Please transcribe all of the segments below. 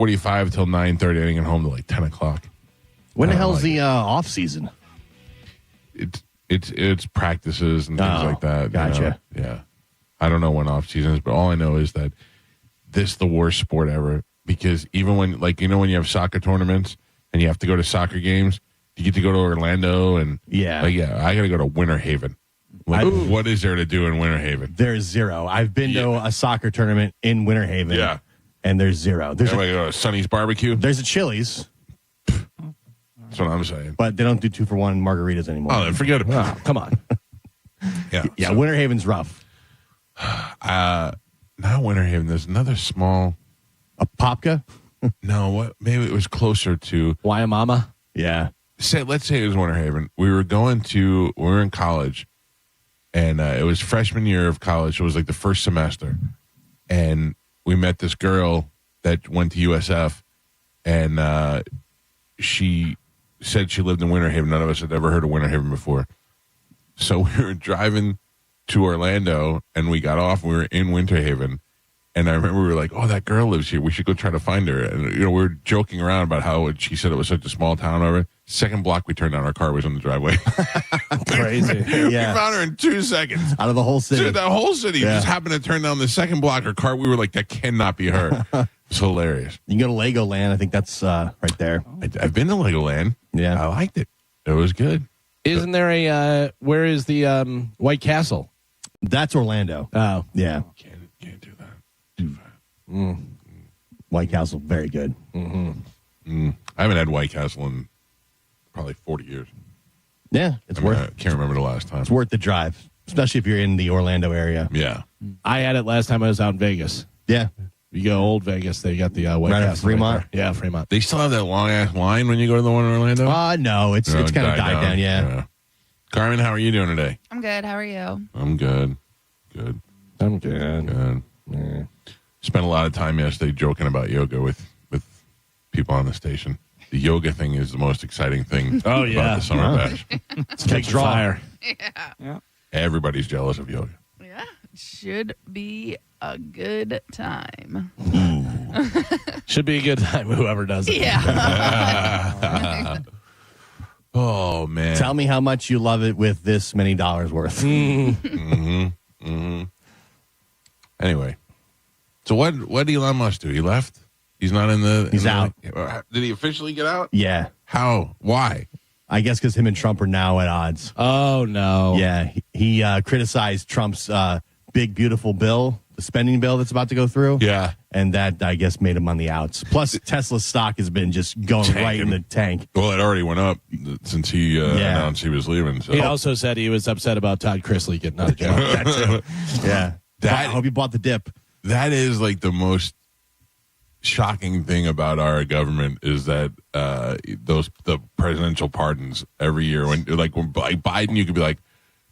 8:45 till 9:30. I didn't get home till like 10 o'clock. When the hell's the off season? It's practices and things like that. Gotcha. You know? Yeah. I don't know when off season is, but all I know is that this is the worst sport ever because even when, like, you know, when you have soccer tournaments and you have to go to soccer games, you get to go to Orlando and I got to go to Winter Haven. Like, what is there to do in Winter Haven? There's zero. I've been to a soccer tournament in Winter Haven. Yeah. And there's zero. Everybody go to Sonny's Barbecue? There's a Chili's. That's what I'm saying. But they don't do 2-for-1 margaritas anymore. Oh, then forget about it. Come on. Yeah. Winter Haven's rough. Not Winter Haven. There's another small. A Popka? No, what? Maybe it was closer to Waimama. Yeah. Let's say it was Winter Haven. We were in college, and it was freshman year of college. It was like the first semester, and we met this girl that went to USF, and she said she lived in Winter Haven. None of us had ever heard of Winter Haven before. So we were driving to Orlando, and we got off. And we were in Winter Haven, and I remember we were like, "Oh, that girl lives here. We should go try to find her." And we were joking around about how she said it was such a small town over. Second block we turned down, our car was in the driveway. Crazy. We found her in 2 seconds. Out of the whole city. Dude, the whole city just happened to turn down the second block. Her car, we were like, that cannot be her. It's hilarious. You can go to Legoland. I think that's right there. I've been to Legoland. Yeah. I liked it. It was good. Isn't there where is the White Castle? That's Orlando. Oh. Yeah. Can't do that. Too fast. White Castle, very good. I haven't had White Castle in probably 40 years. Yeah, I can't remember the last time. It's worth the drive, especially if you're in the Orlando area. Yeah. I had it last time I was out in Vegas. Yeah. You go Old Vegas, they got the White Right at Castle. Fremont? Right there. Yeah, Fremont. They still have that long-ass line when you go to the one in Orlando? No, it's kind of died down, yeah. Carmen, how are you doing today? I'm good. How are you? I'm good. Good. I'm good. Good. Yeah. Spent a lot of time yesterday joking about yoga with people on the station. The yoga thing is the most exciting thing about the summer bash. It's a big draw. Yeah. Everybody's jealous of yoga. Yeah. Should be a good time. Should be a good time, whoever does it. Yeah. Oh, man. Tell me how much you love it with this many dollars worth. Anyway, so what did Elon Musk do? He left? He's not in the... He's out. Did he officially get out? Yeah. How? Why? I guess because him and Trump are now at odds. Oh, no. Yeah. He criticized Trump's big, beautiful bill, the spending bill that's about to go through. Yeah. And that, I guess, made him on the outs. Plus, Tesla's stock has been just going right in the tank. Well, it already went up since he announced he was leaving. So. He also said he was upset about Todd Chrisley getting out of jail. That's it. Yeah. I hope you bought the dip. That is like the most shocking thing about our government is that the presidential pardons every year when Biden, you could be like,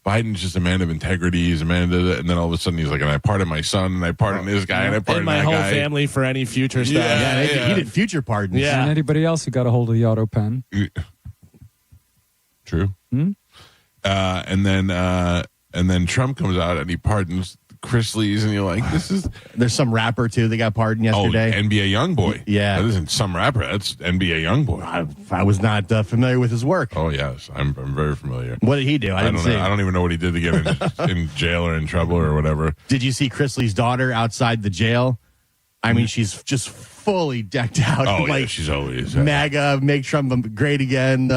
Biden's just a man of integrity, he's a man of, and then all of a sudden he's like, and I pardon my son, and I pardon this guy, and I pardon my that whole guy. family for any future stuff. He did future pardons. Yeah. And anybody else who got a hold of the auto pen. True. And then Trump comes out and he pardons Chrisley's, and you're like, this is... There's some rapper, too, that got pardoned yesterday. NBA Youngboy. Yeah. That isn't some rapper. That's NBA Youngboy. I was not familiar with his work. Oh, yes. I'm very familiar. What did he do? I didn't see. I don't even know what he did to get in jail or in trouble or whatever. Did you see Chrisley's daughter outside the jail? I mean, she's just fully decked out. Oh, like, yeah, she's always... MAGA, make Trump great again.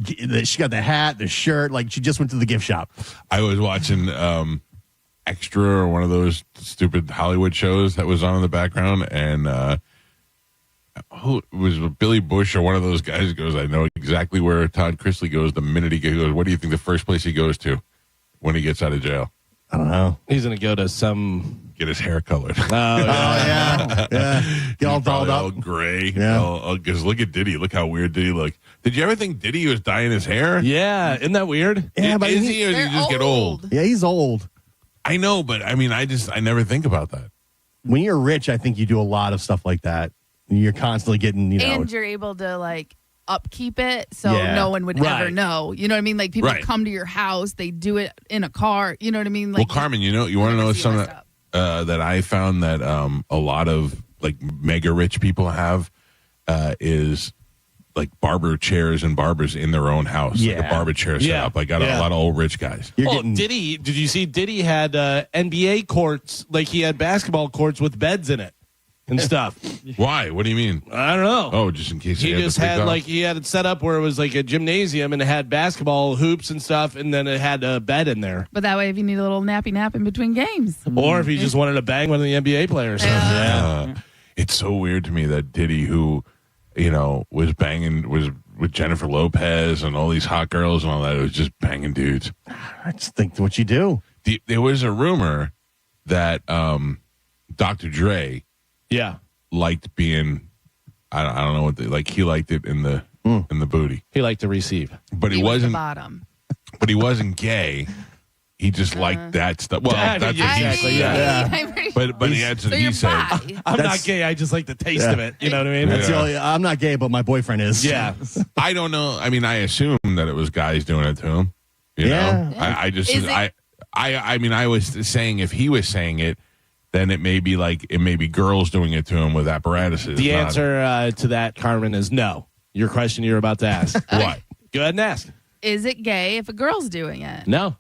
She got the hat, the shirt. Like, she just went to the gift shop. I was watching... Extra or one of those stupid Hollywood shows that was on in the background, and who was Billy Bush or one of those guys goes, I know exactly where Todd Chrisley goes the minute he goes. What do you think the first place he goes to when he gets out of jail? I don't know. He's going to go to some... Get his hair colored. Yeah. Get all dolled up. All gray. Yeah. Because look at Diddy. Look how weird Diddy looked. Did you ever think Diddy was dyeing his hair? Yeah. Isn't that weird? Yeah, but is he, or does he just get old? Yeah, he's old. I know, but I mean, I never think about that. When you're rich, I think you do a lot of stuff like that. You're constantly getting, And you're able to, like, upkeep it so no one would ever know. You know what I mean? Like, people come to your house, they do it in a car. You know what I mean? Like, well, Carmen, you want to know something that I found that a lot of like mega rich people have is like barber chairs and barbers in their own house. Yeah. Like a barber chair set up. Like got a lot of old rich guys. Diddy, did you see Diddy had NBA courts, like he had basketball courts with beds in it and stuff. Why? What do you mean? I don't know. Oh, just in case he just had like he had it set up where it was like a gymnasium and it had basketball hoops and stuff, and then it had a bed in there. But that way, if you need a little nappy nap in between games, or if you just wanted to bang one of the NBA players. It's so weird to me that Diddy, who was with Jennifer Lopez and all these hot girls and all that, it was just banging dudes. I just think what you do. There was a rumor that Dr. Dre liked being, I don't know what he liked it in the booty. He liked to receive, but he wasn't the bottom. But he wasn't gay. He just liked that stuff. Well, that's what exactly. But he had to. He said, "I'm not gay. I just like the taste of it." You know what I mean? That's the only, I'm not gay, but my boyfriend is. Yeah. I don't know. I mean, I assume that it was guys doing it to him. You know? I mean, I was saying if he was saying it, then it may be girls doing it to him with apparatuses. The answer to that, Carmen, is no. Your question you're about to ask. What? Go ahead and ask. Is it gay if a girl's doing it? No.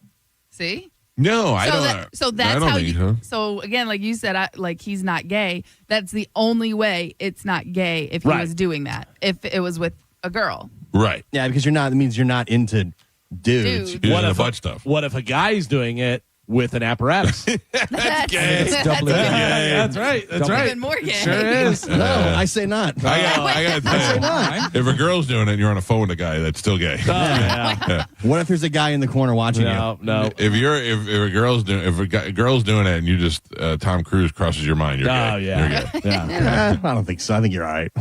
See? No, I don't. So that's how you. So again, like you said, he's not gay. That's the only way it's not gay if he was doing that. If it was with a girl, right? Yeah, because you're not. It means you're not into dudes. What if butt stuff? What if a guy's doing it with an apparatus? That's gay. It's doubly gay. That's right. That's right. Even more gay. Sure is. No, I say not. I got to tell you, if a girl's doing it, and you're on a phone with a guy that's still gay. Yeah. What if there's a guy in the corner watching you? No. If a girl's doing it, and you just Tom Cruise crosses your mind, you're gay. Oh yeah. You're gay. I don't think so. I think you're all right.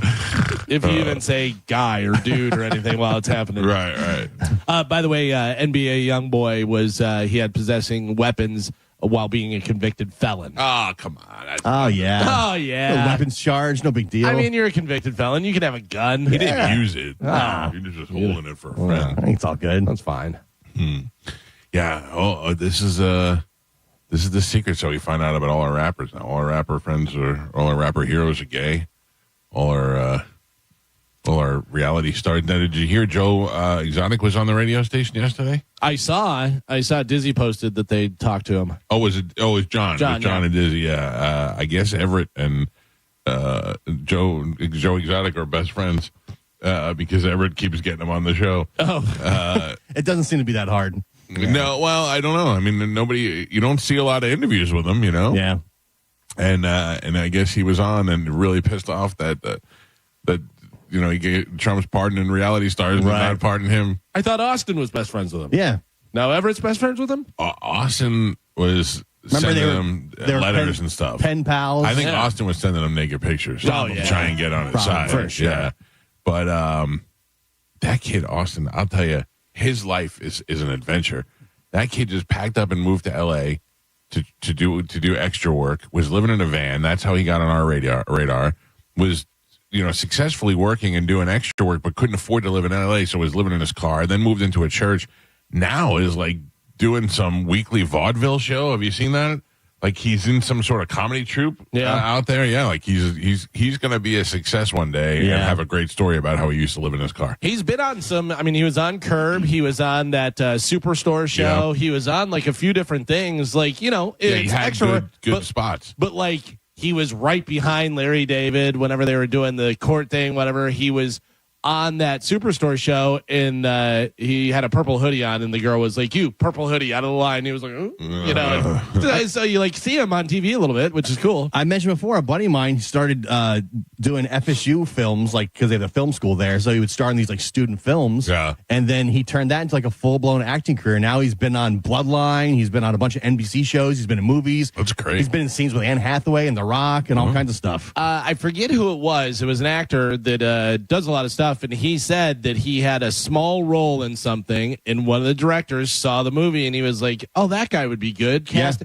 If you even say guy or dude or anything while it's happening. Right. By the way, NBA YoungBoy was he had possessing weapons while being a convicted felon. Oh, come on. Oh yeah. No weapons charge, no big deal. I mean, you're a convicted felon. You can have a gun. He didn't use it. You're just holding it for a friend. I think it's all good. That's fine. Yeah. Oh, this is the secret. So we find out about all our rappers now. All our rapper friends all our rapper heroes are gay. All our reality stars. Now, did you hear Joe Exotic was on the radio station yesterday? I saw Dizzy posted that they talked to him. Oh, was it? Oh, it was John. John and Dizzy. Yeah. I guess Everett and Joe Exotic are best friends because Everett keeps getting him on the show. Oh, it doesn't seem to be that hard. No, well, I don't know. I mean, you don't see a lot of interviews with him, Yeah. And I guess he was on and really pissed off that he gave Trump's pardon in reality stars and not pardon him. I thought Austin was best friends with him. Yeah. Now Everett's best friends with him? Austin was sending them letters and stuff. Pen pals. I think Austin was sending them naked pictures. To try and get on his side. For sure. Yeah. But that kid, Austin, I'll tell you, his life is an adventure. That kid just packed up and moved to L.A. to do extra work, was living in a van. That's how he got on our radar. Was successfully working and doing extra work, but couldn't afford to live in LA, so was living in his car, then moved into a church. Now is like doing some weekly vaudeville show. Have you seen that? Like he's in some sort of comedy troupe out there. Yeah, like he's going to be a success one day and have a great story about how he used to live in his car. He's been on some, I mean, he was on Curb. He was on that Superstore show. Yeah. He was on like a few different things. Like, he had extra good spots. But like he was right behind Larry David whenever they were doing the court thing, whatever. He was on that Superstore show, and he had a purple hoodie on, and the girl was like, "You purple hoodie out of the line." He was like, so you like see him on TV a little bit, which is cool. I mentioned before, a buddy of mine started doing FSU films, like because they have a film school there, so he would star in these like student films. Yeah, and then he turned that into like a full blown acting career. Now he's been on Bloodline, he's been on a bunch of NBC shows, he's been in movies. That's great. He's been in scenes with Anne Hathaway and The Rock and all kinds of stuff. I forget who it was. It was an actor that does a lot of stuff. And he said that he had a small role in something, and one of the directors saw the movie, and he was like, "Oh, that guy would be good." Cast,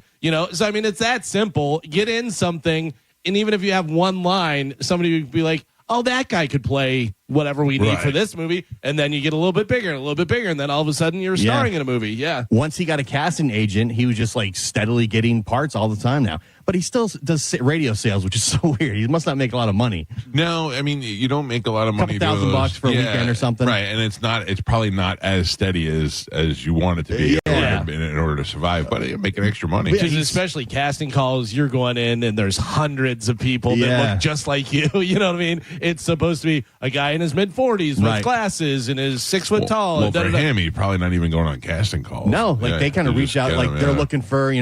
So I mean, it's that simple. Get in something, and even if you have one line, somebody would be like, "Oh, that guy could play whatever we need Right. for this movie, and then you get a little bit bigger, and then all of a sudden you're starring in a movie. Yeah. Once he got a casting agent, he was just like steadily getting parts all the time now. But he still does radio sales, which is so weird. He must not make a lot of money. No, I mean, you don't make a lot of money. Couple $1,000 for a weekend or something. Right, and it's probably not as steady as you want it to be in order to survive, but you're making extra money. Because especially casting calls, you're going in and there's hundreds of people that look just like you. You know what I mean? It's supposed to be a guy in his mid-40s with glasses and is 6 foot tall. Well, for him, he's probably not even going on casting calls. No, like they kind of reach out, like they're looking for,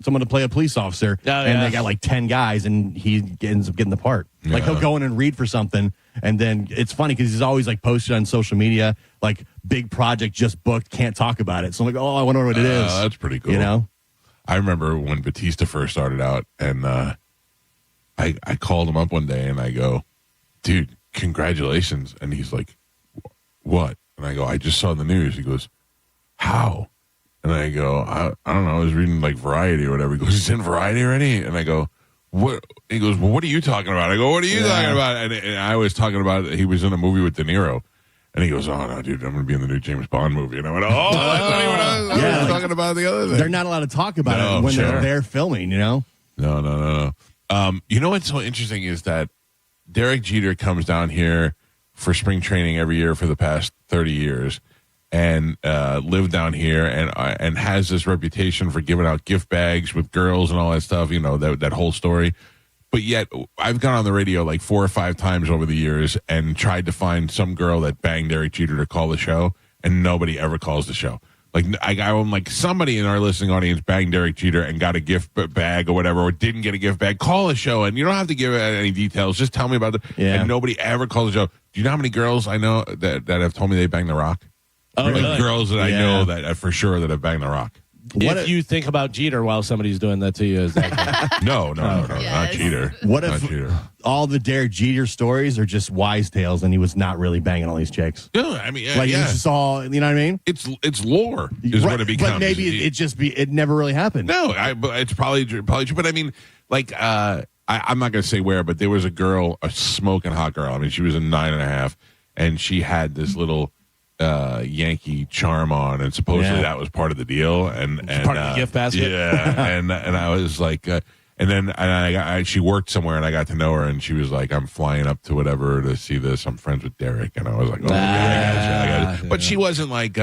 someone to play a police officer. And they got like 10 guys, and he ends up getting the part. Like he'll go in and read for something, and then it's funny because he's always like posted on social media, like big project just booked, can't talk about it. So I'm like, oh, I wonder what it is. That's pretty cool. I remember when Batista first started out, and I called him up one day, and I go, dude, congratulations. And he's like, what? And I go, I just saw the news. He goes, how? And I go, I don't know. I was reading like Variety or whatever. He goes, it's in Variety already? And I go, what? He goes, well, what are you talking about? I go, what are you talking about? And I was talking about he was in a movie with De Niro. And he goes, oh, no, dude, I'm going to be in the new James Bond movie. And I went, oh, that's not even what I was talking about the other thing. They're not allowed to talk about it when they're there filming, No. You know what's so interesting is that Derek Jeter comes down here for spring training every year for the past 30 years. And lived down here and has this reputation for giving out gift bags with girls and all that stuff, that whole story. But yet I've gone on the radio like 4 or 5 times over the years and tried to find some girl that banged Derek Jeter to call the show, and nobody ever calls the show. Like I'm like, somebody in our listening audience banged Derek Jeter and got a gift bag or whatever, or didn't get a gift bag. Call the show, and you don't have to give any details. Just tell me about it. Yeah. And nobody ever calls the show. Do you know how many girls I know that have told me they banged The Rock? Oh, like really? Girls that I know that for sure that have banged The Rock. If you think about Jeter while somebody's doing that to you, is that no, not Jeter. What if all the Derek Jeter stories are just wise tales and he was not really banging all these chicks? No, I mean, it's just all, you know what I mean? It's lore is what it becomes. But maybe it never really happened. No, it's probably true. But I mean, like, I'm not going to say where, but there was a girl, a smoking hot girl. I mean, she was a 9.5, and she had this little Yankee charm on, and supposedly that was part of the deal, and part of the gift basket. Yeah, and I was like, and then she worked somewhere, and I got to know her, and she was like, I'm flying up to whatever to see this. I'm friends with Derek, and I was like, oh, I got you. But she wasn't like,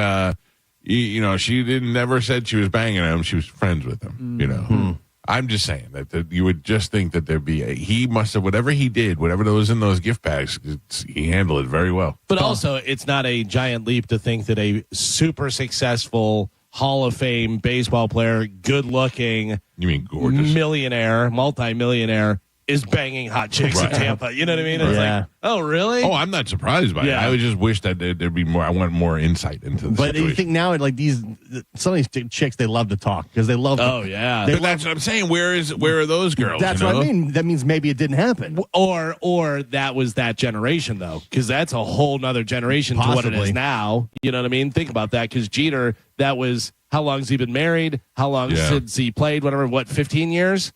she never said she was banging him. She was friends with him, I'm just saying that you would just think that there'd be he must have, whatever he did, whatever was in those gift bags, he handled it very well. But also, it's not a giant leap to think that a super successful Hall of Fame baseball player, good looking, you mean gorgeous, millionaire, multi-millionaire, is banging hot chicks in Tampa. You know what I mean? It's like, oh, really? Oh, I'm not surprised by it. I would just wish that there'd be more. I want more insight into the situation. You think now, like some of these chicks, they love to talk because they love. Oh, yeah. But that's what I'm saying. Where are those girls? That's what I mean. That means maybe it didn't happen. Or that was that generation, though, because that's a whole nother generation to what it is now. You know what I mean? Think about that, because Jeter, that was, how long has he been married? How long since he played? 15 years?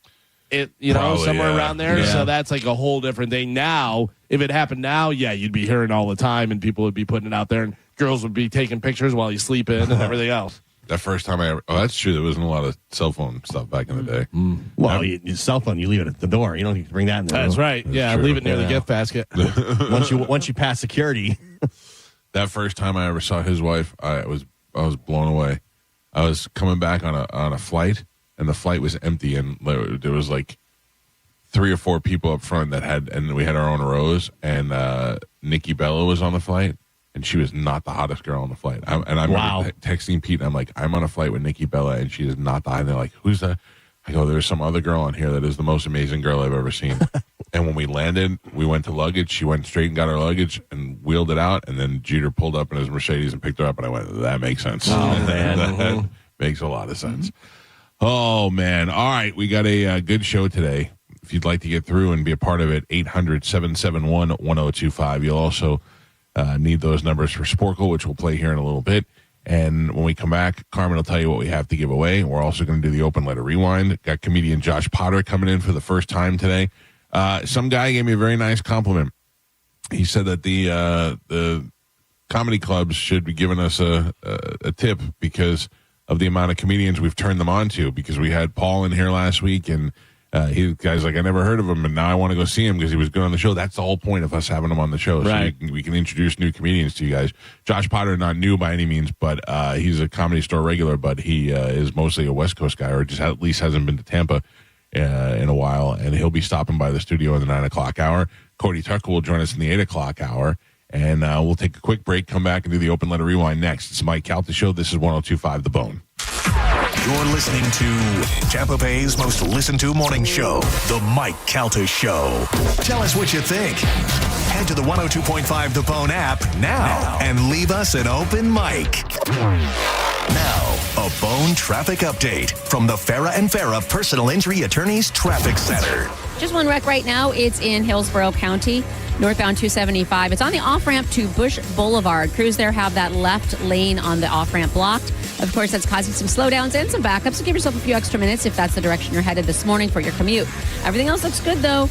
Probably, somewhere around there. Yeah. So that's like a whole different thing. Now, if it happened now, you'd be hearing all the time, and people would be putting it out there, and girls would be taking pictures while he's sleeping and everything else. That first time that's true. There wasn't a lot of cell phone stuff back in the day. Well, your cell phone, you leave it at the door. You don't need to bring that in there. That's right. That's true. Leave it near the gift basket. once you pass security. That first time I ever saw his wife, I was blown away. I was coming back on a flight, and the flight was empty, and there was like 3 or 4 people up front and we had our own rows, and Nikki Bella was on the flight, and she was not the hottest girl on the flight. I remember texting Pete, and I'm like, I'm on a flight with Nikki Bella, and she is not the hottest. And they're like, who's that? I go, there's some other girl on here that is the most amazing girl I've ever seen. And when we landed, we went to luggage. She went straight and got her luggage and wheeled it out, and then Jeter pulled up in his Mercedes and picked her up, and I went, that makes sense. Oh, man. That makes a lot of sense. Oh, man. All right. We got a good show today. If you'd like to get through and be a part of it, 800-771-1025. You'll also need those numbers for Sporkle, which we'll play here in a little bit. And when we come back, Carmen will tell you what we have to give away. We're also going to do the open letter rewind. Got comedian Josh Potter coming in for the first time today. Some guy gave me a very nice compliment. he said that the comedy clubs should be giving us a tip because of the amount of comedians we've turned them on to, because we had Paul in here last week, and guy's like, I never heard of him, and now I want to go see him because he was good on the show. That's the whole point of us having him on the show. Right. So we can introduce new comedians to you guys. Josh Potter, not new by any means, but he's a Comedy Store regular, but he is mostly a West Coast guy, or just at least hasn't been to Tampa in a while, and he'll be stopping by the studio in the 9 o'clock hour. Cody Tucker will join us in the 8 o'clock hour, and we'll take a quick break, come back, and do the Open Letter Rewind next. It's Mike Calta Show. This is 102.5 The Bone. You're listening to Tampa Bay's most listened to morning show, The Mike Calta Show. Tell us what you think. Head to the 102.5 The Bone app now and leave us an open mic. Now, a Bone traffic update from the Farah and Farah Personal Injury Attorneys Traffic Center. Just one wreck right now. It's in Hillsborough County, northbound 275. It's on the off-ramp to Bush Boulevard. Crews there have that left lane on the off-ramp blocked. Of course, that's causing some slowdowns and some backups. So give yourself a few extra minutes if that's the direction you're headed this morning for your commute. Everything else looks good, though.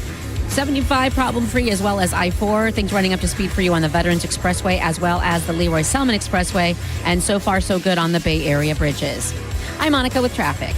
75 problem-free, as well as I-4. Things running up to speed for you on the Veterans Expressway, as well as the Leroy Selman Expressway. And so far, so good on the Bay Area bridges. I'm Monica with traffic.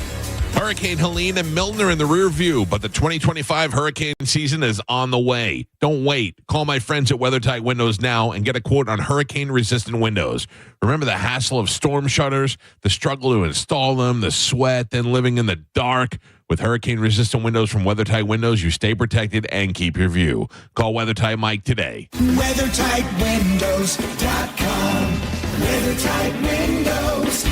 Hurricane Helene and Milton are in the rear view, but the 2025 hurricane season is on the way. Don't wait. Call my friends at WeatherTight Windows now and get a quote on hurricane-resistant windows. Remember the hassle of storm shutters, the struggle to install them, the sweat, then living in the dark? With hurricane-resistant windows from WeatherTight Windows, you stay protected and keep your view. Call WeatherTight Mike today. WeatherTightWindows.com. WeatherTight Windows.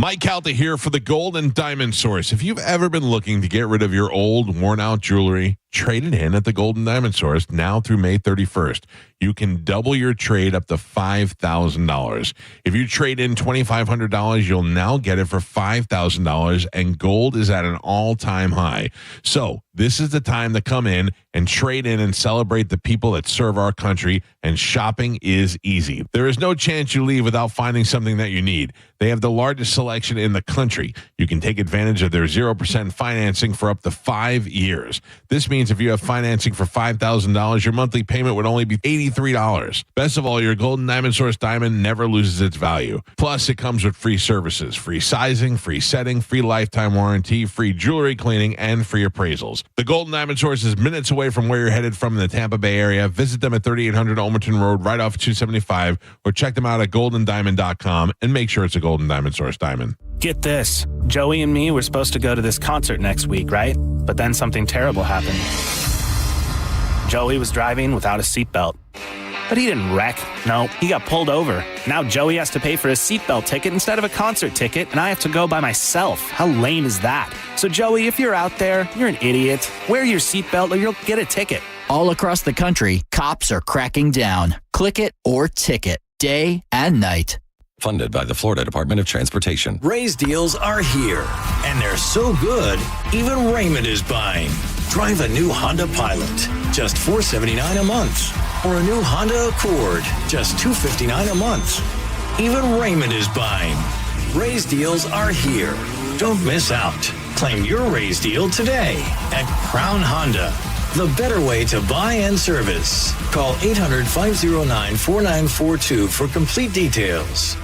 Mike Calta here for the Gold and Diamond Source. If you've ever been looking to get rid of your old, worn-out jewelry, trade it in at the Gold and Diamond Source now through May 31st. You can double your trade up to $5,000. If you trade in $2,500, you'll now get it for $5,000, and gold is at an all-time high. So this is the time to come in and trade in and celebrate the people that serve our country, and shopping is easy. There is no chance you leave without finding something that you need. They have the largest selection in the country. You can take advantage of their 0% financing for up to 5 years. This means if you have financing for $5,000, your monthly payment would only be $83. Best of all, your Golden Diamond Source diamond never loses its value. Plus, it comes with free services, free sizing, free setting, free lifetime warranty, free jewelry cleaning, and free appraisals. The Golden Diamond Source is minutes away from where you're headed from in the Tampa Bay area. Visit them at 3800 Olmerton Road, right off 275, or check them out at goldendiamond.com and make sure it's a Golden Diamond Source diamond. Get this. Joey and me were supposed to go to this concert next week, right? But then something terrible happened. Joey was driving without a seatbelt. But he didn't wreck. No, he got pulled over. Now Joey has to pay for his seatbelt ticket instead of a concert ticket, and I have to go by myself. How lame is that? So Joey, if you're out there, you're an idiot. Wear your seatbelt or you'll get a ticket. All across the country, cops are cracking down. Click it or ticket, day and night. Funded by the Florida Department of Transportation. Ray's deals are here, and they're so good, even Raymond is buying. Drive a new Honda Pilot, just $479 a month. Or a new Honda Accord, just $259 a month. Even Raymond is buying. Ray's deals are here. Don't miss out. Claim your Ray's deal today at Crown Honda. The better way to buy and service. Call 800-509-4942 for complete details.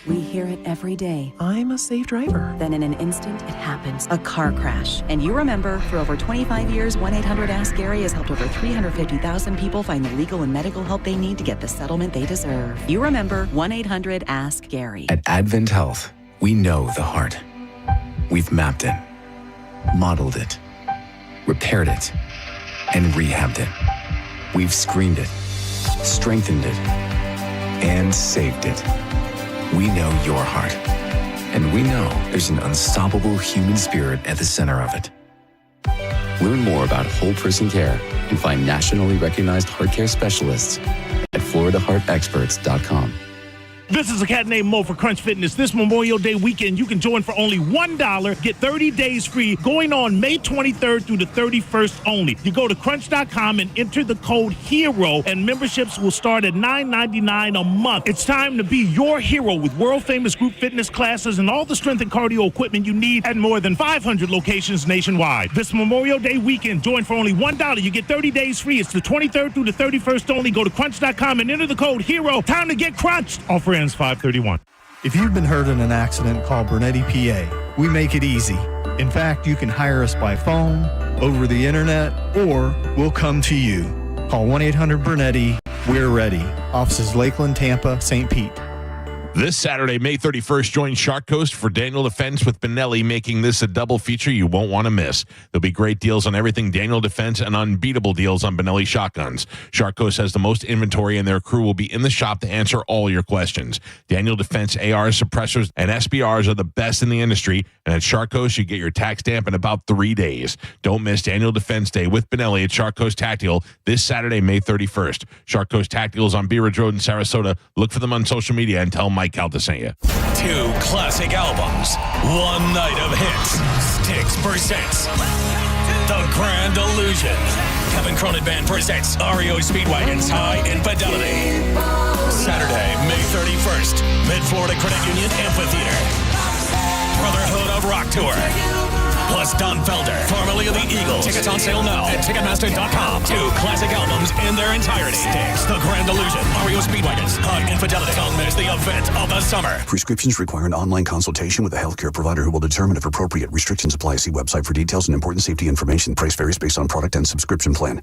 We hear it every day. I'm a safe driver. Then in an instant, it happens. A car crash. And you remember, for over 25 years, 1-800-ASK-GARY has helped over 350,000 people find the legal and medical help they need to get the settlement they deserve. You remember 1-800-ASK-GARY. At Advent Health, we know the heart. We've mapped it, modeled it, repaired it, and rehabbed it. We've screened it, strengthened it, and saved it. We know your heart, and we know there's an unstoppable human spirit at the center of it. Learn more about whole person care and find nationally recognized heart care specialists at floridaheartexperts.com. This is a cat named Mo for Crunch Fitness. This Memorial Day weekend, you can join for only $1. Get 30 days free going on May 23rd through the 31st only. You go to crunch.com and enter the code HERO, and memberships will start at $9.99 a month. It's time to be your hero with world-famous group fitness classes and all the strength and cardio equipment you need at more than 500 locations nationwide. This Memorial Day weekend, join for only $1. You get 30 days free. It's the 23rd through the 31st only. Go to crunch.com and enter the code HERO. Time to get crunched. Offer ends 5/31. If you've been hurt in an accident, call Bernetti PA. We make it easy. In fact, you can hire us by phone, over the internet, or we'll come to you. Call 1-800-BERNETTI. We're ready. Offices Lakeland, Tampa, St. Pete. This Saturday, May 31st, join Shark Coast for Daniel Defense with Benelli, making this a double feature you won't want to miss. There'll be great deals on everything Daniel Defense and unbeatable deals on Benelli shotguns. Shark Coast has the most inventory, and their crew will be in the shop to answer all your questions. Daniel Defense AR suppressors and SBRs are the best in the industry, and at Shark Coast, you get your tax stamp in about 3 days. Don't miss Daniel Defense Day with Benelli at Shark Coast Tactical this Saturday, May 31st. Shark Coast Tactical is on Bee Ridge Road in Sarasota. Look for them on social media and tell Mike Calta sent you. 2 classic albums, 1 night of hits. Styx presents The Grand Illusion. Kevin Cronin Band presents REO Speedwagon's High Infidelity. Saturday, May 31st, Mid-Florida Credit Union Amphitheater. Brotherhood of Rock Tour. Plus Don Felder, formerly of the Eagles. Tickets on sale now at Ticketmaster.com. 2 classic albums in their entirety. Styx, The Grand Illusion, REO Speedwagons, High Infidelity. Don't miss the event of the summer. Prescriptions require an online consultation with a healthcare provider who will determine if appropriate. Restrictions apply. See website for details and important safety information. Price varies based on product and subscription plan.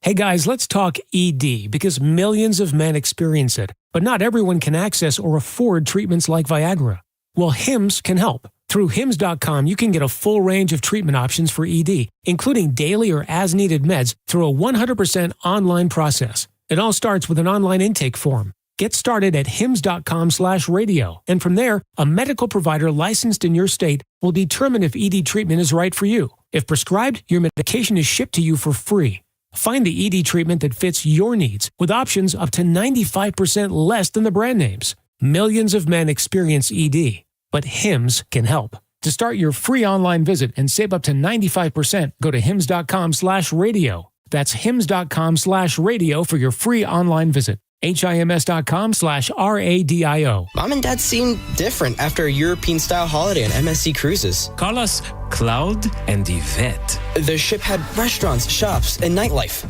Hey guys, let's talk ED because millions of men experience it, but not everyone can access or afford treatments like Viagra. Well, Hims can help. Through Hims.com, you can get a full range of treatment options for ED, including daily or as-needed meds through a 100% online process. It all starts with an online intake form. Get started at Hims.com/radio, and from there, a medical provider licensed in your state will determine if ED treatment is right for you. If prescribed, your medication is shipped to you for free. Find the ED treatment that fits your needs with options up to 95% less than the brand names. Millions of men experience ED, but Hims can help. To start your free online visit and save up to 95%, go to Hims.com/radio. That's Hims.com/radio for your free online visit. HIMS.com/RADIO. Mom and Dad seem different after a European-style holiday on MSC Cruises. Call us Cloud and Yvette. The ship had restaurants, shops, and nightlife.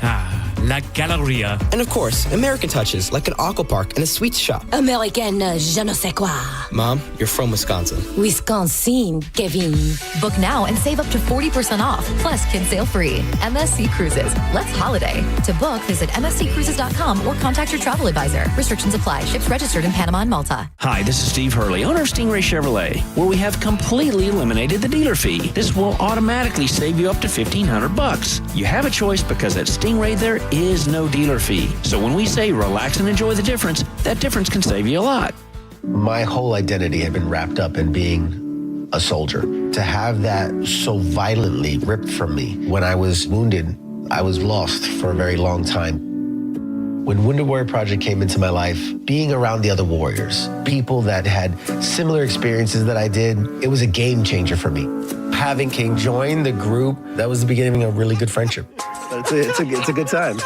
La Galleria. And of course, American touches like an aqua park and a sweets shop. American je ne sais quoi. Mom, you're from Wisconsin. Wisconsin, Kevin. Book now and save up to 40% off, plus kids sail free. MSC Cruises. Let's holiday. To book, visit msccruises.com or contact your travel advisor. Restrictions apply. Ships registered in Panama and Malta. Hi, this is Steve Hurley, owner of Stingray Chevrolet, where we have completely eliminated the dealer fee. This will automatically save you up to $1,500. You have a choice because at Stingray there is no dealer fee. So when we say relax and enjoy the difference, that difference can save you a lot. My whole identity had been wrapped up in being a soldier. To have that so violently ripped from me when I was wounded, I was lost for a very long time. When Wounded Warrior Project came into my life, being around the other warriors, people that had similar experiences that I did, it was a game changer for me. Having King join the group, that was the beginning of a really good friendship. It's a good time.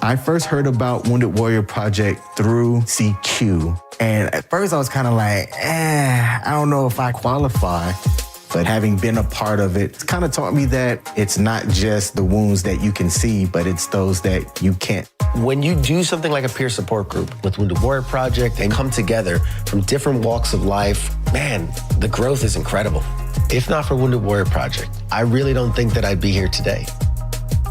I first heard about Wounded Warrior Project through CQ. And at first I was kind of like, I don't know if I qualify. But having been a part of it, it's kind of taught me that it's not just the wounds that you can see, but it's those that you can't. When you do something like a peer support group with Wounded Warrior Project and come together from different walks of life, man, the growth is incredible. If not for Wounded Warrior Project, I really don't think that I'd be here today.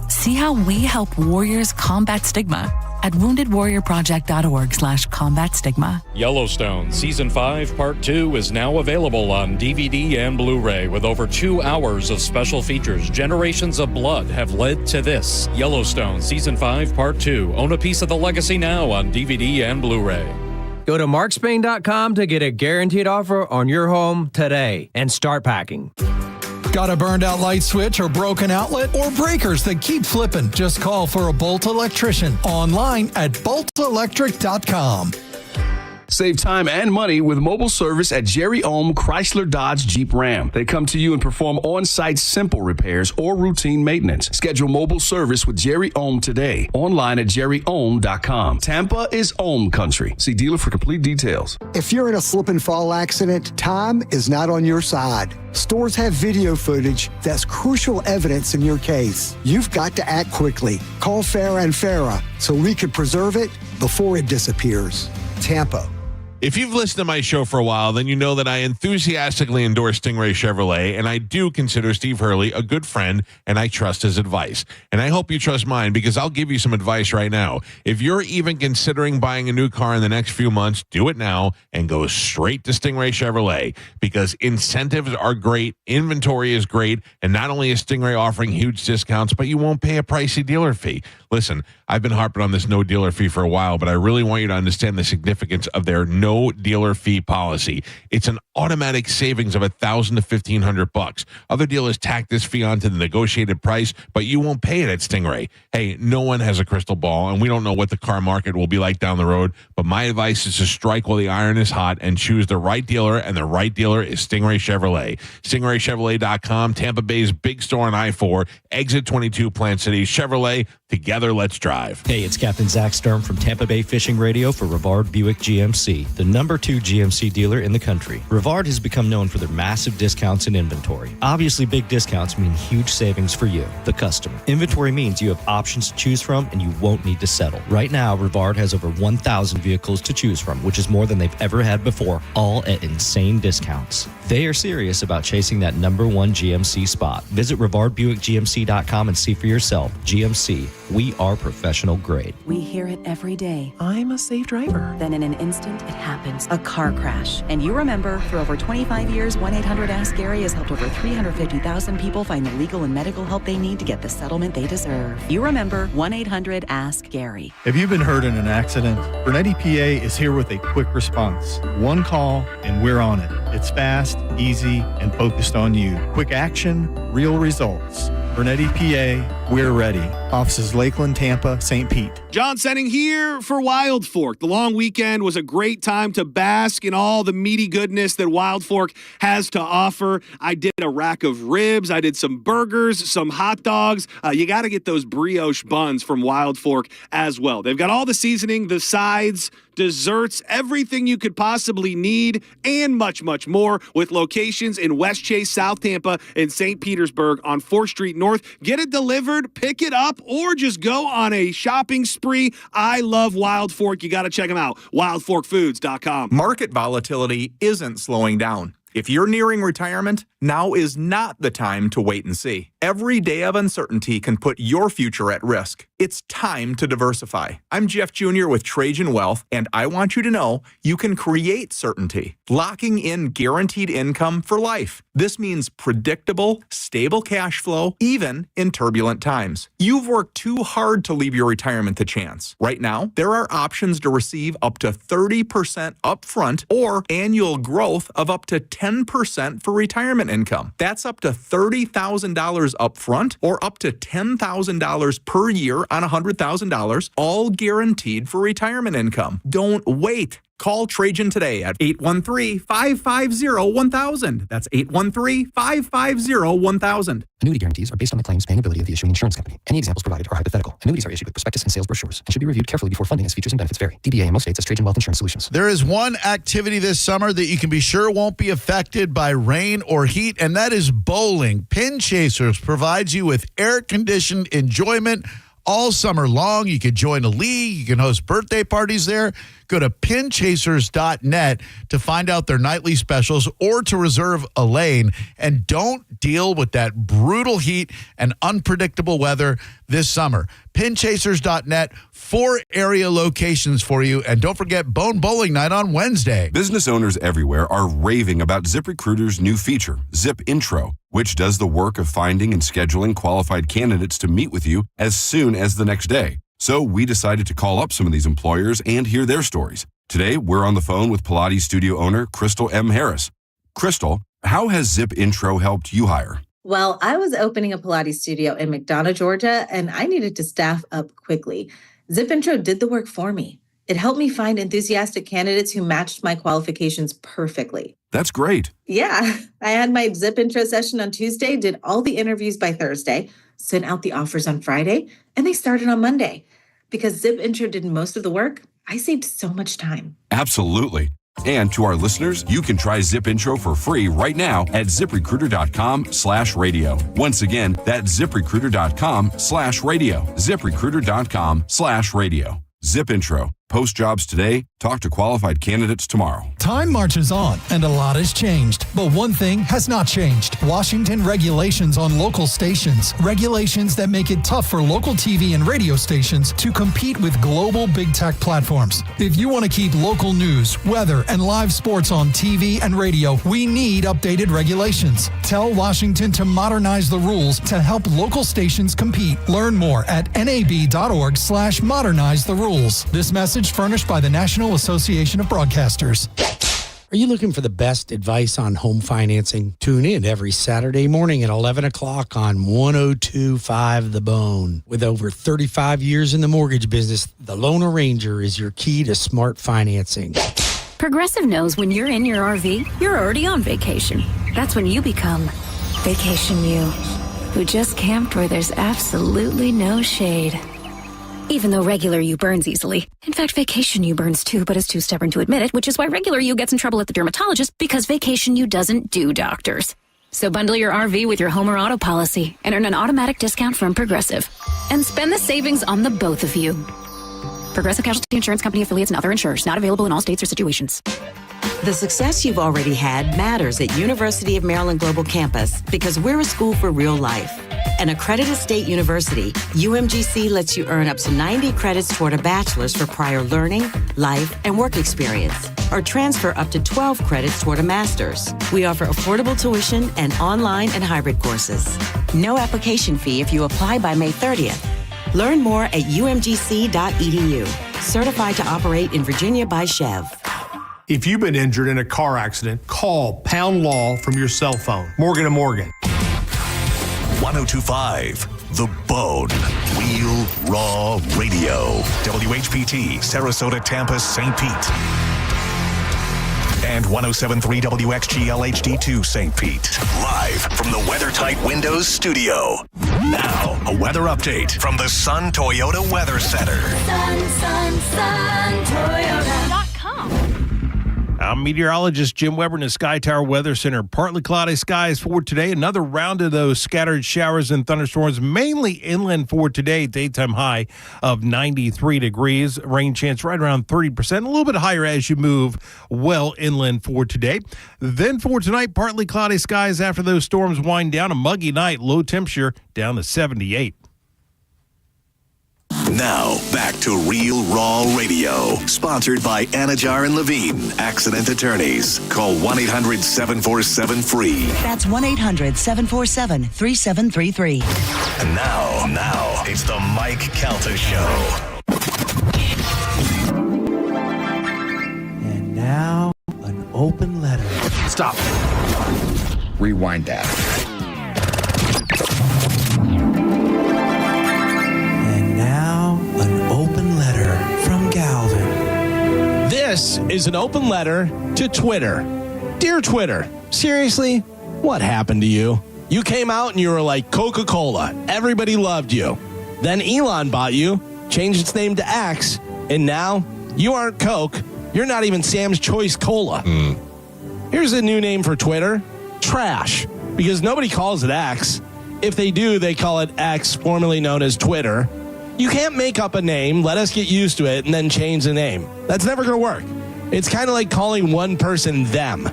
See how we help warriors combat stigma at woundedwarriorproject.org/combat stigma. Yellowstone Season 5 Part 2 is now available on DVD and Blu-ray with over 2 hours of special features. Generations of blood have led to this. Yellowstone Season 5 Part 2. Own a piece of the legacy now on DVD and Blu-ray. Go to markspain.com to get a guaranteed offer on your home today and start packing. Got a burned out light switch or broken outlet or breakers that keep flipping? Just call for a Bolt electrician online at boltelectric.com. Save time and money with mobile service at Jerry Ohm Chrysler Dodge Jeep Ram. They come to you and perform on-site simple repairs or routine maintenance. Schedule mobile service with Jerry Ohm today. Online at jerryohm.com. Tampa is Ohm country. See dealer for complete details. If you're in a slip and fall accident, time is not on your side. Stores have video footage that's crucial evidence in your case. You've got to act quickly. Call Farah and Farah so we can preserve it before it disappears. Tampa. If you've listened to my show for a while, then you know that I enthusiastically endorse Stingray Chevrolet, and I do consider Steve Hurley a good friend, and I trust his advice. And I hope you trust mine, because I'll give you some advice right now. If you're even considering buying a new car in the next few months, do it now and go straight to Stingray Chevrolet, because incentives are great, inventory is great, and not only is Stingray offering huge discounts, but you won't pay a pricey dealer fee. Listen, I've been harping on this no dealer fee for a while, but I really want you to understand the significance of their no dealer fee policy. It's an automatic savings of $1,000 to $1,500. Other dealers tack this fee onto the negotiated price, but you won't pay it at Stingray. Hey, no one has a crystal ball, and we don't know what the car market will be like down the road, but my advice is to strike while the iron is hot and choose the right dealer, and the right dealer is Stingray Chevrolet. StingrayChevrolet.com, Tampa Bay's big store on I-4, exit 22 Plant City. Chevrolet, together let's drive. Hey, it's Captain Zach Sturm from Tampa Bay Fishing Radio for Rivard Buick GMC, the number 2 GMC dealer in the country. Rivard has become known for their massive discounts in inventory. Obviously, big discounts mean huge savings for you, the customer. Inventory means you have options to choose from and you won't need to settle. Right now, Rivard has over 1,000 vehicles to choose from, which is more than they've ever had before, all at insane discounts. They are serious about chasing that number 1 GMC spot. Visit RivardBuickGMC.com and see for yourself. GMC, we are professional grade. We hear it every day. I'm a safe driver. Then in an instant, it happens. A car crash. And you remember, for over 25 years, 1-800-ASK-GARY has helped over 350,000 people find the legal and medical help they need to get the settlement they deserve. You remember 1-800-ASK-GARY. If you've been hurt in an accident, Bernetti PA is here with a quick response. One call and we're on it. It's fast, easy, and focused on you. Quick action, real results. Bernetti PA, we're ready. Offices Lakeland, Tampa, St. Pete. John Senning here for Wild Fork. The long weekend was a great time to bask in all the meaty goodness that Wild Fork has to offer. I did a rack of ribs. I did some burgers, some hot dogs. You got to get those brioche buns from Wild Fork as well. They've got all the seasoning, the sides, desserts, everything you could possibly need, and much, much more, with locations in West Chase, South Tampa, and St. Petersburg on 4th Street North. Get it delivered, pick it up, or just go on a shopping spree. I love Wild Fork. You got to check them out. WildForkFoods.com. Market volatility isn't slowing down. If you're nearing retirement, now is not the time to wait and see. Every day of uncertainty can put your future at risk. It's time to diversify. I'm Jeff Jr. with Trajan Wealth, and I want you to know you can create certainty, locking in guaranteed income for life. This means predictable, stable cash flow, even in turbulent times. You've worked too hard to leave your retirement to chance. Right now, there are options to receive up to 30% upfront or annual growth of up to 10% for retirement income. That's up to $30,000 upfront or up to $10,000 per year on $100,000, all guaranteed for retirement income. Don't wait. Call Trajan today at 813-550-1000. That's 813-550-1000. Annuity guarantees are based on the claims paying ability of the issuing insurance company. Any examples provided are hypothetical. Annuities are issued with prospectus and sales brochures and should be reviewed carefully before funding as features and benefits vary. DBA in most states as Trajan Wealth Insurance Solutions. There is one activity this summer that you can be sure won't be affected by rain or heat, and that is bowling. Pin Chasers provides you with air-conditioned enjoyment all summer long. You can join a league. You can host birthday parties there. Go to pinchasers.net to find out their nightly specials or to reserve a lane. And don't deal with that brutal heat and unpredictable weather this summer. Pinchasers.net, 4 area locations for you. And don't forget Bone Bowling Night on Wednesday. Business owners everywhere are raving about ZipRecruiter's new feature, Zip Intro, which does the work of finding and scheduling qualified candidates to meet with you as soon as the next day. So we decided to call up some of these employers and hear their stories. Today, we're on the phone with Pilates studio owner Crystal M. Harris. Crystal, how has Zip Intro helped you hire? Well, I was opening a Pilates studio in McDonough, Georgia, and I needed to staff up quickly. Zip Intro did the work for me. It helped me find enthusiastic candidates who matched my qualifications perfectly. That's great. Yeah, I had my Zip intro session on Tuesday, did all the interviews by Thursday, sent out the offers on Friday, and they started on Monday. Because Zip intro did most of the work, I saved so much time. Absolutely. And to our listeners, you can try Zip Intro for free right now at ZipRecruiter.com/radio. Once again, that's ZipRecruiter.com/radio. ZipRecruiter.com/radio. Zip Intro. Post jobs today. Talk to qualified candidates tomorrow. Time marches on, and a lot has changed. But one thing has not changed. Washington regulations on local stations. Regulations that make it tough for local TV and radio stations to compete with global big tech platforms. If you want to keep local news, weather, and live sports on TV and radio, we need updated regulations. Tell Washington to modernize the rules to help local stations compete. Learn more at nab.org/modernize the rules. This message furnished by the National Association of Broadcasters. Are you looking for the best advice on home financing? Tune in every Saturday morning at 11 o'clock on 102.5 The Bone. With over 35 years in the mortgage business, the Loan Arranger is your key to smart financing. Progressive knows when you're in your RV, you're already on vacation. That's when you become Vacation You, who just camped where there's absolutely no shade. Even though regular you burns easily. In fact, Vacation You burns too, but is too stubborn to admit it, which is why regular you gets in trouble at the dermatologist, because Vacation You doesn't do doctors. So bundle your RV with your home or auto policy and earn an automatic discount from Progressive. And spend the savings on the both of you. Progressive Casualty Insurance Company affiliates and other insurers. Not available in all states or situations. The success you've already had matters at University of Maryland Global Campus because we're a school for real life. An accredited state university, UMGC lets you earn up to 90 credits toward a bachelor's for prior learning, life, and work experience, or transfer up to 12 credits toward a master's. We offer affordable tuition and online and hybrid courses. No application fee if you apply by May 30th. Learn more at umgc.edu. Certified to operate in Virginia by Chev. If you've been injured in a car accident, call Pound Law from your cell phone. Morgan & Morgan. 1025 The Bone. Real Raw Radio. WHPT, Sarasota, Tampa, St. Pete. And 1073 WXGL HD2 St. Pete. Live from the WeatherTight Windows studio. Now, a weather update from the Sun Toyota Weather Center. Toyota.com. I'm meteorologist Jim Weber in the Sky Tower Weather Center. Partly cloudy skies for today. Another round of those scattered showers and thunderstorms, mainly inland for today. Daytime high of 93 degrees. Rain chance right around 30%. A little bit higher as you move well inland for today. Then for tonight, partly cloudy skies after those storms wind down. A muggy night. Low temperature down to 78. Now, back to Real Raw Radio, sponsored by Anajar and Levine, accident attorneys. Call 1-800-747-FREE. That's 1-800-747-3733. And now, it's the Mike Calta Show. And now, an open letter. Stop. Rewind that. Now, an open letter from Galvin. This is an open letter to Twitter. Dear Twitter, seriously, what happened to you? You came out and you were like Coca-Cola. Everybody loved you. Then Elon bought you, changed its name to X, and now you aren't Coke. You're not even Sam's Choice Cola. Here's a new name for Twitter, Trash, because nobody calls it X. If they do, they call it X, formerly known as Twitter. You can't make up a name, let us get used to it, and then change the name. That's never going to work. It's kind of like calling one person them.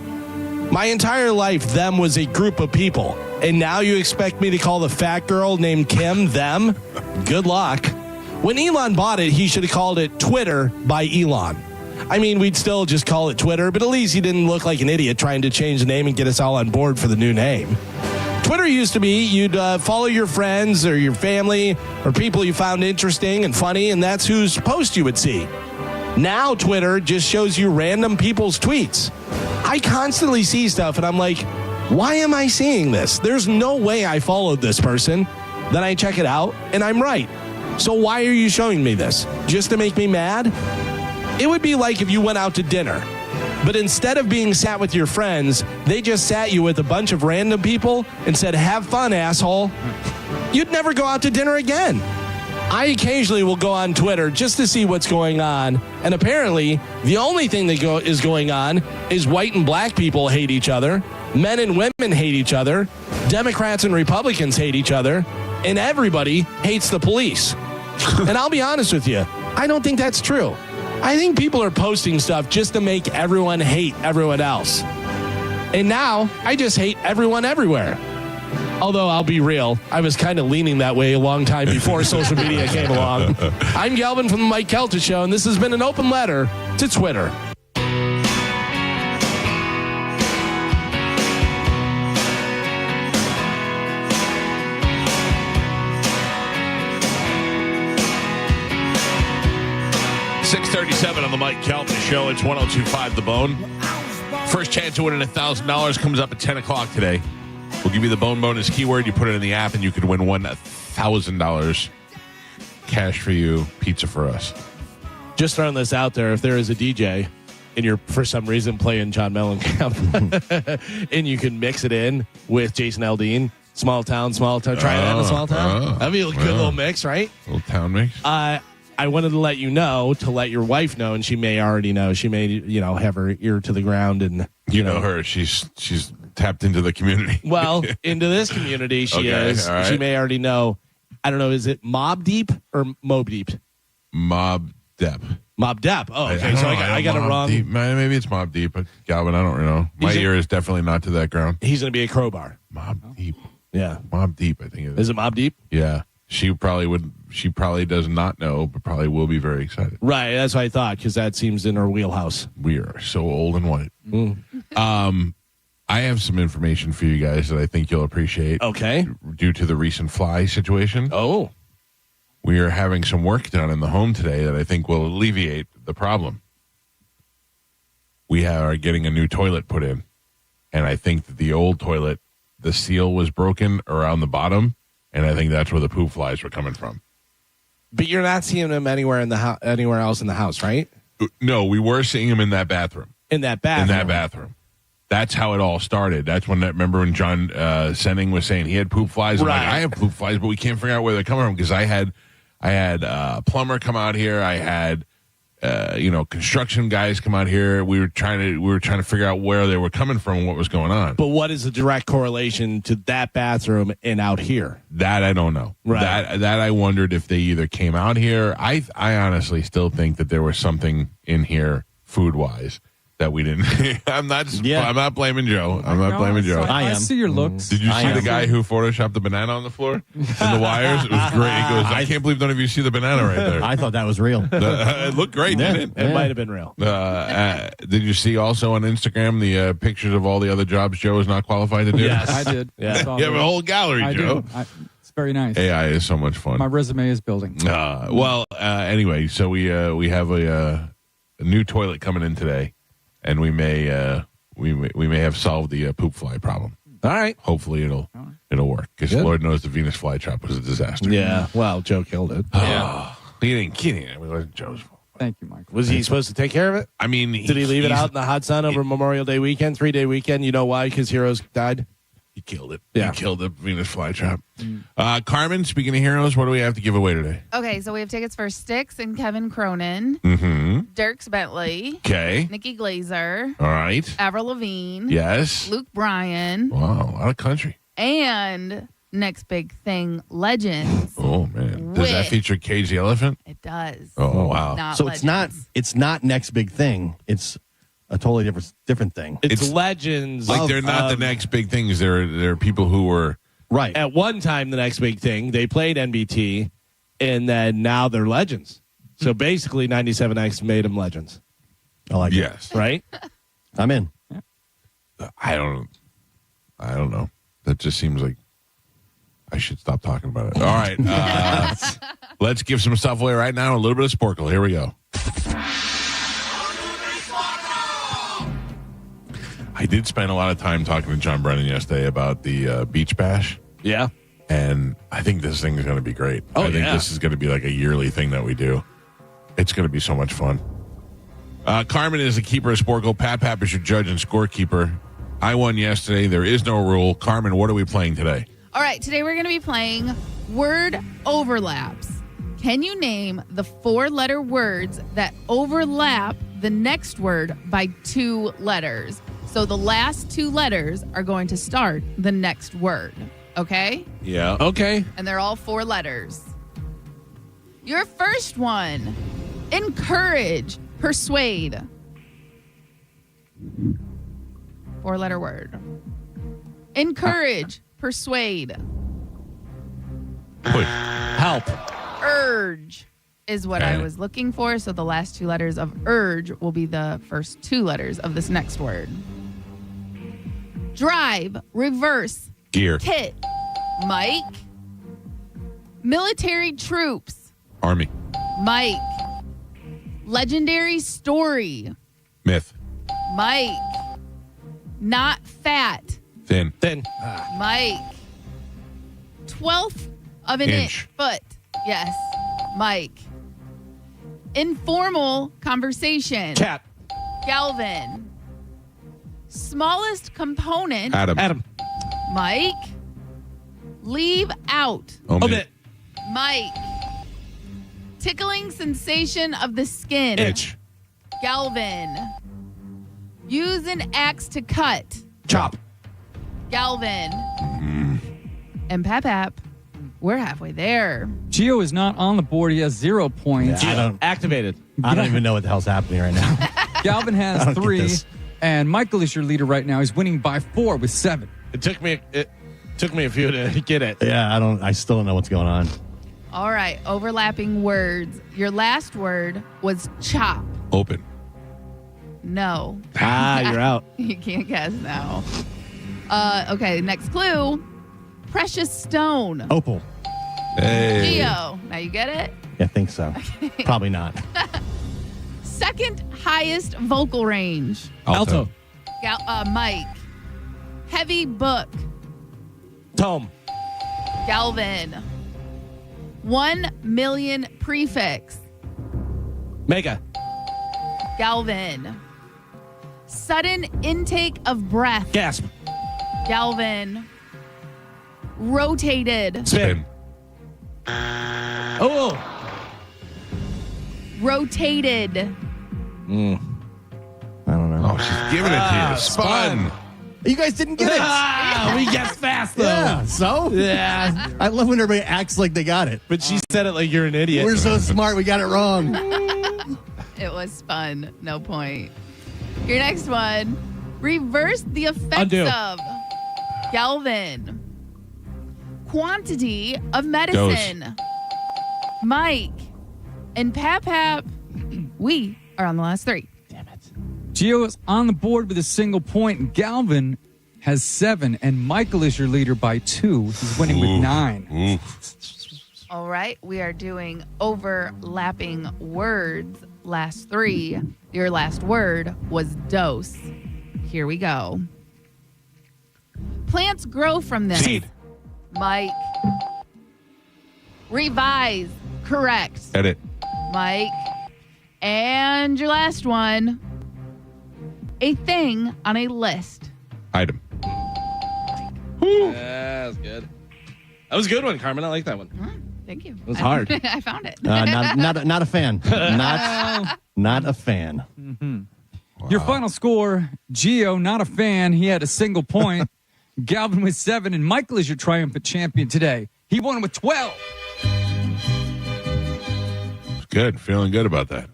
My entire life, them was a group of people. And now you expect me to call the fat girl named Kim them? Good luck. When Elon bought it, he should have called it Twitter by Elon. I mean, we'd still just call it Twitter, but at least he didn't look like an idiot trying to change the name and get us all on board for the new name. Twitter used to be you'd follow your friends or your family or people you found interesting and funny, and that's whose post you would see. Now Twitter just shows you random people's tweets. I constantly see stuff, and I'm like, why am I seeing this? There's no way I followed this person. Then I check it out, and I'm right. So why are you showing me this? Just to make me mad? It would be like if you went out to dinner, but instead of being sat with your friends, they just sat you with a bunch of random people and said, have fun, asshole. You'd never go out to dinner again. I occasionally will go on Twitter just to see what's going on. And apparently, the only thing that is going on is white and black people hate each other. Men and women hate each other. Democrats and Republicans hate each other. And everybody hates the police. And I'll be honest with you, I don't think that's true. I think people are posting stuff just to make everyone hate everyone else. And now, I just hate everyone everywhere. Although, I'll be real, I was kind of leaning that way a long time before social media came along. I'm Galvin from the Mike Kelta Show, and this has been an open letter to Twitter. .37 on the Mike Kelta Show. It's 102.5 The Bone. First chance of winning $1,000 comes up at 10 o'clock today. We'll give you the Bone bonus keyword. You put it in the app, and you could win $1,000 cash for you, pizza for us. Just throwing this out there, if there is a DJ and you're for some reason playing John Mellencamp and you can mix it in with Jason Aldean, small town, try that in a small town. That'd be a good little mix, right? Little town mix. I wanted to let you know, to let your wife know, and she may already know. She may, have her ear to the ground, and you know her. She's tapped into the community. Well, into this community, she is. Right. She may already know. I don't know. Is it Mob Deep or Mob Deep? Mob Deep. Mob Deep. Oh, okay. I got it wrong. Deep. Maybe it's Mob Deep, but Galvin, I don't know. My ear is definitely not to that ground. He's going to be a crowbar. Mob Deep. Yeah. Mob Deep, I think it is. Is it Mob Deep? Yeah. She probably does not know, but probably will be very excited. Right. That's what I thought, because that seems in her wheelhouse. We are so old and white. I have some information for you guys that I think you'll appreciate. Okay. Due to the recent fly situation. Oh. We are having some work done in the home today that I think will alleviate the problem. We are getting a new toilet put in. And I think that the old toilet, the seal was broken around the bottom. And I think that's where the poop flies were coming from. But you're not seeing them anywhere anywhere else in the house, right? No, we were seeing them in that bathroom. In that bathroom. That's how it all started. That's when remember when John Senning was saying he had poop flies. Right. I'm like, I have poop flies, but we can't figure out where they're coming from because I had a plumber come out here. I had construction guys come out here. We were trying to figure out where they were coming from and what was going on. But what is the direct correlation to that bathroom and out here? That I don't know. Right. That I wondered if they either came out here. I honestly still think that there was something in here food wise that we didn't. I'm not blaming Joe. I see your looks. Did you see the guy who photoshopped the banana on the floor and the wires? It was great. He goes, I can't believe none of you see the banana right there. I thought that was real. It looked great, didn't it? It might have been real. Did you see also on Instagram the pictures of all the other jobs Joe is not qualified to do? Yes, I did. Yeah. You have a whole gallery, Joe. It's very nice. AI is so much fun. My resume is building. Anyway, so we have a new toilet coming in today. And we may have solved the poop fly problem. All right. Hopefully it'll work because Lord knows the Venus flytrap was a disaster. Yeah. Well, Joe killed it. Yeah. He didn't kill it. It wasn't Joe's fault. Thank you, Michael. Was he supposed to take care of it? I mean, did he leave it out in the hot sun over Memorial Day weekend, 3-day weekend? You know why? Because heroes died. He killed it. Yeah. He killed the Venus flytrap. Carmen, speaking of heroes, what do we have to give away today? Okay, so we have tickets for Styx and Kevin Cronin, Dierks Bentley, Okay. Nikki Glazer, All right. Avril Lavigne, Yes. Luke Bryan, Wow, a lot of country. and next big thing, Legends. Oh man, does that feature Cage the Elephant? It does. Oh wow. Not So Legends. it's not next big thing. It's a totally different thing. It's legends. Like they're not the next big things. They're people who were right at one time the next big thing. They played NBT, and then now they're legends. So basically, 97X made them legends. I like yes, it. Right? I'm in. I don't know. That just seems like I should stop talking about it. All right, let's give some stuff away right now. A little bit of Sporkle. Here we go. I did spend a lot of time talking to John Brennan yesterday about the Beach Bash. Yeah. And I think this thing is going to be great. Oh, I think this is going to be like a yearly thing that we do. It's going to be so much fun. Carmen is the keeper of Sporkle. Pap is your judge and scorekeeper. I won yesterday. There is no rule. Carmen, what are we playing today? All right, today we're going to be playing word overlaps. Can you name the 4-letter words that overlap the next word by 2 letters? So the last 2 letters are going to start the next word, okay? Yeah. Okay. And they're all 4 letters. Your first one, encourage, persuade. 4-letter word. Encourage, persuade. Help. Urge is what I Okay. was looking for. So the last 2 letters of urge will be the first 2 letters of this next word. Drive, reverse, Gear. kit. Mike. Military troops. Army. Mike. Legendary story. Myth. Mike. Not fat. Thin. Mike. 1/12 of an Inch. foot. Yes. Mike. Informal conversation. Cat. Galvin. Smallest component. Adam. Mike. Leave out. Omit. Mike. Tickling sensation of the skin. Itch. Galvin. Use an axe to cut. Chop. Galvin. And Pap, we're halfway there. Gio is not on the board. He has 0 points. Yeah, Activated. I don't even know what the hell's happening right now. Galvin I has don't get 3, this. and Michael is your leader right now. He's winning by 4 with 7. It took me a few to get it. Yeah, I still don't know what's going on. All right, overlapping words. Your last word was chop. Open. No. You're out. You can't guess now. Okay, next clue. Precious stone. Opal. Hey. Geo. Now you get it? Yeah, I think so. Probably not. Second highest vocal range. Alto. Mike. Heavy book. Tome. Galvin. 1 million prefix. Mega. Galvin. Sudden intake of breath. Gasp. Galvin. Rotated. Spin. Oh. Rotated. I don't know. Oh, she's giving it to you. Spun. You guys didn't get it. We guessed fast though. Yeah, so? Yeah. I love when everybody acts like they got it. But she said it like you're an idiot. We're so smart, we got it wrong. It was fun. No point. Your next one. Reverse the effects Undo. of. Galvin. Quantity of medicine. Mike. And Pap, we are on the last 3. Gio is on the board with a single point, and Galvin has 7, and Michael is your leader by 2. He's winning with 9. All right. We are doing overlapping words. Last 3. Your last word was dose. Here we go. Plants grow from this. Seed. Mike. Revise. Correct. Edit. Mike. And your last one. A thing on a list. Item. Yeah, that was good. That was a good one, Carmen. I like that one. Thank you. It was hard. I found it. Not a fan. Not a fan. Mm-hmm. Your final score, Gio, not a fan. He had a single point. Galvin with 7, and Michael is your triumphant champion today. He won with 12. Good. Feeling good about that.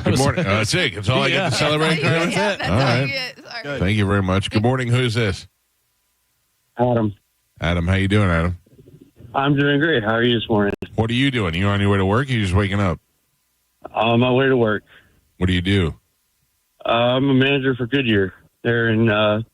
Good morning. That's it. That's all I get to celebrate, Carmen? Yeah, that's all all right. you get. Sorry. Thank you very much. Good morning. Who's this? Adam. Adam, how you doing, Adam? I'm doing great. How are you this morning? What are you doing? You on your way to work or you just waking up? On my way to work. What do you do? I'm a manager for Goodyear. They're in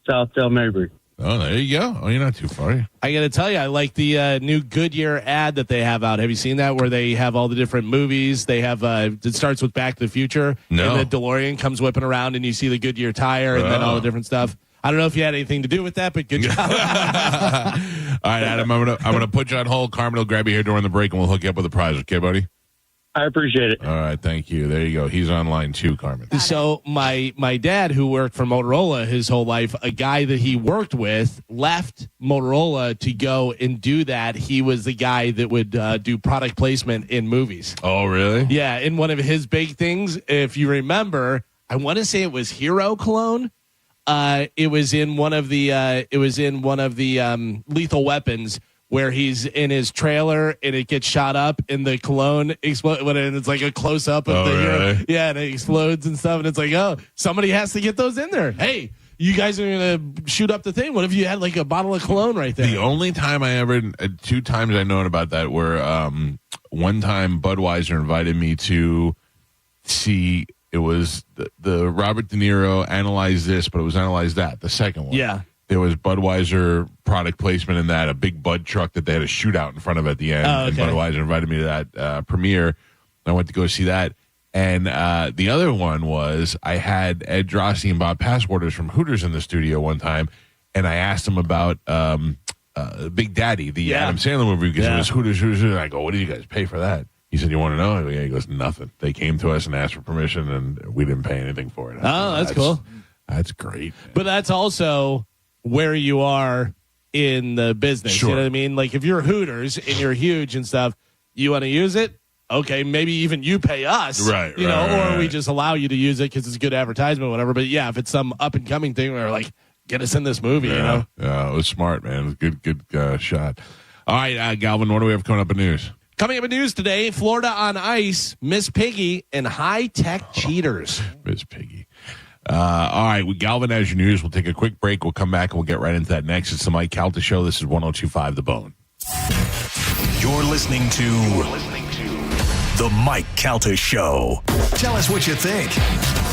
South Del Mabry. Oh, there you go. Oh, you're not too far. I got to tell you, I like the new Goodyear ad that they have out. Have you seen that where they have all the different movies? They have, it starts with Back to the Future. No. And the DeLorean comes whipping around and you see the Goodyear tire and then all the different stuff. I don't know if you had anything to do with that, but good job. All right, Adam, I'm gonna put you on hold. Carmen will grab you here during the break and we'll hook you up with a prize. Okay, buddy? I appreciate it. All right, thank you. There you go. He's online too, Carmen. So my dad, who worked for Motorola his whole life, a guy that he worked with left Motorola to go and do that. He was the guy that would do product placement in movies. Oh, really? Yeah, and one of his big things, if you remember, I want to say it was Hero Cologne. It was in one of the Lethal Weapons, where he's in his trailer and it gets shot up and the cologne explodes, and it's like a close up of the hero. Really? Yeah, and it explodes and stuff, and it's like, oh, somebody has to get those in there. Hey, you guys are gonna shoot up the thing. What if you had like a bottle of cologne right there? The only time two times I known about that were one time Budweiser invited me to see. It was the Robert De Niro Analyze This, but it was Analyze That, the second one. Yeah. There was Budweiser product placement in that, a big Bud truck that they had a shootout in front of at the end. Oh, okay. And Budweiser invited me to that premiere. I went to go see that. And the other one was I had Ed Drossi and Bob Passworders from Hooters in the studio one time, and I asked them about Big Daddy, the Adam Sandler movie, because it was Hooters. And I go, what did you guys pay for that? He said, you want to know? I go, yeah. He goes, nothing. They came to us and asked for permission, and we didn't pay anything for it. That's cool. That's great. But that's also where you are in the business. Sure. You know what I mean? Like if you're Hooters and you're huge and stuff, you want to use it? Okay, maybe even you pay us. Right. Or we just allow you to use it because it's good advertisement, whatever. But yeah, if it's some up and coming thing where like, get us in this movie, you know? Yeah, it was smart, man. It was a good shot. All right, Galvin, what do we have coming up in news? Coming up in news today, Florida on ice, Miss Piggy, and high-tech cheaters. Miss Piggy. All right, we Galvin, as your news. We'll take a quick break. We'll come back and we'll get right into that next. It's the Mike Calta Show. This is 102.5 The Bone. You're listening to The Mike Calta Show. Tell us what you think.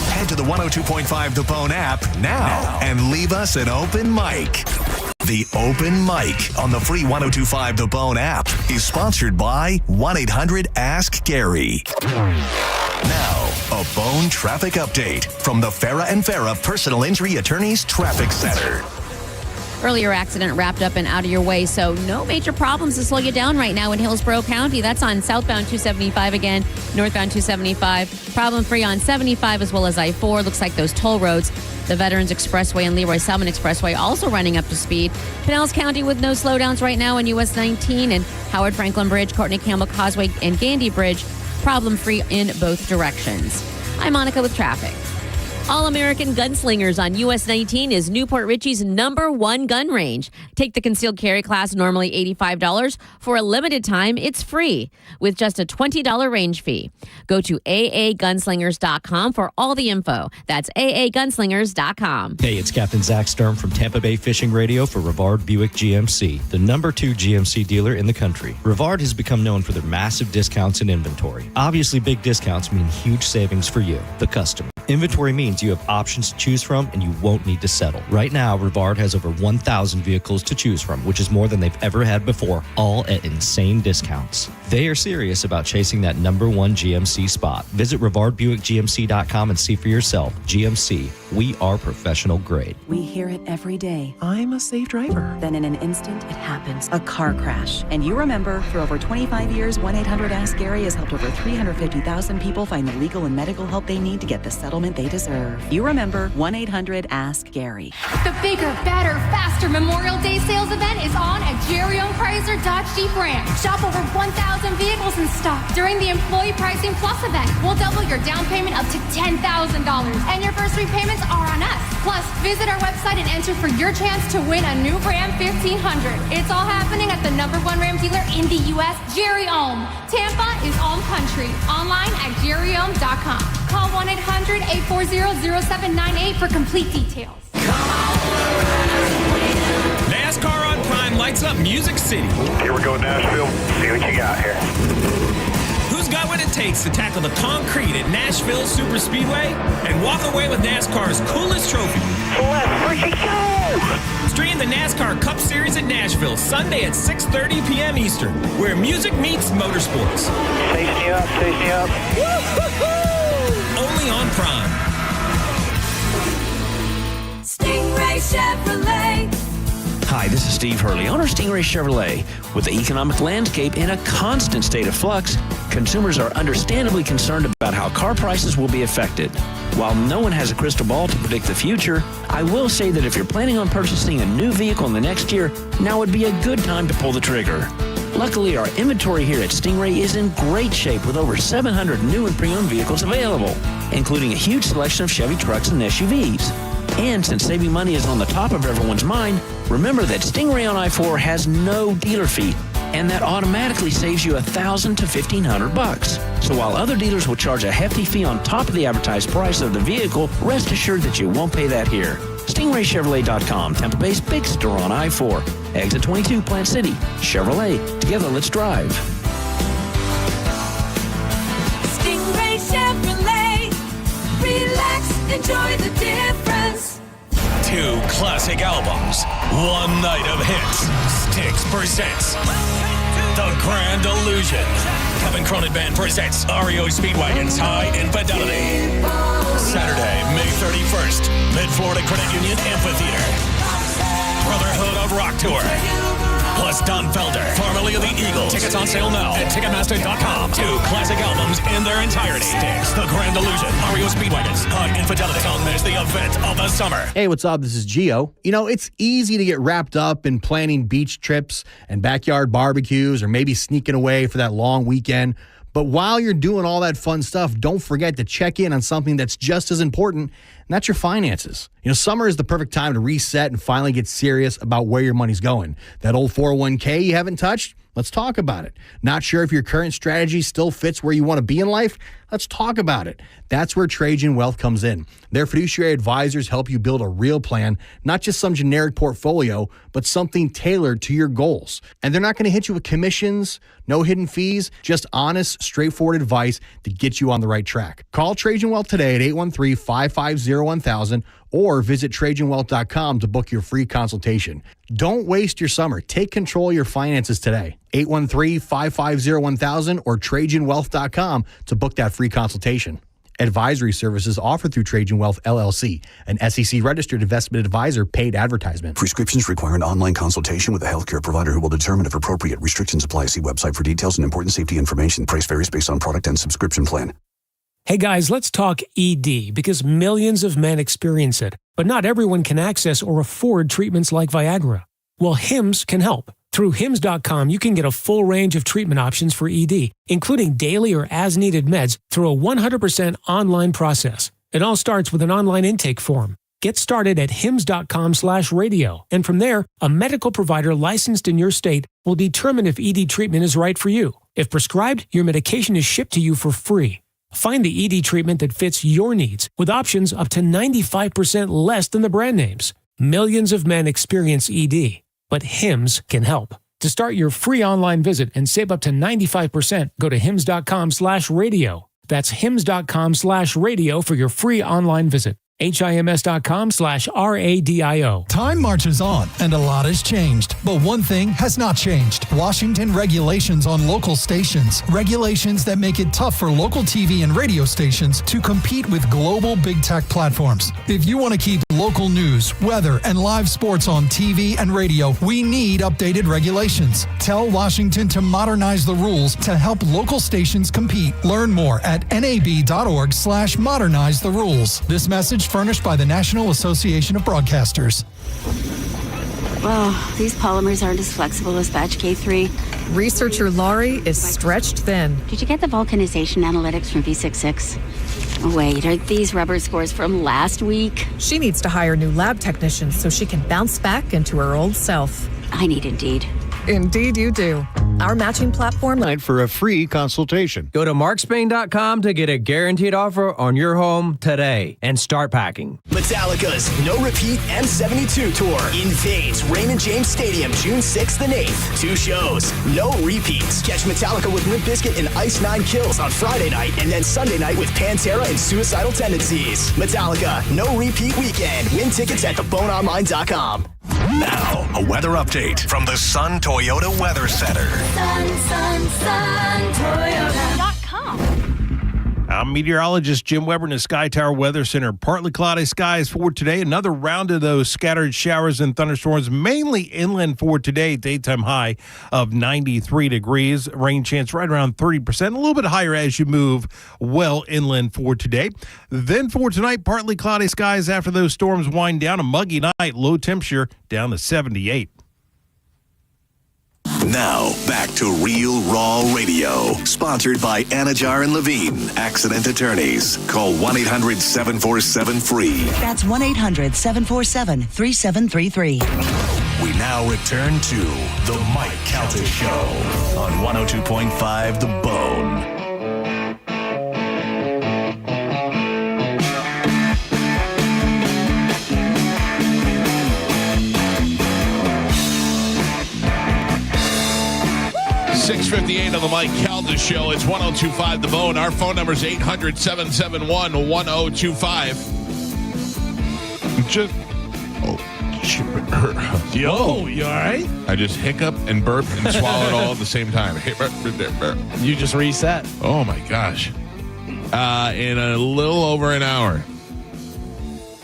Head to the 102.5 The Bone app now and leave us an open mic. The Open Mic on the free 102.5 The Bone app is sponsored by 1-800-ASK-GARY. Now, a Bone traffic update from the Farah and Farah Personal Injury Attorneys Traffic Center. Earlier accident wrapped up and out of your way, so no major problems to slow you down right now in Hillsborough County. That's on southbound 275 again, northbound 275. Problem-free on 75 as well as I-4. Looks like those toll roads, the Veterans Expressway and Leroy Selman Expressway, also running up to speed. Pinellas County with no slowdowns right now in US 19 and Howard Franklin Bridge, Courtney Campbell Causeway, and Gandy Bridge. Problem-free in both directions. I'm Monica with traffic. All-American Gunslingers on US 19 is Newport Richie's #1 gun range. Take the concealed carry class, normally $85. For a limited time, it's free with just a $20 range fee. Go to aagunslingers.com for all the info. That's aagunslingers.com. Hey, it's Captain Zach Sturm from Tampa Bay Fishing Radio for Rivard Buick GMC, the #2 GMC dealer in the country. Rivard has become known for their massive discounts in inventory. Obviously, big discounts mean huge savings for you, the customer. Inventory means you have options to choose from and you won't need to settle. Right now, Rivard has over 1,000 vehicles to choose from, which is more than they've ever had before, all at insane discounts. They are serious about chasing that #1 GMC spot. Visit RivardBuickGMC.com and see for yourself. GMC, we are professional grade. We hear it every day. I'm a safe driver. Then in an instant, it happens. A car crash. And you remember, for over 25 years, 1-800-ASK-GARY has helped over 350,000 people find the legal and medical help they need to get the settlement they deserve. You remember 1-800-ASK-GARY. The bigger, better, faster Memorial Day sales event is on at Jerry-owned Chrysler Dodge Jeep Ram. Shop over 1,000 vehicles in stock during the Employee Pricing Plus event. We'll double your down payment up to $10,000, and your first 3 payments are on us. Plus, visit our website and enter for your chance to win a new Ram 1500. It's all happening at the #1 Ram dealer in the U.S., Jerry-owned. Tampa is Ohm Country. Online at jerryohm.com. Call 1-800-840-0798 for complete details. NASCAR on Prime lights up Music City. Here we go, Nashville. See what you got here. Who's got what it takes to tackle the concrete at Nashville Super Speedway and walk away with NASCAR's coolest trophy? Let's freaking go! Stream the NASCAR Cup Series at Nashville Sunday at 6:30 p.m. Eastern, where music meets motorsports. Safety up, safety up. Only on Prime. Stingray Chevrolet. Hi, this is Steve Hurley, owner of Stingray Chevrolet. With the economic landscape in a constant state of flux, consumers are understandably concerned about how car prices will be affected. While no one has a crystal ball to predict the future, I will say that if you're planning on purchasing a new vehicle in the next year, now would be a good time to pull the trigger. Luckily, our inventory here at Stingray is in great shape with over 700 new and pre-owned vehicles available, including a huge selection of Chevy trucks and SUVs. And since saving money is on the top of everyone's mind, remember that Stingray on I-4 has no dealer fee, and that automatically saves you $1,000 to $1,500. So while other dealers will charge a hefty fee on top of the advertised price of the vehicle, rest assured that you won't pay that here. StingrayChevrolet.com, Tampa Bay's big store on I-4. Exit 22, Plant City. Chevrolet. Together, let's drive. Stingray Chevrolet. Relax, enjoy the difference. 2 classic albums, 1 night of hits. Styx presents The Grand Illusion. Kevin Cronin Band presents REO Speedwagon's High Infidelity. Saturday, May 31st, Mid-Florida Credit Union Amphitheater. Brotherhood of Rock Tour. Plus Don Felder, formerly of the Eagles. Tickets on sale now at Ticketmaster.com. 2 classic albums in their entirety. Styx, The Grand Illusion, REO Speedwagons, High Infidelity. Don't miss the event of the summer. Hey, what's up? This is Gio. You know, it's easy to get wrapped up in planning beach trips and backyard barbecues or maybe sneaking away for that long weekend. But while you're doing all that fun stuff, don't forget to check in on something that's just as important, and that's your finances. You know, summer is the perfect time to reset and finally get serious about where your money's going. That old 401k you haven't touched? Let's talk about it. Not sure if your current strategy still fits where you want to be in life? Let's talk about it. That's where Trajan Wealth comes in. Their fiduciary advisors help you build a real plan, not just some generic portfolio, but something tailored to your goals. And they're not going to hit you with commissions, no hidden fees, just honest, straightforward advice to get you on the right track. Call Trajan Wealth today at 813-550-1000 or visit TrajanWealth.com to book your free consultation. Don't waste your summer. Take control of your finances today. 813-550-1000 or TrajanWealth.com to book that free consultation. Advisory services offered through Trajan Wealth, LLC, an SEC-registered investment advisor, paid advertisement. Prescriptions require an online consultation with a healthcare provider who will determine if appropriate. Restrictions apply. See website for details and important safety information. Price varies based on product and subscription plan. Hey guys, let's talk ED because millions of men experience it, but not everyone can access or afford treatments like Viagra. Well, Hims can help. Through Hims.com, you can get a full range of treatment options for ED, including daily or as-needed meds through a 100% online process. It all starts with an online intake form. Get started at hims.com/radio, and from there, a medical provider licensed in your state will determine if ED treatment is right for you. If prescribed, your medication is shipped to you for free. Find the ED treatment that fits your needs with options up to 95% less than the brand names. Millions of men experience ED, but Hims can help. To start your free online visit and save up to 95%, go to hims.com/radio. That's hims.com/radio for your free online visit. HIMS.com/RADIO. Time marches on, and a lot has changed. But one thing has not changed. Washington regulations on local stations. Regulations that make it tough for local TV and radio stations to compete with global big tech platforms. If you want to keep local news, weather, and live sports on TV and radio, we need updated regulations. Tell Washington to modernize the rules to help local stations compete. Learn more at nab.org/modernize the rules. This message furnished by the National Association of Broadcasters. Oh, these polymers aren't as flexible as batch K3. Researcher Laurie is stretched thin. Did you get the vulcanization analytics from V66? Wait, are these rubber scores from last week? She needs to hire new lab technicians so she can bounce back into her old self. I need Indeed. Indeed you do. Our matching platform. For a free consultation. Go to markspain.com to get a guaranteed offer on your home today and start packing. Metallica's No Repeat M72 Tour invades Raymond James Stadium June 6th and 8th. 2 shows, no repeats. Catch Metallica with Limp Bizkit and Ice Nine Kills on Friday night, and then Sunday night with Pantera and Suicidal Tendencies. Metallica, no repeat weekend. Win tickets at theboneonline.com. Now, a weather update from the Sun Toyota Weather Center. Sun, Toyota.com. I'm meteorologist Jim Weber in the Sky Tower Weather Center. Partly cloudy skies for today. Another round of those scattered showers and thunderstorms, mainly inland for today. Daytime high of 93 degrees. Rain chance right around 30%. A little bit higher as you move well inland for today. Then for tonight, partly cloudy skies after those storms wind down. A muggy night. Low temperature down to 78. Now, back to Real Raw Radio. Sponsored by Anajar and Levine, accident attorneys. Call 1-800-747-FREE. That's 1-800-747-3733. We now return to The Mike Calta Show on 102.5 The Bone. $6:58 on the Mike Calta Show. It's 102.5 The Bone. Our phone number is 800-771-1025. Just Yo, you all right? I just hiccup and burp and swallow it all at the same time. You just reset. Oh my gosh. In a little over an hour,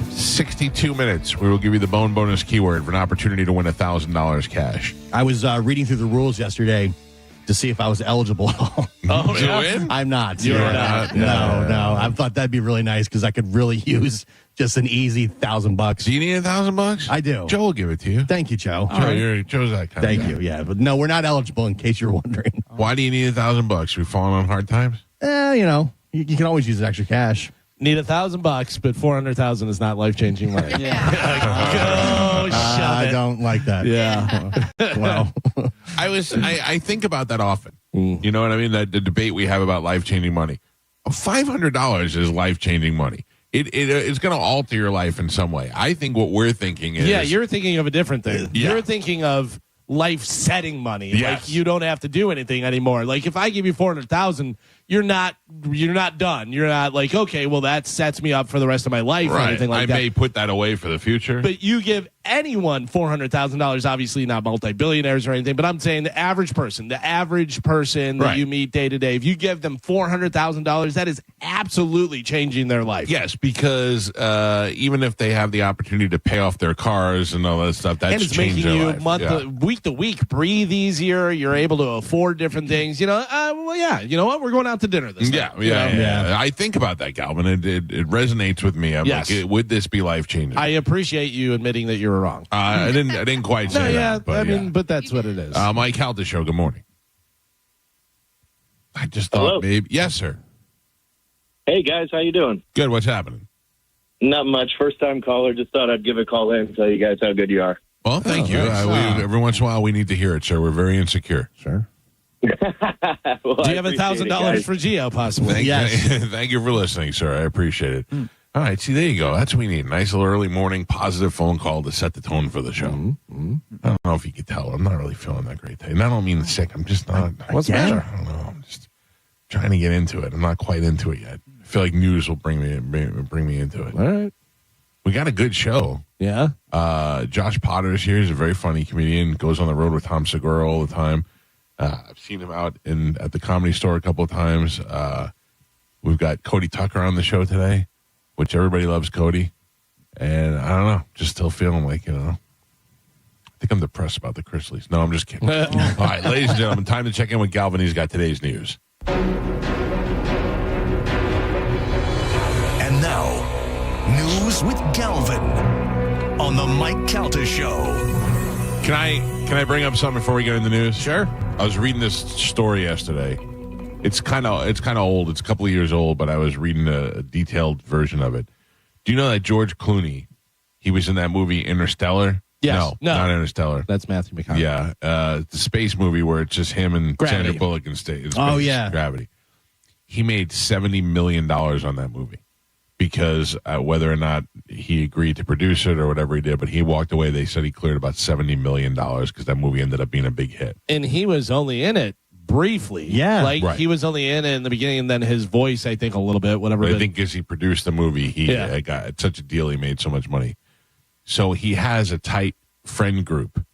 62 minutes, we will give you the Bone bonus keyword for an opportunity to win $1,000 cash. I was reading through the rules yesterday to see if I was eligible at all. Oh, you win? I'm not. You're not. No. I thought that'd be really nice because I could really use just an easy $1,000. Do you need $1,000? I do. Joe will give it to you. Thank you, Joe. Joe's that kind Thank of guy. you. Yeah, but no, we're not eligible. In case you're wondering. Why do you need $1,000? We falling on hard times? You can always use extra cash. Need $1,000, but 400,000 is not life-changing money. Go, shove I it. don't like that. Yeah. Well, I think about that often. You know what I mean? The debate we have about life-changing money. $500 is life-changing money. It's going to alter your life in some way. I think what we're thinking is... Yeah, you're thinking of a different thing. Yeah. You're thinking of life-setting money. Yes. Like, you don't have to do anything anymore. Like, if I give you 400,000, you're not done. You're not like, okay, well, that sets me up for the rest of my life or anything like that. I may put that away for the future. But you give anyone $400,000, obviously not multi-billionaires or anything, but I'm saying the average person that you meet day to day, if you give them $400,000, that is absolutely changing their life. Yes, because even if they have the opportunity to pay off their cars and all that stuff, that's and it's changed making their you life. week to week breathe easier. You're able to afford different things. You know, you know what? We're going out to dinner this night. Yeah. I think about that, Galvin. It resonates with me. I'm Yes. like, would this be life changing? I appreciate you admitting that you were wrong. I didn't quite say that. But but that's what it is. Mike Calta Show. Good morning. I just thought Hello? maybe. Yes, sir. Hey, guys, how you doing? Good. What's happening? Not much. First-time caller. Just thought I'd give a call in and tell you guys how good you are. Well, thank you. Every once in a while, we need to hear it, sir. We're very insecure. Sure. Well, Do you have $1,000 for Gio, possibly? Thank you for listening, sir. I appreciate it. All right. See, there you go. That's what we need. Nice little early morning positive phone call to set the tone for the show. I don't know if you could tell. I'm not really feeling that great today. And I don't mean sick. I'm just not. What's the matter? I don't know. I'm just trying to get into it. I'm not quite into it yet. I feel like news will bring me into it. All right. We got a good show. Yeah. Josh Potter's here. He's a very funny comedian. Goes on the road with Tom Segura all the time. I've seen him out at the Comedy Store a couple of times. We've got Cody Tucker on the show today, which everybody loves Cody. And I don't know, just still feeling like, I think I'm depressed about the Chrisleys. No, I'm just kidding. All right, ladies and gentlemen, time to check in with Galvin. He's got today's news. And now, news with Galvin on the Mike Calta Show. Can I bring up something before we get into the news? Sure. I was reading this story yesterday. It's kind of old. It's a couple of years old, but I was reading a detailed version of it. Do you know that George Clooney, he was in that movie Interstellar? Yes. No, not Interstellar. That's Matthew McConaughey. Yeah, the space movie where it's just him and Gravity. Sandra Bullock in space. Oh, yeah. Gravity. He made $70 million on that movie because whether or not he agreed to produce it or whatever he did, but he walked away. They said he cleared about $70 million because that movie ended up being a big hit. And he was only in it briefly. Yeah. Like, Right. he was only in it in the beginning, and then his voice, I think, a little bit, whatever. But I but- think because he produced the movie, he got such a deal. He made so much money. So he has a tight friend group,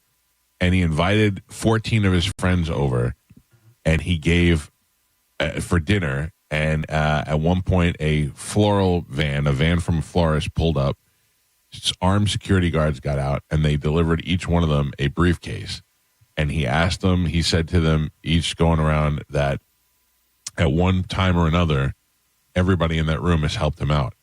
and he invited 14 of his friends over, and he gave for dinner, And at one point, a van from a florist pulled up. Armed security guards got out, and they delivered each one of them a briefcase. And he said to them, each going around, that at one time or another, everybody in that room has helped him out.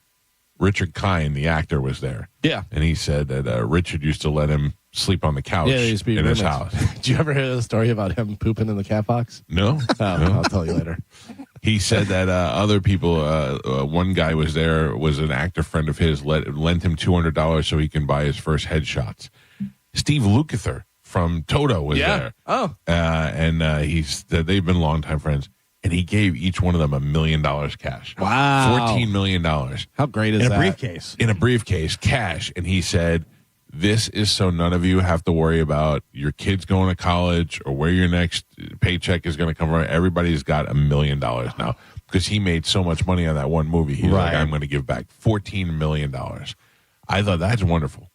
Richard Kind, the actor, was there. Yeah. And he said that Richard used to let him sleep on the couch in his house. Did you ever hear the story about him pooping in the cat box? No. I'll tell you later. He said that other people, one guy was there, was an actor friend of his, lent him $200 so he can buy his first headshots. Steve Lukather from Toto was there. Oh. And they've been longtime friends. And he gave each one of them $1 million cash. Wow. $14 million. How great is that? In a briefcase. In a briefcase, cash. And he said, this is so none of you have to worry about your kids going to college or where your next paycheck is going to come from. Everybody's got $1 million now because he made so much money on that one movie. He's like, I'm going to give back $14 million. I thought that's wonderful.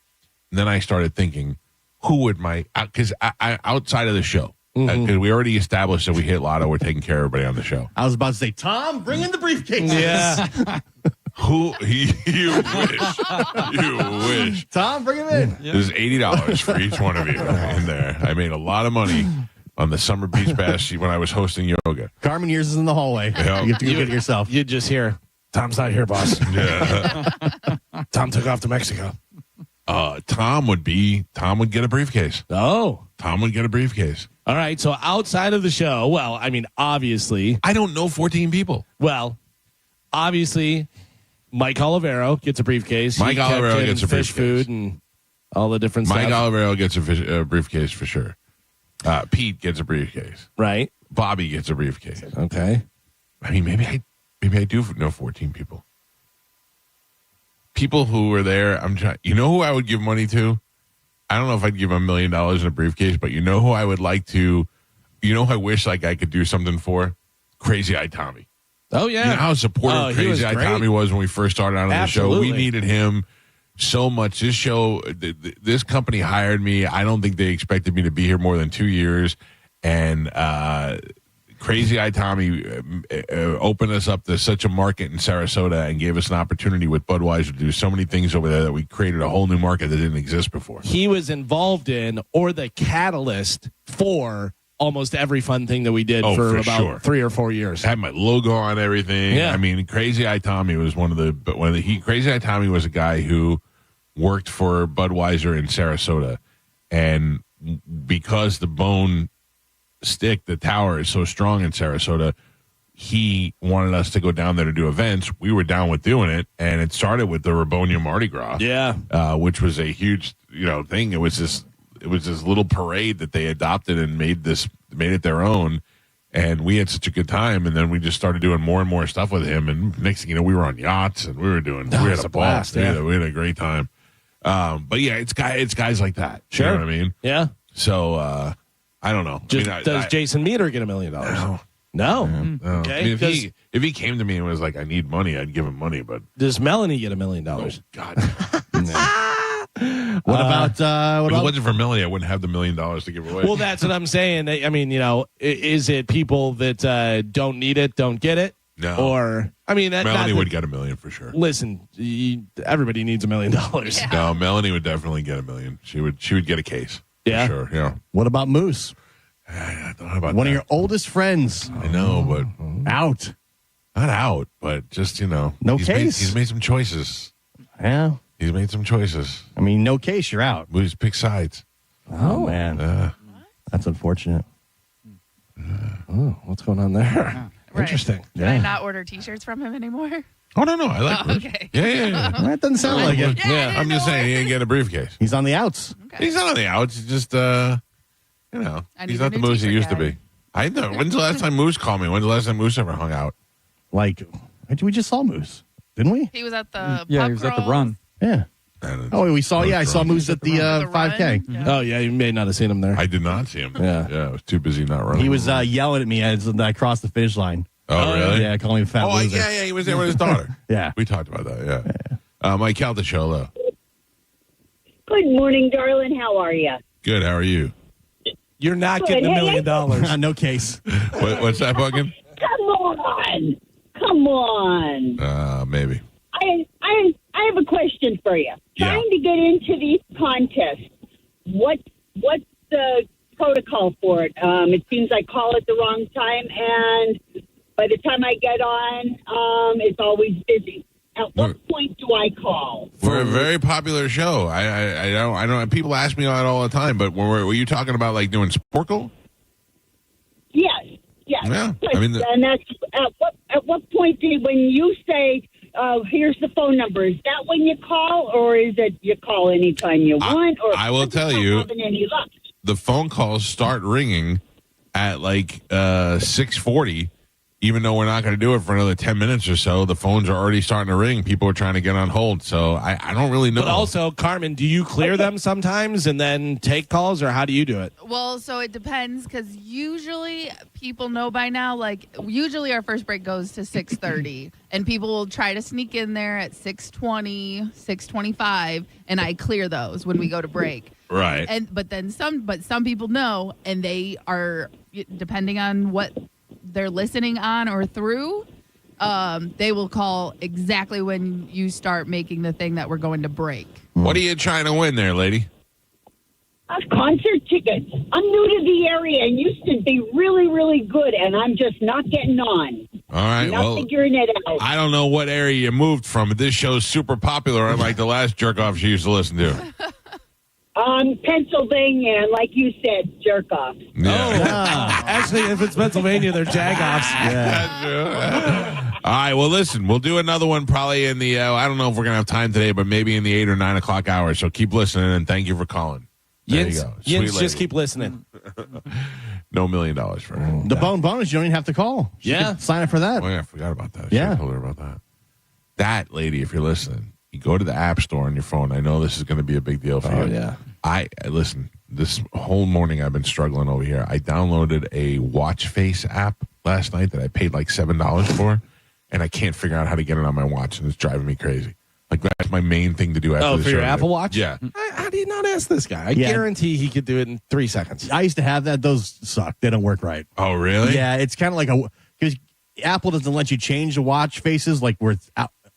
And then I started thinking, who would because I outside of the show, because we already established that we hit lotto, we're taking care of everybody on the show. I was about to say, Tom, bring in the briefcase. Yeah. You wish. Tom, bring him in. There's $80 for each one of you in there. I made a lot of money on the Summer Beach Bash when I was hosting yoga. Carmen Years is in the hallway. Yep. You have to go get it yourself. You just hear, Tom's not here, boss. Yeah. Tom took off to Mexico. Tom would get a briefcase. Oh. Tom would get a briefcase. All right. So outside of the show, well, I mean, obviously. I don't know 14 people. Well, obviously, Mike Olivero gets a briefcase. Mike Olivero gets a fish briefcase. Food and all the different Mike stuff. Olivero gets a briefcase for sure. Pete gets a briefcase. Right. Bobby gets a briefcase. Okay. I mean, maybe I do know 14 people. People who were there, you know who I would give money to? I don't know if I'd give $1 million in a briefcase, but you know who I would like to, who I wish I could do something for? Crazy Eye Tommy. Oh, yeah. You know how supportive Crazy Eye Tommy was when we first started out on the show? We needed him so much. This show, this company hired me. I don't think they expected me to be here more than 2 years. And Crazy Eye Tommy opened us up to such a market in Sarasota and gave us an opportunity with Budweiser to do so many things over there that we created a whole new market that didn't exist before. He was involved in, or the catalyst for, almost every fun thing that we did for about 3 or 4 years. Had my logo on everything. Yeah. I mean, Crazy Eye Tommy was Crazy Eye Tommy was a guy who worked for Budweiser in Sarasota, and because the Bone Stick, the tower, is so strong in Sarasota, he wanted us to go down there to do events. We were down with doing it, and it started with the Rabonia Mardi Gras. Yeah, which was a huge thing. It was this little parade that they adopted and made it their own, and we had such a good time. And then we just started doing more and more stuff with him. And next thing you know, we were on yachts and we had a blast. Yeah. We had a great time. But yeah, it's guys like that. Sure. You know what I mean? Yeah. So I don't know. Does Jason Meter get $1 million? No. Okay. I mean, if he came to me and was like, I need money, I'd give him money. But does Melanie get $1 million? Oh, God. What about if it wasn't for Melanie, I wouldn't have the $1 million to give away. Well, that's what I'm saying. I mean, is it people that don't need it, don't get it? No. Or, I mean, Melanie would get $1 million for sure. Listen, everybody needs $1 million. Yeah. No, Melanie would definitely get $1 million. She would get a case. Yeah. For sure. Yeah. What about Moose? I don't know about one that. of your oldest friends. I know, but out. Not out, but just no he's case. He's made some choices. Yeah. He's made some choices. I mean, no case, you're out. Moose pick sides. Oh man, that's unfortunate. Oh, what's going on there? Right. Interesting. Can I not order T-shirts from him anymore? Oh no, I like Rich. Okay. Yeah. That doesn't sound like it. Yeah, I'm just saying he ain't getting a briefcase. He's on the outs. Okay. He's not on the outs. He's just he's not the Moose he used to be. I know. When's the last time Moose called me? When's the last time Moose ever hung out? Like, we just saw Moose, didn't we? He was at the he was at the run. Yeah. Oh, we saw. Yeah, I saw Moose at the 5K. Yeah. Oh yeah, you may not have seen him there. I did not see him. Yeah, I was too busy not running. He was yelling at me as I crossed the finish line. Oh, really? Yeah, calling me fat loser. Yeah, he was there with his daughter. Yeah. We talked about that, yeah. Mike Calta show, hello. Good morning, darling. How are you? Good, how are you? You're not getting $1 million. No case. What's that, Buggin? Come come on. Maybe. I have a question for you. Yeah. Trying to get into these contests, what's the protocol for it? It seems I call at the wrong time, and by the time I get on, it's always busy. At what point do I call? We're a very popular show. I don't. People ask me that all the time. But were you talking about like doing Sporkle? Yes. Yeah. And that's at what point when you say, here's the phone number, is that when you call, or is it you call anytime you want? Or I will tell you, having any luck? The phone calls start ringing at like 6:40. Even though we're not going to do it for another 10 minutes or so, the phones are already starting to ring. People are trying to get on hold. So I don't really know. But also, Carmen, do you clear them sometimes and then take calls, or how do you do it? Well, so it depends, because usually people know by now, like usually our first break goes to 6:30 and people will try to sneak in there at 6:20, 6:25, and I clear those when we go to break. Right. But some people know, and they are, depending on what they're listening on or through, they will call exactly when you start making the thing that we're going to break. What are you trying to win there, lady? Concert tickets. I'm new to the area and used to be really, really good, and I'm just not getting on. All right, not figuring it out. I don't know what area you moved from, but this show's super popular, unlike the last jerk-off she used to listen to. Pennsylvania, and like you said, jerk off. Yeah. Actually, if it's Pennsylvania, they're jagoffs. All right, well, listen, we'll do another one probably in the, I don't know if we're going to have time today, but maybe in the 8 or 9 o'clock hour. So keep listening, and thank you for calling. There you go. Sweet Yins, lady. just keep listening. No $1 million for her. The bone bonus, you don't even have to call. She can sign up for that. Oh, yeah, I forgot about that. Yeah. I told her about that. That, lady, if you're listening, you go to the App Store on your phone. I know this is going to be a big deal for you. Oh, yeah. Listen, this whole morning I've been struggling over here. I downloaded a watch face app last night that I paid like $7 for, and I can't figure out how to get it on my watch, and it's driving me crazy. Like, that's my main thing to do after the for show your today. Apple Watch? Yeah. How do you not ask this guy? I guarantee he could do it in 3 seconds. I used to have that. Those suck. They don't work right. Oh, really? Yeah, it's kind of like because Apple doesn't let you change the watch faces like where it's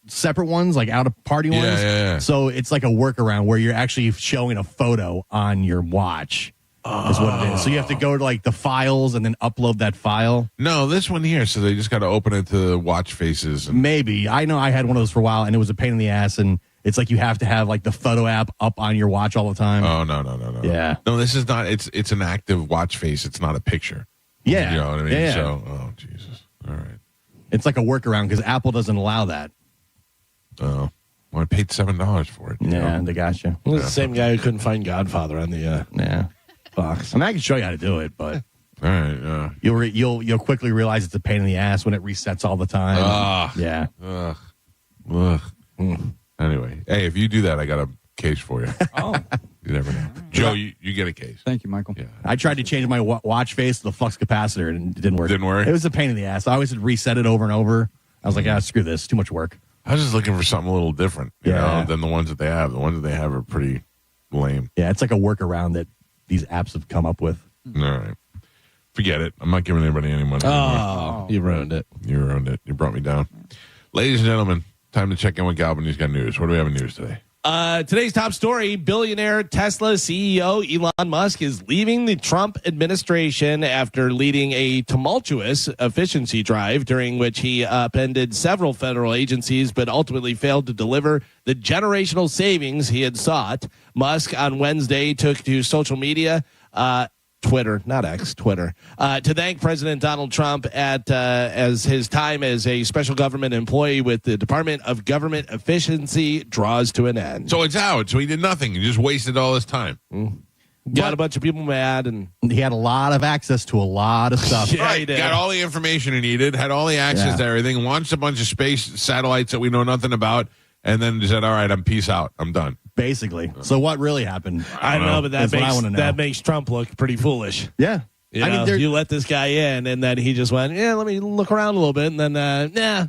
separate ones, like out of party ones. Yeah. So it's like a workaround where you're actually showing a photo on your watch. Is what it is. So you have to go to like the files and then upload that file. No, this one here. So they just got to open it to watch faces. Maybe. I know I had one of those for a while, and it was a pain in the ass. And it's like you have to have like the photo app up on your watch all the time. Oh, no. Yeah. No, this is not. It's an active watch face. It's not a picture. Yeah. You know what I mean? Yeah. So, oh, Jesus. All right. It's like a workaround because Apple doesn't allow that. Oh. Well, I paid $7 for it. Yeah, they got you. This is the same guy who couldn't find Godfather on the box. I mean, I can show you how to do it, but all right, you'll quickly realize it's a pain in the ass when it resets all the time. Yeah. Anyway, hey, if you do that, I got a case for you. Oh, you never know. Joe, you get a case. Thank you, Michael. Yeah. I tried to change my watch face to the flux capacitor, and it didn't work. Didn't work? It was a pain in the ass. I always had to reset it over and over. I was like, screw this. Too much work. I was just looking for something a little different, you know, than the ones that they have. The ones that they have are pretty lame. Yeah, it's like a workaround that these apps have come up with. All right. Forget it. I'm not giving anybody any money anymore. You ruined it. You ruined it. You brought me down. Ladies and gentlemen, time to check in with Galvin. He's got news. What do we have in news today? Today's top story, billionaire Tesla CEO Elon Musk is leaving the Trump administration after leading a tumultuous efficiency drive during which he upended several federal agencies but ultimately failed to deliver the generational savings he had sought. Musk on Wednesday took to social media, Twitter, not X, Twitter, to thank President Donald Trump as his time as a special government employee with the Department of Government Efficiency draws to an end. So it's out. So he did nothing. He just wasted all his time. Got a bunch of people mad, and he had a lot of access to a lot of stuff. Yeah, he did. Got all the information he needed, had all the access to everything, launched a bunch of space satellites that we know nothing about, and then said, all right, I'm peace out. I'm done. Basically. So what really happened? I don't know, but that makes Trump look pretty foolish. Yeah. You let this guy in, and then he just went, let me look around a little bit, and then,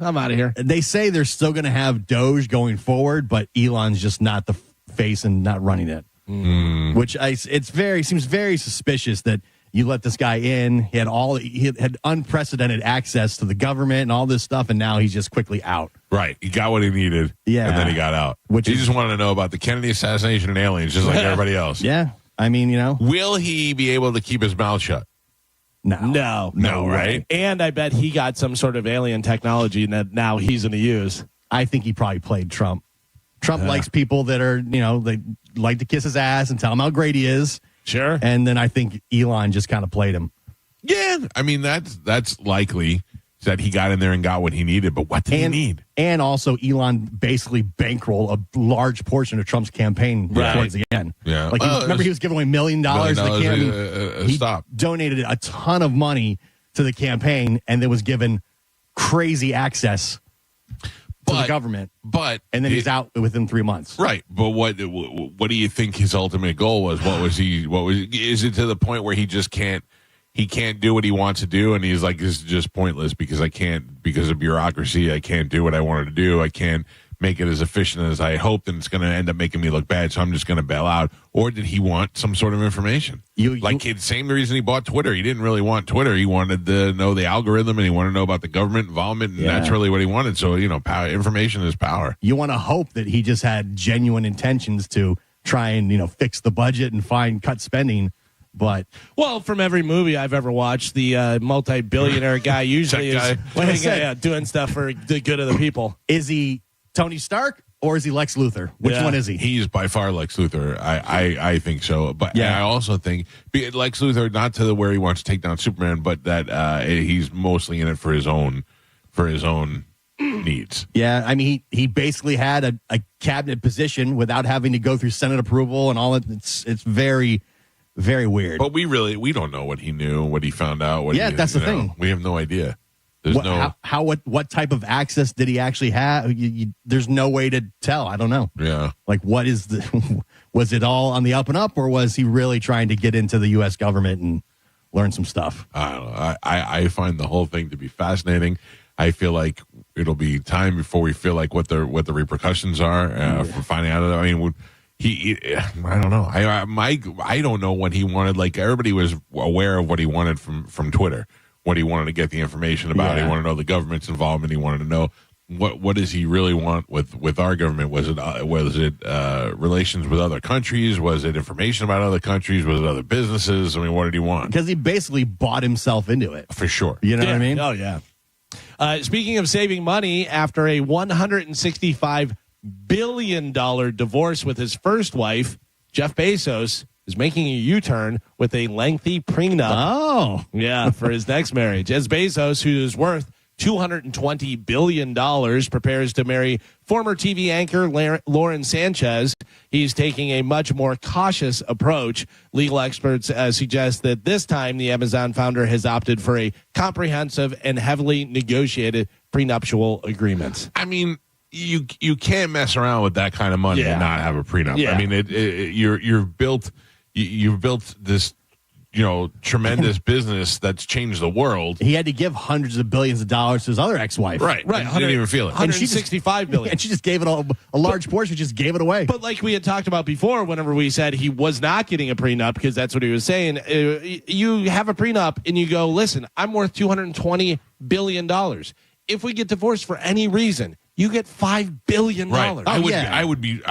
I'm out of here. They say they're still going to have Doge going forward, but Elon's just not the face and not running it. Which seems very suspicious that You let this guy in. He had unprecedented access to the government and all this stuff, and now he's just quickly out. Right. He got what he needed. Yeah. And then he got out. He just wanted to know about the Kennedy assassination and aliens, just like everybody else. Yeah. I mean, Will he be able to keep his mouth shut? No. No, right? And I bet he got some sort of alien technology that now he's going to use. I think he probably played Trump. Trump likes people that are, they like to kiss his ass and tell him how great he is. Sure. And then I think Elon just kind of played him. Yeah. I mean, that's likely that he got in there and got what he needed. But what did he need? And also, Elon basically bankrolled a large portion of Trump's campaign towards the end. Yeah. Like, remember he was giving away $1 million to the campaign. He donated a ton of money to the campaign and then was given crazy access to the government. And then he's out within 3 months. Right. But what do you think his ultimate goal was? Is it to the point where he can't do what he wants to do, and he's like, this is just pointless because because of bureaucracy, I can't do what I wanted to do. I can't make it as efficient as I hoped, and it's going to end up making me look bad, so I'm just going to bail out. Or did he want some sort of information? Same reason he bought Twitter. He didn't really want Twitter. He wanted to know the algorithm, and he wanted to know about the government involvement, and that's really what he wanted. So, power, information is power. You want to hope that he just had genuine intentions to try and, fix the budget and cut spending. But from every movie I've ever watched, the multi-billionaire guy usually is doing stuff for the good of the people. Is he Tony Stark or is he Lex Luthor? Which one is he? He's by far Lex Luthor. I think so. But I also think Lex Luthor, not to where he wants to take down Superman, but that he's mostly in it for his own needs. Yeah, I mean, he basically had a cabinet position without having to go through Senate approval and all that. It's very, very weird. But we don't know what he knew, what he found out. That's the thing. We have no idea. There's what type of access did he actually have? There's no way to tell. I don't know. Yeah. Like, was it all on the up and up, or was he really trying to get into the U.S. government and learn some stuff? I don't know. I find the whole thing to be fascinating. I feel like it'll be time before we feel like what the repercussions are for finding out. I mean, I don't know. I don't know what he wanted. Like, everybody was aware of what he wanted from Twitter, what he wanted to get the information about. He wanted to know the government's involvement. He wanted to know what does he really want with our government. Was it relations with other countries? Was it information about other countries? Was it other businesses? I mean, what did he want? Because he basically bought himself into it. For sure. You know what I mean? Oh, yeah. Speaking of saving money, after a $165 billion divorce with his first wife, Jeff Bezos is making a U-turn with a lengthy prenup. Oh. Yeah, for his next marriage. As Bezos, who is worth $220 billion, prepares to marry former TV anchor Lauren Sanchez, he's taking a much more cautious approach. Legal experts suggest that this time the Amazon founder has opted for a comprehensive and heavily negotiated prenuptial agreement. I mean, you can't mess around with that kind of money and not have a prenup. Yeah. I mean, you've built this tremendous business that's changed the world. He had to give hundreds of billions of dollars to his other ex-wife. Right. He didn't even feel it. $165 billion. And she just gave it a large portion, just gave it away. But like we had talked about before, whenever we said he was not getting a prenup, because that's what he was saying, you have a prenup and you go, listen, I'm worth $220 billion. If we get divorced for any reason, you get $5 billion. Right. I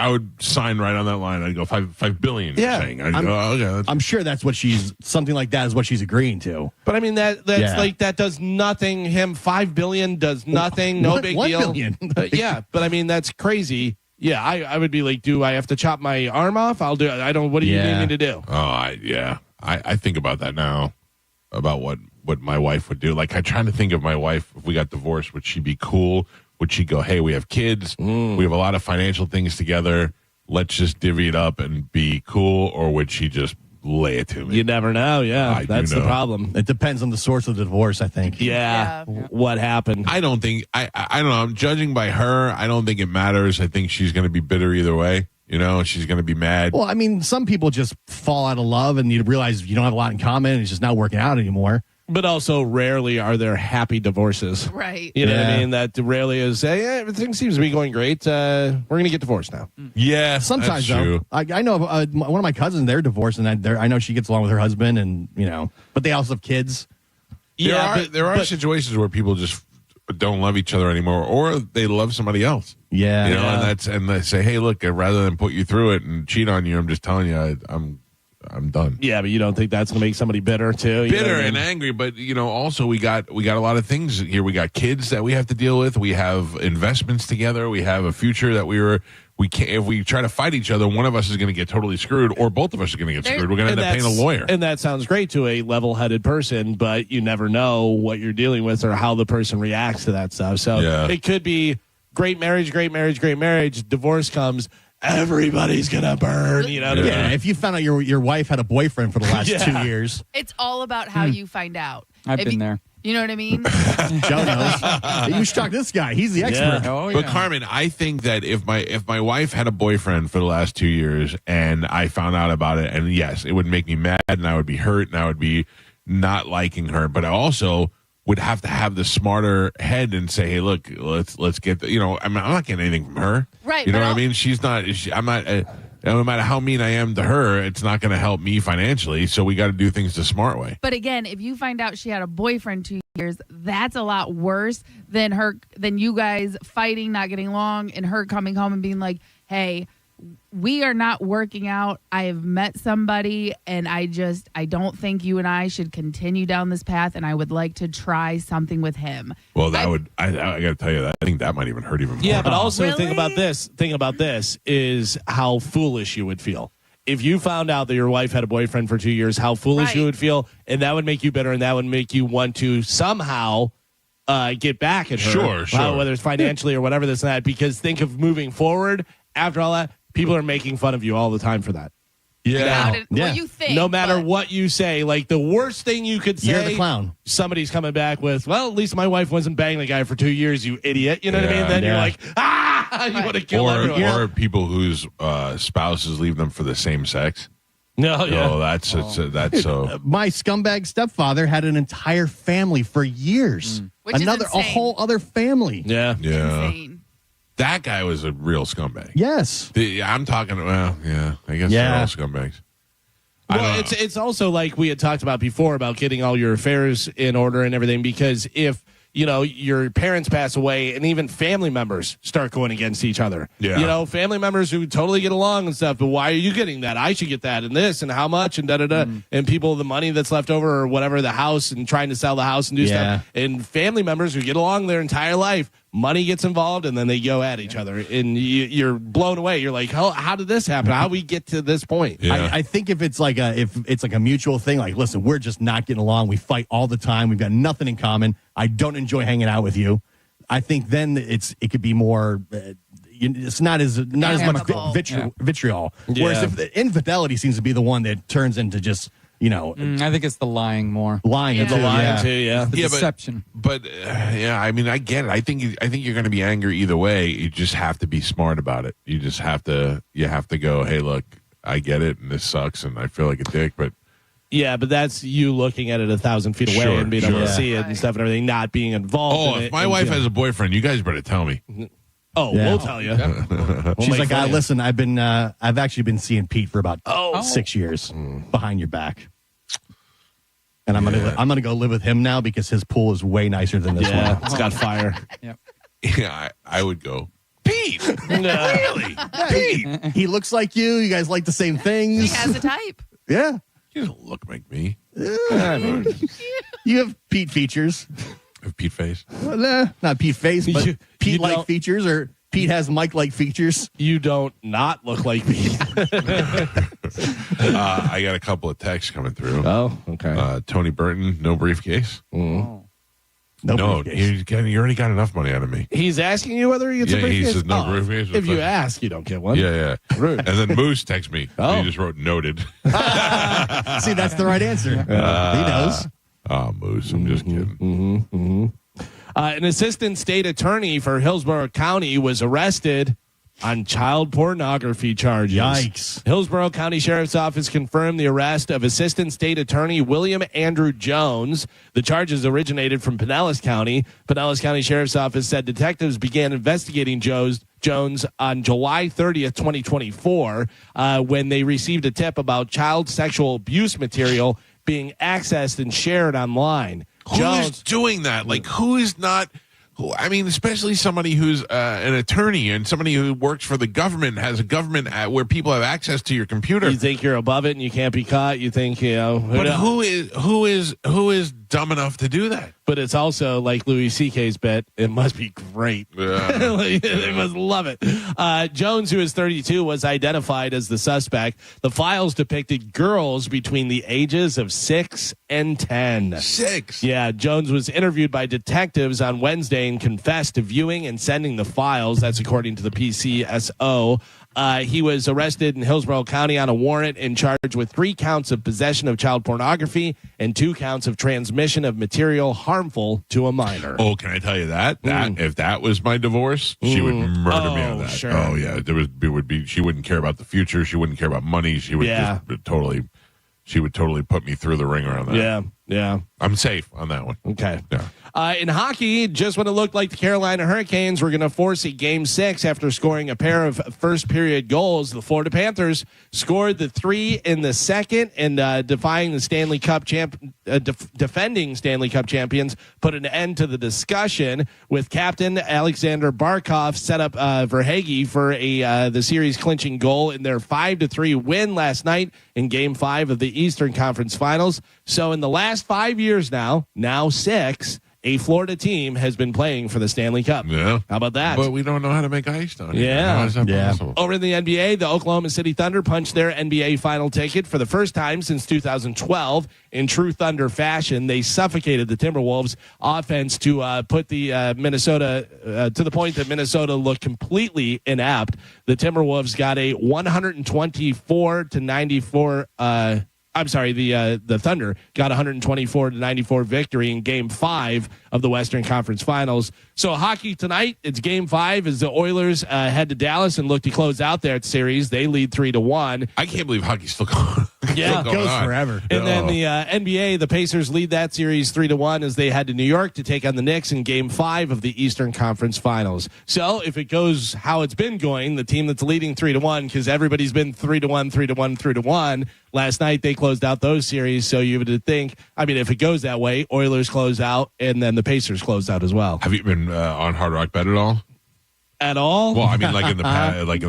would sign right on that line. I'd go $5 billion. Yeah. Saying. I'm sure that's what something like that is what she's agreeing to. But I mean, that's like, that does nothing. Him, $5 billion does nothing. No big deal. $1 billion. Yeah. But I mean, that's crazy. Yeah. I would be like, do I have to chop my arm off? I'll do it. What do you need me to do? Oh, I think about that now, about what my wife would do. Like, I'm trying to think of my wife, if we got divorced, would she be cool? Would she go, hey, we have kids, we have a lot of financial things together, let's just divvy it up and be cool? Or would she just lay it to me? You never know, that's the problem. It depends on the source of the divorce, I think. Yeah. What happened? I don't think, I don't know, I'm judging by her, I don't think it matters. I think she's going to be bitter either way. She's going to be mad. Well, I mean, some people just fall out of love and you realize you don't have a lot in common and it's just not working out anymore. But also, rarely are there happy divorces. Right. You know what I mean? That rarely is, everything seems to be going great. We're going to get divorced now. Yeah, Sometimes, that's though. true. I know one of my cousins, they're divorced, and I know she gets along with her husband, and, but they also have kids. There are situations where people just don't love each other anymore, or they love somebody else. Yeah. And they say, hey, look, rather than put you through it and cheat on you, I'm just telling you, I'm done. Yeah, but you don't think that's going to make somebody bitter too? Bitter and angry, but also we got a lot of things here. We got kids that we have to deal with. We have investments together. We have a future that we can't. If we try to fight each other, one of us is going to get totally screwed, or both of us are going to get screwed. We're going to end up paying a lawyer. And that sounds great to a level-headed person, but you never know what you're dealing with or how the person reacts to that stuff. So it could be great marriage. Divorce comes. Everybody's gonna burn, Yeah, if you found out your wife had a boyfriend for the last 2 years. It's all about how you find out. I've been there. You know what I mean? Joe knows. You should talk to this guy. He's the expert. Yeah. But Carmen, I think that if my wife had a boyfriend for the last 2 years and I found out about it, and yes, it would make me mad and I would be hurt and I would be not liking her, but I also would have to have the smarter head and say, hey, look, let's get I'm not getting anything from her. Right. You know what I mean? I'm not, no matter how mean I am to her, it's not going to help me financially. So we got to do things the smart way. But again, if you find out she had a boyfriend 2 years, that's a lot worse than you guys fighting, not getting along, and her coming home and being like, hey, we are not working out. I have met somebody, and I don't think you and I should continue down this path, and I would like to try something with him. Well, I got to tell you that. I think that might even hurt even more. Yeah, but also think about this is how foolish you would feel. If you found out that your wife had a boyfriend for 2 years, how foolish you would feel, and that would make you bitter, and that would make you want to somehow get back at her. Sure. Whether it's financially or whatever this and that, because think of moving forward after all that. People are making fun of you all the time for that. Yeah. You think. No matter what you say, like the worst thing you could say, you're the clown. Somebody's coming back with, well, at least my wife wasn't banging the guy for 2 years, you idiot. You know what I mean? Then you're like, you want to kill everyone. Or people whose spouses leave them for the same sex. No, that's so. My scumbag stepfather had an entire family for years. Which is a insane. whole other family. Yeah. Insane. That guy was a real scumbag. Yes. I'm talking, I guess they're all scumbags. Well, it's also like we had talked about before about getting all your affairs in order and everything, because if your parents pass away and even family members start going against each other. Yeah. Family members who totally get along and stuff, but why are you getting that? I should get that and this and how much and da-da-da. And people, the money that's left over or whatever, the house and trying to sell the house and do stuff. And family members who get along their entire life, money gets involved and then they go at each other. And you're blown away. You're like, how did this happen? How did we get to this point? Yeah. I think if it's like a mutual thing, like, listen, we're just not getting along. We fight all the time. We've got nothing in common. I don't enjoy hanging out with you. I think then it could be more. It's not as much vitriol. Yeah. Whereas if the infidelity seems to be the one that turns into just I think it's the lying more. Lying. The lying too. Yeah. The deception. But I mean, I get it. I think you're going to be angry either way. You just have to be smart about it. You just have to. You have to go, hey, look, I get it, and this sucks, and I feel like a dick, but. Yeah, but that's you looking at it 1,000 feet away and being able to see it and stuff and everything, not being involved in it. If my wife has a boyfriend, you guys better tell me. We'll tell you. She's like, listen, I've actually been seeing Pete for about 6 years behind your back. And I'm gonna go live with him now because his pool is way nicer than this one. It's got fire. Yeah, I would go, Pete. Really? Pete. He looks like you. You guys like the same things. He has a type. Yeah. You don't look like me. You have Pete features. Have Pete face? Well, not Pete face, but Pete-like don't- features, or Pete has Mike-like features. You don't not look like me. I got a couple of texts coming through. Oh, okay. Tony Burton, no briefcase. No you already got enough money out of me. He's asking you whether he gets a He briefcase? says no briefcase. If you ask, you don't get one. Yeah. Rude. And then Moose texts me. Oh. He just wrote noted. See, that's the right answer. He knows. Oh, Moose, I'm just kidding. An assistant state attorney for Hillsborough County was arrested on child pornography charges. Yikes. Hillsborough County Sheriff's Office confirmed the arrest of Assistant State Attorney William Andrew Jones. The charges originated from Pinellas County. Pinellas County Sheriff's Office said detectives began investigating Jones on July 30th, 2024, when they received a tip about child sexual abuse material being accessed and shared online. Who is doing that? Like, who is not? I mean, especially somebody who's an attorney and somebody who works for the government, has a government where people have access to your computer. You think you're above it and you can't be caught. You think, But who is dumb enough to do that? But it's also like Louis C.K.'s bit. It must be great. Yeah. They must love it. Jones, who is 32, was identified as the suspect. The files depicted girls between the ages of 6 and 10. 6? Yeah, Jones was interviewed by detectives on Wednesday and confessed to viewing and sending the files. That's according to the PCSO. He was arrested in Hillsborough County on a warrant and charged with 3 counts of possession of child pornography and 2 counts of transmission of material harmful to a minor. Oh, can I tell you that? If that was my divorce, she would murder me on that. Sure. Oh, yeah. She wouldn't care about the future. She wouldn't care about money. She would she would totally put me through the ringer on that. Yeah. I'm safe on that one. Okay. Yeah. In hockey, just when it looked like the Carolina Hurricanes were going to force a Game 6 after scoring a pair of first-period goals, the Florida Panthers scored the 3 in the second and defying the Stanley Cup defending Stanley Cup champions, put an end to the discussion with captain Alexander Barkov set up Verhaeghe for the series-clinching goal in their 5-3 win last night in Game 5 of the Eastern Conference Finals. So in the last 5 years now 6, a Florida team has been playing for the Stanley Cup. Yeah. How about that? But we don't know how to make ice down here. Yeah. How is that possible? Over in the NBA, the Oklahoma City Thunder punched their NBA final ticket for the first time since 2012. In true Thunder fashion, they suffocated the Timberwolves offense to put the Minnesota to the point that Minnesota looked completely inept. The Timberwolves got a 124-94 the Thunder got 124-94 victory in Game 5 of the Western Conference Finals. So hockey tonight, it's Game 5 as the Oilers head to Dallas and look to close out their series. They lead 3-1. I can't believe hockey's still going. Yeah, it goes forever. And then the NBA, the Pacers lead that series 3-1 as they head to New York to take on the Knicks in Game 5 of the Eastern Conference Finals. So if it goes how it's been going, the team that's leading 3-1, because everybody's been 3-1, 3-1, 3-1. Last night they closed out those series, so you would think. I mean, if it goes that way, Oilers close out, and then the Pacers close out as well. Have you been on Hard Rock Bet at all? At all? Well, I mean, like in the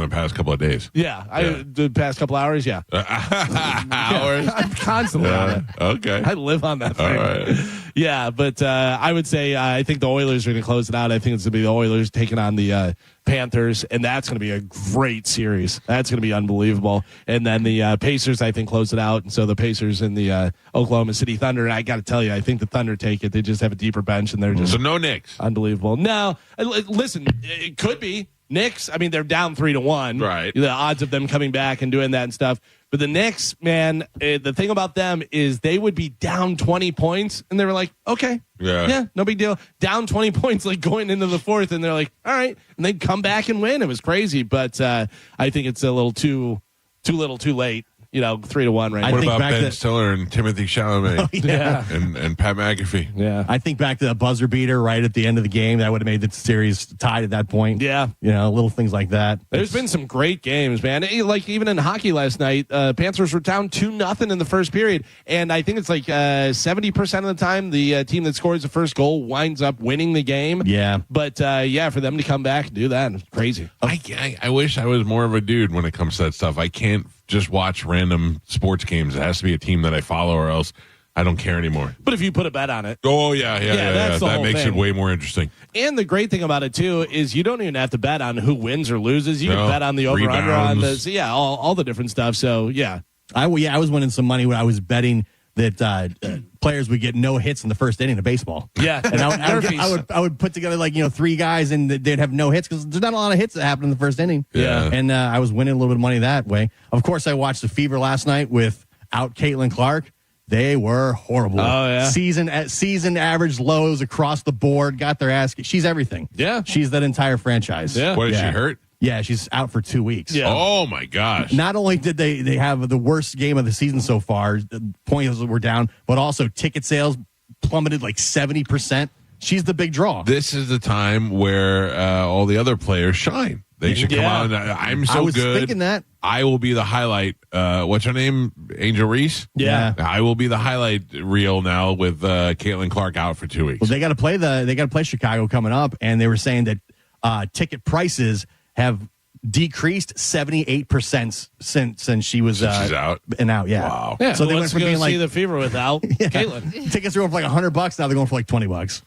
past couple of days. Yeah, the past couple hours. Yeah, hours. I'm constantly on it. Okay, I live on that thing. All right. Yeah, but I would say I think the Oilers are going to close it out. I think it's going to be the Oilers taking on the Panthers, and that's going to be a great series. That's going to be unbelievable. And then the Pacers, I think, close it out. And so the Pacers and the Oklahoma City Thunder. And I got to tell you, I think the Thunder take it. They just have a deeper bench, and they're just so no Knicks. Unbelievable. No, listen, it could be Knicks. I mean, they're down 3-1. Right. The odds of them coming back and doing that and stuff. But the Knicks, man, the thing about them is they would be down 20 points, and they were like, okay, yeah, no big deal. Down 20 points, like going into the fourth, and they're like, all right, and they'd come back and win. It was crazy, but I think it's a little too late. 3-1 right now. What about Ben Stiller and Timothy Chalamet? Oh, yeah. and Pat McAfee? Yeah. I think back to the buzzer beater right at the end of the game. That would have made the series tied at that point. Yeah. Little things like that. There's been some great games, man. Like even in hockey last night, Panthers were down 2-0 in the first period. And I think it's like 70% of the time the team that scores the first goal winds up winning the game. Yeah. But, for them to come back and do that, it's crazy. I wish I was more of a dude when it comes to that stuff. I can't just watch random sports games. It has to be a team that I follow, or else I don't care anymore. But if you put a bet on it. Oh, yeah. That makes it way more interesting. And the great thing about it, too, is you don't even have to bet on who wins or loses. You can bet on the over-under on the, all the different stuff. So, yeah. I was winning some money when I was betting that players would get no hits in the first inning of baseball. Yeah. And I would put together 3 guys and they'd have no hits because there's not a lot of hits that happen in the first inning. Yeah. And I was winning a little bit of money that way. Of course, I watched the Fever last night without Caitlin Clark. They were horrible. Oh, yeah. Season average lows across the board. Got their ass. She's everything. Yeah. She's that entire franchise. Yeah. What, is she hurt? Yeah, she's out for 2 weeks. Yeah. Oh my gosh! Not only did they have the worst game of the season so far, the points were down, but also ticket sales plummeted like 70%. She's the big draw. This is the time where all the other players shine. They should come out. I'm so I was good. thinking that. I will be the highlight. What's her name? Angel Reese? Yeah. I will be the highlight reel now with Caitlin Clark out for 2 weeks. Well, they got to play Chicago coming up, and they were saying that ticket prices have decreased 78% since she was she's out and out. Yeah. Wow. Yeah, So they went from being like see the Fever without Caitlin. tickets are going for like $100. Now they're going for like $20.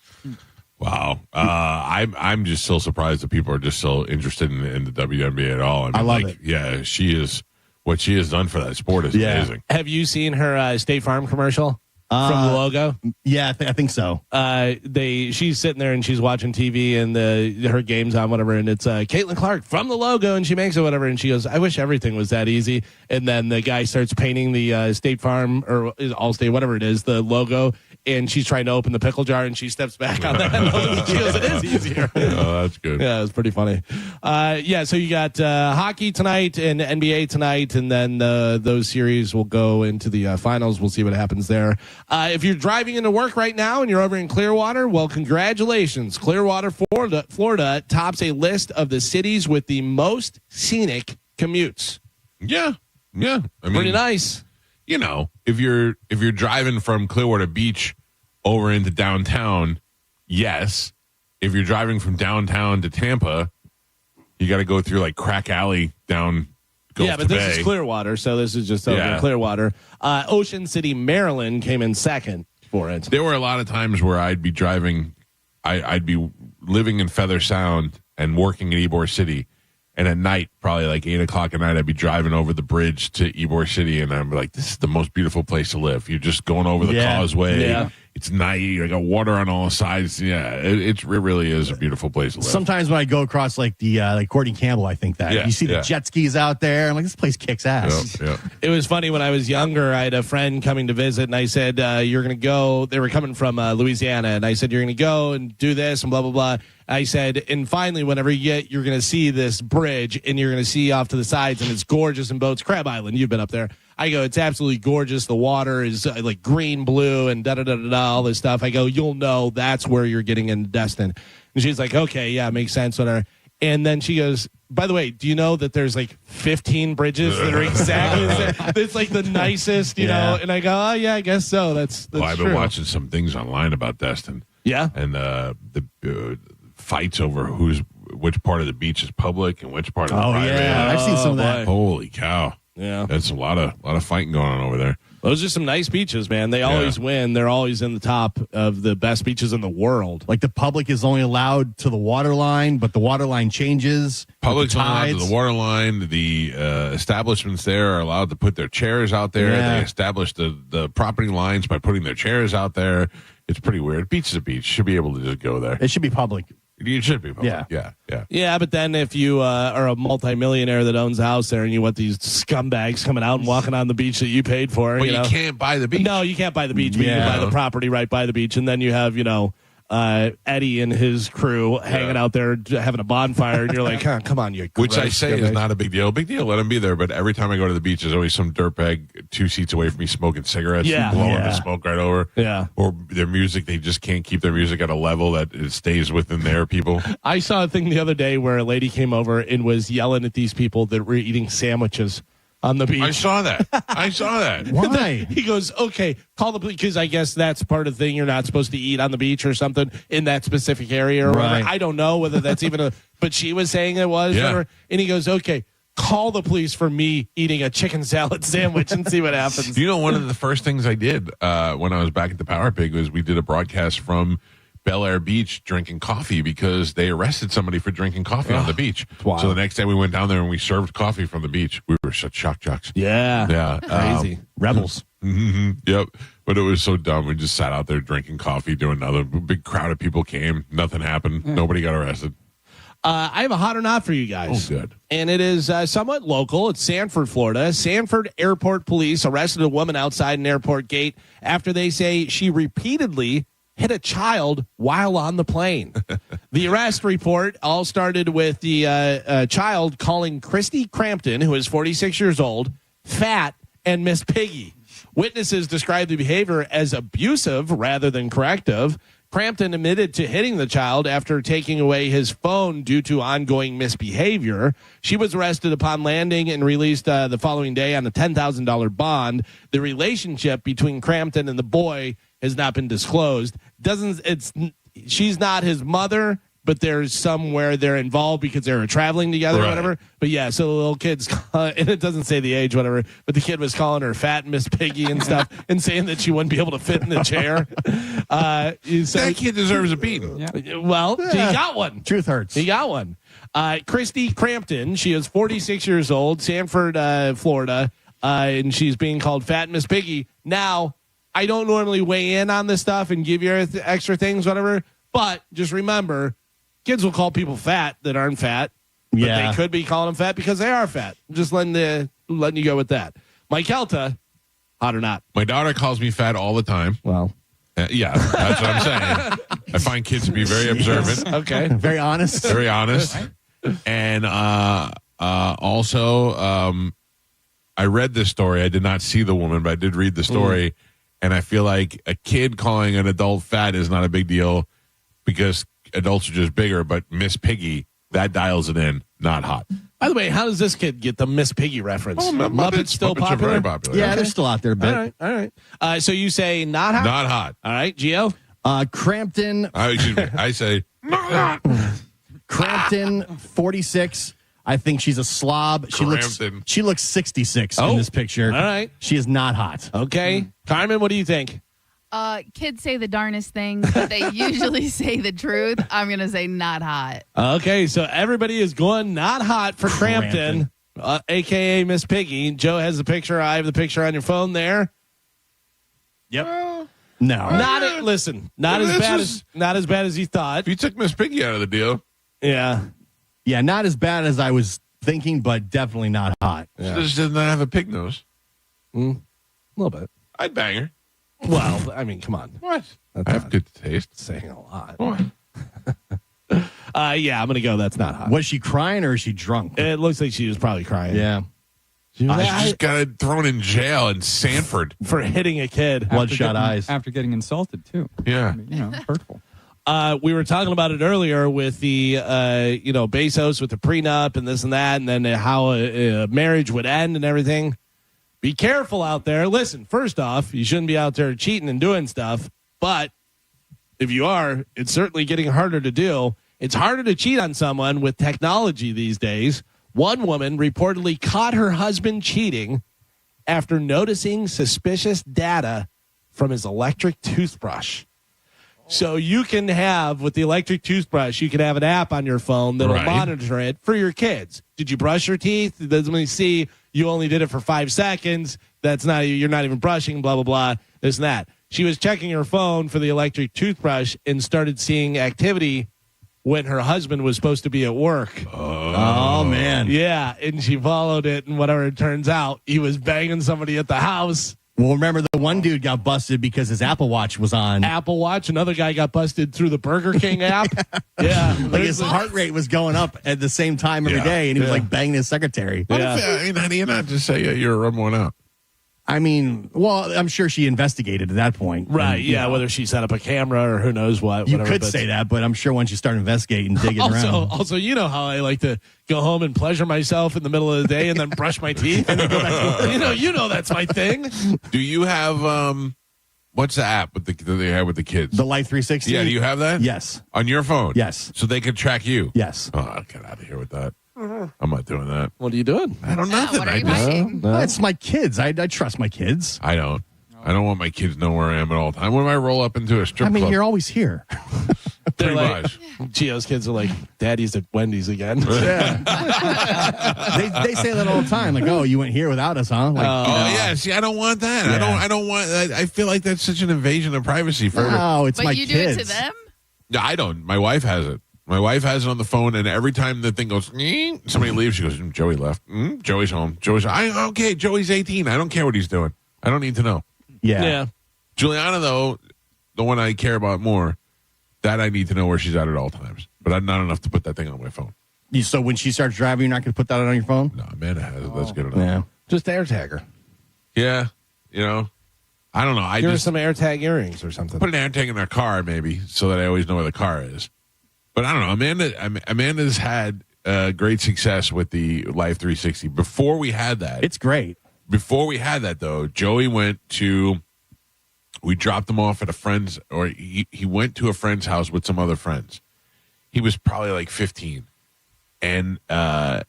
Wow. I'm just so surprised that people are just so interested in the WNBA at all. I love it. Yeah, she is. What she has done for that sport is amazing. Have you seen her State Farm commercial from the logo? Yeah, I think so. She's sitting there and she's watching TV and her game's on, whatever, and it's Caitlin Clark from the logo, and she makes it, whatever, and she goes, "I wish everything was that easy." And then the guy starts painting the State Farm or Allstate, whatever it is, the logo, and she's trying to open the pickle jar, and she steps back on that. She goes, "It is easier." Oh, that's good. Yeah, it's pretty funny. So you got hockey tonight and NBA tonight, and then those series will go into the finals. We'll see what happens there. If you're driving into work right now and you're over in Clearwater, well, congratulations. Clearwater, Florida tops a list of the cities with the most scenic commutes. Yeah. I mean, Pretty nice. You know, if you're driving from Clearwater Beach over into downtown, yes. If you're driving from downtown to Tampa, you got to go through like Crack Alley down Gulf Yeah, but to this Bay. is Clearwater, so this is just over in Clearwater. Ocean City, Maryland came in second for it. There were a lot of times where I'd be driving, I'd be living in Feather Sound and working in Ybor City. And at night, probably like 8 o'clock at night, I'd be driving over the bridge to Ybor City, and I'm like, this is the most beautiful place to live. You're just going over the causeway. Yeah. It's night. You got water on all sides. Yeah, it really is a beautiful place to live. Sometimes when I go across like the like Courtney Campbell, I think that you see the jet skis out there. I'm like, this place kicks ass. Yep. It was funny when I was younger. I had a friend coming to visit, and I said, "You're going to go." They were coming from Louisiana, and I said, "You're going to go and do this and blah blah blah." I said, and finally, whenever you get, you're going to see this bridge, and you're going to see off to the sides, and it's gorgeous in boats. Crab Island, you've been up there. I go, it's absolutely gorgeous. The water is like green, blue, and all this stuff. I go, you'll know that's where you're getting into Destin. And she's like, okay, yeah, makes sense. Whatever. And then she goes, by the way, do you know that there's like 15 bridges that are exactly the same? It's like the nicest, you know? And I go, oh, yeah, I guess so. That's I've true. been watching some things online about Destin. Yeah. And the fights over which part of the beach is public and which part of the private. Yeah, I've seen some of that. Holy cow. Yeah. That's a lot of fighting going on over there. Those are some nice beaches, man. They always win. They're always in the top of the best beaches in the world. Like the public is only allowed to the water line, but the water line changes. Public's allowed to the water line. The establishments there are allowed to put their chairs out there. Yeah. They establish the property lines by putting their chairs out there. It's pretty weird. Beach is a beach. Should be able to just go there. It should be public. It should be public. Yeah. Yeah, but then if you are a multimillionaire that owns a house there and you want these scumbags coming out and walking on the beach that you paid for. But you can't buy the beach. No, you can't buy the beach, but you can buy the property right by the beach. And then you have, Eddie and his crew hanging out there having a bonfire. And you're like, come on, you Which I gross say scumbag. is not a big deal. Big deal. Let them be there. But every time I go to the beach, there's always some dirtbag 2 seats away from me smoking cigarettes, blowing the smoke right over. Yeah. Or their music, they just can't keep their music at a level that it stays within their people. I saw a thing the other day where a lady came over and was yelling at these people that were eating sandwiches on the beach. I saw that. Why? He goes, okay, call the police, because I guess that's part of the thing. You're not supposed to eat on the beach or something in that specific area or whatever. I don't know whether that's even but she was saying it was. Yeah. Whatever. And he goes, okay, call the police for me eating a chicken salad sandwich and see what happens. You know, one of the first things I did when I was back at the Power Pig was we did a broadcast from Bel Air Beach drinking coffee because they arrested somebody for drinking coffee on the beach. Wow. So the next day we went down there and we served coffee from the beach. We were such shock jocks. Yeah. Crazy. Rebels. Yep. But it was so dumb. We just sat out there drinking coffee, doing another big crowd of people came. Nothing happened. Nobody got arrested. I have a hot or not for you guys. Oh, good. And it is somewhat local. It's Sanford, Florida. Sanford Airport Police arrested a woman outside an airport gate after they say she repeatedly hit a child while on the plane. The arrest report all started with the child calling Christy Crampton, who is 46 years old, fat and Miss Piggy. Witnesses described the behavior as abusive rather than corrective. Crampton admitted to hitting the child after taking away his phone due to ongoing misbehavior. She was arrested upon landing and released the following day on a $10,000 bond. The relationship between Crampton and the boy has not been disclosed. She's not his mother, but there's somewhere they're involved because they were traveling together or whatever. But yeah, so the little kid's, and it doesn't say the age, whatever, but the kid was calling her fat Miss Piggy and stuff and saying that she wouldn't be able to fit in the chair. That kid deserves a beating. Yeah. Well, he got one. Truth hurts. He got one. Christy Crampton, she is 46 years old, Sanford, Florida, and she's being called fat Miss Piggy. Now, I don't normally weigh in on this stuff and give you extra things, whatever, but just remember, kids will call people fat that aren't fat. But they could be calling them fat because they are fat. Just letting you go with that. Mike Kelta, hot or not? My daughter calls me fat all the time. Well, yeah, that's what I'm saying. I find kids to be very observant. Okay. Very honest. Very honest. And also, I read this story. I did not see the woman, but I did read the story. And I feel like a kid calling an adult fat is not a big deal because adults are just bigger. But Miss Piggy, that dials it in. Not hot. By the way, how does this kid get the Miss Piggy reference? Oh, Muppets still Muppets popular? are very popular. Yeah, they're still out there a bit. All right. So you say not hot? Not hot. All right, Gio? Crampton. Excuse me. I say not hot. Crampton, 46. I think she's a slob. She looks 66 in this picture. All right. She is not hot. Okay. Carmen, what do you think? Kids say the darnest things, but they usually say the truth. I'm going to say not hot. Okay, so everybody is going not hot for Crampton, a.k.a. Miss Piggy. Joe has the picture. I have the picture on your phone there. Yep. No. Not as bad as you thought. If you took Miss Piggy out of the deal. Yeah. Yeah, not as bad as I was thinking, but definitely not hot. Yeah. She just does not have a pig nose. A little bit. I'd bang her. Well, I mean, come on. What? I have good taste. Saying a lot. What? Yeah, I'm going to go. That's not hot. Was she crying or is she drunk? It looks like she was probably crying. Yeah. She just got thrown in jail in Sanford for hitting a kid. Bloodshot eyes. After getting insulted, too. Yeah. I mean, hurtful. We were talking about it earlier with the, Bezos with the prenup and this and that, and then how a marriage would end and everything. Be careful out there. Listen, first off, you shouldn't be out there cheating and doing stuff. But if you are, it's certainly getting harder to do. It's harder to cheat on someone with technology these days. One woman reportedly caught her husband cheating after noticing suspicious data from his electric toothbrush. So you can have, with the electric toothbrush, you can have an app on your phone that will monitor it for your kids. Did you brush your teeth? It doesn't really see you only did it for 5 seconds. You're not even brushing, blah, blah, blah, this and that. She was checking her phone for the electric toothbrush and started seeing activity when her husband was supposed to be at work. Oh, man. Yeah, and she followed it, and whatever it turns out, he was banging somebody at the house. Well, remember the one dude got busted because his Apple Watch was on. Apple Watch. Another guy got busted through the Burger King app. Yeah. Like his heart rate was going up at the same time every day, and he was like banging his secretary. How do you not just say you're rubbing one out? I mean, well, I'm sure she investigated at that point. Right, and, whether she set up a camera or who knows what. You could say that, but I'm sure once you start investigating, digging around. Also, you know how I like to go home and pleasure myself in the middle of the day and then brush my teeth and then go back to work. You know that's my thing. Do you have, what's the app that they have with the kids? The Life 360? Yeah, do you have that? Yes. On your phone? Yes. So they could track you? Yes. Oh, I'll get out of here with that. I'm not doing that. What are you doing? I don't know. What are you hiding? It's my kids. I trust my kids. I don't. I don't want my kids to know where I am at all time. When I roll up into a strip club? You're always here. They're Pretty much. Gio's kids are like, Daddy's at Wendy's again. Yeah. they say that all the time. Like, oh, you went here without us, huh? Like, yeah. See, I don't want that. Yeah. I don't want. I feel like that's such an invasion of privacy for. No, it's But my you kids. do it to them? No, I don't. My wife has it. My wife has it on the phone, and every time the thing goes, somebody leaves, she goes, Joey left. Joey's home. Okay, Joey's 18. I don't care what he's doing. I don't need to know. Yeah. Juliana, though, the one I care about more, that I need to know where she's at all times. But I'm not enough to put that thing on my phone. So when she starts driving, you're not going to put that on your phone? No, Amanda has it. That's good enough. Yeah. Just AirTag her. Yeah, I don't know. Give her some AirTag earrings or something. Put an AirTag in their car, maybe, so that I always know where the car is. But I don't know. Amanda's had great success with the Life 360. Before we had that, it's great. Before we had that, though, Joey we dropped him off at a friend's, or he went to a friend's house with some other friends. He was probably like 15, and I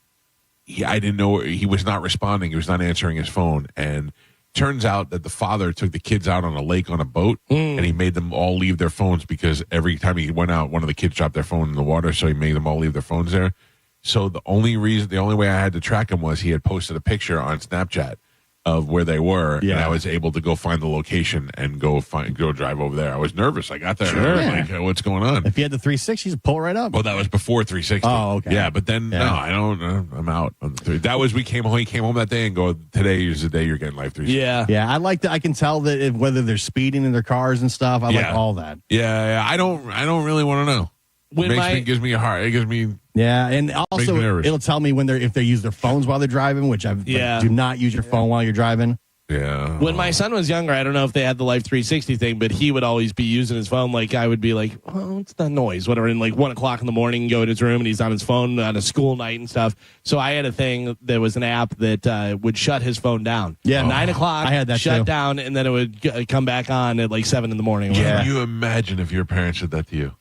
didn't know, he was not responding. He was not answering his phone, and turns out that the father took the kids out on a lake on a boat, and he made them all leave their phones because every time he went out, one of the kids dropped their phone in the water, so he made them all leave their phones there. So the only way I had to track him was he had posted a picture on Snapchat of where they were, and I was able to go find the location and go drive over there. I was nervous. I got there, and I was like, what's going on? If you had the 360, just pull right up. Well, that was before 360. Oh, okay. Yeah, but then, no, I don't, I'm out on the 3. That was, he came home that day and go, today is the day you're getting Life 360. Yeah. Yeah, I like that. I can tell that whether they're speeding in their cars and stuff. I like all that. Yeah, I don't really want to know. It gives me a heart. It gives me... Yeah, and also it'll tell me if they use their phones while they're driving, which do not use your phone while you're driving. Yeah. When my son was younger, I don't know if they had the Life 360 thing, but he would always be using his phone. Like, I would be like, oh, what's that noise? Whatever. And like 1 o'clock in the morning, go to his room and he's on his phone on a school night and stuff. So I had a thing, there was an app that would shut his phone down. Yeah. 9 o'clock, I had that shut too. down, and then it would come back on at like 7 in the morning. Can you imagine if your parents did that to you?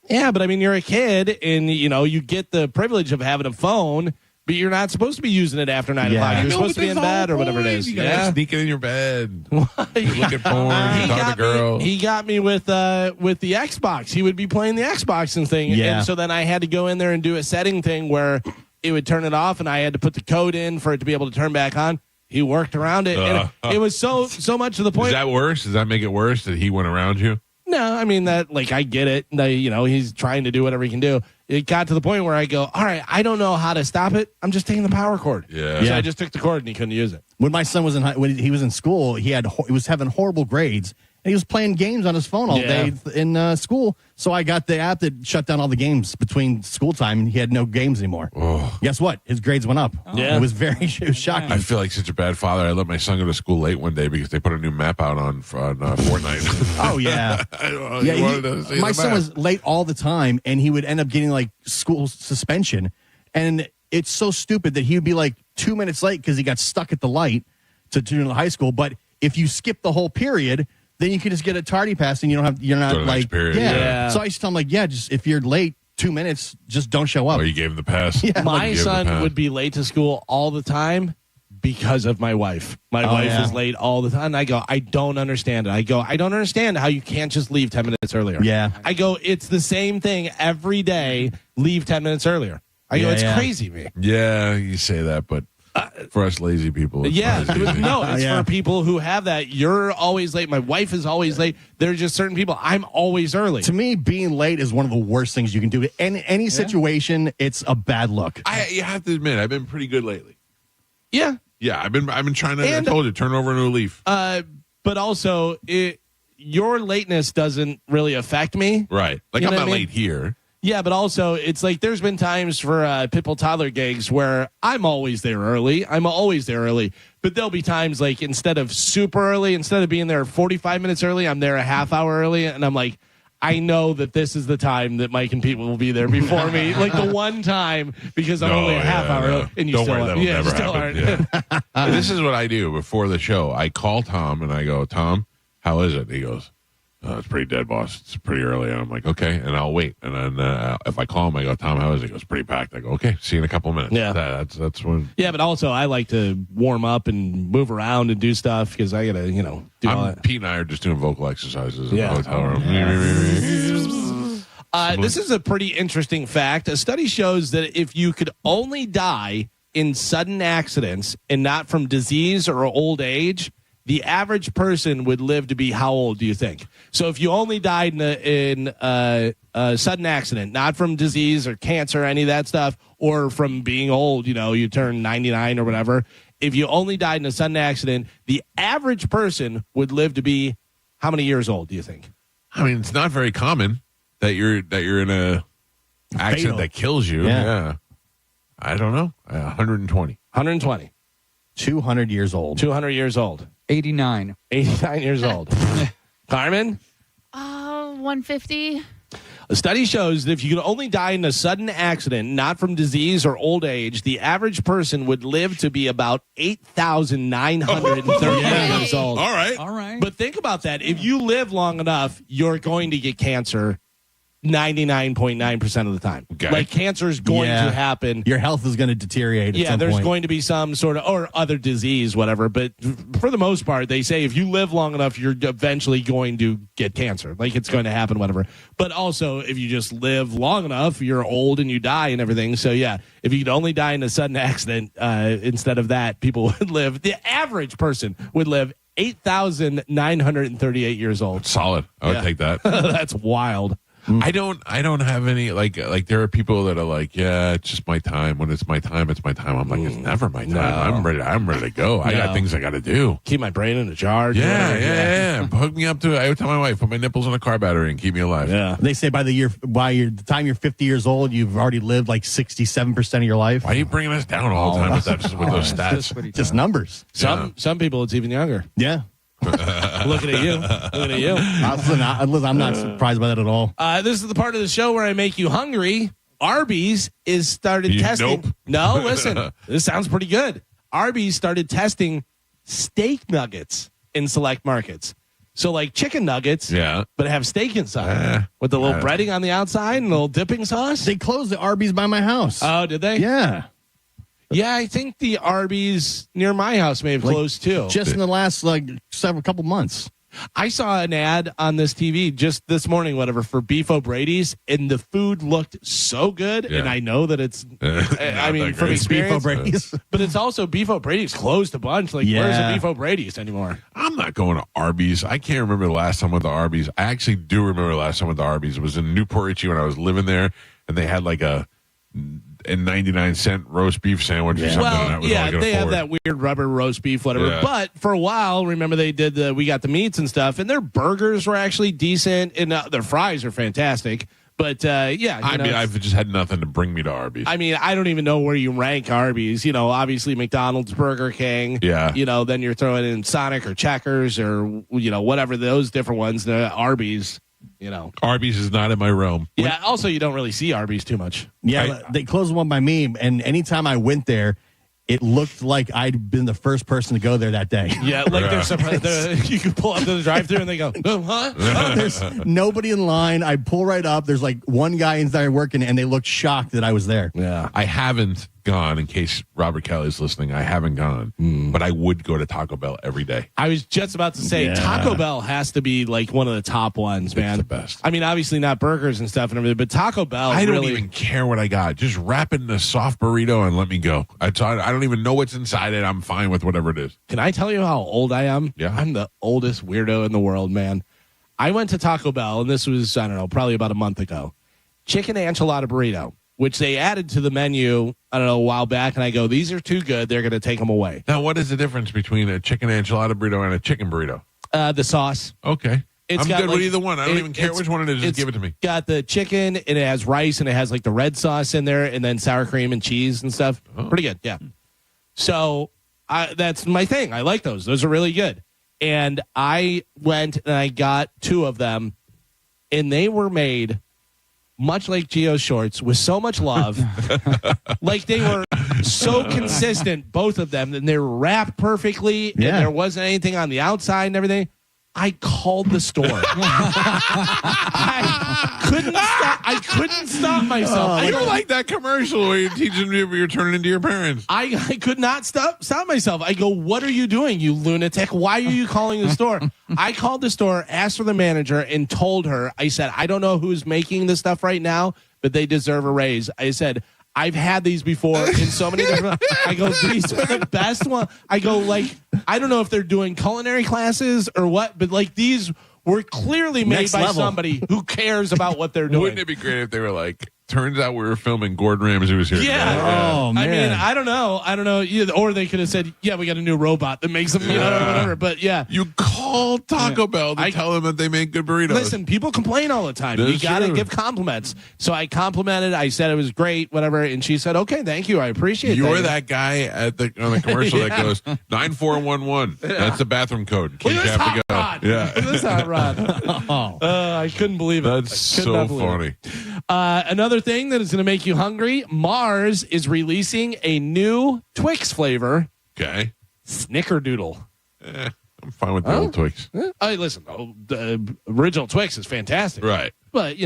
Yeah, but I mean, you're a kid, and you get the privilege of having a phone, but you're not supposed to be using it after 9 o'clock. You're supposed to be in bed or whatever it is. You gotta sneak it in your bed. You look at porn, talk to girl. He got me with the Xbox. He would be playing the Xbox and thing, and so then I had to go in there and do a setting thing where it would turn it off, and I had to put the code in for it to be able to turn back on. He worked around it, and it was so much to the point. Is that worse? Does that make it worse that he went around you? No, I mean that. Like, I get it. He's trying to do whatever he can do. It got to the point where I go, all right, I don't know how to stop it. I'm just taking the power cord. Yeah. So I just took the cord and he couldn't use it. When my son was when he was in school, he was having horrible grades. And he was playing games on his phone all day in school. So I got the app that shut down all the games between school time, and he had no games anymore. Oh. Guess what? His grades went up. Yeah. It was shocking. I feel like such a bad father. I let my son go to school late one day because they put a new map out on Fortnite. Oh, yeah. My son was late all the time, and he would end up getting, like, school suspension. And it's so stupid that he would be, like, 2 minutes late because he got stuck at the light to junior high school. But if you skip the whole period, then you can just get a tardy pass, and you're not like, So I used to tell him, just if you're late 2 minutes, just don't show up. Oh, you gave him the pass. Yeah. My son would be late to school all the time because of my wife. My wife is late all the time. And I go, I don't understand it. I don't understand how you can't just leave 10 minutes earlier. Yeah. I go, it's the same thing every day. Leave 10 minutes earlier. I go, it's crazy, man. Yeah, you say that, but for us lazy people. It's for people who have that. You're always late. My wife is always late. There are just certain people. I'm always early. To me, being late is one of the worst things you can do. In any situation, it's a bad look. You have to admit, I've been pretty good lately. Yeah. Yeah, I've been trying to. I told you, turn over a new leaf. But also, your lateness doesn't really affect me. Right. Like, I'm not late here. Yeah, but also, it's like there's been times for Pitbull Toddler gigs where I'm always there early. But there'll be times, like, instead of super early, instead of being there 45 minutes early, I'm there a half hour early. And I'm like, I know that this is the time that Mike and people will be there before me. Like, the one time, because I'm only a half hour early. And you Don't still worry, that'll never happen. Yeah. This is what I do before the show. I call Tom, and I go, Tom, how is it? And he goes, it's pretty dead, boss. It's pretty early. And I'm like, okay. And I'll wait. And then if I call him, I go, Tom, how is it? He goes, pretty packed. I go, okay. See you in a couple of minutes. Yeah. That's when. Yeah, but also I like to warm up and move around and do stuff because I got to, do all that. Pete and I are just doing vocal exercises in the hotel room. This is a pretty interesting fact. A study shows that if you could only die in sudden accidents and not from disease or old age, the average person would live to be how old, do you think? So if you only died in a sudden accident, not from disease or cancer or any of that stuff, or from being old, you turn 99 or whatever. If you only died in a sudden accident, the average person would live to be how many years old, do you think? I mean, it's not very common that you're in a accident that kills you. Yeah. I don't know. 120. 120. 200 years old. 200 years old. 89. 89 years old. Carmen? 150. A study shows that if you could only die in a sudden accident, not from disease or old age, the average person would live to be about 8,930 years old. All right. All right. But think about that. If you live long enough, you're going to get cancer 99.9% of the time. Okay. Like cancer is going to happen. Your health is going to deteriorate at some there's point. going to be some sort of, or other disease, whatever. But for the most part, they say if you live long enough, you're eventually going to get cancer. Like it's going to happen, whatever. But also, if you just live long enough, you're old and you die and everything. So yeah, if you could only die in a sudden accident, instead of that, people would live, the average person would live 8,938 years old. Solid. I would take that. That's wild. I don't have any like there are people that are like, yeah, it's just my time. When it's my time, it's my time. I'm like, it's never my time. I'm ready to go. I got things I got to do. Keep my brain in a jar. Yeah. Hook me up to it. I would tell my wife, put my nipples in a car battery and keep me alive. Yeah. They say by the time you're 50 years old, you've already lived like 67% of your life. Why are you bringing us down all the time with those stats? Just numbers. Some people, it's even younger. Yeah. Looking at you. I'm not surprised by that at all. This is the part of the show where I make you hungry. Arby's is started testing. Nope. No, listen. This sounds pretty good. Arby's started testing steak nuggets in select markets. So like chicken nuggets, but have steak inside with the little breading on the outside and a little dipping sauce. They closed the Arby's by my house. Oh, did they? Yeah. Yeah, I think the Arby's near my house may have closed too. Just in the last couple months. I saw an ad on this TV just this morning, whatever, for Beef O'Brady's, and the food looked so good. And I know that it's, I mean, from experience, Beef O'Brady's. but it's also Beef O'Brady's closed a bunch. Like, where's a Beef O'Brady's anymore? I'm not going to Arby's. I can't remember the last time with the Arby's. I actually do remember the last time with the Arby's. It was in Newport Richie when I was living there, and they had like a 99-cent roast beef sandwich or something. Well, and that was all I could they have afford. that weird rubber roast beef, whatever. Yeah. But for a while, remember they did we got the meats and stuff, and their burgers were actually decent, and their fries are fantastic. But I've just had nothing to bring me to Arby's. I mean, I don't even know where you rank Arby's. You know, obviously McDonald's, Burger King. Yeah. You know, then you're throwing in Sonic or Checkers or whatever those different ones. The Arby's. Arby's is not in my realm. Yeah. Also, you don't really see Arby's too much. Yeah, they closed one by me, and anytime I went there, it looked like I'd been the first person to go there that day. Yeah, like you can pull up to the drive-thru and they go, huh? There's nobody in line. I pull right up. There's like one guy inside working, and they looked shocked that I was there. Yeah, I haven't gone. In case Robert Kelly's listening, I haven't gone, but I would go to Taco Bell every day. I was just about to say Taco Bell has to be like one of the top ones, man. It's the best. I mean, obviously not burgers and stuff and everything, but Taco Bell. I don't even care what I got. Just wrap it in a soft burrito and let me go. I don't even know what's inside it. I'm fine with whatever it is. Can I tell you how old I am? Yeah, I'm the oldest weirdo in the world, man. I went to Taco Bell, and this was, I don't know, probably about a month ago. Chicken enchilada burrito, which they added to the menu, I don't know, a while back, and I go, these are too good. They're going to take them away. Now, what is the difference between a chicken enchilada burrito and a chicken burrito? The sauce. Okay. It's I'm got, good like, with either one. I don't even care which one it is. Just give it to me. Got the chicken, and it has rice, and it has like the red sauce in there, and then sour cream and cheese and stuff. Oh. Pretty good, yeah. So that's my thing. I like those. Those are really good. And I went and I got 2 of them, and they were made much like Gio's shorts with so much love. Like they were so consistent, both of them, and they were wrapped perfectly, and there wasn't anything on the outside and everything. I called the store. I couldn't stop myself. You don't like that commercial where you're teaching people you're turning into your parents. I could not stop myself. I go, what are you doing, you lunatic? Why are you calling the store? I called the store, asked for the manager, and told her, I said, I don't know who's making this stuff right now, but they deserve a raise. I said, I've had these before in so many different. I go, these are the best one. I go, like, I don't know if they're doing culinary classes or what, but like these were clearly made by somebody who cares about what they're doing. Wouldn't it be great if they were like turns out we were filming Gordon Ramsay was here. Yeah. today. Oh, man. I mean, I don't know. Or they could have said, yeah, we got a new robot that makes them, whatever. But yeah. You call Taco Bell to tell them that they make good burritos. Listen, people complain all the time. That's You got to true. give compliments. So I complimented. I said it was great, whatever. And she said, okay, thank you. I appreciate You're that guy on the commercial that goes 9411. That's the bathroom code. In case Look you at have this to go. hot rod. Yeah. Look at this hot rod. I couldn't believe it. That's I could so not believe funny. it. Another thing that is going to make you hungry, Mars is releasing a new Twix flavor, Okay. Snickerdoodle. I'm fine with the old Twix. Listen, the original Twix is fantastic. Right. But,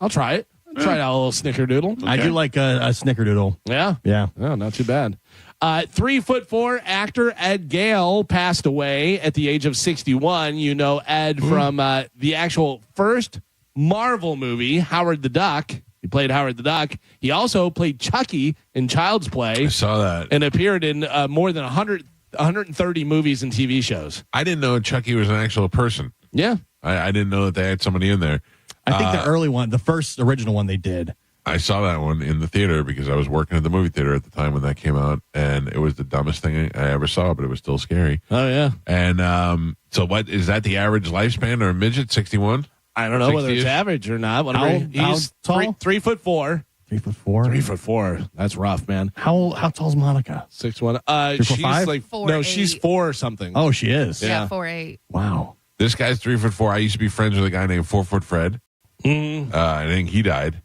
I'll try it. Try out a little Snickerdoodle. I do like a Snickerdoodle. Yeah. Yeah. Oh, not too bad. 3'4" actor Ed Gale passed away at the age of 61. You know Ed from the actual first Marvel movie, Howard the Duck. He played Howard the Duck. He also played Chucky in Child's Play. I saw that. And appeared in more than 130 movies and TV shows. I didn't know Chucky was an actual person. Yeah. I didn't know that they had somebody in there. I think the early one, the first original one they did. I saw that one in the theater because I was working at the movie theater at the time when that came out, and it was the dumbest thing I ever saw, but it was still scary. Oh, yeah. And so what is that the average lifespan or a midget, 61? I don't know whether it's 60-ish? average or not. How He's tall? 3'4". 3'4". 3'4". That's rough, man. How tall's Monica? 6'1". 3'5"? She's like 4'8". no, she's 4 or something. Oh, she is. Yeah, 4'8". Wow. This guy's 3'4". I used to be friends with a guy named 4-Foot Fred. I think he died.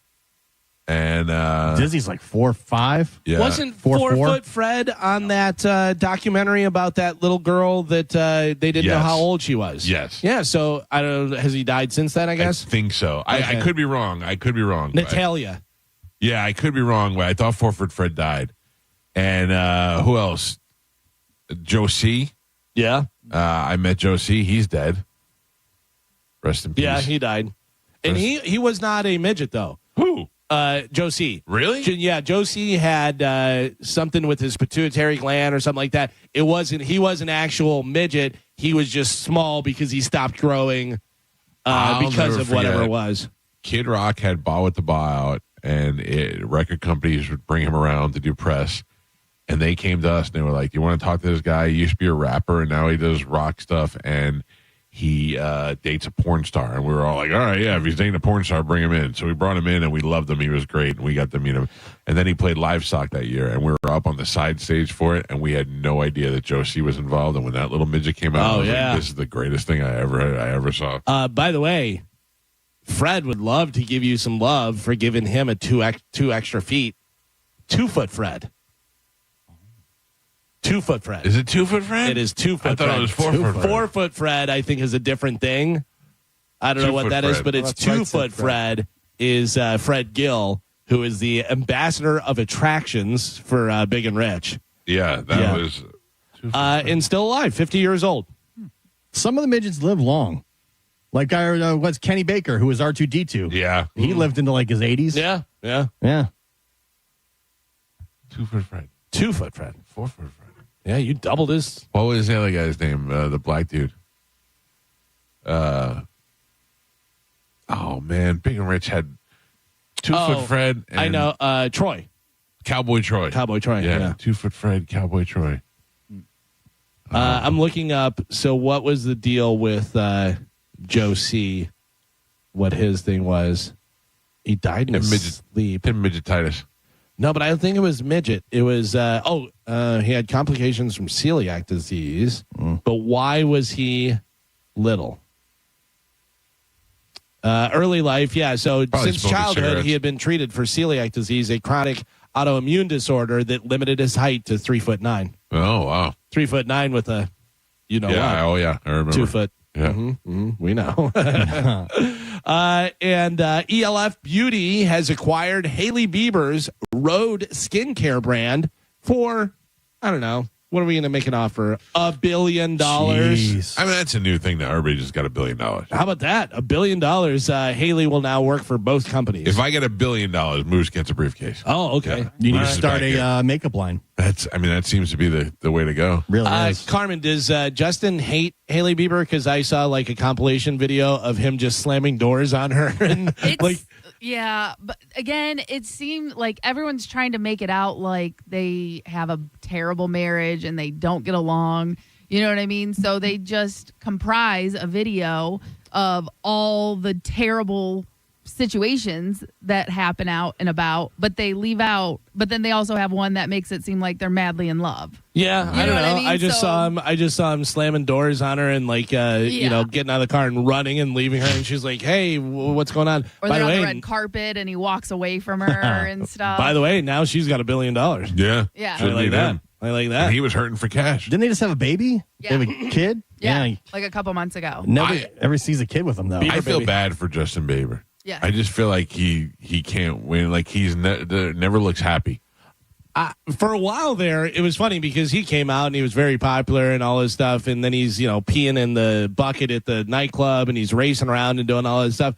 And Disney's like 4'5". yeah. Wasn't 4'4"? 4-Foot Fred on that documentary about that little girl that they didn't know Yes. how old she was? Yes. Yeah. So I don't know. Has he died since then? I I guess think so. I Okay. could be wrong. I could be wrong. Natalia. Yeah, I could be wrong, but I thought 4-Foot Fred died. And who else? Joe C. Yeah. I met Joe C. He's dead. Rest in peace. Yeah, he died, and he was not a midget though. Who? Joe C. Really? Yeah, Joe C. had something with his pituitary gland or something like that. He was an actual midget. He was just small because he stopped growing because never of whatever forget. it was. Kid Rock had Ball with the Ball out, and record companies would bring him around to do press. And they came to us and they were like, "You want to talk to this guy? He used to be a rapper, and now he does rock stuff, and he dates a porn star." And we were all like, "All right, yeah, if he's dating a porn star, bring him in." So we brought him in, and we loved him. He was great, and we got to meet him. And then he played livestock that year, and we were up on the side stage for it, and we had no idea that Joe C. was involved. And when that little midget came out, I was like, "This is the greatest thing I ever saw." By the way, Fred would love to give you some love for giving him a two extra feet. 2-Foot Fred. 2-Foot Fred. Is it 2-Foot Fred? It is 2-Foot I thought Fred. it was 4-Foot Fred. 4-Foot Fred, I think, is a different thing. I don't know what 2-Foot that is, Fred. but it's That's right, 2-Foot Fred. Fred is Fred Gill, who is the ambassador of attractions for Big and Rich. Yeah, that was. And still alive, 50 years old. Some of the midgets live long. Like what's Kenny Baker, who was R2D2. Yeah. He lived into like his 80s. Yeah. 2-Foot Fred. 2-Foot Fred. 4-Foot Fred. Yeah, you doubled his. What was the other guy's name? The black dude. Oh man, Big and Rich had 2-Foot Fred. And I know. Troy. Cowboy Troy. Cowboy Troy. Yeah. 2-Foot Fred, Cowboy Troy. I'm looking up. So, what was the deal with Joe C? What his thing was? He died in his sleep. Midgetitis. No, but I don't think it was midget. It was he had complications from celiac disease. But why was he little? Early life, yeah. So Probably since smoking childhood, cigarettes. he had been treated for celiac disease, a chronic autoimmune disorder that limited his height to 3'9". Oh wow, 3'9" with a, what? Oh yeah, I remember. 2 foot. Yeah. We know. And ELF Beauty has acquired Hailey Bieber's Rhode skincare brand for, I don't know, what are we going to make an offer? $1 billion. Jeez. I mean, that's a new thing now. Everybody just got $1 billion. How about that? $1 billion. Hailey will now work for both companies. If I get $1 billion, Moose gets a briefcase. Oh, okay. Yeah. You need to Moose is start back here. a makeup line. That seems to be the way to go. Really is. Carmen, does Justin hate Hailey Bieber? Because I saw like a compilation video of him just slamming doors on her. And It's Yeah, but again, it seemed like everyone's trying to make it out like they have a terrible marriage and they don't get along. You know what I mean? So they just comprise a video of all the terrible situations that happen out and about, but they leave out. But then they also have one that makes it seem like they're madly in love. Yeah, I don't know. I just saw him. I just saw him slamming doors on her and like, you know, getting out of the car and running and leaving her. And she's like, "Hey, what's going on?" Or they're on the red carpet and he walks away from her and stuff. By the way, now she's got $1 billion. Yeah, Yeah. I like that. I like that. And he was hurting for cash. Didn't they just have a baby? Yeah. They have a kid? Yeah, like a couple months ago. Nobody ever sees a kid with them, though. I feel bad for Justin Bieber. Yeah. I just feel like he can't win. Like he's never looks happy. For a while there, it was funny because he came out and he was very popular and all this stuff. And then he's, peeing in the bucket at the nightclub and he's racing around and doing all this stuff.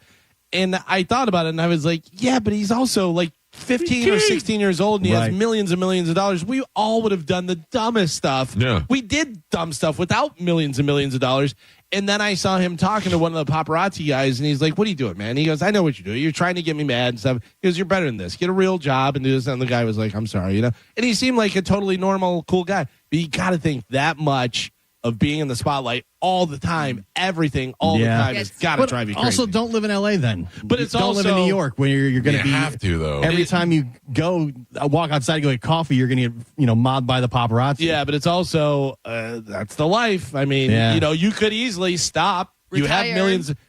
And I thought about it and I was like, yeah, but he's also like 15 or 16 years old and he has millions and millions of dollars. We all would have done the dumbest stuff. Yeah. We did dumb stuff without millions and millions of dollars. And then I saw him talking to one of the paparazzi guys, and he's like, "What are you doing, man?" He goes, "I know what you're doing. You're trying to get me mad and stuff." He goes, "You're better than this. Get a real job and do this." And the guy was like, "I'm sorry," And he seemed like a totally normal, cool guy. But you got to think that much of being in the spotlight all the time, everything all the time, has got to drive you crazy. Also, don't live in L.A. then. But it's don't live in New York where you're going to be. You have to though. Every time you go walk outside to go get coffee, you're going to get mobbed by the paparazzi. Yeah, but it's also that's the life. I mean, you could easily stop. Retire. You have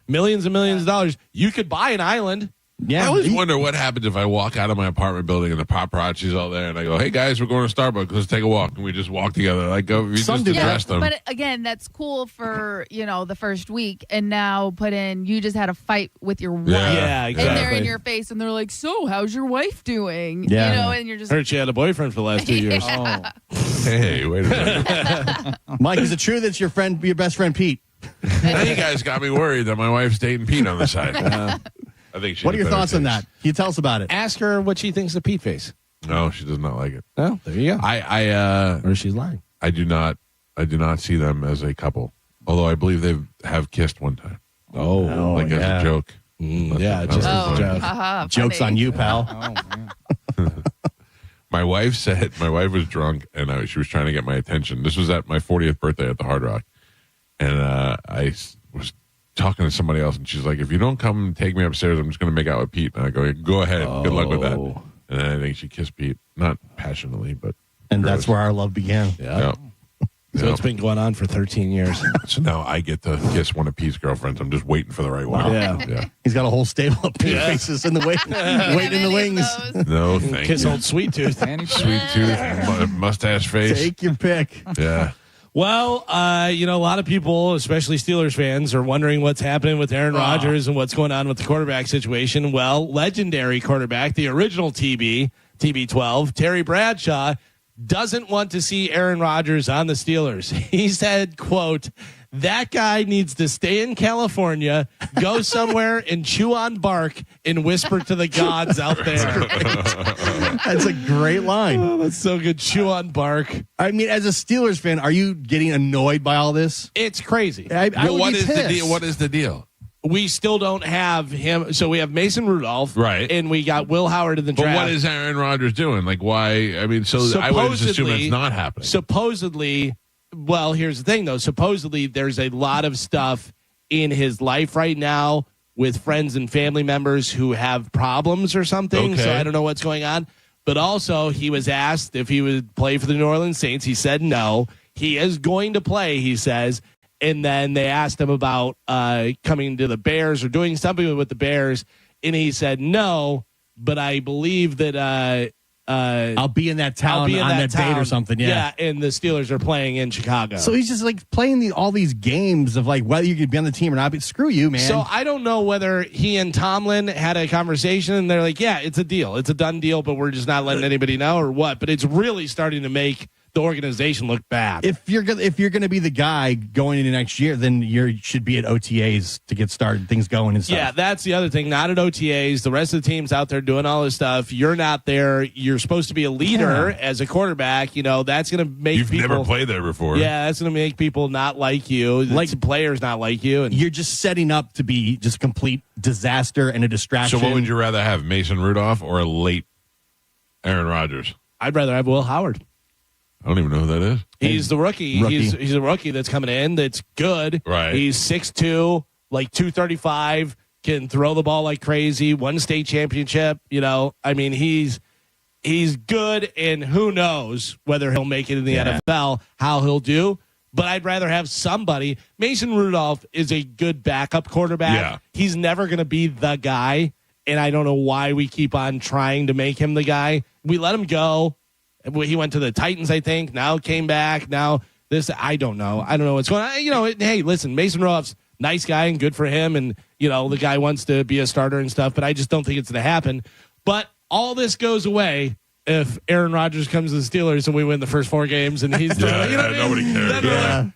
millions and millions of dollars. You could buy an island. Yeah, I always wonder what happens if I walk out of my apartment building and the paparazzi's all there, and I go, "Hey guys, we're going to Starbucks. Let's take a walk." And we just walk together. Like, go, we just address them. But again, that's cool for the first week, and now put in you just had a fight with your wife. Yeah, exactly. And they're in your face, and they're like, "So, how's your wife doing?" Yeah. And you're just heard she had a boyfriend for the last 2 years. Hey, wait a minute, Mike. Is it true that's your best friend Pete? Now you guys got me worried that my wife's dating Pete on the side. I think she. What are your thoughts on that? Can you tell us about it? Ask her what she thinks of Pete face. No, she does not like it. Oh, there you go. Or she's lying. I do not see them as a couple. Although I believe they have kissed one time. Oh, like as a joke. Yeah, just as a joke. Jokes on you, pal. My wife was drunk and she was trying to get my attention. This was at my 40th birthday at the Hard Rock. And I was talking to somebody else, and she's like, "If you don't come and take me upstairs, I'm just going to make out with Pete." And I go ahead. Good luck with that. And then I think she kissed Pete, not passionately, but. And that's where our love began. Yeah. So it's been going on for 13 years. So now I get to kiss one of Pete's girlfriends. I'm just waiting for the right one. Yeah. He's got a whole stable of Pete faces in the waiting in the wings. No, thank Kiss you. old Sweet Tooth. Sweet tooth, mustache face. Take your pick. Yeah. Well, a lot of people, especially Steelers fans, are wondering what's happening with Aaron Rodgers and what's going on with the quarterback situation. Well, legendary quarterback, the original TB12, Terry Bradshaw, doesn't want to see Aaron Rodgers on the Steelers. He said, quote, "That guy needs to stay in California, go somewhere and chew on bark and whisper to the gods out there." That's a great line. Oh, that's so good. Chew on bark. I mean, as a Steelers fan, are you getting annoyed by all this? It's crazy. Well, what is the deal? What is the deal? We still don't have him. So we have Mason Rudolph. Right. And we got Will Howard in the draft. But what is Aaron Rodgers doing? Like, why? I mean, I would assume it's not happening. Supposedly, well, here's the thing, though. Supposedly, there's a lot of stuff in his life right now with friends and family members who have problems or something. Okay. So I don't know what's going on. But also, he was asked if he would play for the New Orleans Saints. He said no. He is going to play, he says. And then they asked him about coming to the Bears or doing something with the Bears. And he said no, but I believe that I'll be in that town on that date or something. Yeah. And the Steelers are playing in Chicago. So he's just like playing all these games of like whether you could be on the team or not. But screw you, man. So I don't know whether he and Tomlin had a conversation and they're like, yeah, it's a deal. It's a done deal, but we're just not letting anybody know or what. But it's really starting to make the organization looked bad. If you're gonna be the guy going into next year, then you should be at OTAs to get started, things going and stuff. Yeah, that's the other thing. Not at OTAs. The rest of the team's out there doing all this stuff. You're not there. You're supposed to be a leader as a quarterback. You know, that's going to make You've people. never played there before. Yeah, that's going to make people not like you. Like players not like you. And you're just setting up to be just a complete disaster and a distraction. So what would you rather have, Mason Rudolph or a late Aaron Rodgers? I'd rather have Will Howard. I don't even know who that is. He's the rookie. He's a rookie that's coming in that's good. Right. He's 6'2", like 235, can throw the ball like crazy, won state championship. You know, I mean, he's good, and who knows whether he'll make it in the NFL, how he'll do. But I'd rather have somebody. Mason Rudolph is a good backup quarterback. Yeah. He's never going to be the guy, and I don't know why we keep on trying to make him the guy. We let him go. He went to the Titans, I think. Now came back. Now this, I don't know. I don't know what's going on. You know, hey, listen, Mason Rudolph's nice guy and good for him. And, you know, the guy wants to be a starter and stuff, but I just don't think it's going to happen. But all this goes away if Aaron Rodgers comes to the Steelers and we win the first 4 games and he's nobody cares.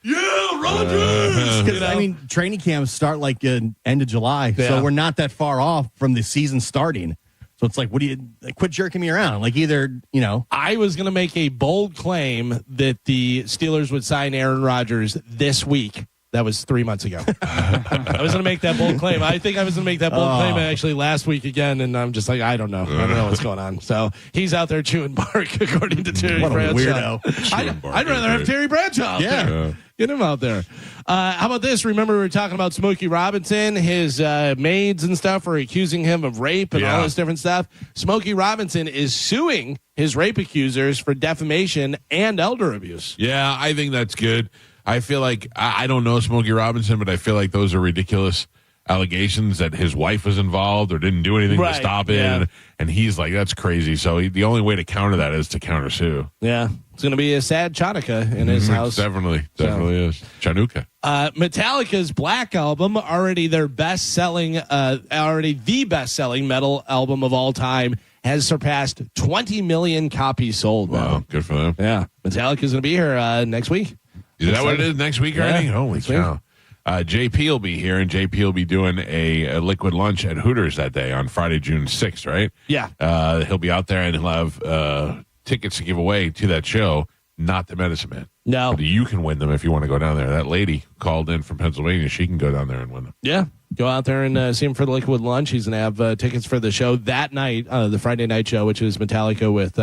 Rodgers. Because, I mean, training camps start like end of July. So we're not that far off from the season starting. So it's like, what do you quit jerking me around? Like either, you know. I was going to make a bold claim that the Steelers would sign Aaron Rodgers this week. That was 3 months ago. I was going to make that bold claim. I think I was going to make that bold claim actually last week again, and I'm just like, I don't know. I don't know what's going on. So he's out there chewing bark, according to Terry Bradshaw. I'd rather have Terry Bradshaw out there. Get him out there. How about this? Remember we were talking about Smokey Robinson. His maids and stuff are accusing him of rape and all this different stuff. Smokey Robinson is suing his rape accusers for defamation and elder abuse. Yeah, I think that's good. I feel like, I don't know Smokey Robinson, but I feel like those are ridiculous allegations that his wife was involved or didn't do anything to stop it. And he's like, that's crazy. So the only way to counter that is to countersue. Yeah. It's going to be a sad Chanukah in his house. Definitely is. Chanukah. Metallica's Black album, already their best-selling, already the best-selling metal album of all time, has surpassed 20 million copies sold. Wow, good for them. Yeah. Metallica's going to be here next week. Is that what it is next week already? Holy cow. JP will be here, and JP will be doing a liquid lunch at Hooters that day on Friday, June 6th, right? Yeah. He'll be out there, and he'll have tickets to give away to that show, not the Medicine Man. No. But you can win them if you want to go down there. That lady called in from Pennsylvania. She can go down there and win them. Yeah. Go out there and see him for the liquid lunch. He's going to have tickets for the show that night, the Friday night show, which is Metallica with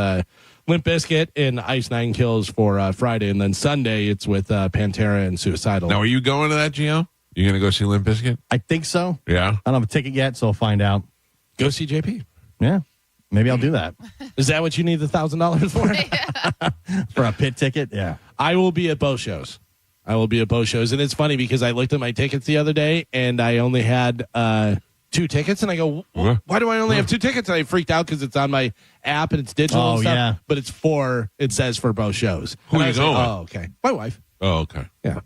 Limp Bizkit and Ice Nine Kills for Friday. And then Sunday, it's with Pantera and Suicidal. Now, are you going to that, Gio? You going to go see Limp Bizkit? I think so. Yeah. I don't have a ticket yet, so I'll find out. Go see JP. Yeah. Maybe I'll do that. Is that what you need the $1,000 for? For a pit ticket? Yeah. I will be at both shows. And it's funny because I looked at my tickets the other day and I only had 2 tickets. And I go, why do I only have 2 tickets? And I freaked out because it's on my app and it's digital and stuff. Yeah. But it says for both shows. Who are you going with? Oh, okay. My wife. Oh, okay. Yeah.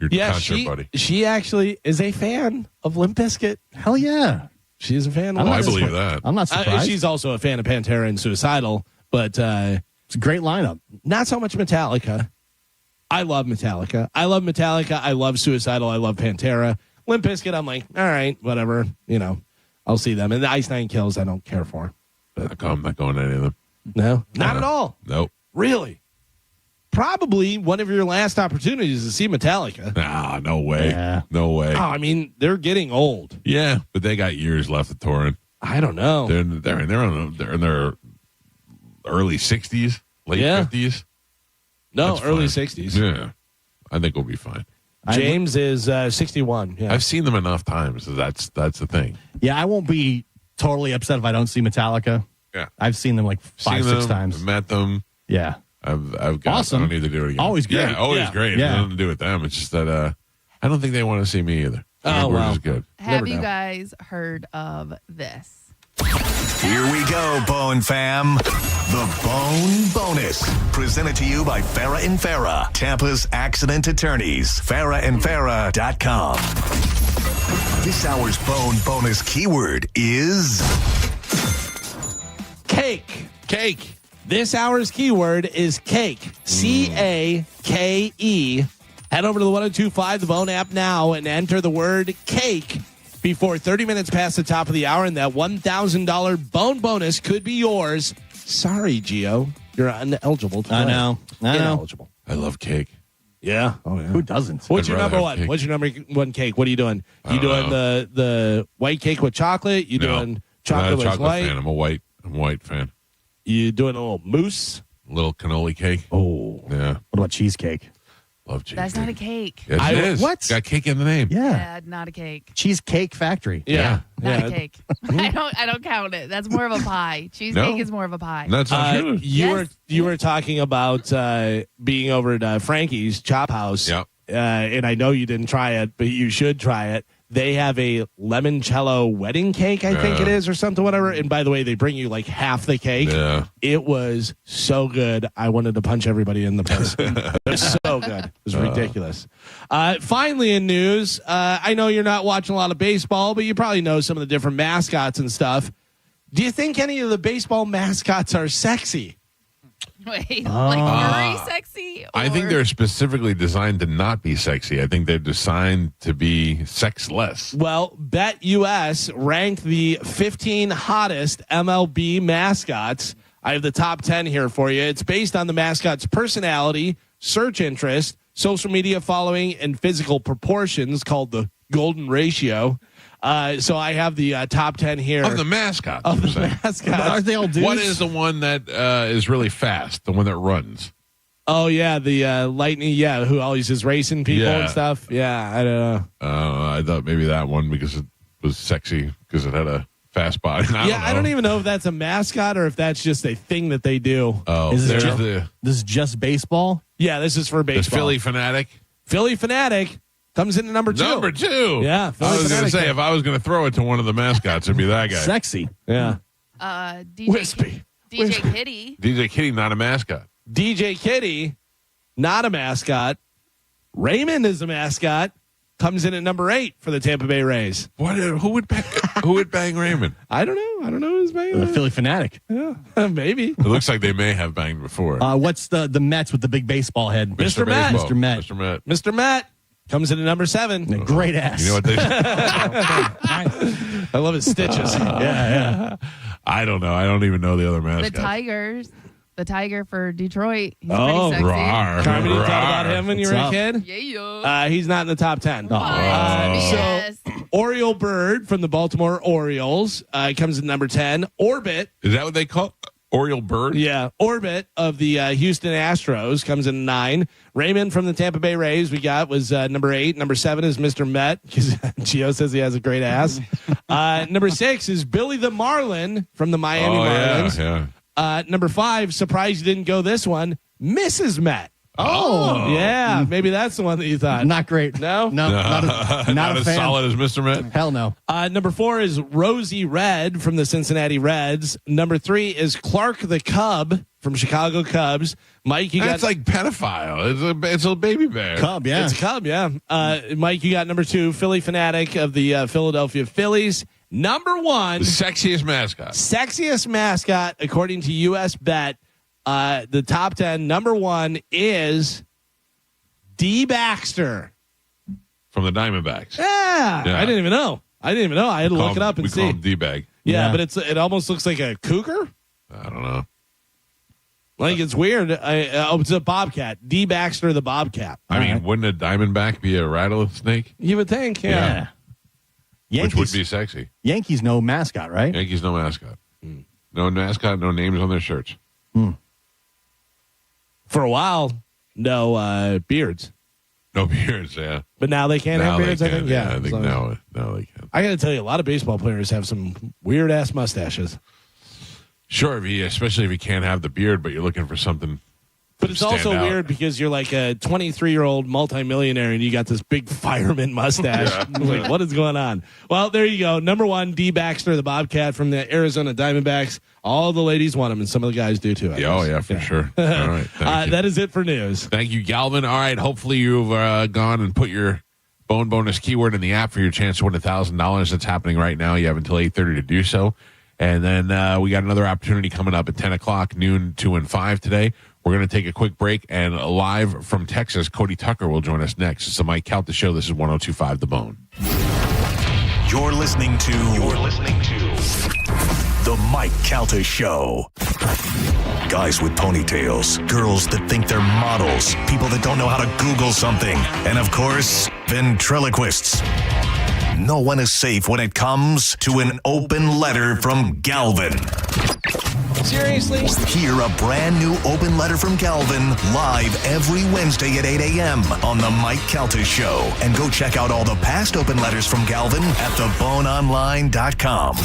Your concert buddy. She actually is a fan of Limp Bizkit. Hell yeah. She's a fan of I believe that. I'm not surprised. She's also a fan of Pantera and Suicidal, but it's a great lineup. Not so much Metallica. I love Metallica. I love Suicidal. I love Pantera. Limp Bizkit, I'm like, all right, whatever. You know, I'll see them. And the Ice Nine Kills, I don't care for. I'm not going to any of them. No, not at all. Nope. Really? Probably one of your last opportunities to see Metallica. Nah, no way. Yeah. No way. Oh, I mean, they're getting old. Yeah, but they got years left of touring. I don't know. They're in their early 60s, late 50s. No, That's early fine. 60s. Yeah, I think we'll be fine. James is 61. Yeah. I've seen them enough times. So that's the thing. Yeah, I won't be totally upset if I don't see Metallica. Yeah, I've seen them like 5-6 times. Met them. Yeah. I've got awesome. I don't need to do it again. Always great. Yeah, always great. Yeah. Nothing to do with them. It's just that I don't think they want to see me either. Oh, we're wow. just good. Have you guys heard of this? Here we go, Bone Fam. The Bone Bonus. Presented to you by Farrah and Farrah, Tampa's accident attorneys. FarrahandFarrah.com. This hour's Bone Bonus keyword is Cake. Cake. This hour's keyword is cake. CAKE. Head over to the 1025 The Bone app now and enter the word cake before 30 minutes past the top of the hour, and that $1,000 bone bonus could be yours. Sorry, Gio. You're ineligible to play. I know. Ineligible. I love cake. Yeah. Oh, yeah. Who doesn't? What's I'd your rather number have one? cake. What's your number one cake? What are you doing? You doing the white cake with chocolate? You doing chocolate with white? Fan. I'm a white fan. You doing a little mousse? Little cannoli cake. Oh. Yeah. What about cheesecake? Love cheesecake. That's not a cake. Yes, it is. What? It's got cake in the name. Yeah, not a cake. Cheesecake Factory. Yeah. Not a cake. I don't count it. That's more of a pie. Cheesecake is more of a pie. That's not true. You were talking about being over at Frankie's Chop House. Yep. And I know you didn't try it, but you should try it. They have a limoncello wedding cake, I think it is, or something, whatever. And by the way, they bring you like half the cake. Yeah. It was so good. I wanted to punch everybody in the face. It was so good. It was ridiculous. Finally, in news, I know you're not watching a lot of baseball, but you probably know some of the different mascots and stuff. Do you think any of the baseball mascots are sexy? Wait, like very sexy? I think they're specifically designed to not be sexy. I think they're designed to be sexless. Well, BetUS ranked the 15 hottest MLB mascots. I have the top 10 here for you. It's based on the mascot's personality, search interest, social media following, and physical proportions, called the golden ratio. So I have the top 10 here. Of the mascots. Of the mascots. Aren't they all dudes? What is the one that is really fast? The one that runs? Oh, yeah, the lightning, who always is racing people Yeah. and stuff. Yeah, I don't know. I thought maybe that one because it was sexy because it had a fast body. I don't even know if that's a mascot or if that's just a thing that they do. Oh, Is there's this just baseball? Yeah, this is for baseball. the Philly Fanatic. Philly Fanatic comes into number 2. Number 2. Yeah, I Philly was going to Fanatic. say, if I was going to throw it to one of the mascots, it'd be that guy. Sexy. Yeah. DJ Wispy. Kitty. DJ Kitty, not a mascot. DJ Kitty, not a mascot. Raymond is a mascot. Comes in at number 8 for the Tampa Bay Rays. What? Who would bang Raymond? I don't know who's banging The him. Philly Fanatic. Yeah, maybe. It looks like they may have banged before. What's the Mets with the big baseball head? Mr. Met. Baseball. Mr. Met. Mr. Met. Mr. Met comes in at number 7. Great ass. You know what they I love his stitches. Yeah. I don't know. I don't even know the other The mascots. Tigers. The tiger for Detroit. He's Oh, pretty sexy. Rawr. Carmen, you thought about Rawr. him when you were What's a up? kid? Yeah. He's not in the top 10. Yes. Oriole Bird from the Baltimore Orioles comes in number 10. Orbit. Is that what they call Oriole Bird? Yeah. Orbit of the Houston Astros comes in 9. Raymond from the Tampa Bay Rays was number 8. Number 7 is Mr. Met, because Gio says he has a great ass. Number 6 is Billy the Marlin from the Miami Marlins. Yeah. Number 5, surprised you didn't go this one, Mrs. Met. Oh. Yeah, maybe that's the one that you thought. Not great. No? No, not Not a as fan. solid as Mr. Met. Hell no. Number 4 is Rosie Red from the Cincinnati Reds. Number 3 is Clark the Cub from Chicago Cubs. Mike, you That's got like pedophile. It's a baby bear. Cub, yeah. It's a Cub, yeah. Mike, you got number 2, Philly Fanatic of the Philadelphia Phillies. Number 1, The sexiest mascot. sexiest mascot according to US Bet. The top 10, number 1 is D. Baxter. From the Diamondbacks. Yeah, Yeah. I didn't even know. I had to look it up and we see. call him D-bag. Yeah, but it almost looks like a cougar. I don't know. Like, it's weird. It's a bobcat. D. Baxter the bobcat. I mean, wouldn't a Diamondback be a rattlesnake? You would think, yeah. Which would be sexy. Yankees no mascot, right? Yankees, no mascot. No mascot, no names on their shirts. For a while, no beards. No beards, yeah. But now they can't Now have beards, they I think. can, Yeah. I think so- now they can. I got to tell you, a lot of baseball players have some weird-ass mustaches. Sure, especially if you can't have the beard, but you're looking for something. But it's stand also out. weird because you're like a 23-year-old multimillionaire and you got this big fireman mustache. Like, what is going on? Well, there you go. Number 1, D. Baxter, the Bobcat from the Arizona Diamondbacks. All the ladies want him, and some of the guys do too. I Yeah, oh, guess. yeah, for sure. All right. Thank you. That is it for news. Thank you, Galvin. All right. Hopefully, you've gone and put your bone bonus keyword in the app for your chance to win $1,000. That's happening right now. You have until 8:30 to do so. And then we got another opportunity coming up at 10 o'clock, noon, 2 and 5 today. We're going to take a quick break, and live from Texas, Cody Tucker will join us next. It's the Mike Calta Show. This is 102.5 The Bone. You're listening to The Mike Calta Show. Guys with ponytails, girls that think they're models, people that don't know how to Google something, and of course, ventriloquists. No one is safe when it comes to an open letter from Galvin. Seriously? Hear a brand new open letter from Galvin live every Wednesday at 8 a.m. on The Mike Calta Show. And go check out all the past open letters from Galvin at theboneonline.com.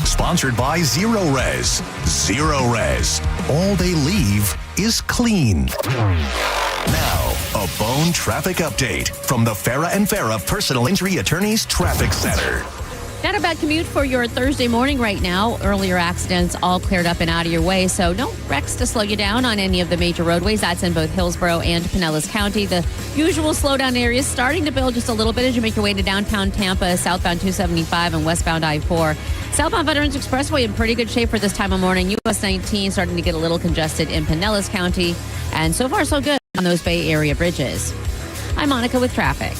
Sponsored by Zero Res. Zero Res. All they leave is clean. Now, a Bone traffic update from the Farah and Farah Personal Injury Attorneys Traffic Center. Not a bad commute for your Thursday morning right now. Earlier accidents all cleared up and out of your way, so no wrecks to slow you down on any of the major roadways. That's in both Hillsborough and Pinellas County. The usual slowdown areas starting to build just a little bit as you make your way to downtown Tampa, southbound 275 and westbound I-4. Southbound Veterans Expressway in pretty good shape for this time of morning. US 19 starting to get a little congested in Pinellas County, and so far so good on those Bay Area bridges. I'm Monica with traffic.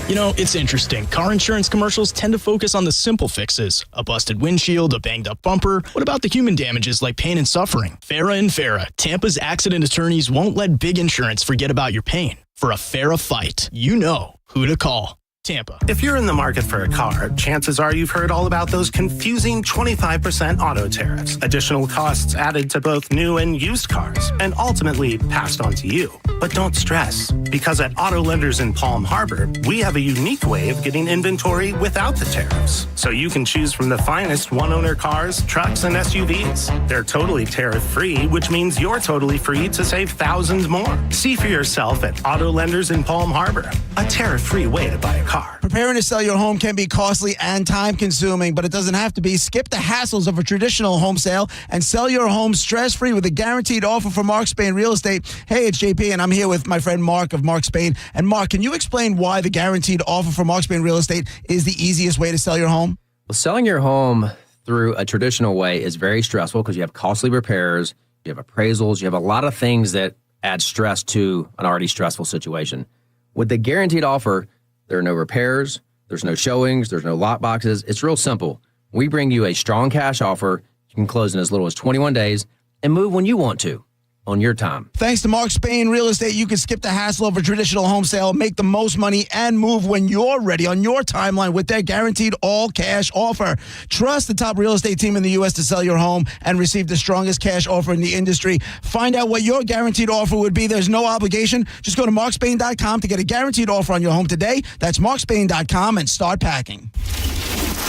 You know, it's interesting. Car insurance commercials tend to focus on the simple fixes. A busted windshield, a banged up bumper. What about the human damages like pain and suffering? Farah and Farah, Tampa's accident attorneys won't let big insurance forget about your pain. For a Farah fight, you know who to call. Tampa. If you're in the market for a car, chances are you've heard all about those confusing 25% auto tariffs, additional costs added to both new and used cars, and ultimately passed on to you. But don't stress, because at Auto Lenders in Palm Harbor, we have a unique way of getting inventory without the tariffs. So you can choose from the finest one-owner cars, trucks, and SUVs. They're totally tariff-free, which means you're totally free to save thousands more. See for yourself at Auto Lenders in Palm Harbor, a tariff-free way to buy a car. Preparing to sell your home can be costly and time-consuming, but it doesn't have to be. Skip the hassles of a traditional home sale and sell your home stress-free with a guaranteed offer from Mark Spain Real Estate. Hey, it's JP, and I'm here with my friend Mark of Mark Spain. And Mark, can you explain why the guaranteed offer from Mark Spain Real Estate is the easiest way to sell your home? Well, selling your home through a traditional way is very stressful because you have costly repairs, you have appraisals, you have a lot of things that add stress to an already stressful situation. With the guaranteed offer, there are no repairs, there's no showings, there's no lot boxes. It's real simple. We bring you a strong cash offer. You can close in as little as 21 days and move when you want to on your time. Thanks to Mark Spain Real Estate, you can skip the hassle of a traditional home sale, make the most money, and move when you're ready on your timeline with their guaranteed all-cash offer. Trust the top real estate team in the U.S. to sell your home and receive the strongest cash offer in the industry. Find out what your guaranteed offer would be. There's no obligation. Just go to markspain.com to get a guaranteed offer on your home today. That's markspain.com and start packing.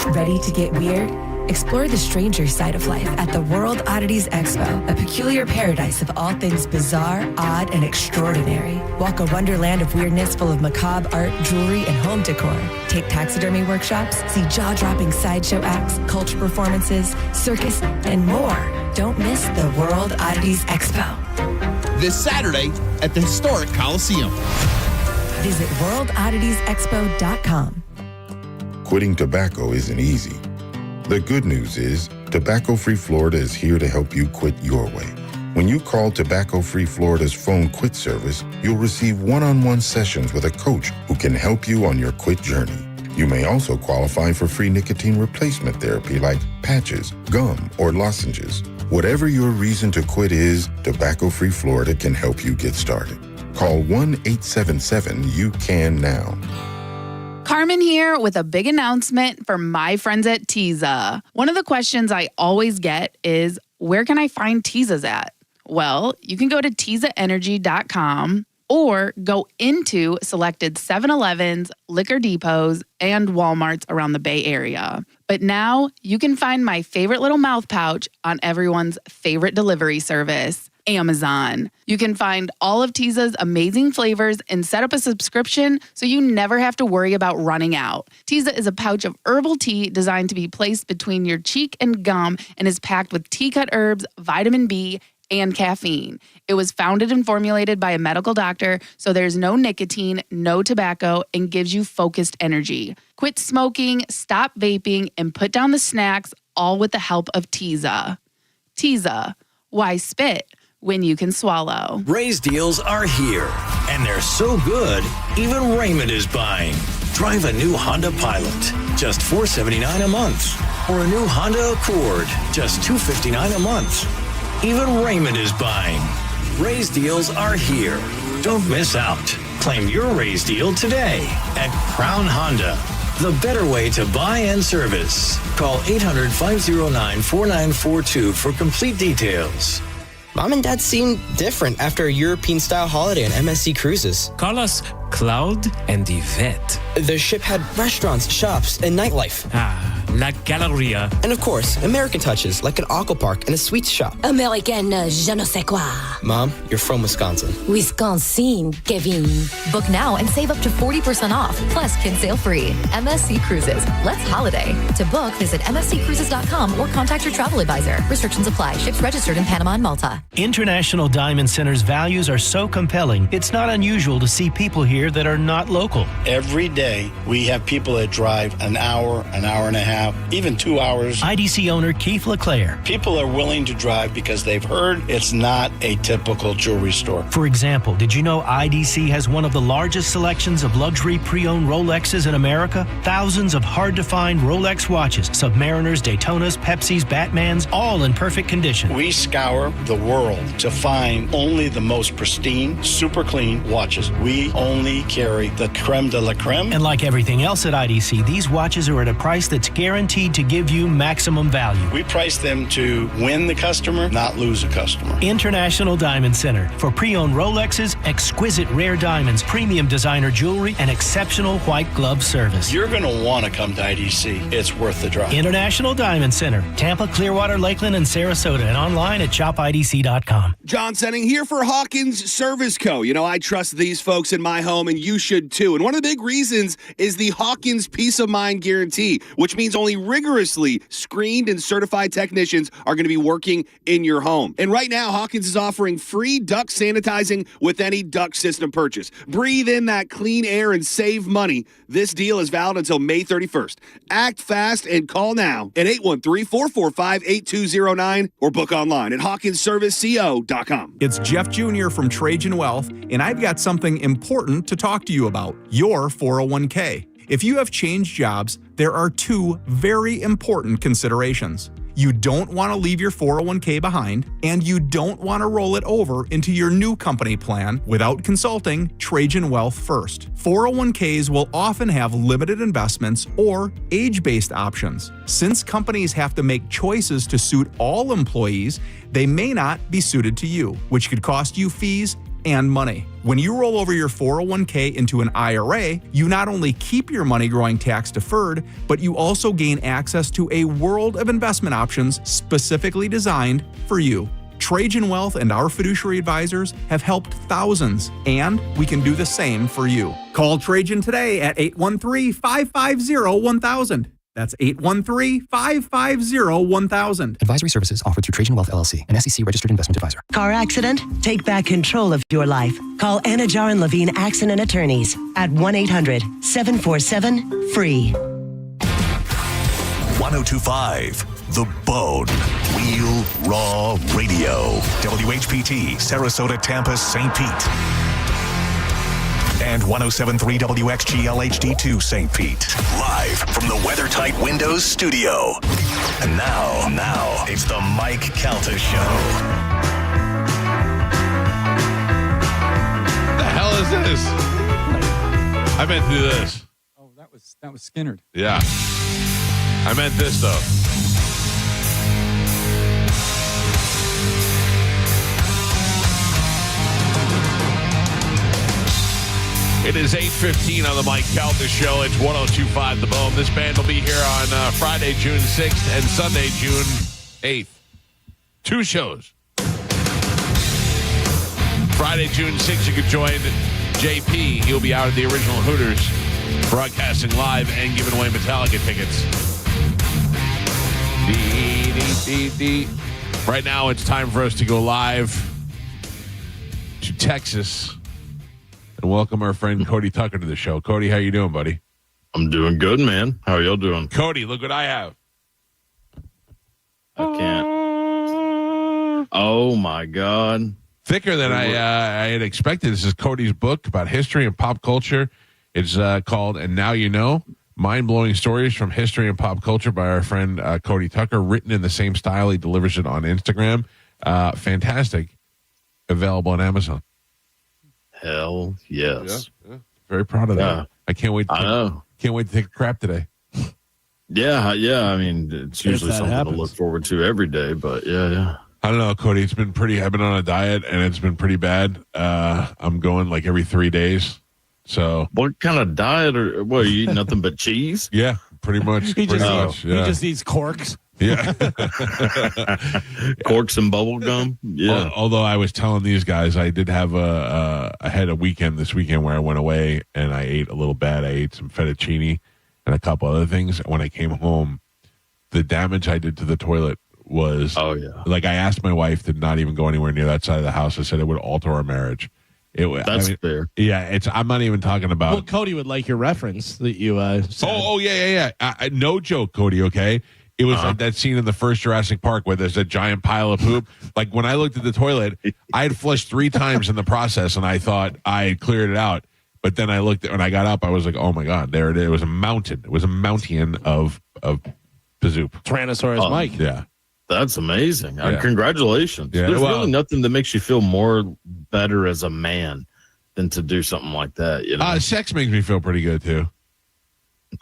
Ready to get weird? Explore the stranger side of life at the World Oddities Expo, a peculiar paradise of all things bizarre, odd, and extraordinary. Walk a wonderland of weirdness full of macabre art, jewelry, and home decor. Take taxidermy workshops, see jaw-dropping sideshow acts, culture performances, circus, and more. Don't miss the World Oddities Expo. This Saturday at the historic Coliseum. Visit worldodditiesexpo.com. Quitting tobacco isn't easy. The good news is, Tobacco-Free Florida is here to help you quit your way. When you call Tobacco-Free Florida's phone quit service, you'll receive one-on-one sessions with a coach who can help you on your quit journey. You may also qualify for free nicotine replacement therapy like patches, gum, or lozenges. Whatever your reason to quit is, Tobacco-Free Florida can help you get started. Call 1-877-YOU-CAN-NOW. Carmen here with a big announcement for my friends at Teza. One of the questions I always get is, where can I find Tezas at? Well, you can go to TezaEnergy.com or go into selected 7-Elevens, liquor depots, and Walmarts around the Bay Area. But now you can find my favorite little mouth pouch on everyone's favorite delivery service, Amazon. You can find all of Teza's amazing flavors and set up a subscription so you never have to worry about running out. Teza is a pouch of herbal tea designed to be placed between your cheek and gum and is packed with tea-cut herbs, vitamin B, and caffeine. It was founded and formulated by a medical doctor, so there's no nicotine, no tobacco, and gives you focused energy. Quit smoking, stop vaping, and put down the snacks, all with the help of Teza. Teza, why spit when you can swallow? Ray's deals are here, and they're so good, even Raymond is buying. Drive a new Honda Pilot, just $479 a month. Or a new Honda Accord, just $259 a month. Even Raymond is buying. Ray's deals are here. Don't miss out. Claim your Ray's deal today at Crown Honda. The better way to buy and service. Call 800-509-4942 for complete details. Mom and Dad seem different after a European-style holiday on MSC Cruises. Call us Cloud and Yvette. The ship had restaurants, shops, and nightlife. La Galleria. And of course, American touches like an aqua park and a sweets shop. American je ne sais quoi. Mom, you're from Wisconsin. Wisconsin, Kevin. Book now and save up to 40% off. Plus, kids sail free. MSC Cruises. Let's holiday. To book, visit msccruises.com or contact your travel advisor. Restrictions apply. Ships registered in Panama and Malta. International Diamond Center's values are so compelling, it's not unusual to see people here that are not local. Every day, we have people that drive an hour and a half, even 2 hours. IDC owner Keith LeClaire. People are willing to drive because they've heard it's not a typical jewelry store. For example, did you know IDC has one of the largest selections of luxury pre-owned Rolexes in America? Thousands of hard-to-find Rolex watches, Submariners, Daytonas, Pepsis, Batmans, all in perfect condition. We scour the world to find only the most pristine, super clean watches. We only carry the creme de la creme. And like everything else at IDC, these watches are at a price that's guaranteed to give you maximum value. We price them to win the customer, not lose a customer. International Diamond Center for pre-owned Rolexes, exquisite rare diamonds, premium designer jewelry, and exceptional white glove service. You're going to want to come to IDC. It's worth the drive. International Diamond Center, Tampa, Clearwater, Lakeland, and Sarasota, and online at shopidc.com. John Senning here for Hawkins Service Co. You know, I trust these folks in my home, and you should too. And one of the big reasons is the Hawkins Peace of Mind Guarantee, which means only rigorously screened and certified technicians are going to be working in your home. And right now, Hawkins is offering free duct sanitizing with any duct system purchase. Breathe in that clean air and save money. This deal is valid until May 31st. Act fast and call now at 813-445-8209 or book online at hawkinsserviceco.com. It's Jeff Jr. from Trajan Wealth, and I've got something important to talk to you about, your 401k. If you have changed jobs, there are two very important considerations. You don't want to leave your 401k behind, and you don't want to roll it over into your new company plan without consulting Trajan Wealth first. 401ks will often have limited investments or age-based options. Since companies have to make choices to suit all employees, they may not be suited to you, which could cost you fees and money. When you roll over your 401k into an IRA, you not only keep your money growing tax deferred, but you also gain access to a world of investment options specifically designed for you. Trajan Wealth and our fiduciary advisors have helped thousands, and we can do the same for you. Call Trajan today at 813-550-1000. That's 813-550-1000. Advisory services offered through Trajan Wealth LLC, an SEC registered investment advisor. Car accident? Take back control of your life. Call Anna Jar and Levine Accident Attorneys at 1-800-747-FREE. 1025 The Bone. Real Raw Radio. WHPT, Sarasota, Tampa, St. Pete. And 107.3 WXGL HD2 St. Pete. Live from the WeatherTight Windows studio. And now, it's the Mike Calta Show. The hell is this? I meant to do this. Oh, that was Skinnerd. Yeah. I meant this, though. It is 8:15 on the Mike Calta Show. It's 102.5 The Bone. This band will be here on Friday, June 6th and Sunday, June 8th. Two shows. Friday, June 6th, you can join JP. He'll be out at the original Hooters, broadcasting live and giving away Metallica tickets. Right now, it's time for us to go live to Texas and welcome our friend Cody Tucker to the show. Cody, how you doing, buddy? I'm doing good, man. How are y'all doing? Cody, look what I have. I can't. Oh my God. Thicker than I had expected. This is Cody's book about history and pop culture. It's called And Now You Know, Mind-Blowing Stories from History and Pop Culture by our friend Cody Tucker, written in the same style. He delivers it on Instagram. Fantastic. Available on Amazon. Hell yes. Yeah. Very proud of that. I can't wait. Can't wait to take a crap today. Yeah. I mean, it's usually something to look forward to every day, but yeah. I don't know, Cody. It's been I've been on a diet and it's been pretty bad. I'm going like every 3 days. So what kind of diet are you eating? Nothing but cheese? Yeah, pretty much. He just eats corks. Yeah. Corks and bubble gum. Yeah. Although I was telling these guys, I did have I had a weekend this weekend where I went away and I ate a little bad. I ate some fettuccine and a couple other things. When I came home, the damage I did to the toilet was, like I asked my wife to not even go anywhere near that side of the house. I said it would alter our marriage. That's fair. Yeah, I'm not even talking about. Well, Cody would like your reference that you said. Yeah. No joke, Cody. Okay, it was like that scene in the first Jurassic Park where there's a giant pile of poop. Like when I looked at the toilet, I had flushed 3 times in the process, and I thought I had cleared it out. But then I looked when I got up, I was like, oh my God, there it is. It was a mountain. It was a mountain of poop. Tyrannosaurus Mike. Yeah. That's amazing. Yeah. Congratulations. Yeah, There's really nothing that makes you feel more better as a man than to do something like that. You know, sex makes me feel pretty good too.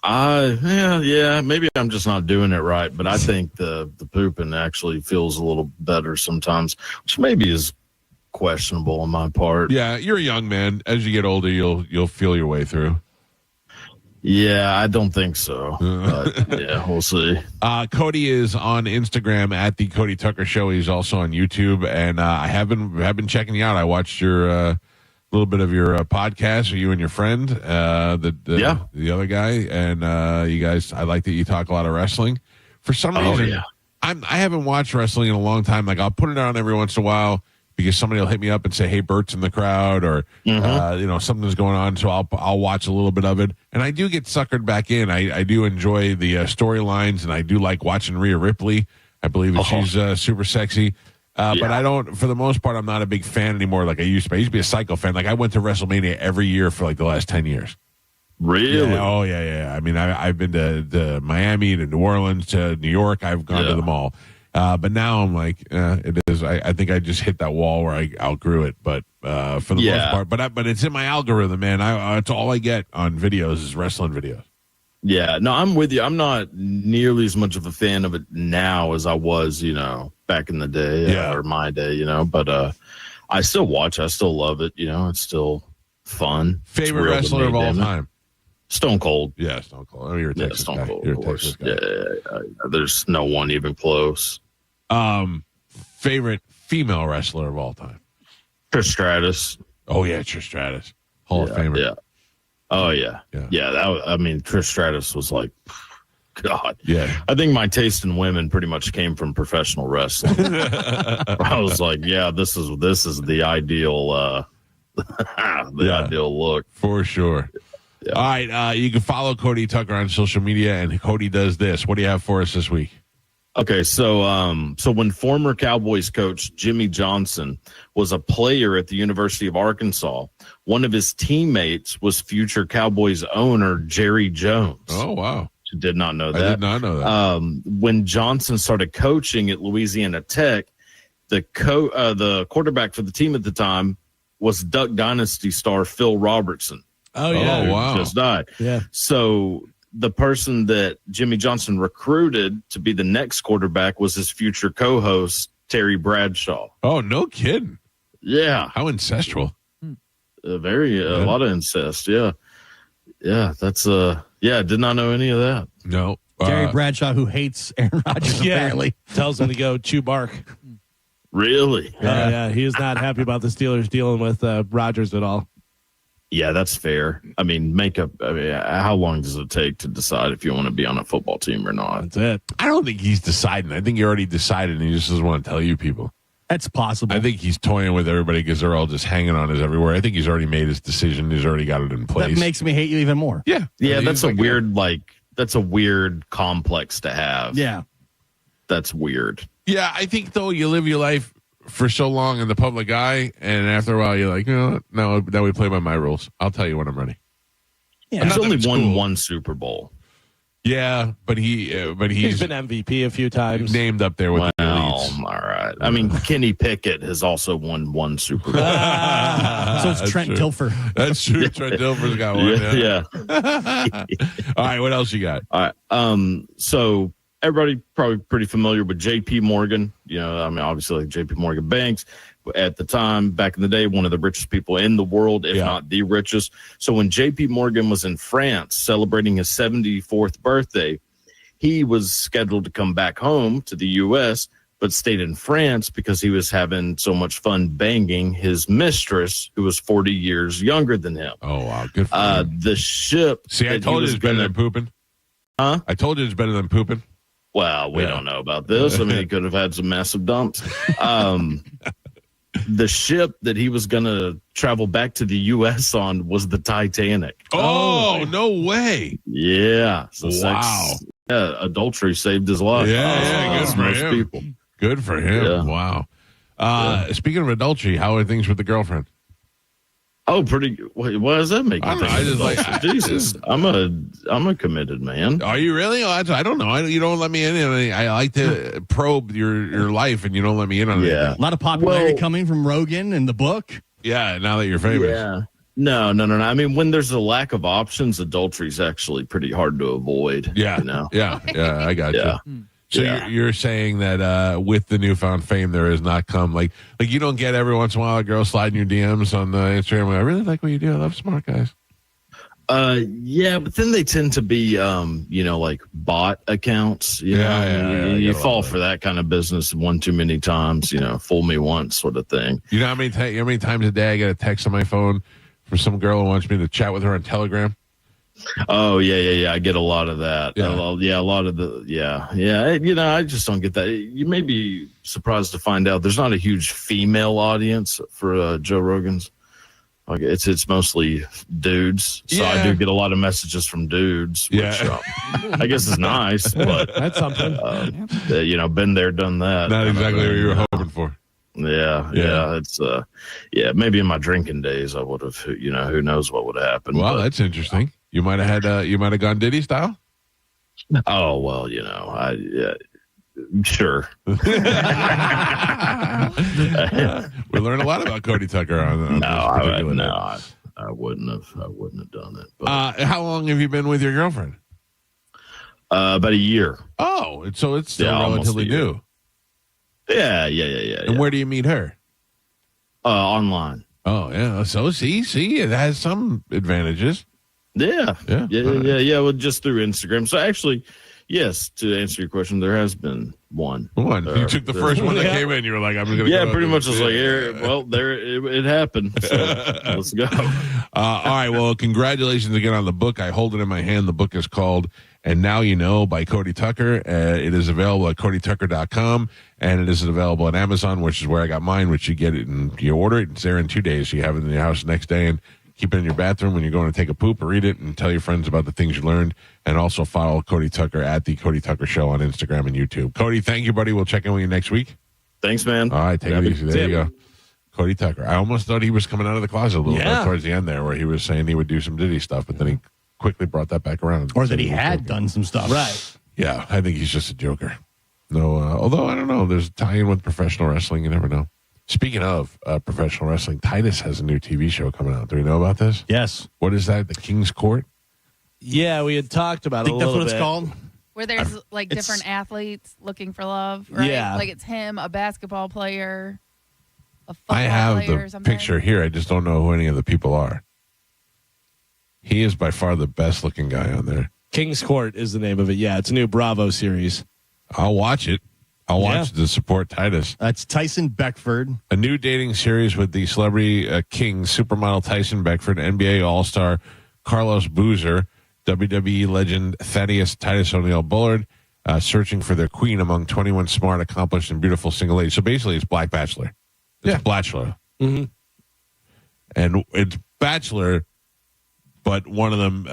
Yeah. Maybe I'm just not doing it right, but I think the pooping actually feels a little better sometimes, which maybe is questionable on my part. Yeah, you're a young man. As you get older, you'll feel your way through. Yeah, I don't think so. But yeah, we'll see. Cody is on Instagram at the Cody Tucker Show. He's also on YouTube, and I have been checking you out. I watched your little bit of your podcast, or you and your friend, the other guy, and you guys. I like that you talk a lot of wrestling. For some reason, I haven't watched wrestling in a long time. Like I'll put it on every once in a while, because somebody will hit me up and say, hey, Bert's in the crowd, or, something's going on. So I'll watch a little bit of it. And I do get suckered back in. I do enjoy the storylines, and I do like watching Rhea Ripley. I believe that she's super sexy. But I don't, for the most part, I'm not a big fan anymore like I used to be. I used to be a Psycho fan. Like I went to WrestleMania every year for like the last 10 years. Really? Yeah. Oh, yeah. I mean, I've been to Miami, to New Orleans, to New York. I've gone to them all. But now I'm like, it is. I think I just hit that wall where I outgrew it. But for the most part, but it's in my algorithm, man. It's all I get on videos is wrestling videos. Yeah, no, I'm with you. I'm not nearly as much of a fan of it now as I was, back in the day or my day, But I still watch. I still love it. It's still fun. Favorite wrestler of all time? Stone Cold. Yeah, Stone Cold. Oh, you're a Texas Stone guy. Cold, You're a of course. Texas guy. Yeah, there's no one even close. Favorite female wrestler of all time? Trish Stratus. Oh yeah, Trish Stratus, Hall of Famer. Yeah. Oh yeah. Trish Stratus was like, God. Yeah. I think my taste in women pretty much came from professional wrestling. I was like, yeah, this is the ideal, ideal look for sure. Yeah. All right, you can follow Cody Tucker on social media, and Cody does this. What do you have for us this week? Okay, so when former Cowboys coach Jimmy Johnson was a player at the University of Arkansas, one of his teammates was future Cowboys owner Jerry Jones. Oh, wow. Did not know that. I did not know that. When Johnson started coaching at Louisiana Tech, the quarterback for the team at the time was Duck Dynasty star Phil Robertson. Oh, yeah. Oh, wow. Just died. Yeah. So the person that Jimmy Johnson recruited to be the next quarterback was his future co-host, Terry Bradshaw. Oh, no kidding. Yeah. How ancestral. A lot of incest. Yeah. Yeah. That's, did not know any of that. No. Terry Bradshaw, who hates Aaron Rodgers, apparently, tells him to go chew bark. Really? Yeah. He is not happy about the Steelers dealing with Rodgers at all. Yeah, that's fair. I mean, how long does it take to decide if you want to be on a football team or not? That's it. I don't think he's deciding. I think he already decided, and he just doesn't want to tell you people. That's possible. I think he's toying with everybody because they're all just hanging on his everywhere. I think he's already made his decision. He's already got it in place. That makes me hate you even more. Yeah. Yeah, that's a weird complex to have. Yeah. that's weird. Yeah, I think though you live your life for so long in the public eye, and after a while you're like, now we play by my rules. I'll tell you when I'm ready. Yeah, he's only won one Super Bowl. Yeah, but he's been MVP a few times. Named up there with the elites. All right. I mean, Kenny Pickett has also won one Super Bowl. So it's Trent Dilfer. That's true. Trent Dilfer's got one. Yeah. All right, what else you got? All right. So everybody probably pretty familiar with J.P. Morgan. Obviously like J.P. Morgan Banks. At the time, back in the day, one of the richest people in the world, if not the richest. So when J.P. Morgan was in France celebrating his 74th birthday, he was scheduled to come back home to the U.S., but stayed in France because he was having so much fun banging his mistress, who was 40 years younger than him. Oh, wow. Good for him. The ship... See, I told you it's better than pooping. Huh? I told you it's better than pooping. Well, we don't know about this. I mean, he could have had some massive dumps. The ship that he was going to travel back to the U.S. on was the Titanic. Oh, no way. Yeah. So adultery saved his life. Yeah, good for most him. People. Good for him. Yeah. Wow. Speaking of adultery, how are things with the girlfriend? Oh, pretty. What does that make? I just like Jesus. I'm a committed man. Are you really? Oh, I don't know. You don't let me in. I like to probe your life, and you don't let me in on it. Yeah, a lot of popularity coming from Rogan and the book. Yeah, now that you're famous. Yeah. No. I mean, when there's a lack of options, adultery is actually pretty hard to avoid. Yeah. Yeah. I got you. So you're saying that with the newfound fame, there has not come like you don't get every once in a while a girl sliding your DMs on Instagram. I really like what you do. I love smart guys. Yeah, but then they tend to be like bot accounts. You fall for that kind of business one too many times. Fool me once sort of thing. You know how many times a day I get a text on my phone from some girl who wants me to chat with her on Telegram? Oh yeah. I get a lot of that. Yeah. A lot of the I just don't get that. You may be surprised to find out there's not a huge female audience for Joe Rogan's. Like it's mostly dudes. So I do get a lot of messages from dudes, which I guess is nice, but that's something. Been there, done that. Not exactly what you were hoping for. Yeah. It's maybe in my drinking days I would have. Who knows what would have happened. Well, that's interesting. You might have gone Diddy style. Oh well, sure. We learned a lot about Cody Tucker on I wouldn't have done it. But, how long have you been with your girlfriend? About a year. Oh, so it's still relatively new. Yeah. And where do you meet her? Online. Oh yeah. So see, it has some advantages. Yeah. Well, just through Instagram. So actually, yes, to answer your question, there has been one. You took the first one that came in. You were like, I'm going to. Yeah, pretty much. I was like, it happened. So let's go. All right. Well, congratulations again on the book. I hold it in my hand. The book is called "And Now You Know" by Cody Tucker. It is available at CodyTucker.com, and it is available on Amazon, which is where I got mine. Which you get it and you order it. It's there in 2 days. So you have it in your house the next day and keep it in your bathroom when you're going to take a poop, or read it and tell your friends about the things you learned. And also follow Cody Tucker at The Cody Tucker Show on Instagram and YouTube. Cody, thank you, buddy. We'll check in with you next week. Thanks, man. All right, take it easy. There you go. Cody Tucker. I almost thought he was coming out of the closet a little bit towards the end there, where he was saying he would do some Diddy stuff, but then he quickly brought that back around. Or that he had done some stuff. Right. Yeah, I think he's just a joker. No, although I don't know. There's a tie-in with professional wrestling. You never know. Speaking of professional wrestling, Titus has a new TV show coming out. Do we know about this? Yes. What is that? The King's Court? Yeah, we had talked about it a little bit. I think that's what it's called. Where there's different athletes looking for love, right? Yeah. Like it's him, a basketball player, a football I have player or the something. picture here. I just don't know who any of the people are. He is by far the best looking guy on there. King's Court is the name of it. Yeah, it's a new Bravo series. I'll watch it. I'll watch it to support Titus. That's Tyson Beckford. A new dating series with the celebrity king, supermodel Tyson Beckford, NBA All-Star Carlos Boozer, WWE legend Thaddeus Titus O'Neil Bullard, searching for their queen among 21 smart, accomplished, and beautiful single ladies. So basically, it's Black Bachelor. It's Bachelor. Mm-hmm. And it's Bachelor, but one of them,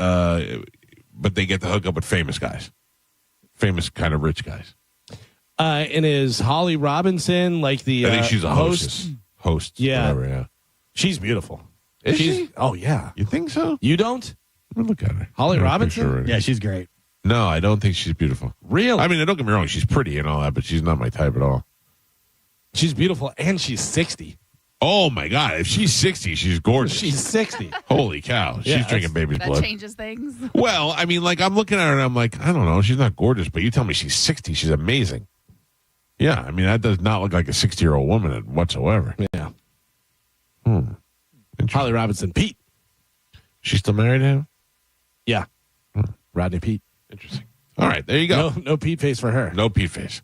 but they get to hook up with famous guys. Famous kind of rich guys. And is Holly Robinson like the I think she's a host? Host. Yeah. Whatever, yeah. She's beautiful. Is she? Oh, yeah. You think so? You don't? Let me look at her. Holly I'm not Robinson? sure. Yeah, she's great. No, I don't think she's beautiful. Really? I mean, don't get me wrong. She's pretty and all that, but she's not my type at all. She's beautiful, and she's 60. Oh, my God. If she's 60, she's gorgeous. She's 60. Holy cow. Yeah, She's drinking baby's That blood. changes things. Well, I mean, like, I'm looking at her and I'm like, I don't know. She's not gorgeous, but you tell me she's 60. She's amazing. Yeah, I mean, that does not look like a 60-year-old woman whatsoever. Yeah. Holly Robinson, Pete. She's still married to him? Yeah. Rodney Pete. Interesting. All right, there you go. No Pete face for her. No Pete face.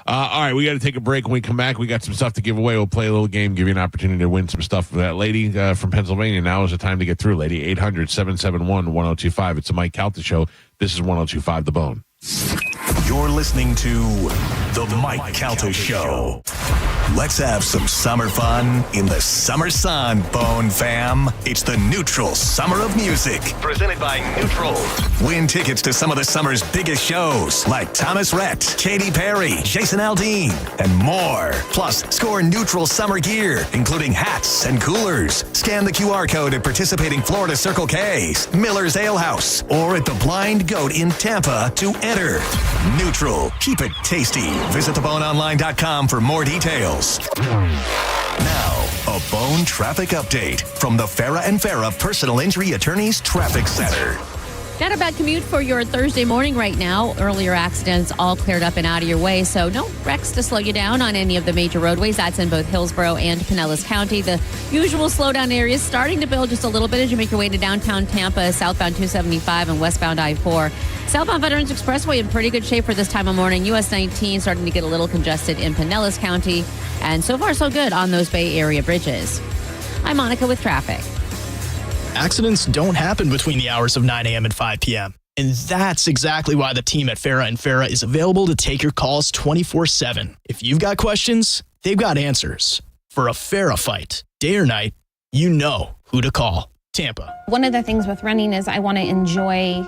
All right, we got to take a break. When we come back, we got some stuff to give away. We'll play a little game, give you an opportunity to win some stuff. That lady from Pennsylvania, now is the time to get through, lady. 800-771-1025. It's the Mike Calta Show. This is 1025 The Bone. You're listening to The Mike Calta Show. Let's have some summer fun in the summer sun, Bone fam. It's the Neutral Summer of Music, presented by Neutral. Win tickets to some of the summer's biggest shows, like Thomas Rhett, Katy Perry, Jason Aldean, and more. Plus, score Neutral summer gear, including hats and coolers. Scan the QR code at participating Florida Circle K's, Miller's Ale House, or at the Blind Goat in Tampa to enter. Neutral. Keep it tasty. Visit theboneonline.com for more details. Now, a Bone traffic update from the Farah and Farah Personal Injury Attorneys Traffic Center. Not a bad commute for your Thursday morning right now. Earlier accidents all cleared up and out of your way, so no wrecks to slow you down on any of the major roadways. That's in both Hillsborough and Pinellas County. The usual slowdown areas starting to build just a little bit as you make your way to downtown Tampa, southbound 275 and westbound I-4. Southbound Veterans Expressway in pretty good shape for this time of morning. US 19 starting to get a little congested in Pinellas County. And so far, so good on those Bay Area bridges. I'm Monica with traffic. Accidents don't happen between the hours of 9 a.m. and 5 p.m. And that's exactly why the team at Farah and Farah is available to take your calls 24/7. If you've got questions, they've got answers. For a Farah fight, day or night, you know who to call. Tampa. One of the things with running is I want to enjoy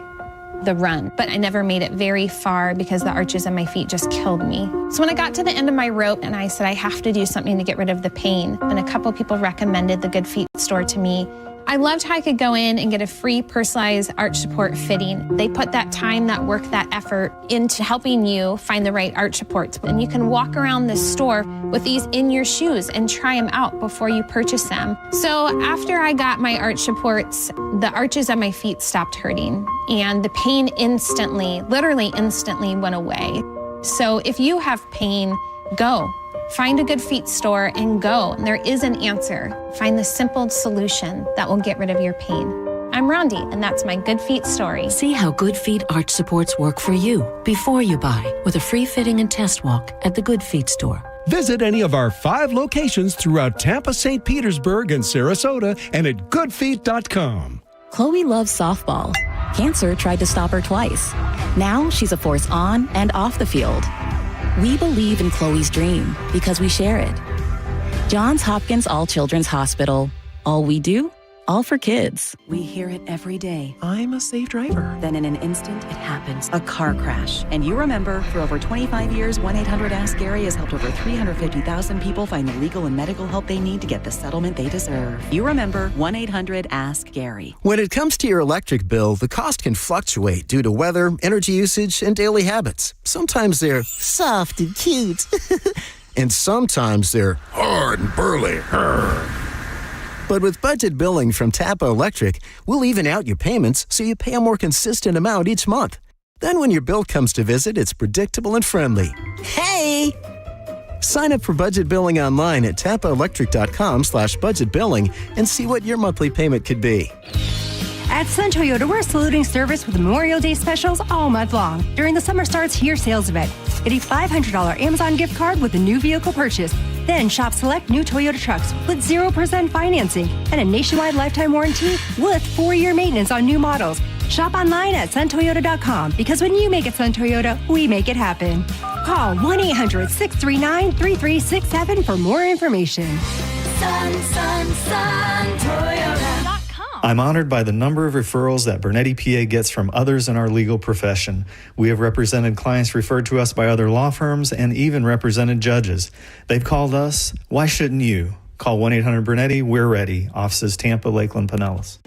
the run, but I never made it very far because the arches in my feet just killed me. So when I got to the end of my rope and I said I have to do something to get rid of the pain, and a couple people recommended the Good Feet store to me. I loved how I could go in and get a free personalized arch support fitting. They put that time, that work, that effort into helping you find the right arch supports. And you can walk around the store with these in your shoes and try them out before you purchase them. So after I got my arch supports, the arches of my feet stopped hurting and the pain instantly, literally instantly went away. So if you have pain, go. Find a Good Feet store and go. There is an answer. Find the simple solution that will get rid of your pain. I'm Rondi, and that's my Good Feet story. See how Good Feet arch supports work for you before you buy with a free fitting and test walk at the Good Feet store. Visit any of our 5 locations throughout Tampa, St. Petersburg, and Sarasota, and at goodfeet.com. Chloe loves softball. Cancer tried to stop her twice. Now she's a force on and off the field. We believe in Chloe's dream because we share it. Johns Hopkins All Children's Hospital. All we do, all for kids. We hear it every day. I'm a safe driver. Then in an instant, it happens. A car crash. And you remember, for over 25 years, 1-800-ASK-GARY has helped over 350,000 people find the legal and medical help they need to get the settlement they deserve. You remember 1-800-ASK-GARY. When it comes to your electric bill, the cost can fluctuate due to weather, energy usage, and daily habits. Sometimes they're soft and cute. And sometimes they're hard and burly. But with budget billing from Tampa Electric, we'll even out your payments so you pay a more consistent amount each month. Then when your bill comes to visit, it's predictable and friendly. Hey! Sign up for budget billing online at tampaelectric.com/budget billing and see what your monthly payment could be. At Sun Toyota, we're saluting service with Memorial Day specials all month long during the Summer Starts Here sales event. Get a $500 Amazon gift card with a new vehicle purchase. Then shop select new Toyota trucks with 0% financing and a nationwide lifetime warranty with 4-year maintenance on new models. Shop online at suntoyota.com because when you make it Sun Toyota, we make it happen. Call 1-800-639-3367 for more information. Toyota.com. I'm honored by the number of referrals that Bernetti PA gets from others in our legal profession. We have represented clients referred to us by other law firms and even represented judges. They've called us. Why shouldn't you? Call 1-800-BERNETTI. We're ready. Offices Tampa, Lakeland, Pinellas.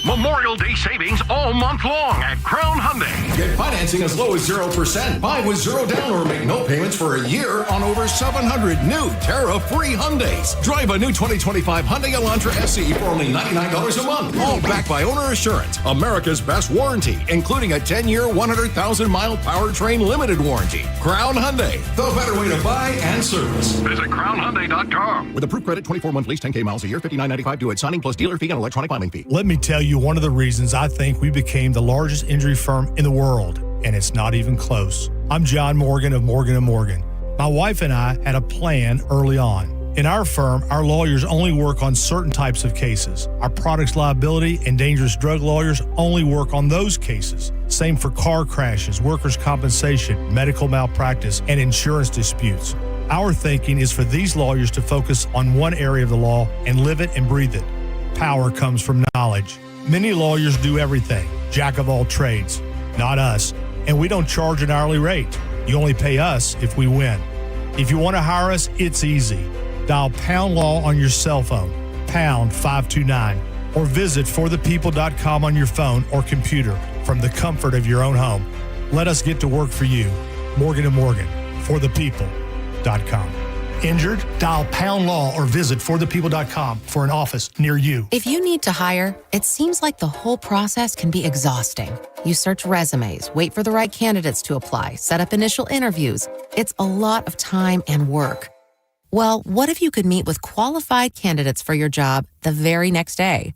Memorial Day savings all month long at Crown Hyundai. Get financing as low as 0%. Buy with zero down or make no payments for a year on over 700 new Terra-free Hyundais. Drive a new 2025 Hyundai Elantra SE for only $99 a month. All backed by owner assurance, America's best warranty, including a 10-year, 100,000-mile powertrain limited warranty. Crown Hyundai, the better way to buy and service. Visit CrownHyundai.com. With approved credit, 24-month lease, 10K miles a year, $59.95 due at signing plus dealer fee and electronic filing fee. Let me tell you one of the reasons I think we became the largest injury firm in the world, and it's not even close. I'm John Morgan of Morgan & Morgan. My wife and I had a plan early on. In our firm, our lawyers only work on certain types of cases. Our products liability and dangerous drug lawyers only work on those cases. Same for car crashes, workers' compensation, medical malpractice, and insurance disputes. Our thinking is for these lawyers to focus on one area of the law and live it and breathe it. Power comes from knowledge. Many lawyers do everything, jack of all trades. Not us. And we don't charge an hourly rate. You only pay us if we win. If you want to hire us, it's easy. Dial Pound Law on your cell phone, pound 529, or visit forthepeople.com on your phone or computer from the comfort of your own home. Let us get to work for you. Morgan & Morgan, forthepeople.com. Injured? Dial Pound Law or visit forthepeople.com for an office near you. If you need to hire, it seems like the whole process can be exhausting. You search resumes, wait for the right candidates to apply, set up initial interviews. It's a lot of time and work. Well, what if you could meet with qualified candidates for your job the very next day?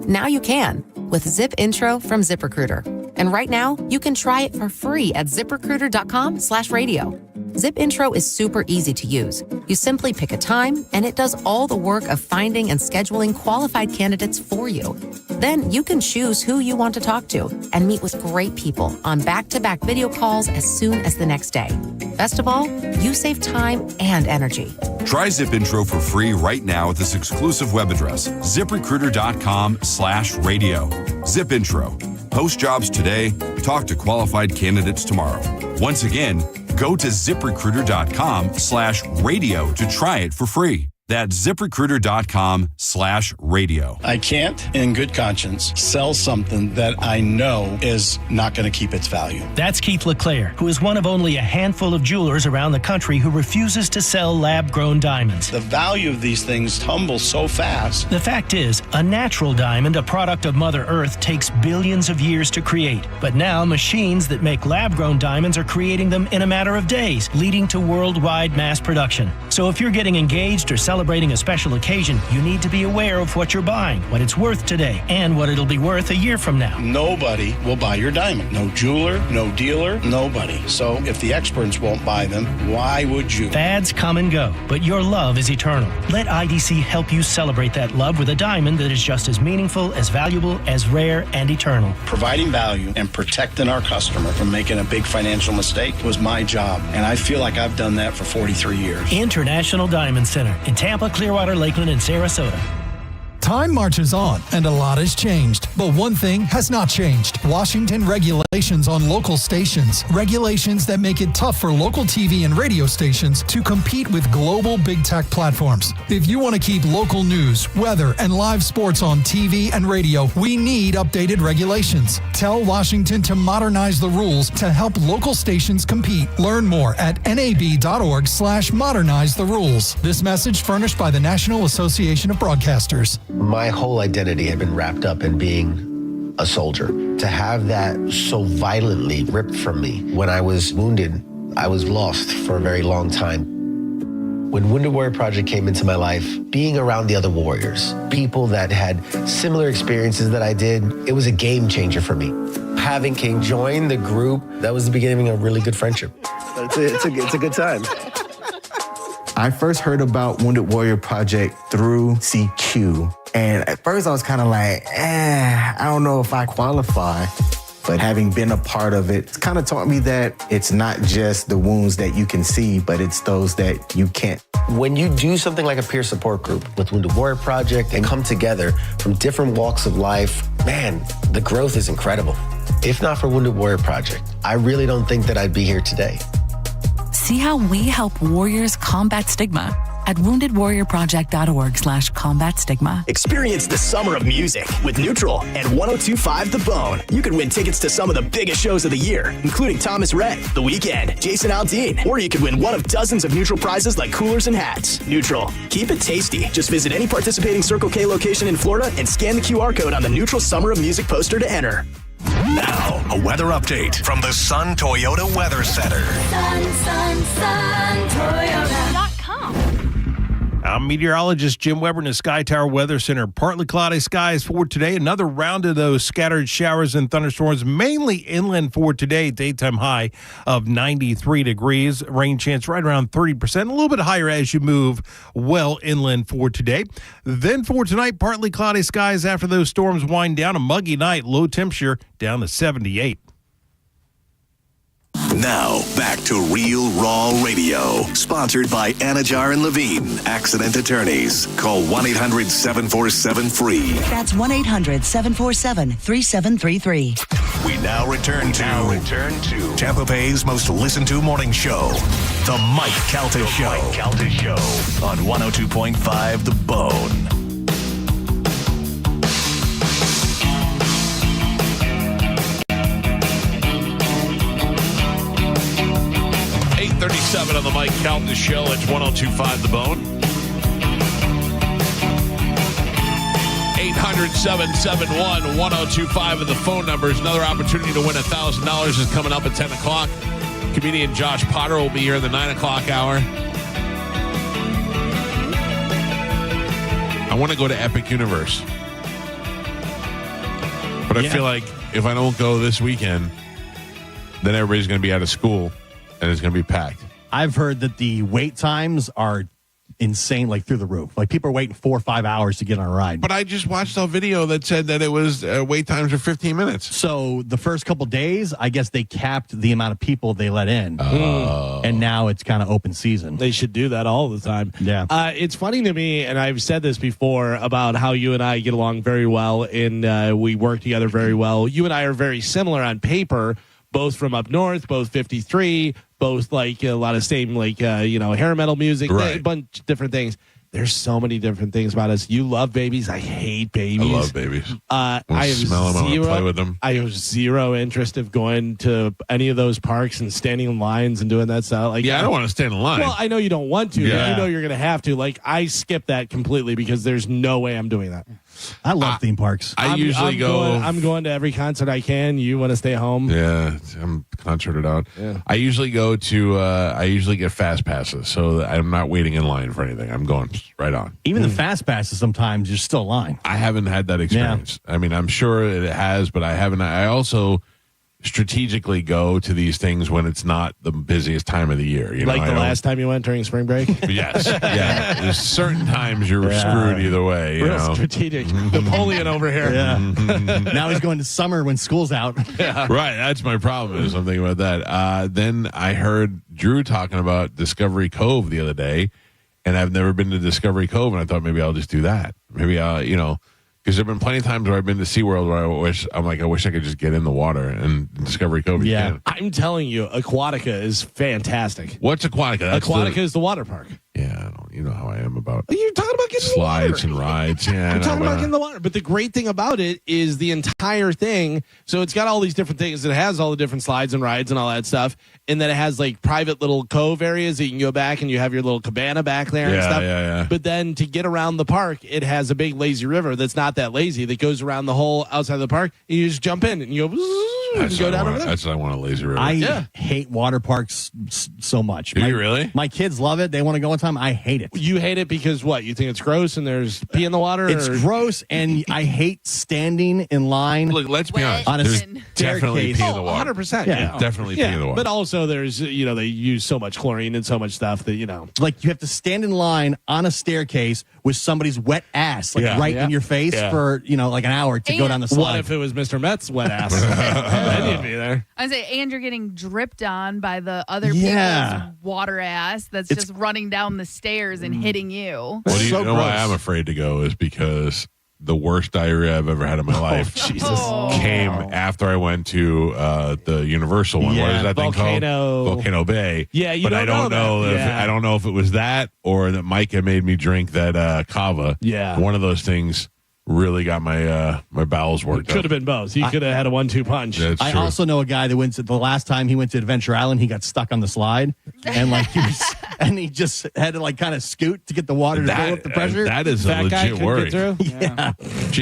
Now you can with Zip Intro from ZipRecruiter. And right now, you can try it for free at ZipRecruiter.com/radio. Zip Intro is super easy to use. You simply pick a time, and it does all the work of finding and scheduling qualified candidates for you. Then you can choose who you want to talk to and meet with great people on back-to-back video calls as soon as the next day. Best of all, you save time and energy. Try Zip Intro for free right now at this exclusive web address, ZipRecruiter.com/radio. Zip Intro. Post jobs today. Talk to qualified candidates tomorrow. Once again, go to ZipRecruiter.com/radio to try it for free. That's ZipRecruiter.com/radio. I can't, in good conscience, sell something that I know is not going to keep its value. That's Keith LeClaire, who is one of only a handful of jewelers around the country who refuses to sell lab-grown diamonds. The value of these things tumbles so fast. The fact is, a natural diamond, a product of Mother Earth, takes billions of years to create. But now, machines that make lab-grown diamonds are creating them in a matter of days, leading to worldwide mass production. So if you're getting engaged or celebrating a special occasion, you need to be aware of what you're buying, what it's worth today, and what it'll be worth a year from now. Nobody will buy your diamond. No jeweler, no dealer, nobody. So if the experts won't buy them, why would you? Fads come and go, but your love is eternal. Let IDC help you celebrate that love with a diamond that is just as meaningful, as valuable, as rare, and eternal. Providing value and protecting our customer from making a big financial mistake was my job, and I feel like I've done that for 43 years. International Diamond Center in Tampa, Clearwater, Lakeland, and Sarasota. Time marches on, and a lot has changed. But one thing has not changed. Washington regulations on local stations. Regulations that make it tough for local TV and radio stations to compete with global big tech platforms. If you want to keep local news, weather, and live sports on TV and radio, we need updated regulations. Tell Washington to modernize the rules to help local stations compete. Learn more at nab.org/modernize the rules. This message furnished by the National Association of Broadcasters. My whole identity had been wrapped up in being a soldier. To have that so violently ripped from me when I was wounded, I was lost for a very long time. When Wounded Warrior Project came into my life, being around the other warriors, people that had similar experiences that I did, it was a game changer for me. Having King join the group, that was the beginning of a really good friendship. It's a good time. I first heard about Wounded Warrior Project through CQ. And at first I was kind of like, I don't know if I qualify. But having been a part of it, it's kind of taught me that it's not just the wounds that you can see, but it's those that you can't. When you do something like a peer support group with Wounded Warrior Project and come together from different walks of life, man, the growth is incredible. If not for Wounded Warrior Project, I really don't think that I'd be here today. See how we help warriors combat stigma at woundedwarriorproject.org/combat stigma. Experience the summer of music with Neutral and 102.5 The Bone. You can win tickets to some of the biggest shows of the year, including Thomas Rhett, The Weeknd, Jason Aldean, or you could win one of dozens of Neutral prizes like coolers and hats. Neutral. Keep it tasty. Just visit any participating Circle K location in Florida and scan the QR code on the Neutral Summer of Music poster to enter. Now, a weather update from the Sun Toyota Weather Center. SunToyota.com. I'm meteorologist Jim Weber in the Sky Tower Weather Center. Partly cloudy skies for today. Another round of those scattered showers and thunderstorms, mainly inland for today. Daytime high of 93 degrees. Rain chance right around 30%. A little bit higher as you move well inland for today. Then for tonight, partly cloudy skies after those storms wind down. A muggy night. Low temperature down to 78. Now, back to Real Raw Radio, sponsored by Anajar and Levine, accident attorneys. Call 1-800-747-FREE. That's 1-800-747-3733. We now return to Tampa Bay's most listened to morning show, The Mike Calta Show. On 102.5 The Bone. 37 on the Mike Calta Show. It's 102.5 The Bone. 800-771-1025 are the phone numbers. Another opportunity to win $1,000 is coming up at 10 o'clock. Comedian Josh Potter will be here in the 9 o'clock hour. I want to go to Epic Universe. But I feel like if I don't go this weekend, then everybody's going to be out of school and it's going to be packed. I've heard that the wait times are insane, like through the roof. Like people are waiting 4 or 5 hours to get on a ride. But I just watched a video that said that it was wait times are 15 minutes. So the first couple days, I guess they capped the amount of people they let in. And now it's kind of open season. They should do that all the time. Yeah. It's funny to me, and I've said this before, about how you and I get along very well and we work together very well. You and I are very similar on paper, both from up north, both 53, both like a lot of same, like, hair metal music, right. A bunch of different things. There's so many different things about us. You love babies. I hate babies. I love babies. I smell them. I want to play with them. I have zero interest of going to any of those parks and standing in lines and doing that stuff. Like, I don't want to stand in line. Well, I know you don't want to. Yeah. But you know you're going to have to. Like, I skip that completely because there's no way I'm doing that. I love theme parks. I'm going to every concert I can. You want to stay home? Yeah, I'm concerted out. Yeah. I usually go to. I usually get fast passes, so that I'm not waiting in line for anything. I'm going right on. Even the fast passes, sometimes you're still in line. I haven't had that experience. I mean, I'm sure it has, but I haven't. I also strategically go to these things when it's not the busiest time of the year. You know, like the last time you went during spring break? Yes. Yeah. There's certain times you're screwed either way. You Real know? strategic. Napoleon over here. Yeah. Now he's going to summer when school's out. Yeah. Right. That's my problem is I'm thinking about that. Then I heard Drew talking about Discovery Cove the other day, and I've never been to Discovery Cove, and I thought maybe I'll just do that. Maybe I'll, because there have been plenty of times where I've been to SeaWorld where I wish I could just get in the water and Discovery Cove. Yeah. I'm telling you, Aquatica is fantastic. What's Aquatica? Aquatica is the water park. Yeah, you know how I am about You're talking about getting slides in the water. and rides. Yeah, I'm talking about getting in the water. But the great thing about it is the entire thing. So it's got all these different things. It has all the different slides and rides and all that stuff. And then it has like private little cove areas that you can go back and you have your little cabana back there and stuff. Yeah. But then to get around the park, it has a big lazy river that's not that lazy that goes around the whole outside of the park. And you just jump in and you go, go down over there. That's what I want, a lazy river. I hate water parks so much. Do you really? My kids love it. They want to go one time. I hate it. You hate it because what? You think it's gross and there's pee in the water? It's gross, and I hate standing in line. Look, let's be honest. On a There's staircase. definitely pee in the water. 100%. Yeah. Definitely pee in the water. But also there's, they use so much chlorine and so much stuff that, Like you have to stand in line on a staircase with somebody's wet ass, like right in your face for, like an hour to go down the slide. What if it was Mr. Met's wet ass? Then you'd be there. I say, and you're getting dripped on by the other people's water ass that's just running down the stairs and hitting you. Well, you know why I'm afraid to go is because the worst diarrhea I've ever had in my life came after I went to the Universal one. What is that thing called? Volcano Bay. Yeah, but I don't know. I don't know if it was that or that Micah made me drink that kava. Yeah, one of those things really got my my bowels worked. Could have been both. He could have had a 1-2 punch. I also know a guy that went to the last time he went to Adventure Island, he got stuck on the slide, and he just had to kind of scoot to get the water to fill up the pressure. That is a legit worry. Yeah,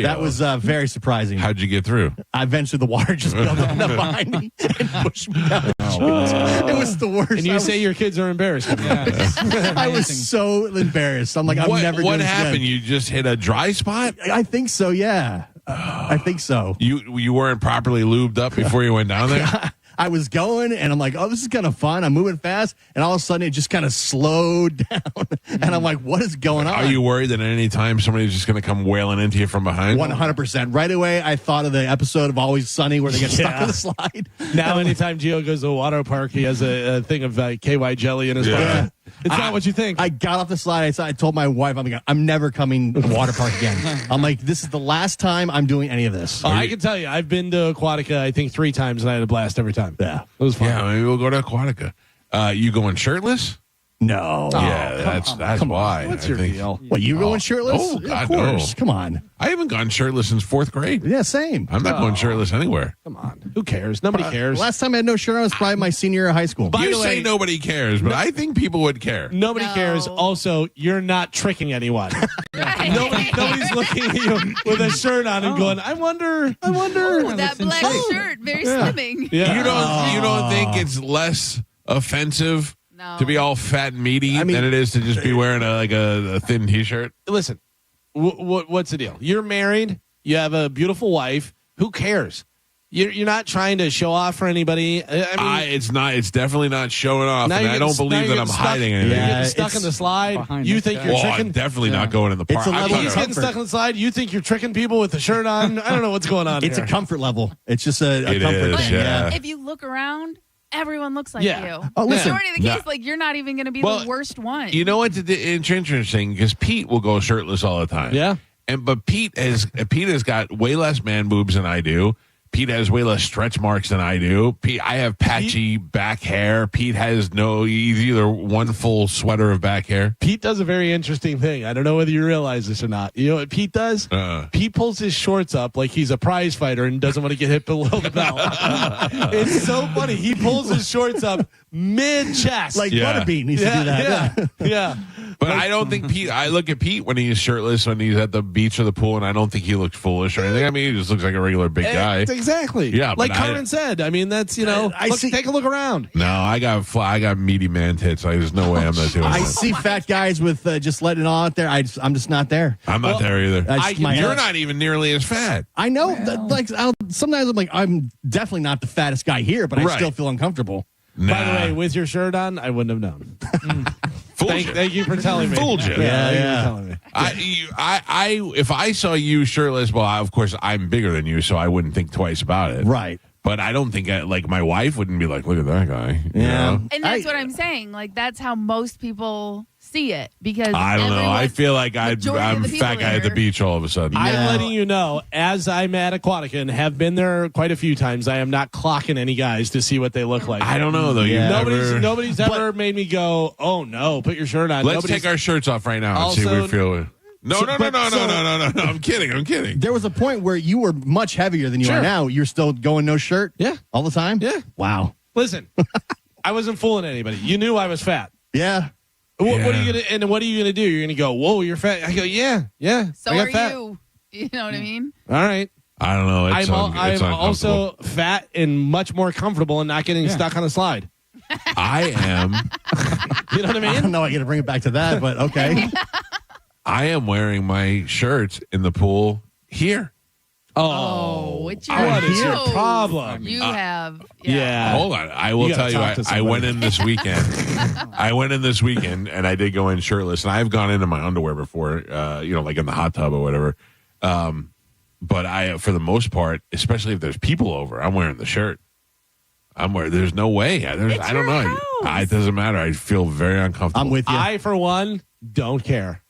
that was very surprising. How'd you get through? Eventually, the water just built up enough behind me and pushed me down. It was the worst. And you say your kids are embarrassed. I was so embarrassed. I'm like, I'm never. What happened? You just hit a dry spot? I think so. Yeah, I think so. You weren't properly lubed up before you went down there? I was going, and I'm like, oh, this is kind of fun. I'm moving fast, and all of a sudden, it just kind of slowed down. And I'm like, what is going on? Are you worried that at any time somebody's just going to come wailing into you from behind? 100%. Right away, I thought of the episode of Always Sunny where they get stuck on the slide. Now, anytime Gio goes to a water park, he has a thing of KY jelly in his pocket. It's not what you think. I got off the slide. I told my wife, I'm never coming to the water park again. I'm like, this is the last time I'm doing any of this. I can tell you, I've been to Aquatica, I think 3 times, and I had a blast every time. Yeah. It was fun. Yeah, maybe we'll go to Aquatica. You going shirtless? No. Yeah, that's why. What's your deal? What, you going shirtless? Oh, God, of course. no. Come on. I haven't gone shirtless since 4th grade. Yeah, same. I'm not going shirtless anywhere. Come on. Who cares? Nobody cares. Last time I had no shirt on was probably my senior year of high school. By the way, nobody cares, but I think people would care. Nobody cares. Also, you're not tricking anyone. Nobody's looking at you with a shirt on and going, I wonder. Oh, that black shirt, very slimming. Yeah. You don't think it's less offensive to be all fat and meaty than it is to just be wearing a thin T-shirt? Listen, what's the deal? You're married. You have a beautiful wife. Who cares? You're not trying to show off for anybody. I mean, it's not. It's definitely not showing off. And I don't believe that I'm hiding anything. You're getting stuck in the slide. You think you're tricking? I'm definitely not going in the park. He's getting stuck in the slide. You think you're tricking people with the shirt on? I don't know what's going on. It's a comfort level. It's just a comfort thing. Yeah. If you look around, everyone looks like you. Oh, listen. Majority of the case, you're not even going to be the worst one. You know what's interesting? Because Pete will go shirtless all the time. Yeah. But Pete has got way less man boobs than I do. Pete has way less stretch marks than I do. I have patchy back hair. Pete has he's either one full sweater of back hair. Pete does a very interesting thing. I don't know whether you realize this or not. You know what Pete does? Pete pulls his shorts up like he's a prize fighter and doesn't want to get hit below the belt. It's so funny. He pulls his shorts up mid-chest. Like Butterbean needs to do that. Yeah. But I don't think Pete. I look at Pete when he's shirtless when he's at the beach or the pool, and I don't think he looks foolish or anything. I mean, he just looks like a regular big guy. Exactly. Yeah. Like Carmen said. I mean, that's take a look around. No, I got meaty man tits. There's no way I'm not doing that. I see fat guys with just letting it all out there. I'm just not there. I'm not there either. You're not even nearly as fat. I know. Sometimes I'm like, I'm definitely not the fattest guy here, but I still feel uncomfortable. Nah. By the way, with your shirt on, I wouldn't have known. Thank you for telling me. Fooled you. Yeah. Telling me. If I saw you shirtless, well, of course I'm bigger than you, so I wouldn't think twice about it. Right. But I don't think my wife wouldn't be like, look at that guy. Yeah. You know? And that's what I'm saying. That's how most people see it because I don't know. I feel like I'm a fat guy at the beach all of a sudden. I'm letting you know, as I'm at Aquatica and have been there quite a few times, I am not clocking any guys to see what they look like. I don't know though. Nobody's ever made me go, oh no, put your shirt on. Let's take our shirts off right now and see what we feel. No. I'm kidding. There was a point where you were much heavier than you are now. You're still going no shirt? Yeah. All the time? Yeah. Wow. Listen, I wasn't fooling anybody. You knew I was fat. Yeah. What are you gonna do? You're gonna go, whoa, you're fat. I go, yeah. So are fat. You. You know what I mean? All right. I don't know. I'm also fat and much more comfortable and not getting stuck on a slide. I am. You know what I mean? I don't know. I got to bring it back to that, but okay. I am wearing my shirts in the pool here. What's your what is your nose? problem? You have. Yeah. Hold on. I will tell you, I went in this weekend. I went in this weekend, and I did go in shirtless. And I've gone into my underwear before, like in the hot tub or whatever. But I, for the most part, especially if there's people over, I'm wearing the shirt. There's no way. I don't know. It doesn't matter. I feel very uncomfortable. I'm with you. I, for one, don't care.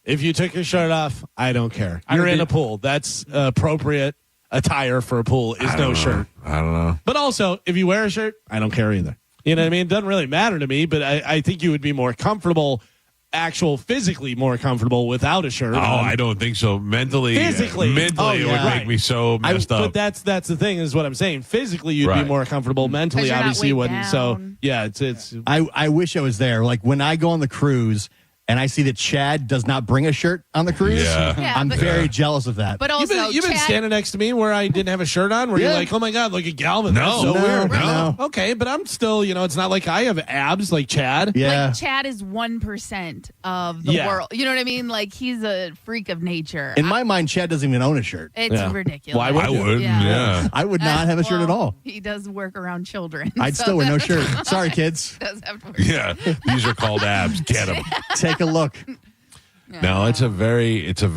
If you took your shirt off, I don't care. You're in a pool. That's appropriate attire for a pool is no shirt. I don't know. But also, if you wear a shirt, I don't care either. You know what I mean? It doesn't really matter to me, but I think you would be more comfortable, physically more comfortable without a shirt. I don't think so. Mentally, it would make me so messed up. But that's the thing is what I'm saying. Physically, you'd be more comfortable. Mentally, obviously, you wouldn't. So, yeah, it's. I wish I was there. Like when I go on the cruise and I see that Chad does not bring a shirt on the cruise, I'm very jealous of that. But also, you've been standing next to me where I didn't have a shirt on, where you're like, oh my God, look at Galvin. That's so weird. No. Okay, but I'm still, it's not like I have abs like Chad. Yeah. Like Chad is 1% of the world. You know what I mean? Like he's a freak of nature. In my mind, Chad doesn't even own a shirt. It's ridiculous. Why would I wouldn't. Yeah. I would not have a shirt at all. He does work around children. I'd still wear no shirt. Sorry, kids. Does have to work. Yeah, these are called abs. Get them. Take a look. No, it's a it's a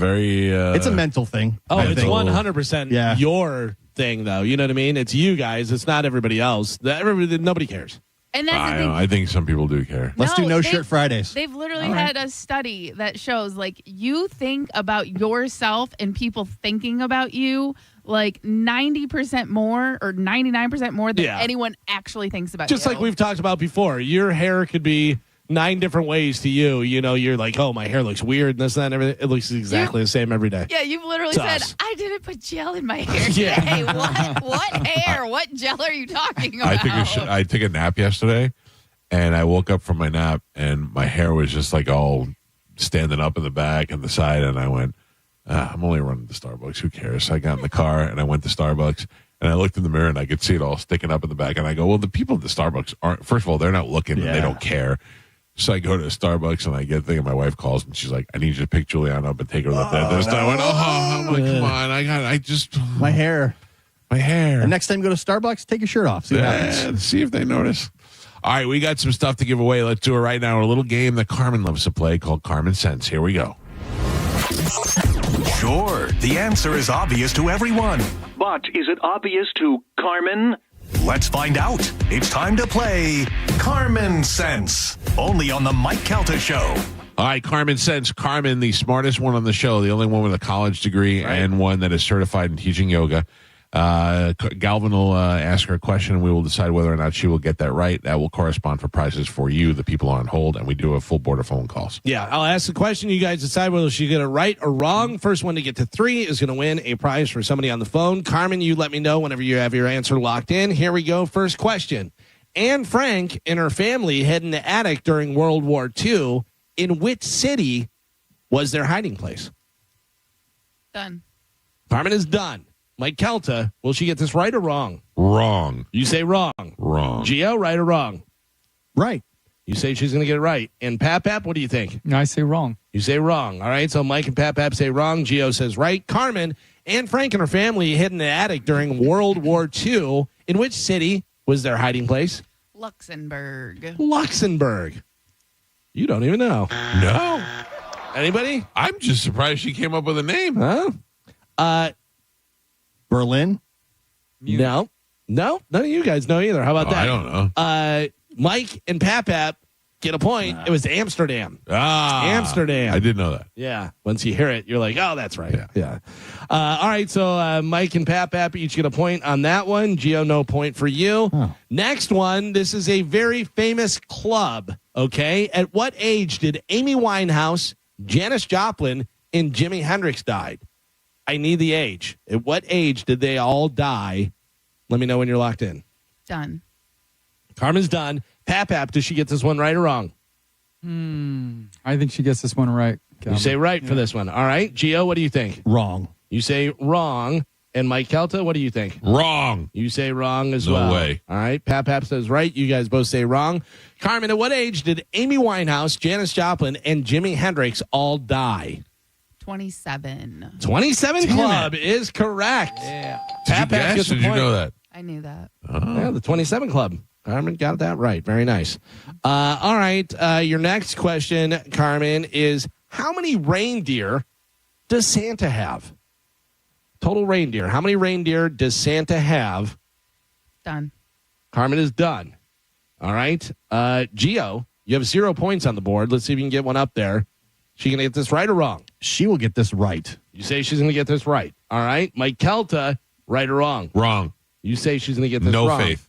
mental thing. Oh, it's 100% your thing, though. You know what I mean? It's you guys. It's not everybody else. Nobody cares. And that's the thing. I think some people do care. Let's do no shirt Fridays. They've literally had a study that shows like you think about yourself and people thinking about you like 90% more or 99% more than anyone actually thinks about you. Just like we've talked about before, your hair could be 9 different ways to you. You're like, oh, my hair looks weird and this, that, and everything. It looks exactly the same every day. Yeah, you've literally said, I didn't put gel in my hair today. What hair? What gel are you talking about? I took a nap yesterday, and I woke up from my nap, and my hair was just like all standing up in the back and the side, and I went, I'm only running to Starbucks. Who cares? So I got in the car, and I went to Starbucks. And I looked in the mirror and I could see it all sticking up in the back. And I go, well, the people at the Starbucks aren't, first of all, they're not looking and they don't care. So I go to Starbucks and I get a thing and my wife calls and she's like, I need you to pick Juliana up and take her to the dentist. I went, I'm like, come on. My hair. And next time you go to Starbucks, take your shirt off. See what happens. See if they notice. All right, we got some stuff to give away. Let's do it right now. A little game that Carmen loves to play called Carmen Sense. Here we go. Sure, the answer is obvious to everyone. But is it obvious to Carmen? Let's find out. It's time to play Carmen Sense, only on the Mike Calta Show. All right, Carmen Sense. Carmen, the smartest one on the show, the only one with a college degree and one that is certified in teaching yoga. Galvin will ask her a question, and we will decide whether or not she will get that right. That will correspond for prizes for you, the people on hold, and we do a full board of phone calls. Yeah, I'll ask the question. You guys decide whether she get it right or wrong. First one to get to 3 is going to win a prize for somebody on the phone. Carmen, you let me know whenever you have your answer locked in. Here we go. First question. Anne Frank and her family hid in the attic during World War II. In which city was their hiding place? Done. Carmen is done. Mike Calta, will she get this right or wrong? Wrong. You say wrong. Wrong. Gio, right or wrong? Right. You say she's going to get it right. And Pap, what do you think? I say wrong. You say wrong. All right, so Mike and Pap say wrong. Gio says right. Carmen, Anne Frank and her family hid in the attic during World War II. In which city was their hiding place? Luxembourg. Luxembourg. You don't even know. No. Anybody? I'm just surprised she came up with a name. Huh? Berlin? No. None of you guys know either. How about that? I don't know. Mike and Pap get a point. It was Amsterdam. Amsterdam. I did know that. Yeah. Once you hear it, you're like, oh, that's right. Yeah. All right. So Mike and Pap each get a point on that one. Gio, no point for you. Oh. Next one. This is a very famous club. Okay. At what age did Amy Winehouse, Janis Joplin, and Jimi Hendrix died? I need the age. At what age did they all die? Let me know when you're locked in. Done. Carmen's done. Pap, does she get this one right or wrong? I think she gets this one right. You say right for this one. All right. Gio, what do you think? Wrong. You say wrong. And Mike Calta, what do you think? Wrong. You say wrong as No well. way. All right. Pap says right. You guys both say wrong. Carmen, at what age did Amy Winehouse, Janis Joplin, and Jimi Hendrix all die? 27. 27 Club is correct. Did you Pat guess? gets a Or did you point. know that? I knew that. Yeah, the 27 Club. Carmen got that right. Very nice. All right. Your next question, Carmen, is how many reindeer does Santa have? Total reindeer. How many reindeer does Santa have? Done. Carmen is done. All right. Gio, you have 0 points on the board. Let's see if you can get one up there. She going to get this right or wrong? She will get this right. You say she's going to get this right. All right. Mike Kelta, right or wrong? Wrong. You say she's going to get this No wrong. faith.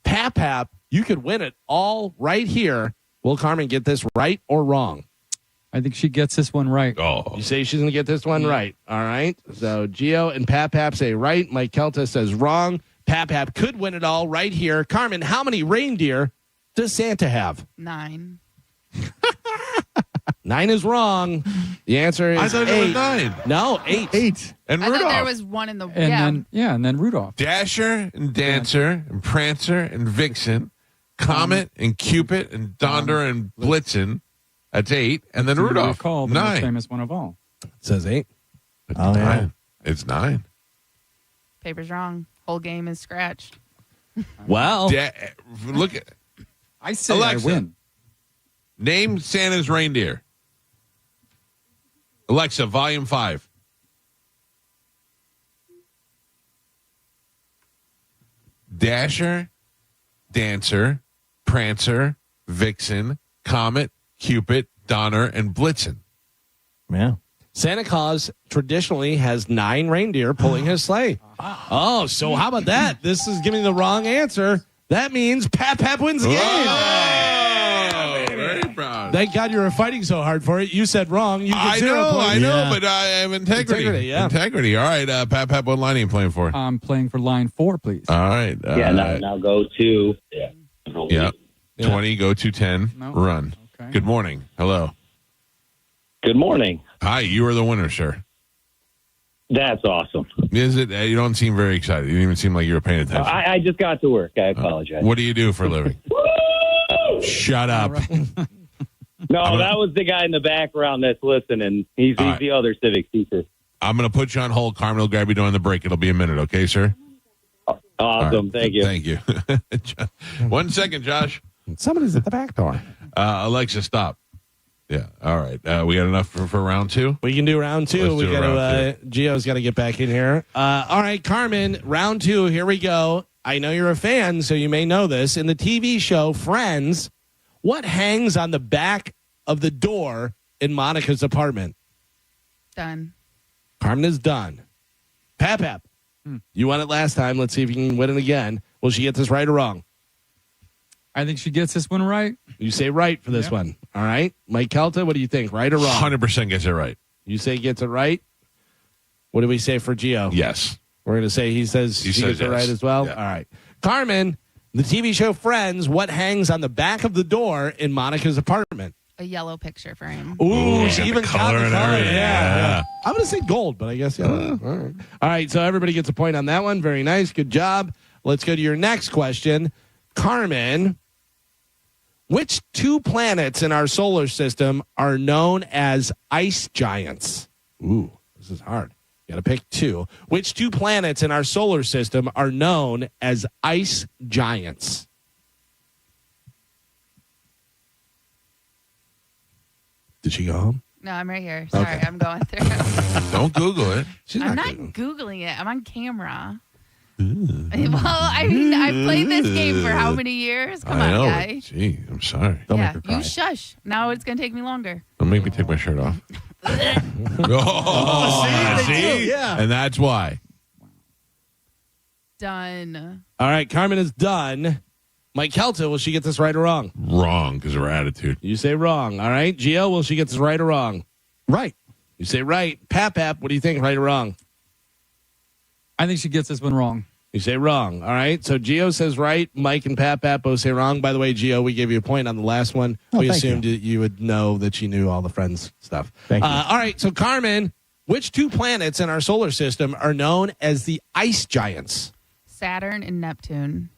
Pap, you could win it all right here. Will Carmen get this right or wrong? I think she gets this one right. Oh. You say she's going to get this one right. All right. So Gio and Pap say right. Mike Kelta says wrong. Pap could win it all right here. Carmen, how many reindeer does Santa have? 9. 9 is wrong. The answer is I thought 8. it was 9. No, 8. 8. And I Rudolph. thought there was one in the. And then Rudolph. Dasher and Dancer and Prancer and Vixen, Comet and Cupid and Donder and Blitzen. That's 8. And then Do you Rudolph. recall the most 9. famous one of all? It says 8. It's Oh, 9. yeah. It's 9. Paper's wrong. Whole game is scratched. Well, Look at I say Alexa. I win. Name Santa's reindeer. Alexa, volume 5. Dasher, Dancer, Prancer, Vixen, Comet, Cupid, Donner, and Blitzen. Yeah. Santa Claus traditionally has 9 reindeer pulling his sleigh. Oh, so how about that? This is giving the wrong answer. That means Pap wins the game. Oh, very proud. Thank God you were fighting so hard for it. You said wrong. You get I 0 know, points. I know, Yeah. but I have integrity. Integrity, yeah. All right, Pap, what line are you playing for? I'm playing for line 4, please. All right. now go to. Yeah. 20, go to 10, No. run. Okay. Good morning. Hello. Good morning. Hi, you are the winner, sir. That's awesome. Is it? You don't seem very excited. You didn't even seem like you were paying attention. I just got to work. I apologize. What do you do for a living? Shut up. No, that was the guy in the background that's listening. He's All right. the other civics teacher. I'm going to put you on hold. Carmen will grab you during the break. It'll be a minute, okay, sir? Awesome. Right. Thank you. Thank you. 1 second, Josh. Somebody's at the back door. Alexa, stop. Yeah. All right. We got enough for round 2? We can do round 2. Let's do round Gio's got to get back in here. All right, Carmen, round 2. Here we go. I know you're a fan, so you may know this. In the TV show Friends, what hangs on the back of the door in Monica's apartment? Done. Carmen is done. Pap. You won it last time. Let's see if you can win it again. Will she get this right or wrong? I think she gets this one right. You say right for this one. All right. Mike Kelta, what do you think? Right or wrong? 100% gets it right. You say gets it right? What do we say for Gio? Yes. We're going to say he says he says gets it yes. right as well? Yeah. All right. Carmen, the TV show Friends, what hangs on the back of the door in Monica's apartment? A yellow picture frame. Ooh, Got she the even got color the and color. everything. Yeah. I'm going to say gold, but I guess yellow. All right, so everybody gets a point on that one. Very nice. Good job. Let's go to your next question. Carmen, which 2 planets in our solar system are known as ice giants? Ooh, this is hard. You got to pick 2. Which 2 planets in our solar system are known as ice giants? Did she go home? No, I'm right here. Sorry, Okay. I'm going through. Don't Google it. I'm not Googling it. I'm on camera. Well, I mean, I played this game for how many years? Come I on, know. guy. Gee, I'm sorry. Yeah, you shush. Now it's going to take me longer. Don't make me take my shirt off. See? Yeah. And that's why. Done. All right, Carmen is done. Mike Kelta, will she get this right or wrong? Wrong, because of her attitude. You say wrong. All right. Gio, will she get this right or wrong? Right. You say right. Pap, what do you think, right or wrong? I think she gets this one wrong. You say wrong. All right. So Gio says right. Mike and Pap both say wrong. By the way, Gio, we gave you a point on the last one. Oh, we thank assumed that you would know that you knew all the Friends stuff. Thank you. All right. So, Carmen, which 2 planets in our solar system are known as the ice giants? Saturn and Neptune.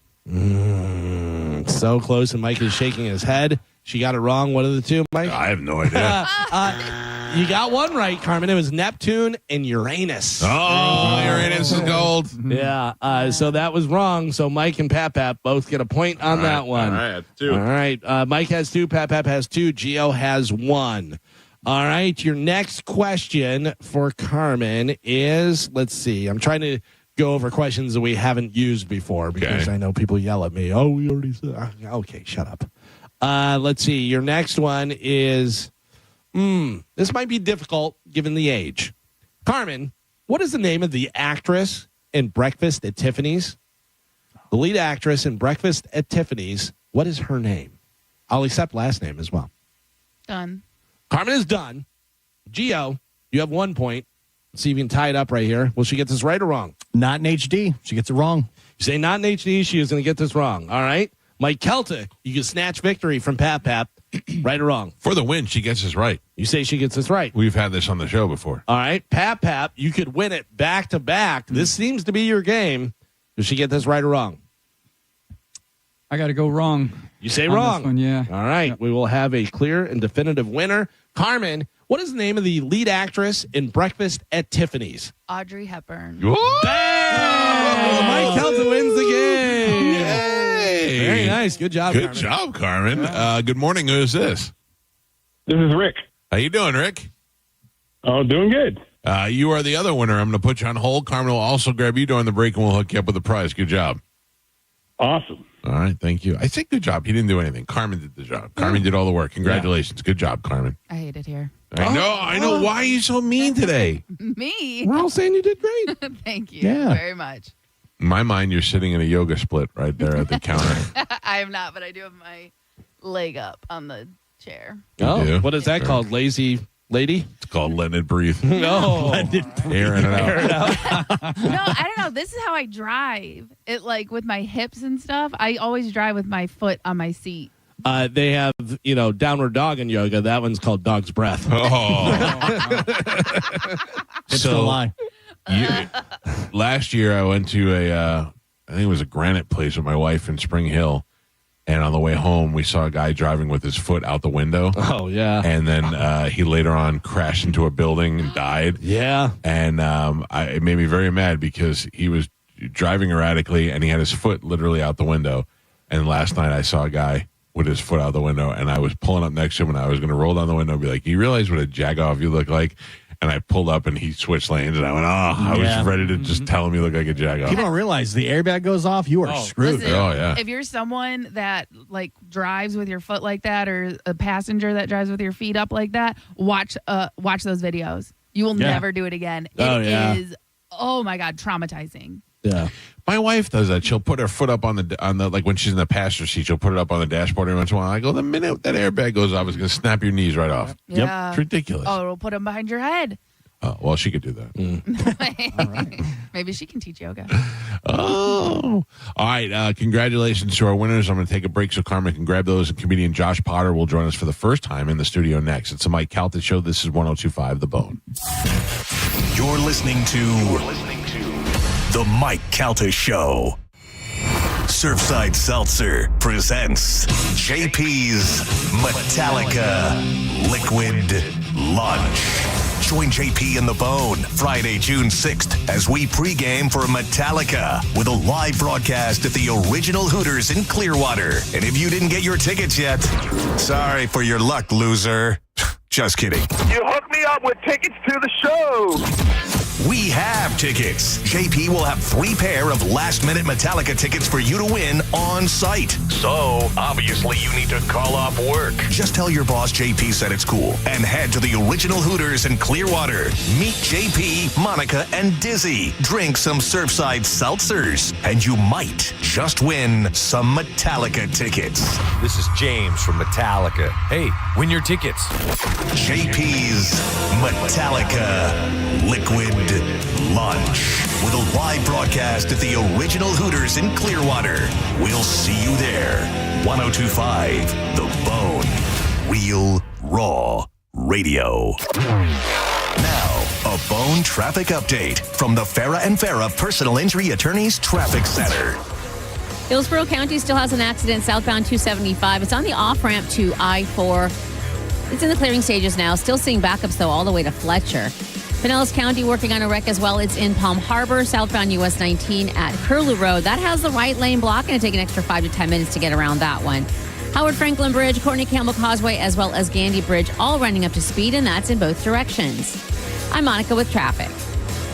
So close, and Mike is shaking his head. She got it wrong. What are the two, Mike? I have no idea. You got one right, Carmen. It was Neptune and Uranus. Oh, Uranus is gold. Yeah. So that was wrong. So Mike and Pap both get a point on that one. All right, that's 2. All right. Mike has 2. Pap has 2. Gio has 1. All right. Your next question for Carmen is, let's see. I'm trying to go over questions that we haven't used before because I know people yell at me. Oh, we already said. Okay, shut up. Let's see. Your next one is, this might be difficult given the age. Carmen, what is the name of the actress in Breakfast at Tiffany's? The lead actress in Breakfast at Tiffany's. What is her name? I'll accept last name as well. Done. Carmen is done. Gio, you have 1 point. Let's see if you can tie it up right here. Will she get this right or wrong? Not in HD. She gets it wrong. You say not in HD. She is going to get this wrong. All right. Mike Celtic, you can snatch victory from Pap. Right or wrong? For the win, she gets this right. You say she gets this right. We've had this on the show before. All right. Pap, you could win it back to back. This seems to be your game. Does she get this right or wrong? I got to go wrong. You say on wrong. This one, yeah. All right. Yep. We will have a clear and definitive winner. Carmen, what is the name of the lead actress in Breakfast at Tiffany's? Audrey Hepburn. Bang! Mike Celtic wins the game. Yay! Very nice. Good job, Good Carmen. job, Carmen. Good morning. Who is this? This is Rick. How you doing, Rick? Oh, doing good. You are the other winner. I'm going to put you on hold. Carmen will also grab you during the break, and we'll hook you up with a prize. Good job. Awesome. All right, thank you. I say good job. He didn't do anything. Carmen did the job. Carmen did all the work. Congratulations. Yeah. Good job, Carmen. I hate it here. I know. Why are you so mean today? Me? We're all saying you did great. Thank you very much. In my mind, you're sitting in a yoga split right there at the counter. I am not, but I do have my leg up on the chair. Oh, what is that called? Lazy lady? It's called letting it breathe. No. Airing it out. No, I don't know. This is how I drive. It like with my hips and stuff. I always drive with my foot on my seat. They have, downward dog in yoga. That one's called dog's breath. Oh. It's no lie. Last year, I went to I think it was a granite place with my wife in Spring Hill. And on the way home, we saw a guy driving with his foot out the window. Oh, yeah. And then he later on crashed into a building and died. Yeah. And it made me very mad because he was driving erratically and he had his foot literally out the window. And last night I saw a guy with his foot out the window and I was pulling up next to him and I was going to roll down the window and be like, you realize what a jagoff you look like? And I pulled up and he switched lanes and I went, I was ready to just tell him you look like a jagoff. People don't realize the airbag goes off, you are screwed. Listen, yeah. If you're someone that like drives with your foot like that or a passenger that drives with your feet up like that, watch those videos. You will never do it again. It is, oh my God, traumatizing. Yeah. My wife does that. She'll put her foot up on the like when she's in the passenger seat, she'll put it up on the dashboard every once in a while. I go, the minute that airbag goes off, it's going to snap your knees right off. Yeah. Yep. It's ridiculous. Oh, it'll put them behind your head. Oh, well, she could do that. All right. Maybe she can teach yoga. Oh. All right. Congratulations to our winners. I'm going to take a break so Carmen can grab those, and comedian Josh Potter will join us for the first time in the studio next. It's the Mike Calta Show. This is 102.5 The Bone. You're listening to The Mike Calta Show. Surfside Seltzer presents JP's Metallica Liquid Lunch. Join JP and The Bone Friday, June 6th as we pregame for Metallica with a live broadcast at the original Hooters in Clearwater. And if you didn't get your tickets yet, sorry for your luck, loser. Just kidding. You hooked me up with tickets to the show. We have tickets. JP will have 3 pair of last-minute Metallica tickets for you to win on site. So, obviously, you need to call off work. Just tell your boss JP said it's cool and head to the original Hooters in Clearwater. Meet JP, Monica, and Dizzy. Drink some Surfside Seltzers, and you might just win some Metallica tickets. This is James from Metallica. Hey, win your tickets. JP's Metallica Liquid Lunch with a live broadcast at the original Hooters in Clearwater. We'll see you there. 102.5 The Bone. Real Raw Radio. Now, a Bone traffic update from the Farrah and Farrah Personal Injury Attorneys Traffic Center. Hillsborough County still has an accident southbound 275. It's on the off-ramp to I-4. It's in the clearing stages now. Still seeing backups, though, all the way to Fletcher. Pinellas County working on a wreck as well. It's in Palm Harbor, southbound US 19 at Curlew Road. That has the right lane blocked, and it'll take an extra 5 to 10 minutes to get around that one. Howard Franklin Bridge, Courtney Campbell Causeway, as well as Gandy Bridge, all running up to speed, and that's in both directions. I'm Monica with traffic.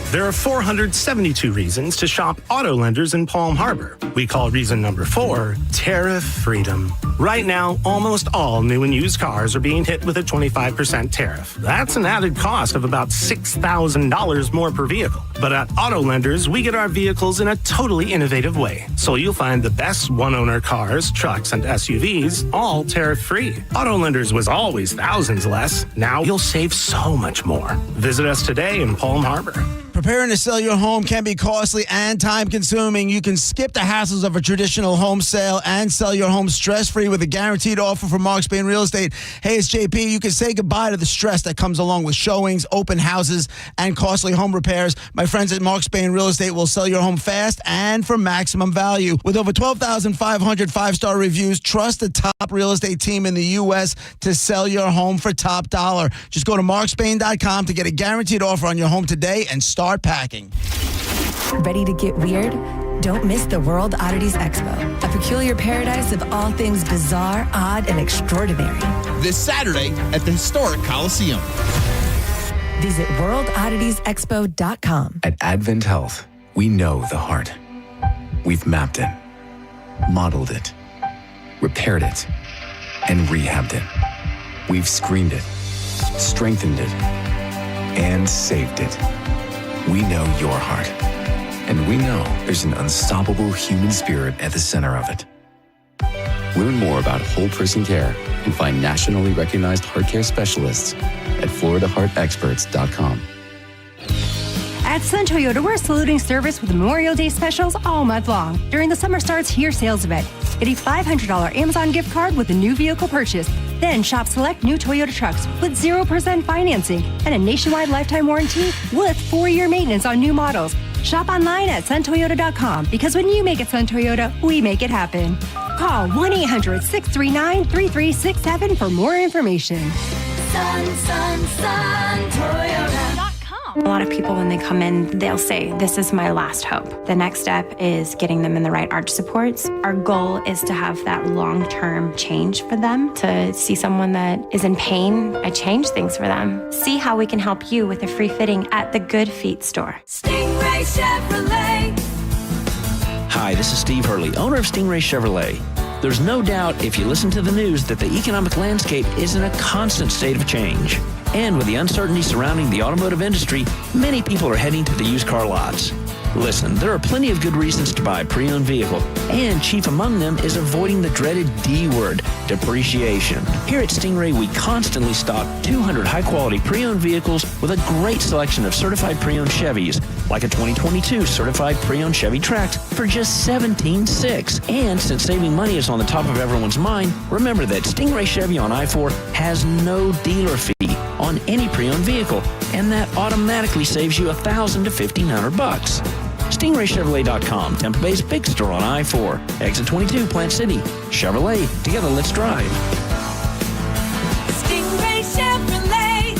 There are 472 reasons to shop auto lenders in Palm Harbor. We call reason number 4 tariff freedom. Right now, almost all new and used cars are being hit with a 25% tariff. That's an added cost of about $6,000 more per vehicle. But at auto lenders, we get our vehicles in a totally innovative way. So you'll find the best one-owner cars, trucks, and SUVs, all tariff-free. Auto lenders was always thousands less. Now you'll save so much more. Visit us today in Palm Harbor. Preparing to sell your home can be costly and time-consuming. You can skip the hassles of a traditional home sale and sell your home stress-free with a guaranteed offer from Mark Spain Real Estate. Hey, it's JP. You can say goodbye to the stress that comes along with showings, open houses, and costly home repairs. My friends at Mark Spain Real Estate will sell your home fast and for maximum value. With over 12,500 five-star reviews, trust the top real estate team in the U.S. to sell your home for top dollar. Just go to markspain.com to get a guaranteed offer on your home today and start packing. Ready to get weird? Don't miss the World Oddities Expo, a peculiar paradise of all things bizarre, odd, and extraordinary. This Saturday at the historic Coliseum. Visit worldodditiesexpo.com. At Advent Health, we know the heart. We've mapped it, modeled it, repaired it, and rehabbed it. We've screened it, strengthened it, and saved it. We know your heart, and we know there's an unstoppable human spirit at the center of it. Learn more about whole person care and find nationally recognized heart care specialists at floridaheartexperts.com. At Sun Toyota, we're saluting service with Memorial Day specials all month long during the Summer Starts Here sales event. Get a $500 Amazon gift card with a new vehicle purchase. Then shop select new Toyota trucks with 0% financing and a nationwide lifetime warranty with 4-year maintenance on new models. Shop online at suntoyota.com because when you make it Sun Toyota, we make it happen. Call 1-800-639-3367 for more information. Sun Toyota. A lot of people, when they come in, they'll say, this is my last hope. The next step is getting them in the right arch supports. Our goal is to have that long-term change for them, to see someone that is in pain. I change things for them. See how we can help you with a free fitting at the Good Feet store. Stingray Chevrolet. Hi, this is Steve Hurley, owner of Stingray Chevrolet. There's no doubt, if you listen to the news, that the economic landscape is in a constant state of change. And with the uncertainty surrounding the automotive industry, many people are heading to the used car lots. Listen, there are plenty of good reasons to buy a pre-owned vehicle, and chief among them is avoiding the dreaded D word, depreciation. Here at Stingray, we constantly stock 200 high-quality pre-owned vehicles with a great selection of certified pre-owned Chevys, like a 2022 certified pre-owned Chevy Trax for just $17,600. And since saving money is on the top of everyone's mind, remember that Stingray Chevy on I-4 has no dealer fee on any pre-owned vehicle, and that automatically saves you $1,000 to $1,500. StingrayChevrolet.com, Tampa Bay's big store on I-4, exit 22, Plant City. Chevrolet, together let's drive. Stingray Chevrolet.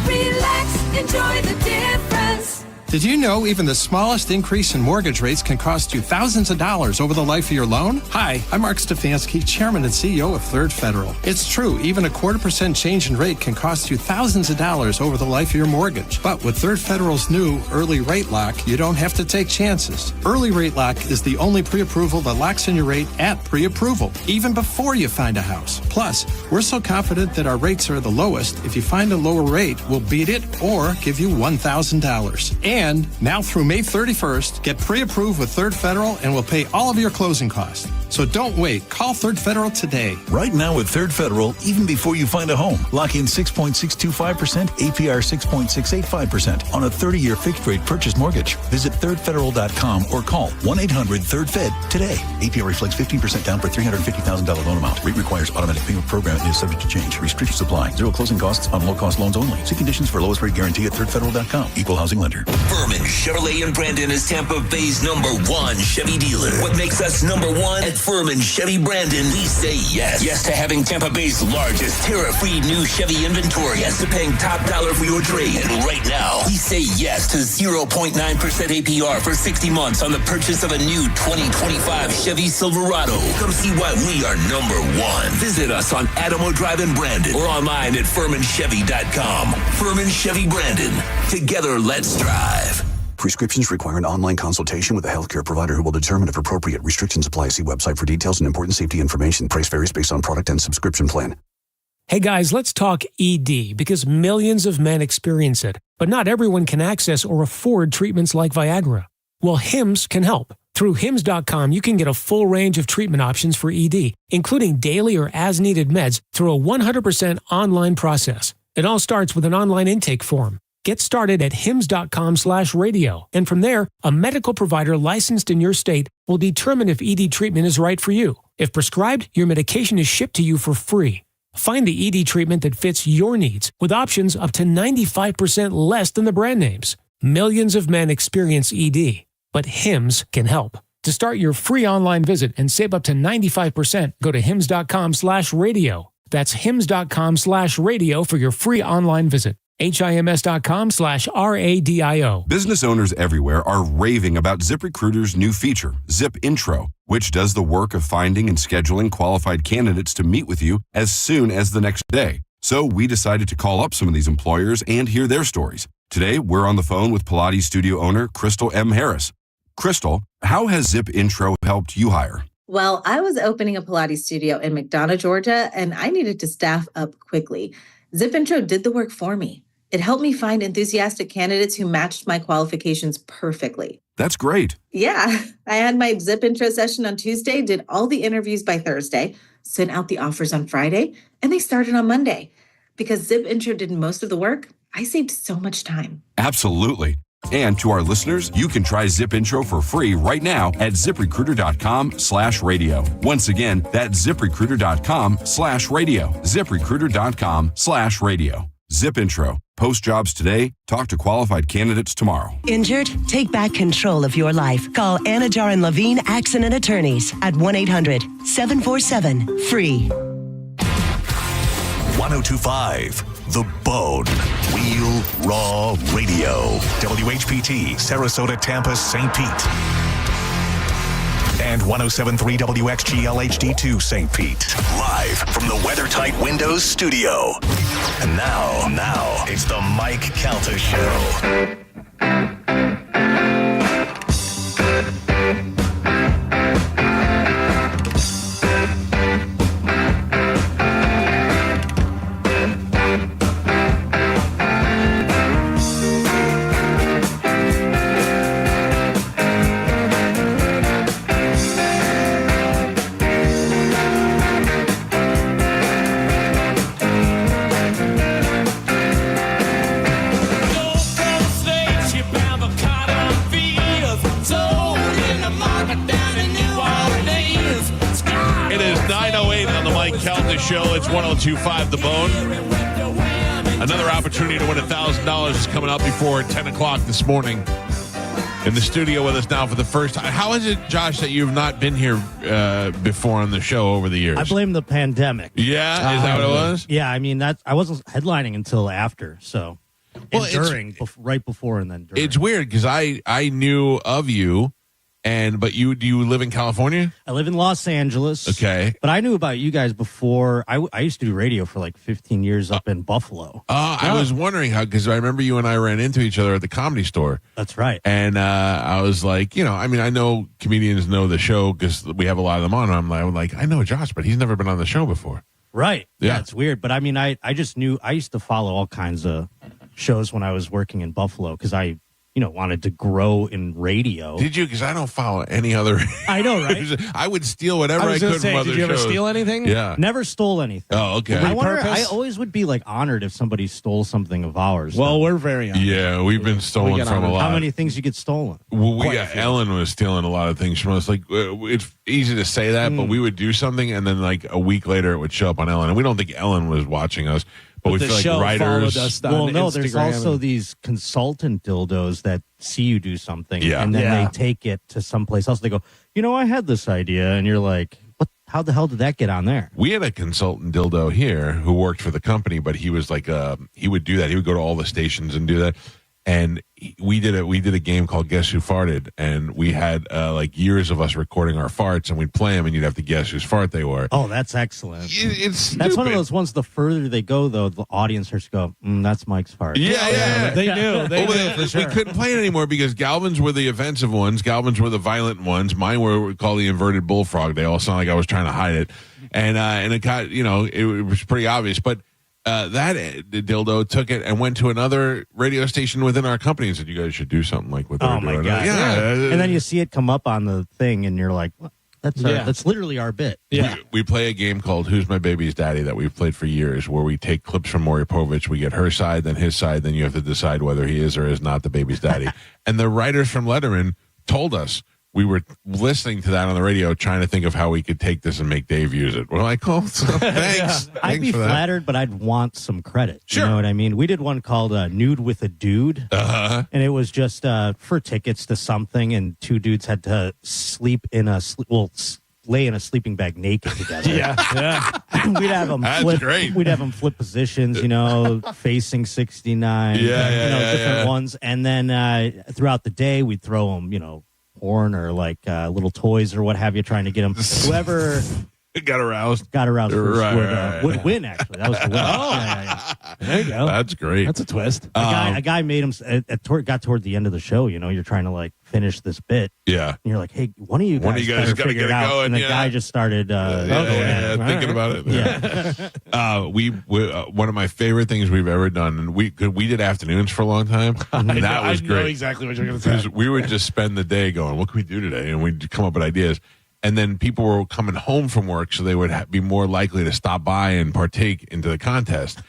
Relax, enjoy the difference. Did you know even the smallest increase in mortgage rates can cost you thousands of dollars over the life of your loan? Hi, I'm Mark Stefanski, Chairman and CEO of Third Federal. It's true, even a 0.25% change in rate can cost you thousands of dollars over the life of your mortgage. But with Third Federal's new Early Rate Lock, you don't have to take chances. Early Rate Lock is the only pre-approval that locks in your rate at pre-approval, even before you find a house. Plus, we're so confident that our rates are the lowest, if you find a lower rate, we'll beat it or give you $1,000. And now through May 31st, get pre-approved with Third Federal and we'll pay all of your closing costs. So don't wait. Call Third Federal today. Right now with Third Federal, even before you find a home, lock in 6.625%, APR 6.685% on a 30-year fixed-rate purchase mortgage. Visit thirdfederal.com or call 1-800-3RD-FED today. APR reflects 15% down for $350,000 loan amount. Rate requires automatic payment program and is subject to change. Restrictions apply. Zero closing costs on low-cost loans only. See conditions for lowest rate guarantee at thirdfederal.com. Equal housing lender. Furman Chevrolet in Brandon is Tampa Bay's #1 Chevy dealer. What makes us #1? At Furman Chevy Brandon, we say yes. Yes to having Tampa Bay's largest tariff-free new Chevy inventory. Yes to paying top dollar for your trade. And right now, we say yes to 0.9% APR for 60 months on the purchase of a new 2025 Chevy Silverado. Come see why we are #1. Visit us on Adamo Drive in Brandon or online at FurmanChevy.com. Furman Chevy Brandon. Together, let's drive. Prescriptions require an online consultation with a healthcare provider who will determine if appropriate. Restrictions apply. See website for details and important safety information. Price varies based on product and subscription plan. Hey guys, let's talk ED because millions of men experience it, but not everyone can access or afford treatments like Viagra. Well, Hims can help. Through Hims.com, you can get a full range of treatment options for ED, including daily or as-needed meds through a 100% online process. It all starts with an online intake form. Get started at hims.com/radio. And from there, a medical provider licensed in your state will determine if ED treatment is right for you. If prescribed, your medication is shipped to you for free. Find the ED treatment that fits your needs with options up to 95% less than the brand names. Millions of men experience ED, but Hims can help. To start your free online visit and save up to 95%, go to hims.com/radio. That's hims.com/radio for your free online visit. HIMS.com/RADIO. Business owners everywhere are raving about ZipRecruiter's new feature, Zip Intro, which does the work of finding and scheduling qualified candidates to meet with you as soon as the next day. So we decided to call up some of these employers and hear their stories. Today, we're on the phone with Pilates studio owner Crystal M. Harris. Crystal, how has Zip Intro helped you hire? Well, I was opening a Pilates studio in McDonough, Georgia, and I needed to staff up quickly. Zip Intro did the work for me. It helped me find enthusiastic candidates who matched my qualifications perfectly. That's great. Yeah, I had my Zip Intro session on Tuesday, did all the interviews by Thursday, sent out the offers on Friday, and they started on Monday. Because Zip Intro did most of the work, I saved so much time. Absolutely. And to our listeners, you can try Zip Intro for free right now at ZipRecruiter.com/radio. Once again, that's ZipRecruiter.com/radio. ZipRecruiter.com/radio. Zip Intro. Post jobs today. Talk to qualified candidates tomorrow. Injured? Take back control of your life. Call Anajar and Levine Accident Attorneys at 1-800-747-FREE. 1025 The Bone. Real Raw Radio. WHPT, Sarasota, Tampa, St. Pete. And 107.3 WXGL HD2 St. Pete. Live from the WeatherTight Windows studio. And now, it's the Mike Calta Show. Show. It's 1025 The Bone. Another opportunity to win $1,000 is coming up before 10 o'clock this morning. In the studio with us now for the first time. How is it, Josh, that you've not been here before on the show over the years? I blame the pandemic. Yeah? Is that what it was? Yeah, I mean, I wasn't headlining until after, so. Well, right before and then during. It's weird because I knew of you. But do you live in California? I live in Los Angeles. Okay. But I knew about you guys before. I used to do radio for like 15 years up in Buffalo. I was wondering how, because I remember you and I ran into each other at the Comedy Store. That's right. And I was like, I know comedians know the show because we have a lot of them on. I'm like, I know Josh, but he's never been on the show before. Right. Yeah, it's weird. But I mean, I just knew, I used to follow all kinds of shows when I was working in Buffalo because I wanted to grow in radio. Did you? Because I don't follow any other. I know, right? I would steal whatever I could from other shows. Did you ever steal anything? Yeah. Never stole anything. Oh, okay. I always would be honored if somebody stole something of ours. Well, we're very honored. Yeah, we've been stolen from a lot. How many things you get stolen? Well, Ellen was stealing a lot of things from us. It's easy to say that, but we would do something, and then a week later it would show up on Ellen. And we don't think Ellen was watching us. But we the feel like show writers. followed us on Well, no, there's Instagram also and- these consultant dildos that see you do something, Yeah. and then Yeah. they take it to someplace else. They go, I had this idea, and you're like, what? How the hell did that get on there? We had a consultant dildo here who worked for the company, but he was like, he would do that. He would go to all the stations and do that. And we did a game called Guess Who Farted, and we had like years of us recording our farts, and we'd play them, and you'd have to guess whose fart they were. Oh, that's excellent. It's That's one of stupid. those ones. The further they go, though, the audience starts to go, that's Mike's fart. Yeah. They knew. They Well, knew for sure. We couldn't play it anymore because Galvin's were the offensive ones. Galvin's were the violent ones. Mine were called the inverted bullfrog. They all sound like I was trying to hide it. And it got, it was pretty obvious. But that dildo took it and went to another radio station within our company and said, you guys should do something like what they're Oh, doing. my God. Yeah. And then you see it come up on the thing, and you're like, what? That's literally our bit. Yeah. We play a game called Who's My Baby's Daddy that we've played for years, where we take clips from Maury Povich, we get her side, then his side, then you have to decide whether he is or is not the baby's daddy. And the writers from Letterman told us, we were listening to that on the radio, trying to think of how we could take this and make Dave use it. We're like, oh, thanks. I'd be for that. flattered, but I'd want some credit. Sure. You know what I mean? We did one called Nude with a Dude, Uh-huh. and it was just for tickets to something, and two dudes had to sleep in lay in a sleeping bag naked together. Yeah. We'd have them That's flip. great. We'd have them flip positions, facing 69. Different ones, and then throughout the day we'd throw them, porn or like little toys or what have you, trying to get them. Whoever got aroused first Right. would win. Actually, that was the win. Yeah. There you go. That's great. That's a twist. A guy made him. Got toward the end of the show. You're trying to like finish this bit. Yeah. And you're like, hey, one of you One guys, of you guys better gotta figure get it it out. going, And the yeah. guy just started Thinking about it. Yeah. We one of my favorite things we've ever done, and we did afternoons for a long time, and that was I know great. exactly what you're going to say. Because we would just spend the day going, what can we do today? And we'd come up with ideas. And then people were coming home from work, so they would be more likely to stop by and partake into the contest.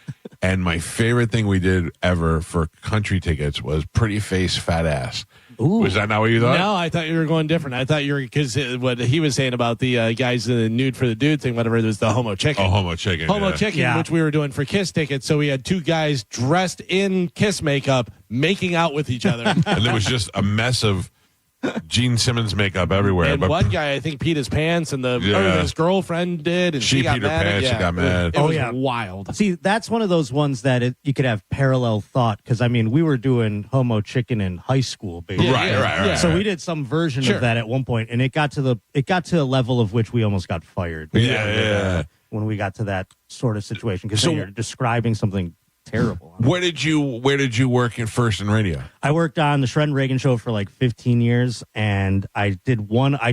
And my favorite thing we did ever for country tickets was Pretty Face, Fat Ass. Ooh. Was that not what you thought? No, I thought you were going different. I thought you were, because what he was saying about the guys in the nude for the dude thing, whatever, it was the homo chicken. Oh, homo chicken. Homo yeah. chicken, Yeah. which we were doing for Kiss tickets. So we had two guys dressed in Kiss makeup making out with each other. And there was just a mess of Gene Simmons makeup everywhere. And but one guy, I think, peed his pants, and his girlfriend did, and She she got peed her mad. pants, she got mad. It was yeah. wild. See, that's one of those ones that you could have parallel thought, because we were doing homo chicken in high school, basically. Right. So we did some version Sure. of that at one point, and it got to a level of which we almost got fired. Yeah. When we got to that sort of situation, because So- you're describing something terrible. Where did you work at first in radio? I worked on the Shred and Reagan show for like 15 years, and I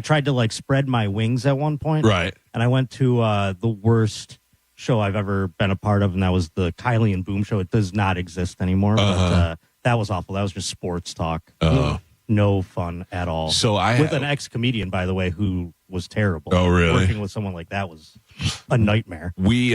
tried to like spread my wings at one point. Right. And I went to the worst show I've ever been a part of, and that was the Kylie and Boom show. It does not exist anymore, but that was awful. That was just sports talk. No fun at all. So with an ex-comedian, by the way, who was terrible. Oh, really? Working with someone like that was a nightmare. We're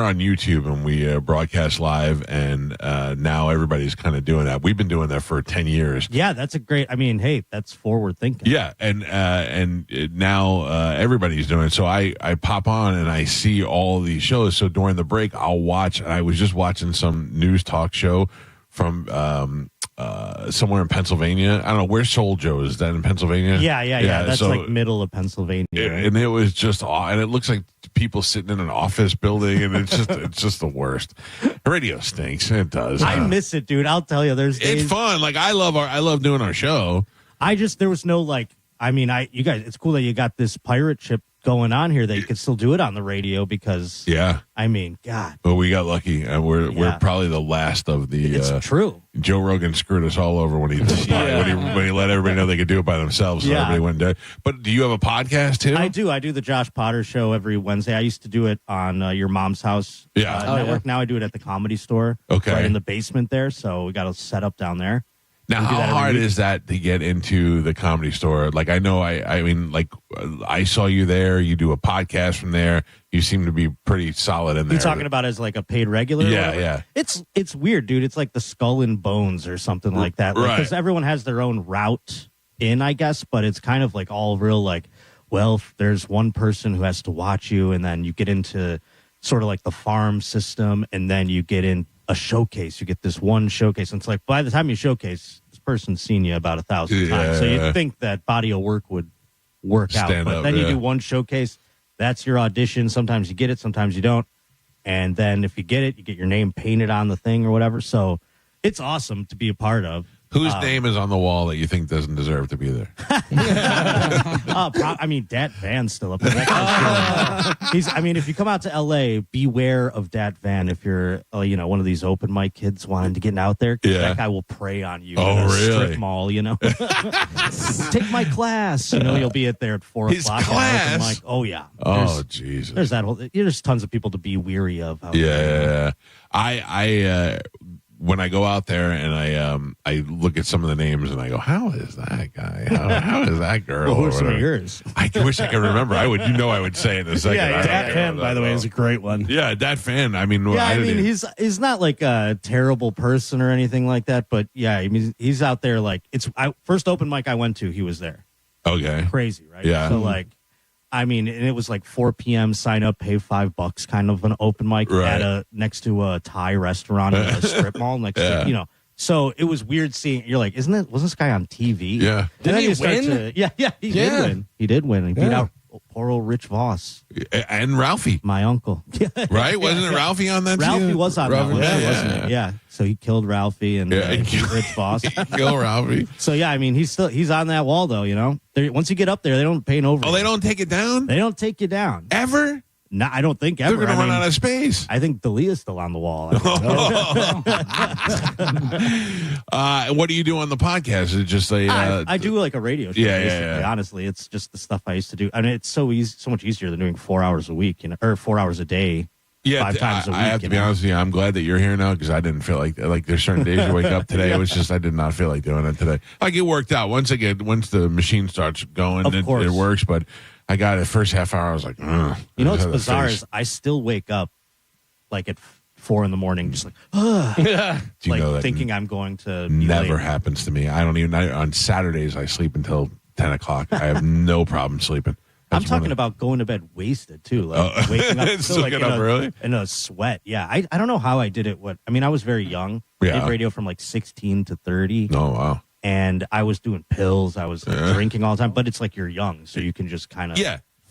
on YouTube and we broadcast live, and now everybody's kind of doing that. We've been doing that for 10 years. Yeah, that's a great. Hey, that's forward thinking. Yeah, and now everybody's doing it. So I pop on and I see all these shows. So during the break, I'll watch. And I was just watching some news talk show from somewhere in Pennsylvania. I don't know, where's Soul Joe? Is that in Pennsylvania? Yeah. That's so like middle of Pennsylvania. Right? And it was just, and it looks like people sitting in an office building, and it's just the worst. Radio stinks. It does. I miss it, dude. I'll tell you, there's days. It's fun. Like I love doing our show. There was no you guys, it's cool that you got this pirate ship going on here that you could still do it on the radio, because God. But we got lucky, and we're probably the last of the. It's true. Joe Rogan screwed us all over when he when he let everybody know they could do it by themselves. So everybody went dead. But do you have a podcast too? I do. I do the Josh Potter show every Wednesday. I used to do it on Your Mom's House network. Now I do it at the Comedy Store. Okay. Right in the basement there. So we got a setup down there. Now, how hard is that to get into the Comedy Store? Like, I know, I saw you there. You do a podcast from there. You seem to be pretty solid in there. You're talking about as like a paid regular? Yeah. It's weird, dude. It's like the Skull and Bones or something like that. Right. Because everyone has their own route in, I guess, but it's kind of like all real like, well, there's one person who has to watch you, and then you get into sort of like the farm system, and then you get in a showcase. You get this one showcase, and it's like by the time you showcase, this person's seen you about 1,000 times. So you'd think that body of work would work out, but then you do one showcase. That's your audition. Sometimes you get it, sometimes you don't. And then if you get it, you get your name painted on the thing or whatever. So it's awesome to be a part of. Whose name is on the wall that you think doesn't deserve to be there? I mean, Dat Van's still up there. If you come out to L.A., beware of Dat Van. If you're, one of these open mic kids wanting to get out there, 'cause that guy will prey on you. Oh, in a really? Strip mall, Take my class. You'll be there at 4 His o'clock. class? Open mic. Oh, yeah. Oh, Jesus. There's that whole. There's tons of people to be weary of. Yeah. I when I go out there and I look at some of the names and I go, how is that guy? How is that girl? Well, who's some of yours? I wish I could remember. I would say in a second. Yeah, Dat Fan, by the way, is a great one. Yeah, Dat Fan. I mean, he's not like a terrible person or anything like that, but yeah, he's out there like first open mic I went to, he was there. Okay. Crazy, right? Yeah. So and it was like 4 p.m. sign up, pay $5, kind of an open mic right. next to a Thai restaurant in a strip mall next to, So it was weird seeing. You're like, wasn't this guy on TV? Yeah. Did he win? He did win. He did win. He beat out poor old Rich Voss and Ralphie, my uncle. Right? Wasn't it Ralphie on that? Ralphie was on that one, wasn't it? Yeah. So he killed Ralphie and beat Rich Voss. Kill Ralphie. So yeah, he's on that wall though. Once you get up there, they don't paint over. Oh, they don't take it down. They don't take you down ever. No, I don't think ever. They're going to run out of space. I think Dalia's still on the wall. What do you do on the podcast? Is it just I do like a radio show. Yeah. Honestly, it's just the stuff I used to do. I mean, it's so easy, so much easier than doing 4 hours a week, or 4 hours a day. Yeah, 5 times a week. I have to be honest with you. I'm glad that you're here now because I didn't feel like there's certain days you wake up today. It was just I did not feel like doing it today. Like it worked out once the machine starts going, it works. But I got it first half hour. I was like, what's bizarre is I still wake up like at 4 a.m, just like, thinking I'm going to. Be never late. happens to me. I don't even. on Saturdays I sleep until 10 o'clock. I have no problem sleeping. I'm talking about going to bed wasted too, like waking up still get up early in a sweat. Yeah, I don't know how I did it. I was very young. Yeah. I did radio from like 16 to 30. Oh wow! And I was doing pills. I was drinking all the time. But it's like you're young, so you can just kind of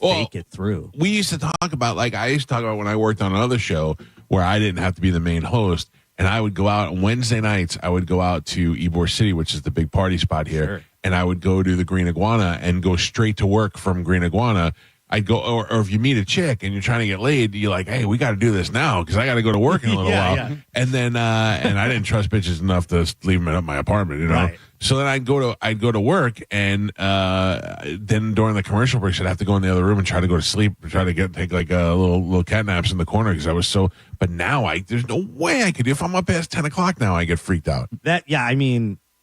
fake it through. We used to talk about I used to talk about when I worked on another show where I didn't have to be the main host, and I would go out on Wednesday nights. I would go out to Ybor City, which is the big party spot here. Sure. And I would go to the Green Iguana and go straight to work from Green Iguana. I'd go, or if you meet a chick and you're trying to get laid, you're like, hey, we got to do this now because I got to go to work in a little while. Yeah. And then, and I didn't trust bitches enough to leave them at my apartment, Right. So then I'd go to work, and then during the commercial breaks, I'd have to go in the other room and try to go to sleep, try to take like a little cat naps in the corner because I was so. But now there's no way I could. If I'm up past 10 o'clock now, I get freaked out.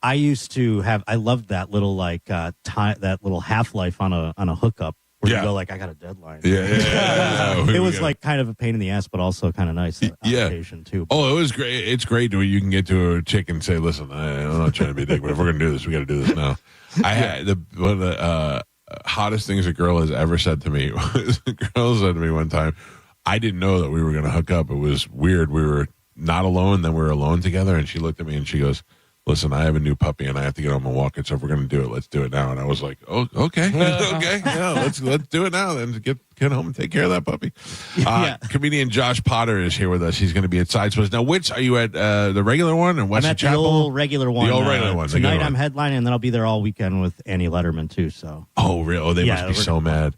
I used to have. I loved that little that little half-life on a hookup where you go I got a deadline. Yeah. It was like kind of a pain in the ass, but also kind of nice. Application too. Oh, it was great. It's great where you can get to a chick and say, "Listen, I'm not trying to be a dick, but if we're gonna do this, we got to do this now." I had one of the hottest things a girl has ever said to me. A girl said to me one time, I didn't know that we were gonna hook up. It was weird. We were not alone, then we were alone together, and she looked at me and she goes, listen, I have a new puppy and I have to get home and walk it. So if we're going to do it, let's do it now. And I was like, oh, okay. Okay. Yeah, let's do it now then. Get home and take care of that puppy. Comedian Josh Potter is here with us. He's going to be at Sideswiz. Now, which are you at, the regular one in West Chapel? The old regular one. The old regular one. Tonight I'm headlining, and then I'll be there all weekend with Annie Letterman too. So. Oh, really? Oh, they must be so mad.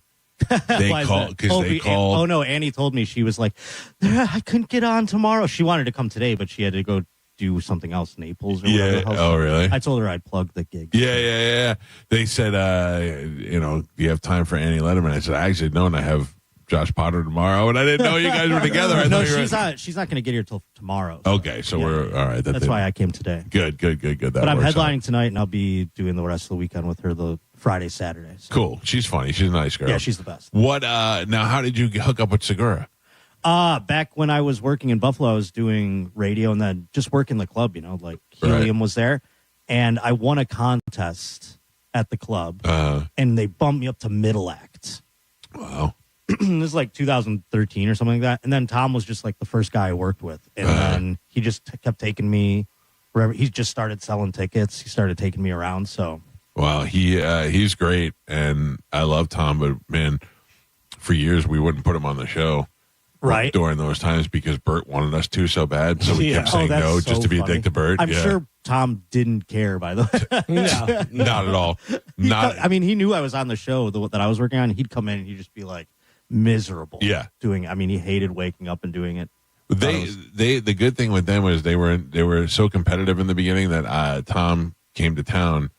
They called. Oh no, Annie told me, she was like, I couldn't get on tomorrow. She wanted to come today, but she had to go do something else, Naples or whatever. Oh, really? I told her I'd plug the gig. Yeah. They said, do you have time for Annie Letterman? I said, I actually don't. I have Josh Potter tomorrow, and I didn't know you guys were together. No, she's not going to get here till tomorrow. So. Okay, so we're all right. That's why I came today. Good. But I'm headlining tonight, and I'll be doing the rest of the weekend with her the Friday, Saturday. So. Cool. She's funny. She's a nice girl. Yeah, she's the best. What? Now, how did you hook up with Segura? Back when I was working in Buffalo, I was doing radio and then just working the club, like Helium was there. And I won a contest at the club, and they bumped me up to middle act. Wow. This is like 2013 or something like that. And then Tom was just like the first guy I worked with. And then he just kept taking me wherever. He just started selling tickets. He started taking me around. So, well, he's great. And I love Tom, but man, for years we wouldn't put him on the show. Right. During those times because Bert wanted us to so bad. So we kept saying no just to be a dick to Bert. I'm sure Tom didn't care, by the way. No, not at all. I mean, he knew I was on the show that I was working on. He'd come in and he'd just be like miserable. Yeah. Doing it. I mean, he hated waking up and doing it. The good thing with them was they were so competitive in the beginning that Tom came to town.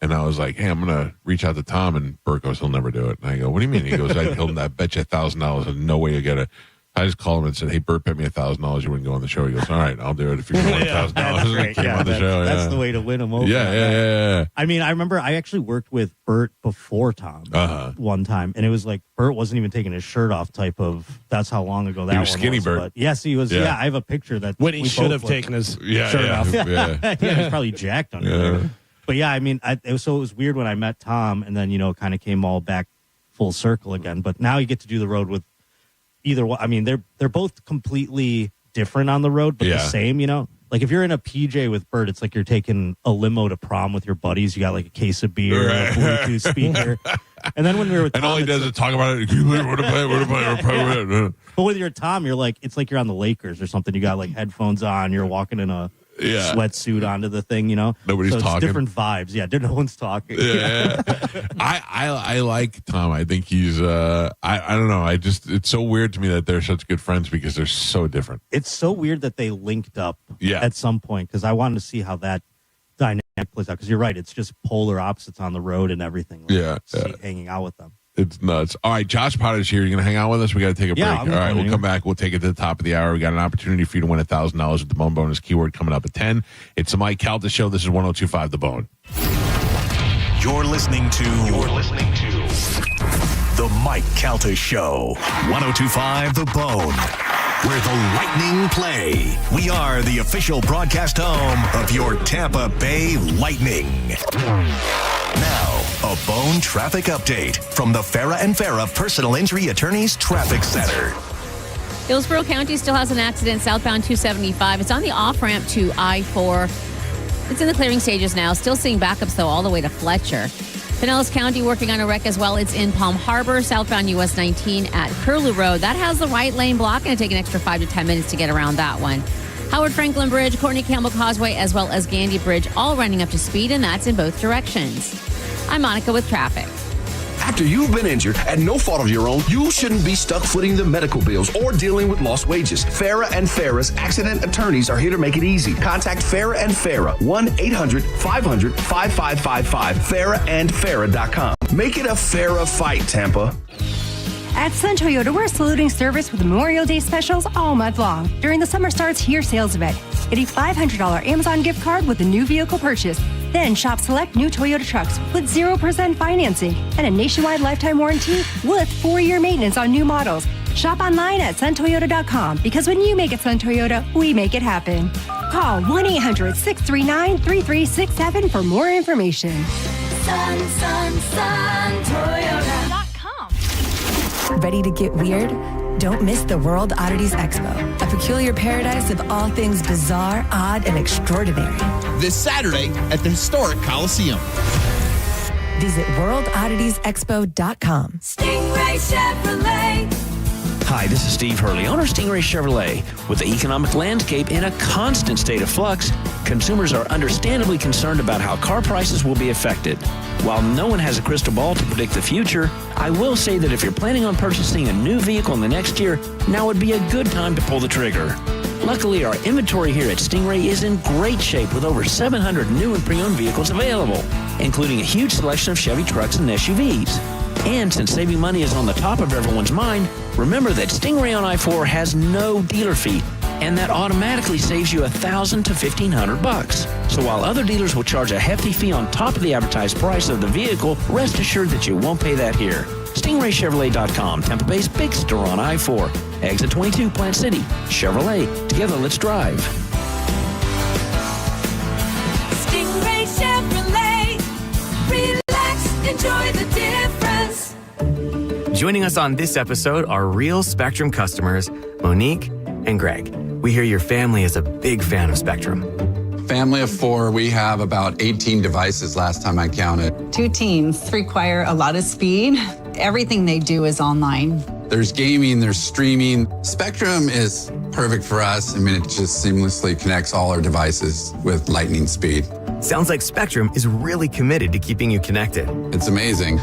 And I was like, hey, I'm going to reach out to Tom. And Bert goes, he'll never do it. And I go, what do you mean? He goes, I bet you $1,000. There's no way you get it. I just called him and said, hey, Bert bet me $1,000 you wouldn't go on the show. He goes, all right, I'll do it if you're going $1,000. That's the way to win him over. Yeah. I mean, I remember I actually worked with Bert before Tom one time. And it was like Bert wasn't even taking his shirt off type of, that's how long ago that was. He was skinny Bert. But yes, he was. Yeah, I have a picture that when he should have taken his shirt off. Yeah, he was probably jacked on it. But yeah, I mean, it was weird when I met Tom, and then kind of came all back full circle again. But now you get to do the road with either one. I mean, they're both completely different on the road, but the same. Like if you're in a PJ with Bert, it's like you're taking a limo to prom with your buddies. You got like a case of beer, a Bluetooth speaker, and then when we were with Tom, all he does is talk about it. But with your Tom, you're like it's like you're on the Lakers or something. You got like headphones on. You're walking in a sweatsuit onto the thing, Nobody's so talking. Different vibes. Yeah, no one's talking. Yeah. I like Tom. I think he's I don't know. It's so weird to me that they're such good friends because they're so different. It's so weird that they linked up at some point because I wanted to see how that dynamic plays out. Because you're right, it's just polar opposites on the road and everything. Hanging out with them. It's nuts. All right, Josh Potter's here. You're going to hang out with us? We got to take a break. All right, we'll come back. We'll take it to the top of the hour. We got an opportunity for you to win $1,000 with the Bone Bonus keyword coming up at 10. It's the Mike Calta Show. This is 102.5 The Bone. You're listening to The Mike Calta Show. 102.5 The Bone, where the Lightning play. We are the official broadcast home of your Tampa Bay Lightning. Now, a Bone traffic update from the Farah and Farah Personal Injury Attorneys Traffic Center. Hillsborough County still has an accident southbound 275. It's on the off-ramp to I-4. It's in the clearing stages now. Still seeing backups, though, all the way to Fletcher. Pinellas County working on a wreck as well. It's in Palm Harbor, southbound US 19 at Curlew Road. That has the right lane blocked. Going to take an extra 5 to 10 minutes to get around that one. Howard Franklin Bridge, Courtney Campbell Causeway, as well as Gandy Bridge, all running up to speed, and that's in both directions. I'm Monica with traffic. After you've been injured at no fault of your own, you shouldn't be stuck footing the medical bills or dealing with lost wages. Farah and Farah's accident attorneys are here to make it easy. Contact Farah and Farah, 1-800-500-5555, farahandfarah.com. Make it a Farah fight, Tampa. At Sun Toyota, we're saluting service with Memorial Day specials all month long. During the Summer Starts Here sales event, get a $500 Amazon gift card with a new vehicle purchase. Then shop select new Toyota trucks with 0% financing and a nationwide lifetime warranty with 4-year maintenance on new models. Shop online at suntoyota.com because when you make it Sun Toyota, we make it happen. Call 1-800-639-3367 for more information. Toyota.com. Ready to get weird? Don't miss the World Oddities Expo, a peculiar paradise of all things bizarre, odd, and extraordinary. This Saturday at the historic Coliseum. Visit worldodditiesexpo.com. Stingray Chevrolet. Hi, this is Steve Hurley, owner of Stingray Chevrolet. With the economic landscape in a constant state of flux, consumers are understandably concerned about how car prices will be affected. While no one has a crystal ball to predict the future, I will say that if you're planning on purchasing a new vehicle in the next year, now would be a good time to pull the trigger. Luckily, our inventory here at Stingray is in great shape with over 700 new and pre-owned vehicles available, including a huge selection of Chevy trucks and SUVs. And since saving money is on the top of everyone's mind, remember that Stingray on I-4 has no dealer fee, and that automatically saves you $1,000 to $1,500. So while other dealers will charge a hefty fee on top of the advertised price of the vehicle, rest assured that you won't pay that here. StingrayChevrolet.com, Tampa Bay's big store on I-4. Exit 22, Plant City. Chevrolet. Together, let's drive. Stingray Chevrolet. Relax, enjoy the difference. Joining us on this episode are real Spectrum customers, Monique and Greg. We hear your family is a big fan of Spectrum. Family of 4, we have about 18 devices last time I counted. 2 teams require a lot of speed. Everything they do is online. There's gaming, there's streaming. Spectrum is perfect for us. I mean, it just seamlessly connects all our devices with lightning speed. Sounds like Spectrum is really committed to keeping you connected. It's amazing.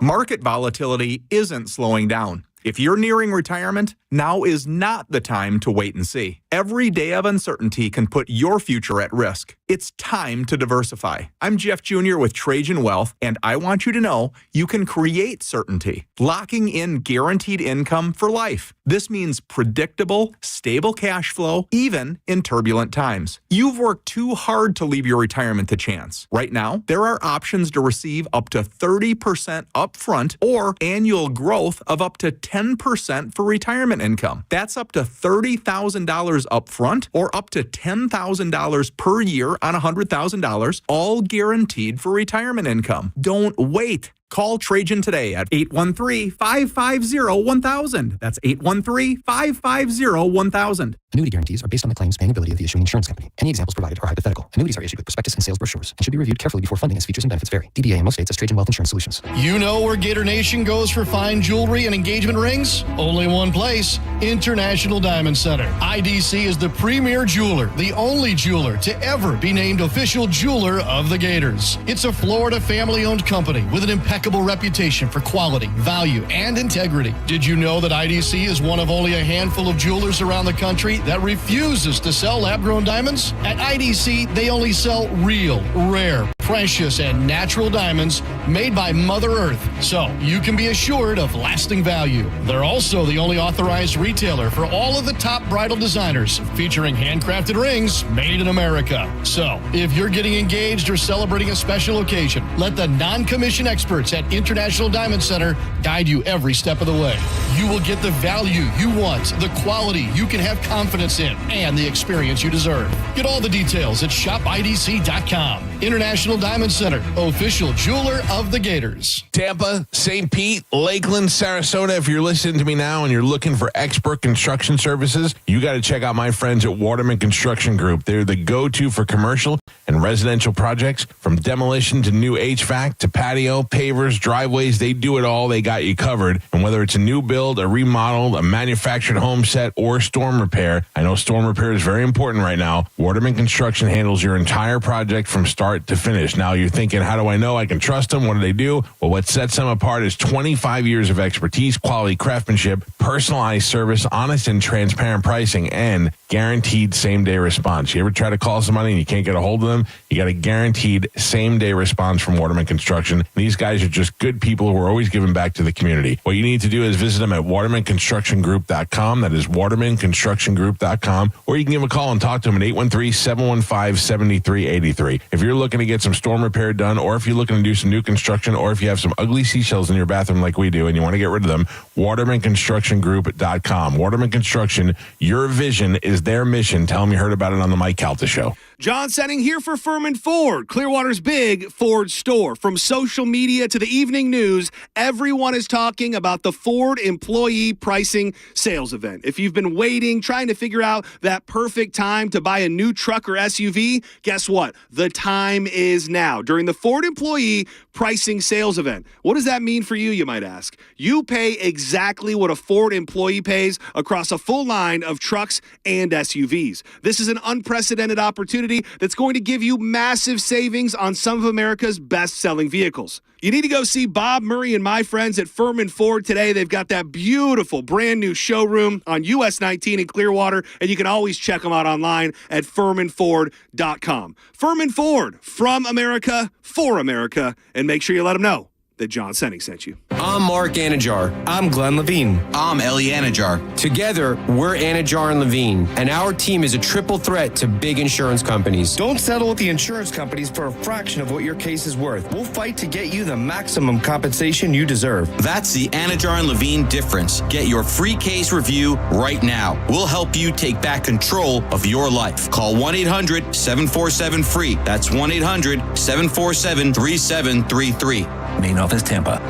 Market volatility isn't slowing down. If you're nearing retirement, now is not the time to wait and see. Every day of uncertainty can put your future at risk. It's time to diversify. I'm Jeff Jr. with Trajan Wealth, and I want you to know you can create certainty, locking in guaranteed income for life. This means predictable, stable cash flow, even in turbulent times. You've worked too hard to leave your retirement to chance. Right now, there are options to receive up to 30% upfront or annual growth of up to 10% for retirement income. That's up to $30,000 upfront or up to $10,000 per year on $100,000, all guaranteed for retirement income. Don't wait. Call Trajan today at 813-550-1000. That's 813-550-1000. Annuity guarantees are based on the claims paying ability of the issuing insurance company. Any examples provided are hypothetical. Annuities are issued with prospectus and sales brochures and should be reviewed carefully before funding as features and benefits vary. DBA in most states as Trajan Wealth Insurance Solutions. You know where Gator Nation goes for fine jewelry and engagement rings? Only one place, International Diamond Center. IDC is the premier jeweler, the only jeweler to ever be named official jeweler of the Gators. It's a Florida family-owned company with an impeccable reputation for quality, value, and integrity. Did you know that IDC is one of only a handful of jewelers around the country that refuses to sell lab-grown diamonds? At IDC, they only sell real, rare, precious, and natural diamonds made by Mother Earth, so you can be assured of lasting value. They're also the only authorized retailer for all of the top bridal designers, featuring handcrafted rings made in America. So, if you're getting engaged or celebrating a special occasion, let the non-commissioned experts at International Diamond Center guide you every step of the way. You will get the value you want, the quality you can have confidence in, and the experience you deserve. Get all the details at shopidc.com. International Diamond Center, official jeweler of the Gators. Tampa, St. Pete, Lakeland, Sarasota. If you're listening to me now and you're looking for expert construction services, you got to check out my friends at Waterman Construction Group. They're the go-to for commercial and residential projects, from demolition to new HVAC to patio, pavers, driveways. They do it all. They got you covered. And whether it's a new build, a remodel, a manufactured home set, or storm repair, I know storm repair is very important right now. Waterman Construction handles your entire project from start to finish. Now you're thinking, how do I know I can trust them? What do they do? Well, what sets them apart is 25 years of expertise, quality craftsmanship, personalized service, honest and transparent pricing, and guaranteed same-day response. You ever try to call somebody and you can't get a hold of them? You got a guaranteed same-day response from Waterman Construction. These guys are just good people who are always giving back to the community. What you need to do is visit them at watermanconstructiongroup.com. That is watermanconstructiongroup.com. Or you can give them a call and talk to them at 813-715-7383. If you're looking to get some storm repair done, or if you're looking to do some new construction, or if you have some ugly seashells in your bathroom like we do and you want to get rid of them, watermanconstructiongroup.com. Waterman Construction, your vision is their mission. Tell them you heard about it on the Mike Calta Show. John Senning here for Furman Ford, Clearwater's big Ford store. From social media to the evening news, everyone is talking about the Ford employee pricing sales event. If you've been waiting, trying to figure out that perfect time to buy a new truck or SUV, guess what? The time is now during the Ford employee pricing sales event. What does that mean for you, you might ask? You pay exactly what a Ford employee pays across a full line of trucks and SUVs. This is an unprecedented opportunity that's going to give you massive savings on some of America's best-selling vehicles. You need to go see Bob Murray and my friends at Furman Ford today. They've got that beautiful brand new showroom on US 19 in Clearwater, and you can always check them out online at FurmanFord.com. Furman Ford, from America, for America, and make sure you let them know that John Senning sent you. I'm Mark Anajar. I'm Glenn Levine. I'm Ellie Anajar. Together, we're Anajar and Levine, and our team is a triple threat to big insurance companies. Don't settle with the insurance companies for a fraction of what your case is worth. We'll fight to get you the maximum compensation you deserve. That's the Anajar and Levine difference. Get your free case review right now. We'll help you take back control of your life. Call 1-800-747-FREE. That's 1-800-747-3733. Main office, Tampa.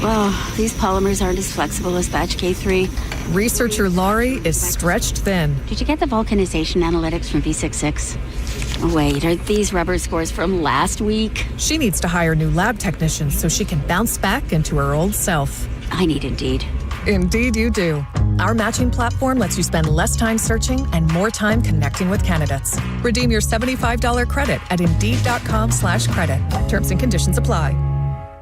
Well, these polymers aren't as flexible as batch K3. Researcher Laurie is stretched thin. Did you get the vulcanization analytics from V66? Oh, wait, are these rubber scores from last week? She needs to hire new lab technicians so she can bounce back into her old self. I need Indeed. Indeed you do. Our matching platform lets you spend less time searching and more time connecting with candidates. Redeem your $75 credit at Indeed.com/credit. Terms and conditions apply.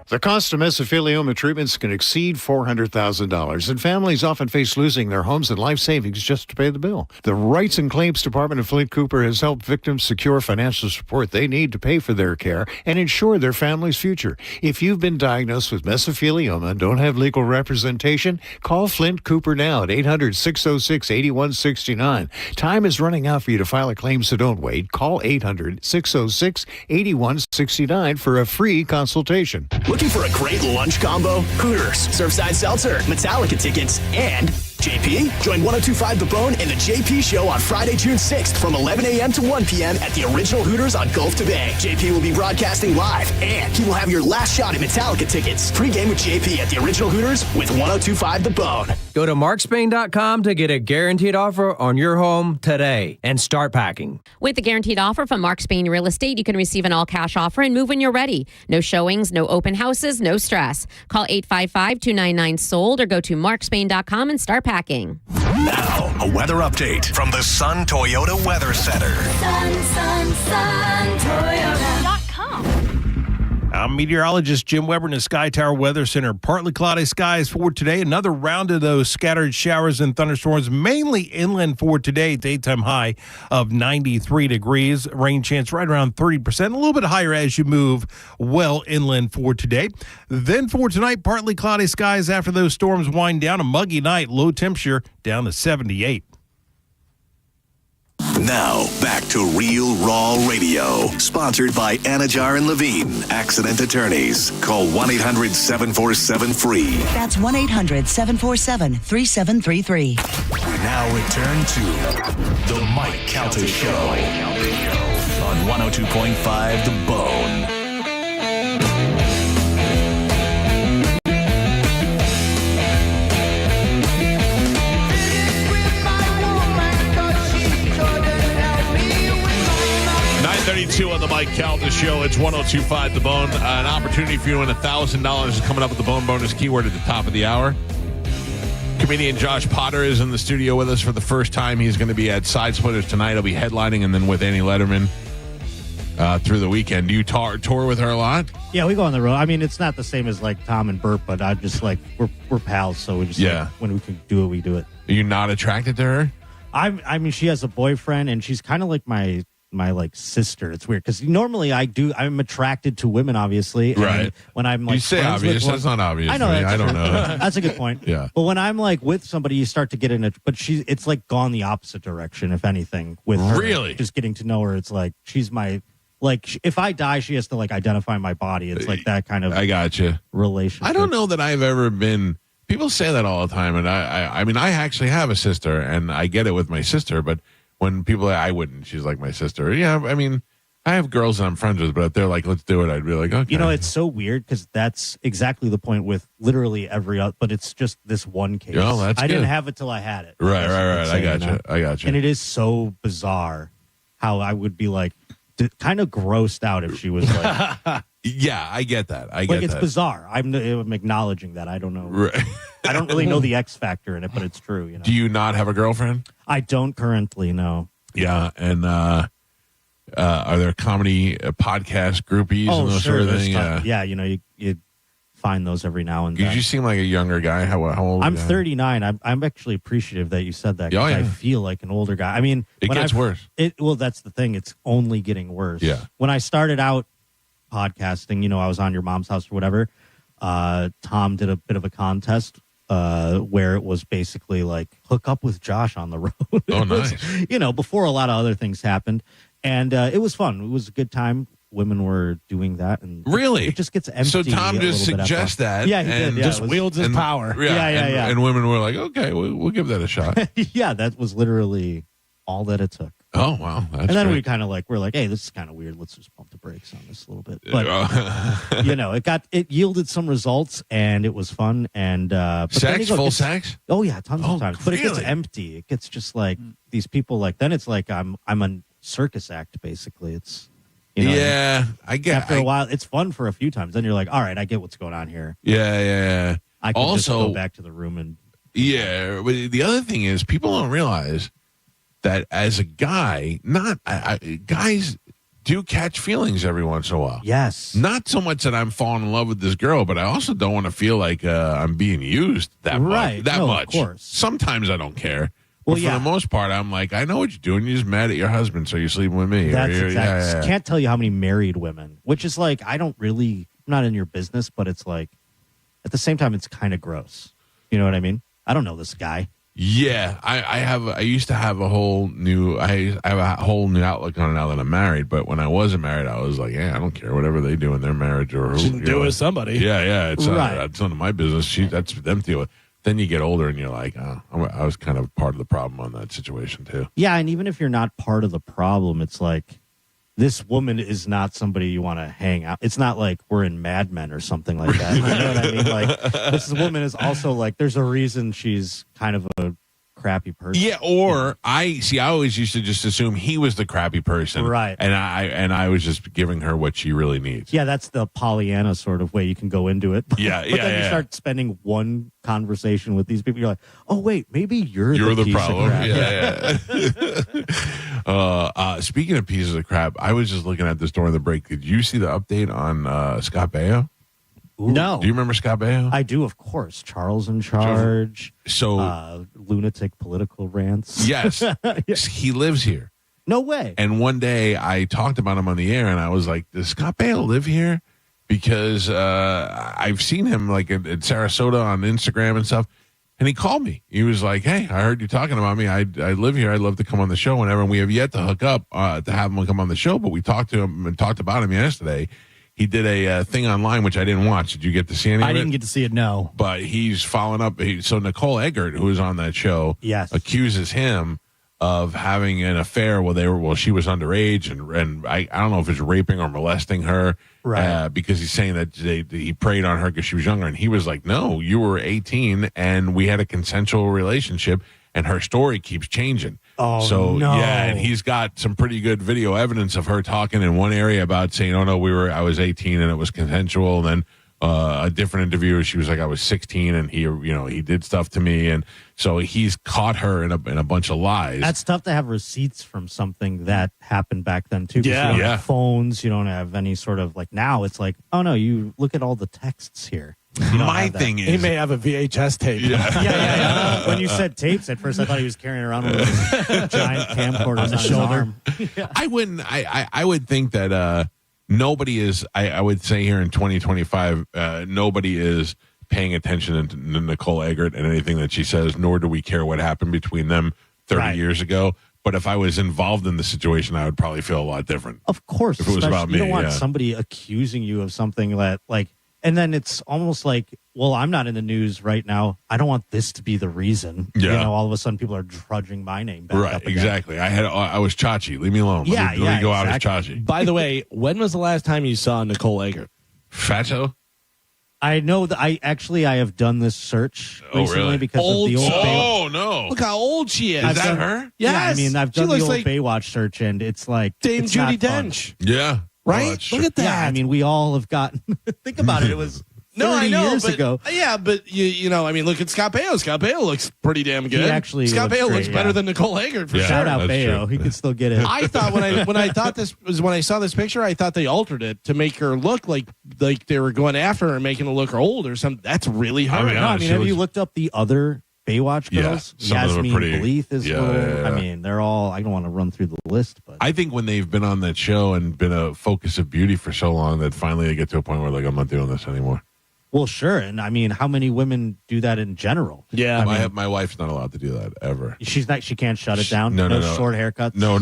The cost of mesothelioma treatments can exceed $400,000, and families often face losing their homes and life savings just to pay the bill. The Rights and Claims Department of Flint Cooper has helped victims secure financial support they need to pay for their care and ensure their family's future. If you've been diagnosed with mesothelioma and don't have legal representation, call Flint Cooper now at 800-606-8169. Time is running out for you to file a claim, so don't wait. Call 800-606-8169 for a free consultation. Looking for a great lunch combo? Hooters, Surfside Seltzer, Metallica tickets, and JP? Join 1025 The Bone and the JP Show on Friday, June 6th from 11 a.m. to 1 p.m. at the original Hooters on Gulf to Bay. JP will be broadcasting live, and he will have your last shot at Metallica tickets. Pre-game with JP at the original Hooters with 1025 The Bone. Go to markspain.com to get a guaranteed offer on your home today and start packing. With the guaranteed offer from Mark Spain Real Estate, you can receive an all-cash offer and move when you're ready. No showings, no open houses, no stress. Call 855-299-SOLD or go to markspain.com and start packing. Now, a weather update from the Sun Toyota Weather Center. Toyota.com. I'm meteorologist Jim Weber in the Sky Tower Weather Center. Partly cloudy skies for today. Another round of those scattered showers and thunderstorms, mainly inland for today. Daytime high of 93 degrees. Rain chance right around 30%. A little bit higher as you move well inland for today. Then for tonight, partly cloudy skies after those storms wind down. A muggy night. Low temperature down to 78. Now, back to Real Raw Radio, sponsored by Anajar and Levine, accident attorneys. Call 1-800-747-FREE. That's 1-800-747-3733. We now return to The Mike Calta Show on 102.5 The Bone. On the Mike Calta Show. It's 102.5 The Bone. An opportunity for you to win $1,000 is coming up with the Bone Bonus keyword at the top of the hour. Comedian Josh Potter is in the studio with us for the first time. He's going to be at Side Splitters tonight. He'll be headlining and then with Annie Letterman through the weekend. Do you tour with her a lot? Yeah, we go on the road. I mean, it's not the same as like Tom and Burt, but I just like we're pals, so we just like, when we can do it, we do it. Are you not attracted to her? I mean, she has a boyfriend, and she's kind of like my like sister. It's weird because normally I'm attracted to women, obviously. And right. When I'm like, you say obvious, that's not obvious. I know. I don't know. That's a good point. Yeah. But when I'm like with somebody, you start to get in it. But it's like gone the opposite direction, if anything. With her, really, just getting to know her, it's like she's my. Like, if I die, she has to, like, identify my body. It's like that kind of I got you. relationship. I don't know that I've ever been... People say that all the time, and I mean, I actually have a sister, and I get it with my sister, but when people I wouldn't, she's like my sister. Yeah, I mean, I have girls that I'm friends with, but if they're like, let's do it, I'd be like, okay. You know, it's so weird, because that's exactly the point with literally every other... But it's just this one case. Oh, that's I didn't good. have it till I had it. Right. I got you. And it is so bizarre how I would be like... kind of grossed out if she was like yeah, I get that. It's bizarre. I'm acknowledging that. I don't know. Right. I don't really know the X factor in it, but it's true. You know? Do you not have a girlfriend? I don't currently, no. Yeah, and are there comedy podcast groupies and those sort of thing? Yeah, you know, you find those every now and then. You seem like a younger guy. How old? I'm 39. I'm actually appreciative that you said that. Oh, yeah. I feel like an older guy. I mean, it gets worse. Well, that's the thing. It's only getting worse. Yeah. When I started out podcasting, you know, I was on Your Mom's House or whatever. Tom did a bit of a contest where it was basically like hook up with Josh on the road. Oh, nice. You know, before a lot of other things happened, and it was fun. It was a good time. Women were doing that, and really, it just gets empty. So Tom just suggests that, yeah, he and did. Yeah, just wields his power. Yeah. And women were like, okay, we'll give that a shot. Yeah, that was literally all that it took. Oh, wow. That's and then great. we're like, hey, this is kind of weird. Let's just pump the brakes on this a little bit. But, it yielded some results and it was fun. And but sex, full sex? Oh, yeah, tons of times. But it gets really? empty. It gets just like these people then it's like I'm a circus act, basically. It's, I get after a while, it's fun for a few times. Then you're like, all right, I get what's going on here. Yeah. I can just Also, go back to the room and. Yeah. But the other thing is people don't realize that as a guy, guys do catch feelings every once in a while. Yes. Not so much that I'm falling in love with this girl, but I also don't want to feel like I'm being used that much. Of course. Sometimes I don't care. Well, but for the most part, I'm like, I know what you're doing. You're just mad at your husband, so you're sleeping with me. That's exactly. Can't tell you how many married women, which is like, I'm not in your business, but it's like, at the same time, it's kind of gross. You know what I mean? I don't know this guy. Yeah, I used to have a whole new outlook on it now that I'm married. But when I wasn't married, I was like, yeah, I don't care whatever they do in their marriage or who do with somebody. Yeah, it's right. That's none of my business. That's for them to deal with. Then you get older and you're like, oh, I was kind of part of the problem on that situation too. Yeah, and even if you're not part of the problem, it's like this woman is not somebody you want to hang out. It's not like we're in Mad Men or something like that. You know what I mean? Like this woman is also like, there's a reason she's kind of a crappy person. Yeah, or I always used to just assume he was the crappy person, right? And I was just giving her what she really needs. Yeah, that's the Pollyanna sort of way you can go into it. Yeah, but then you start spending one conversation with these people, you're like, oh wait, maybe you're the piece problem. Of crap. Yeah. Speaking of pieces of crap, I was just looking at this during the break. Did you see the update on Scott Baio? Ooh. No. Do you remember Scott Baio? I do, of course. Charles in Charge. So lunatic political rants. Yes. He lives here. No way. And one day I talked about him on the air and I was like, does Scott Baio live here? Because I've seen him like at Sarasota on Instagram and stuff. And he called me. He was like, hey, I heard you talking about me. I live here. I'd love to come on the show whenever. And we have yet to hook up to have him come on the show. But we talked to him and talked about him yesterday. He did a thing online, which I didn't watch. Did you get to see any of it? I didn't get to see it, no. But he's following up. So Nicole Eggert, who was on that show, accuses him of having an affair while she was underage. And I don't know if it's raping or molesting her. Right. Because he's saying that he preyed on her because she was younger. And he was like, no, you were 18 and we had a consensual relationship. And her story keeps changing. Oh, so, no. yeah, and he's got some pretty good video evidence of her talking in one area about saying, oh, no, I was 18 and it was consensual. And then a different interview, she was like, I was 16 and he did stuff to me. And so he's caught her in a bunch of lies. That's tough to have receipts from something that happened back then, too. Yeah. You don't have phones. You don't have any sort of like now it's like, oh, no, you look at all the texts here. My thing is, he may have a VHS tape. Yeah. When you said tapes, at first I thought he was carrying around one of those giant camcorders on the shoulder. I wouldn't. I would think that nobody is. I would say here in 2025, nobody is paying attention to Nicole Eggert and anything that she says. Nor do we care what happened between them 30 years ago. But if I was involved in the situation, I would probably feel a lot different. Of course, if it was about me, you don't want somebody accusing you of something that like. And then it's almost like, well, I'm not in the news right now. I don't want this to be the reason. Yeah. You know, all of a sudden people are trudging my name back Right, up again. exactly. I was Chachi. Leave me alone. Let me go out as Chachi. By the way, when was the last time you saw Nicole Eggert? Fatso? I know that I have done this search recently really? because of the old Oh, no. Look how old she is. Is that her? Yes. Yeah, I mean, I've done the old like Baywatch search, and it's like Dame it's Judi not fun. Dench. Yeah. Right? Look at that. Yeah, I mean, we all have gotten. Think about it. It was 30 years ago. Yeah, but you know, I mean, look at Scott Baio. Scott Baio looks pretty damn good. Actually Scott Baio great, looks better than Nicole Eggert for sure. Shout out Baio. He could still get it. I thought when I saw this picture, I thought they altered it to make her look like they were going after her and making her look old or something. That's really her. I mean, have you looked up the other Baywatch girls? some of them are Yasmin pretty- Bleeth is yeah, little. yeah, yeah. I mean, they're all. I don't want to run through the list, but I think when they've been on that show and been a focus of beauty for so long that finally they get to a point where like, I'm not doing this anymore. well, sure. And I mean, how many women do that in general? Yeah, I mean, My wife's not allowed to do that ever. she's not. She can't shut it down. No. short haircuts. No.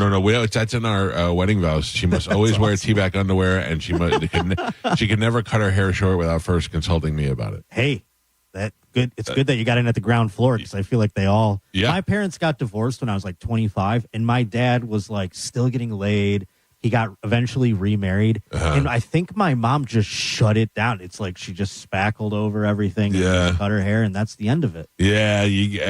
That's in our wedding vows. She must always wear T-back underwear, and she can never cut her hair short without first consulting me about it. Hey, Good. It's good that you got in at the ground floor because I feel like they all. Yeah. My parents got divorced when I was like 25, and my dad was like still getting laid. He got eventually remarried, and I think my mom just shut it down. It's like she just spackled over everything, and cut her hair, and that's the end of it. Yeah, you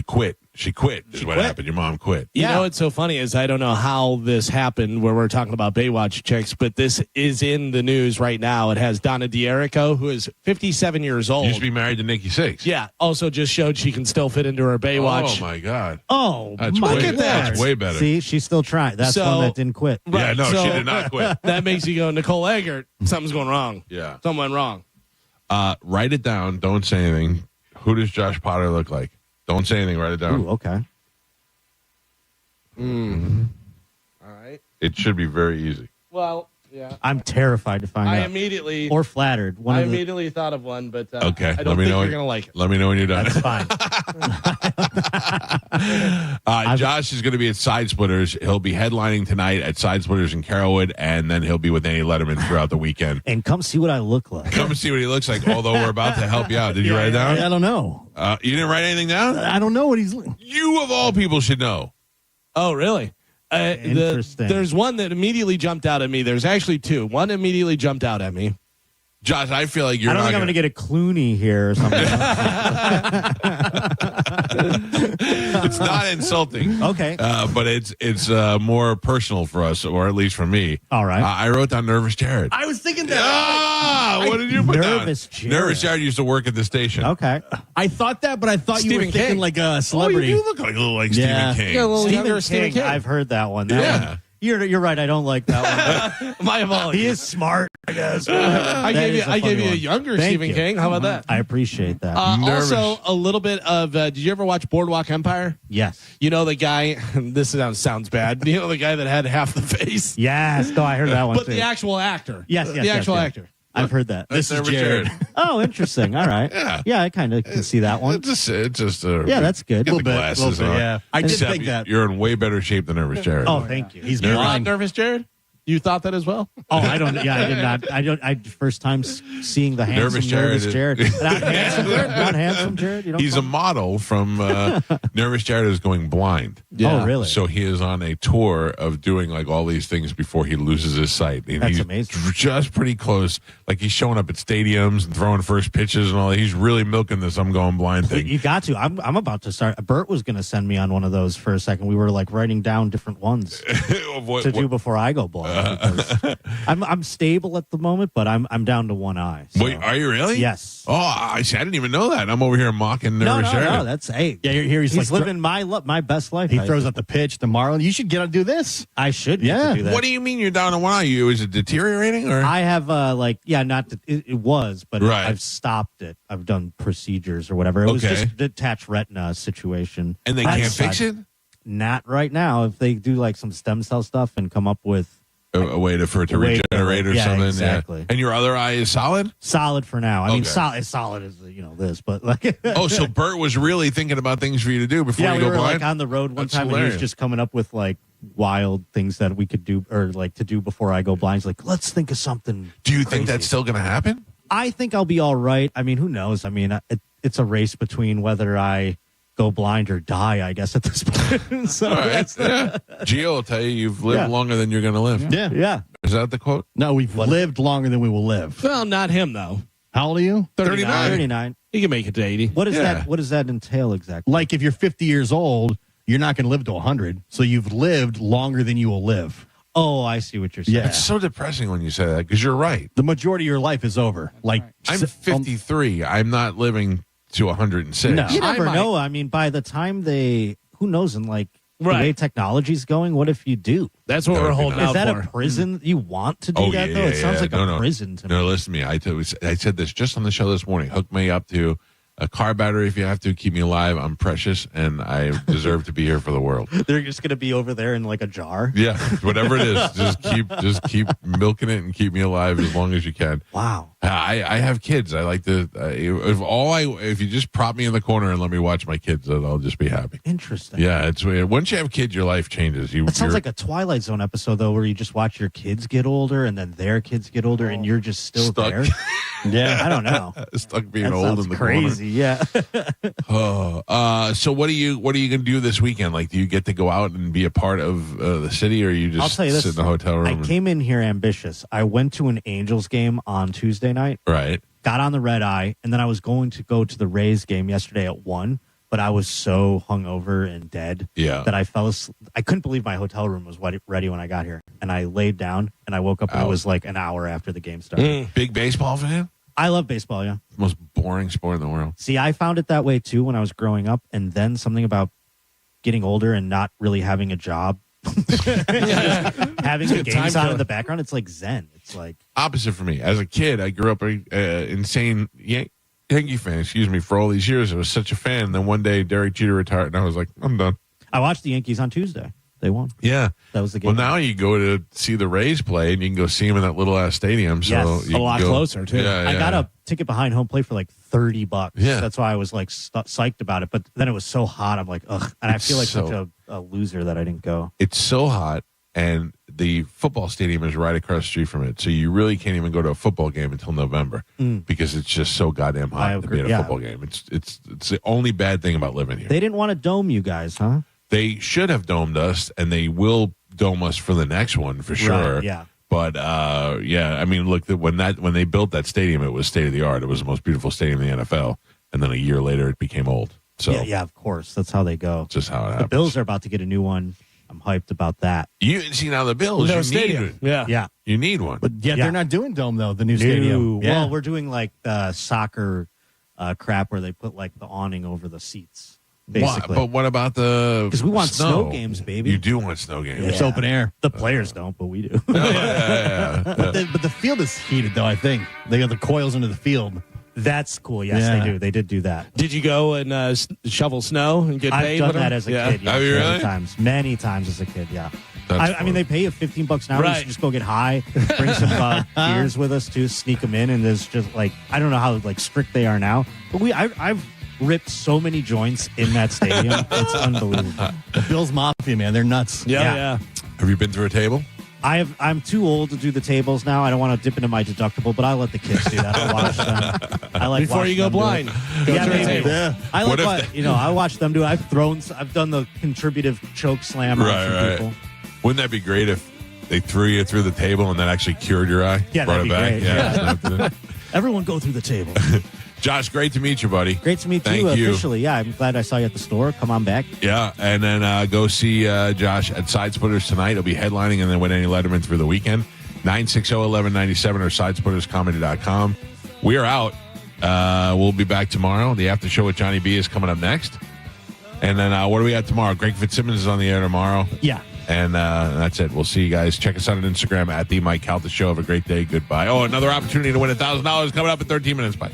quit. She quit is what happened. Your mom quit. You know what's so funny is I don't know how this happened where we're talking about Baywatch chicks, but this is in the news right now. It has Donna D'Errico, who is 57 years old. Used to be married to Nikki Sixx. Yeah. Also just showed she can still fit into her Baywatch. Oh, my God. Oh, that's my way, God. That's way better. See, she's still trying. That's one that didn't quit. Yeah, no, she did not quit. That makes you go, Nicole Eggert, something's going wrong. Yeah. Something went wrong. Write it down. Don't say anything. Who does Josh Potter look like? Don't say anything. Write it down. Ooh, okay. All right. It should be very easy. Well, yeah. I'm terrified to find out. Immediately. Or flattered. I immediately thought of one, but Okay. I don't think you're going to like it. Let me know when you're done. That's fine. Josh is going to be at Side Splitters. He'll be headlining tonight at Side Splitters in Carrollwood, and then he'll be with Annie Letterman throughout the weekend. And come see what I look like. Come see what he looks like, although we're about to help you out. Did you write it down? I don't know. You didn't write anything down? I don't know what he's. You, of all people, should know. Oh, really? Interesting. There's one that immediately jumped out at me. There's actually two. One immediately jumped out at me. Josh, I feel like you're I don't not think I'm going to get a Clooney here or something. It's not insulting. Okay. But it's more personal for us, or at least for me. All right. I wrote down Nervous Jared. I was thinking that. What did you put Nervous down? Jared. Nervous Jared used to work at the station. Okay. I thought that, but I thought you were Stephen thinking King. like a celebrity. Oh, you do look like a little like Yeah. Stephen King. Yeah, a little younger Stephen King. I've heard that one. That one. You're right. I don't like that one. My apologies. He is smart, I guess. I gave you a one. younger Thank Stephen you. King. How about that? I appreciate that. Also, a little bit of. Did you ever watch Boardwalk Empire? Yes. You know the guy. This sounds bad. You know the guy that had half the face. Yes. No, I heard that one But too. the actual actor. Yes. The actual actor. I've heard that. This is Jared. Oh, interesting. All right. Yeah. I kind of can see that one. It's just Yeah, that's good. Get the Little bit, glasses little bit, on. yeah. I did Except think that. You're in way better shape than Nervous Jared. Oh, thank you. He's You're blind. not nervous, Jared? You thought that as well? Oh, I don't. Yeah, I did not. I don't. I first time seeing the handsome Nervous Jared Jared. is- Not handsome Jared. Not handsome Jared. You don't He's a call- model from Nervous Jared is going blind. Oh, really? So he is on a tour of doing like all these things before he loses his sight. And That's he's amazing. just pretty close. Like he's showing up at stadiums and throwing first pitches and all that. He's really milking this I'm going blind thing. You got to. I'm about to start. Bert was going to send me on one of those for a second. We were like writing down different ones to do before I go blind. because I'm stable at the moment, but I'm down to one eye. So. Wait, are you really? Yes. Oh, I didn't even know that. I'm over here mocking Nervous Jared. No. That's hey. Yeah, here he's like living my best life. He throws out the pitch tomorrow. You should get on do this. I should. Get Yeah. to do that. What do you mean you're down to one eye? Is it deteriorating or? I have not that it was, but Right. I've stopped it. I've done procedures or whatever. It was Okay. just a detached retina situation. And they can't fix it? Not right now. If they do like some stem cell stuff and come up with A way for it to A way to- regenerate or yeah, something. exactly. Yeah. And your other eye is solid? solid for now. I mean, Okay. solid as this, but like Oh, so Bert was really thinking about things for you to do before yeah, you we go were blind? like on the road one That's time, and he hilarious. was just coming up with like wild things that we could do or like to do before I go blind. He's like, let's think of something. Do you think crazy. that's still going to happen? I think I'll be all right. I mean, who knows? I mean, it's a race between whether I go blind or die, I guess, at this point. So All right. that's Yeah. Gio will tell you you've lived Yeah. longer than you're going to live. Yeah. yeah. Is that the quote? No, we've lived longer than we will live. Well, not him, though. How old are you? 39. 39. He can make it to 80. What is Yeah. that? What does that entail exactly? Like if you're 50 years old, you're not going to live to 100. So you've lived longer than you will live. Oh, I see what you're saying. Yeah. It's so depressing when you say that because you're right. The majority of your life is over. Like I'm 53. I'm not living to 106. No. You never might. know. I mean, by the time who knows, in like the Right. way technology's going, what if you do? That's what That we're would be holding nice. Is out that for. a prison? You want to do Oh, that, yeah, though? It yeah, sounds yeah. like No, a no. prison to No, me. listen to me. I said this just on the show this morning. Hook me up to a car battery if you have to. Keep me alive. I'm precious, and I deserve to be here for the world. They're just going to be over there in like a jar. Yeah, whatever it is, just keep milking it and keep me alive as long as you can. Wow. I have kids. I like to. If you just prop me in the corner and let me watch my kids, then I'll just be happy. Interesting. Yeah, it's weird. Once you have kids, your life changes. That sounds like a Twilight Zone episode, though, where you just watch your kids get older and then their kids get older and you're just still Stuck. there. Yeah, I don't know. Stuck being That old sounds in the crazy. corner. Yeah. So what are you going to do this weekend? Like, do you get to go out and be a part of the city, or you I'll just tell you this. sit in the hotel room? I came in here ambitious. I went to an Angels game on Tuesday night. Right. Got on the red eye, and then I was going to go to the Rays game yesterday at 1, but I was so hungover and dead that I fell asleep. I couldn't believe my hotel room was ready when I got here. And I laid down, and I woke up, and it was like an hour after the game started. Big baseball fan? I love baseball, yeah. Most boring sport in the world. See, I found it that way, too, when I was growing up, and then something about getting older and not really having a job. Having the games on in the background, it's like zen. It's like opposite for me. As a kid, I grew up an insane Yankee fan. Excuse me, for all these years, I was such a fan. Then one day, Derek Jeter retired, and I was like, I'm done. I watched the Yankees on Tuesday. They won. Yeah, that was the game. Well, now you go to see the Rays play, and you can go see them in that little ass stadium. So yes, you a lot closer too. Yeah, I got a ticket behind home plate for like $30. Yeah, that's why I was like psyched about it. But then it was so hot. I'm like, ugh, and I feel like such a loser that I didn't go. It's so hot. And the football stadium is right across the street from it. So you really can't even go to a football game until November because it's just so goddamn hot to be at a football game. It's the only bad thing about living here. They didn't want to dome you guys, huh? They should have domed us, and they will dome us for the next one for sure. Right, yeah. But I mean, look, when they built that stadium, it was state of the art. It was the most beautiful stadium in the NFL. And then a year later, it became old. So yeah, of course, that's how they go. Just how it happens. The Bills are about to get a new one. I'm hyped about that. You see now the Bills, No you stadium. need yeah. You need one. But yet they're not doing dome though. The new stadium. Yeah. Well, we're doing like the soccer crap where they put like the awning over the seats. Basically, But what about the? Because we want snow games, baby. You do want snow games. Yeah. It's open air. The players don't, but we do. But the field is heated though. I think they got the coils into the field. That's cool. Yes, Yeah. they do. They did do that. Did you go and shovel snow and get paid? I've with done that them? as a kid. Yeah, Have you many really? times. Many times as a kid. Yeah. That's I mean, they pay you $15 an hour. Right. You should just go get high, bring some beers with us too, sneak them in, and there's just like I don't know how like strict they are now, but I've ripped so many joints in that stadium. It's unbelievable. The Bills Mafia, man, they're nuts. Yeah. Have you been through a table? I'm too old to do the tables now. I don't want to dip into my deductible, but I let the kids do that. I watch them. I like Before you go watching them blind, do it. go Yeah, to a maybe. table. Yeah. I What like if I watch them do it. I've done the contributive choke slam on some people. Wouldn't that be great if they threw you through the table and that actually cured your eye? Yeah, Brought that'd it be back? great. Yeah. Yeah. snapped it in. Everyone go through the table. Josh, great to meet you, buddy. Great to meet Thank you you. officially. Yeah, I'm glad I saw you at the store. Come on back. Yeah, and then go see Josh at Side Splitters tonight. He'll be headlining and then with any Letterman through the weekend. 960-1197 or sidesplitterscomedy.com. We are out. We'll be back tomorrow. The after show with Johnny B is coming up next. And then what do we got tomorrow? Greg Fitzsimmons is on the air tomorrow. Yeah. And that's it. We'll see you guys. Check us out on Instagram at The Mike Calta Show. Have a great day. Goodbye. Oh, another opportunity to win $1,000 coming up in 13 minutes. Bye.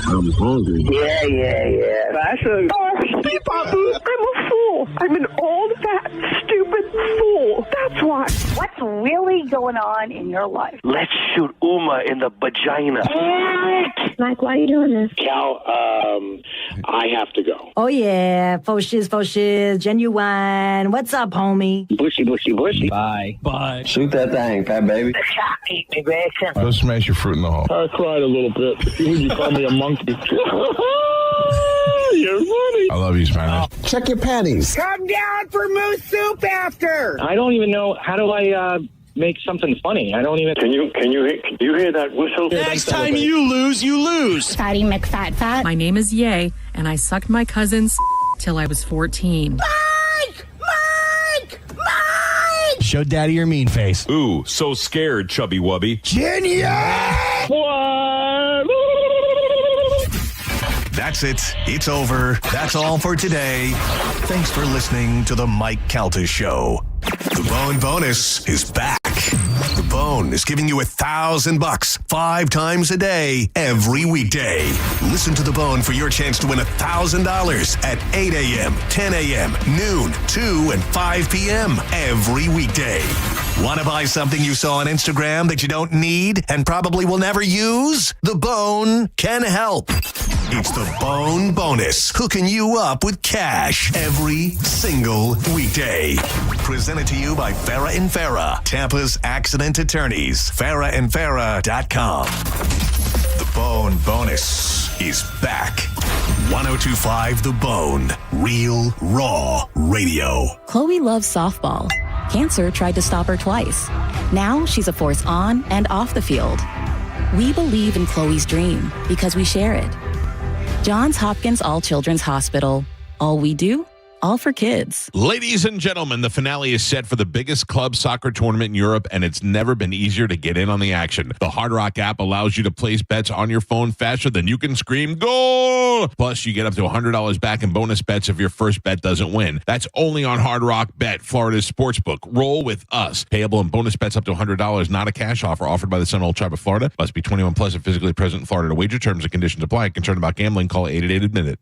I'm hungry. Yeah. Fashion. Oh, Steve Babu, I'm a fool. I'm an old, fat, stupid fool. That's why. What's really going on in your life? Let's shoot Uma in the vagina. Mike, why are you doing this? Cal, I have to go. Oh, yeah. Faux shiz, genuine. What's up, homie? Bushy. Bye. Shoot that thing, fat baby. Eat me, Grayson. Go smash your fruit in the hole. I cried a little bit. You call me a monkey. You're funny. I love you, Spanish. Check your panties. Come down for moose soup after. I don't even know. How do I make something funny? I don't even. Can you hear that whistle? Next time you lose, you lose. Fatty McFat. My name is Ye, and I sucked my cousin's till I was 14. Mike! Show daddy your mean face. Ooh, so scared, chubby wubby. Genius! What? That's it. It's over. That's all for today. Thanks for listening to the Mike Calta Show. The Bone Bonus is back. The Bone is giving you $1,000 5 times a day, every weekday. Listen to The Bone for your chance to win $1,000 at 8 a.m., 10 a.m., noon, 2, and 5 p.m. every weekday. Want to buy something you saw on Instagram that you don't need and probably will never use? The Bone can help. It's the Bone Bonus, hooking you up with cash every single weekday. Presented to you by Farah & Farah, Tampa's accident attorneys. FarahandFarah.com. The Bone Bonus is back. 102.5 The Bone. Real, raw radio. Chloe loves softball. Cancer tried to stop her twice. Now she's a force on and off the field. We believe in Chloe's dream because we share it. Johns Hopkins All Children's Hospital. All we do, all for kids. Ladies and gentlemen, the finale is set for the biggest club soccer tournament in Europe, and it's never been easier to get in on the action. The Hard Rock app allows you to place bets on your phone faster than you can scream goal. Plus, you get up to $100 back in bonus bets if your first bet doesn't win. That's only on Hard Rock Bet, Florida's sportsbook. Roll with us. Payable in bonus bets up to $100, not a cash offer offered by the Seminole Tribe of Florida. Must be 21 plus and physically present in Florida to wager. Terms and conditions apply. Concerned about gambling? Call 888-ADMIT-IT.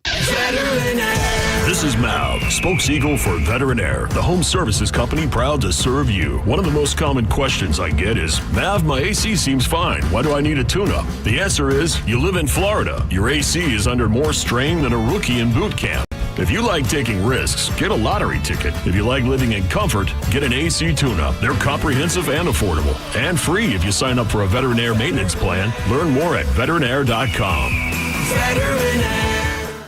This is Mav, spokeseagle for Veterinaire, the home services company proud to serve you. One of the most common questions I get is, Mav, my AC seems fine. Why do I need a tune-up? The answer is, you live in Florida. Your AC is under more strain than a rookie in boot camp. If you like taking risks, get a lottery ticket. If you like living in comfort, get an AC tune-up. They're comprehensive and affordable. And free if you sign up for a Veterinaire maintenance plan. Learn more at veterinaire.com. Veterinaire.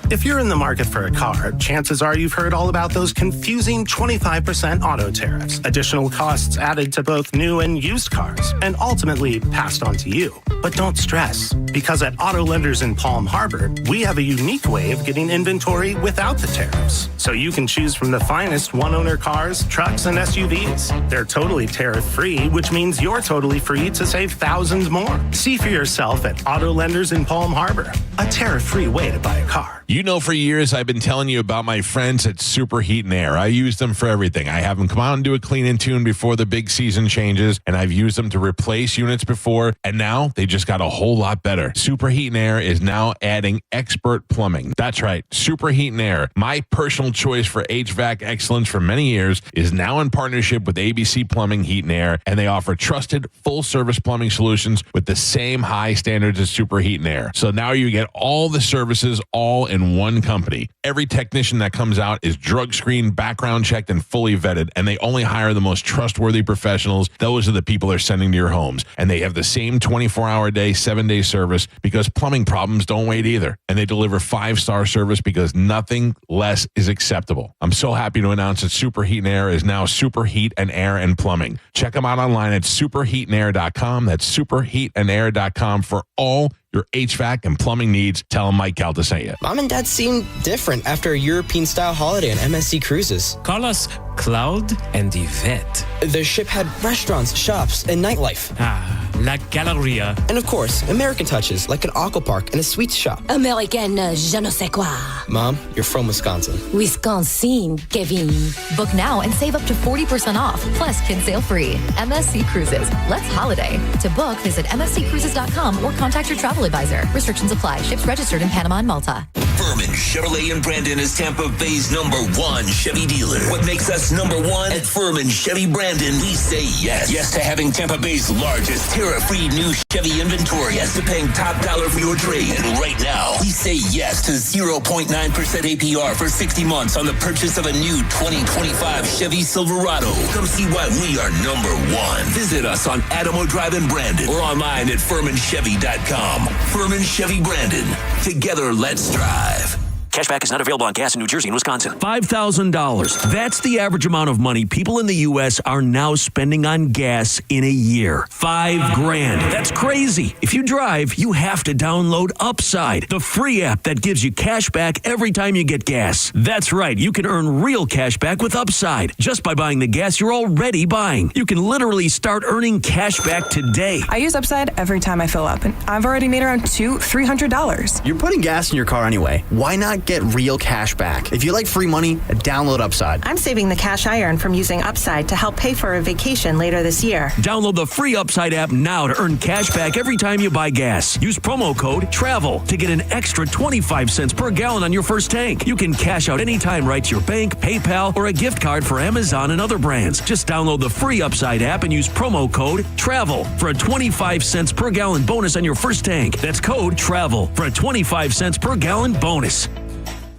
If you're in the market for a car, chances are you've heard all about those confusing 25% auto tariffs, additional costs added to both new and used cars, and ultimately passed on to you. But don't stress, because at Auto Lenders in Palm Harbor, we have a unique way of getting inventory without the tariffs. So you can choose from the finest one-owner cars, trucks, and SUVs. They're totally tariff-free, which means you're totally free to save thousands more. See for yourself at Auto Lenders in Palm Harbor, a tariff-free way to buy a car. You know, for years, I've been telling you about my friends at Super Heat and Air. I use them for everything. I have them come out and do a clean and tune before the big season changes, and I've used them to replace units before, and now they just got a whole lot better. Super Heat and Air is now adding expert plumbing. That's right, Super Heat and Air, my personal choice for HVAC excellence for many years, is now in partnership with ABC Plumbing, Heat and Air, and they offer trusted, full-service plumbing solutions with the same high standards as Super Heat and Air. So now you get all the services all in one company. Every technician that comes out is drug screened, background checked, and fully vetted, and they only hire the most trustworthy professionals. Those are the people they're sending to your homes, and they have the same 24-hour day, 7-day service, because plumbing problems don't wait either, and they deliver 5-star service because nothing less is acceptable. I'm so happy to announce that Super Heat and Air is now Super Heat and Air and Plumbing. Check them out online at superheatandair.com. That's superheatandair.com for all your HVAC and plumbing needs. Tell them Mike Calta sent you. Mom and Dad seemed different after a European-style holiday on MSC Cruises. Call us Cloud and Yvette. The ship had restaurants, shops, and nightlife. Ah, La Galleria. And of course, American touches, like an aqua park and a sweets shop. American je ne sais quoi. Mom, you're from Wisconsin. Wisconsin, Kevin. Book now and save up to 40% off, plus kids sail free. MSC Cruises. Let's holiday. To book, visit msccruises.com or contact your travel advisor. Restrictions apply. Ships registered in Panama and Malta. Furman Chevrolet in Brandon is Tampa Bay's #1 Chevy dealer. What makes us #1 at Furman Chevy Brandon? We say yes. Yes to having Tampa Bay's largest tariff-free new Chevy inventory. Yes to paying top dollar for your trade. And right now, we say yes to 0.9% APR for 60 months on the purchase of a new 2025 Chevy Silverado. Come see why we are #1. Visit us on Adamo Drive in Brandon or online at FurmanChevy.com. Furman Chevy Brandon. Together, let's drive. Cashback is not available on gas in New Jersey and Wisconsin. $5,000. That's the average amount of money people in the U.S. are now spending on gas in a year. $5,000. That's crazy. If you drive, you have to download Upside, the free app that gives you cash back every time you get gas. That's right. You can earn real cash back with Upside just by buying the gas you're already buying. You can literally start earning cash back today. I use Upside every time I fill up, and I've already made around $300. You're putting gas in your car anyway. Why not get real cash back? If you like free money, download Upside. I'm saving the cash I earn from using Upside to help pay for a vacation later this year. Download the free Upside app now to earn cash back every time you buy gas. Use promo code TRAVEL to get an extra 25 cents per gallon on your first tank. You can cash out anytime right to your bank, PayPal, or a gift card for Amazon and other brands. Just download the free Upside app and use promo code TRAVEL for a 25 cents per gallon bonus on your first tank. That's code TRAVEL for a 25 cents per gallon bonus.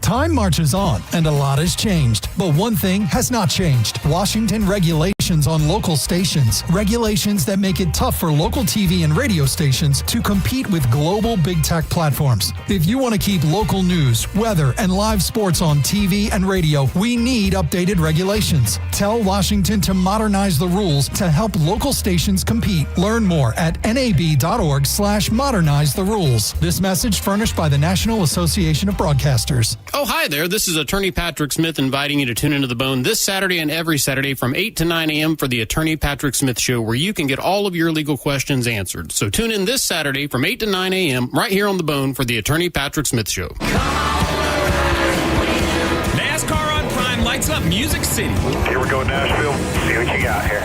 Time marches on, and a lot has changed. But one thing has not changed. Washington regulations on local stations. Regulations that make it tough for local TV and radio stations to compete with global big tech platforms. If you want to keep local news, weather, and live sports on TV and radio, we need updated regulations. Tell Washington to modernize the rules to help local stations compete. Learn more at nab.org/modernize the rules. This message furnished by the National Association of Broadcasters. Oh, hi there. This is Attorney Patrick Smith inviting you to tune into The Bone this Saturday and every Saturday from 8 to 9 a.m. for the Attorney Patrick Smith Show, where you can get all of your legal questions answered. So tune in this Saturday from 8 to 9 a.m. right here on The Bone for the Attorney Patrick Smith Show. NASCAR on Prime lights up Music City. Here we go, Nashville. See what you got here.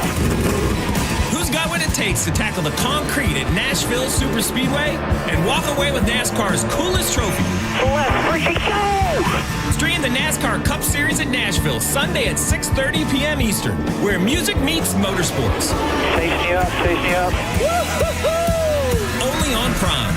Who's got what it takes to tackle the concrete at Nashville Super Speedway and walk away with NASCAR's coolest trophy? Stream the NASCAR Cup Series at Nashville Sunday at 6:30 p.m. Eastern, where music meets motorsports. Safety up, safety up. Only on Prime.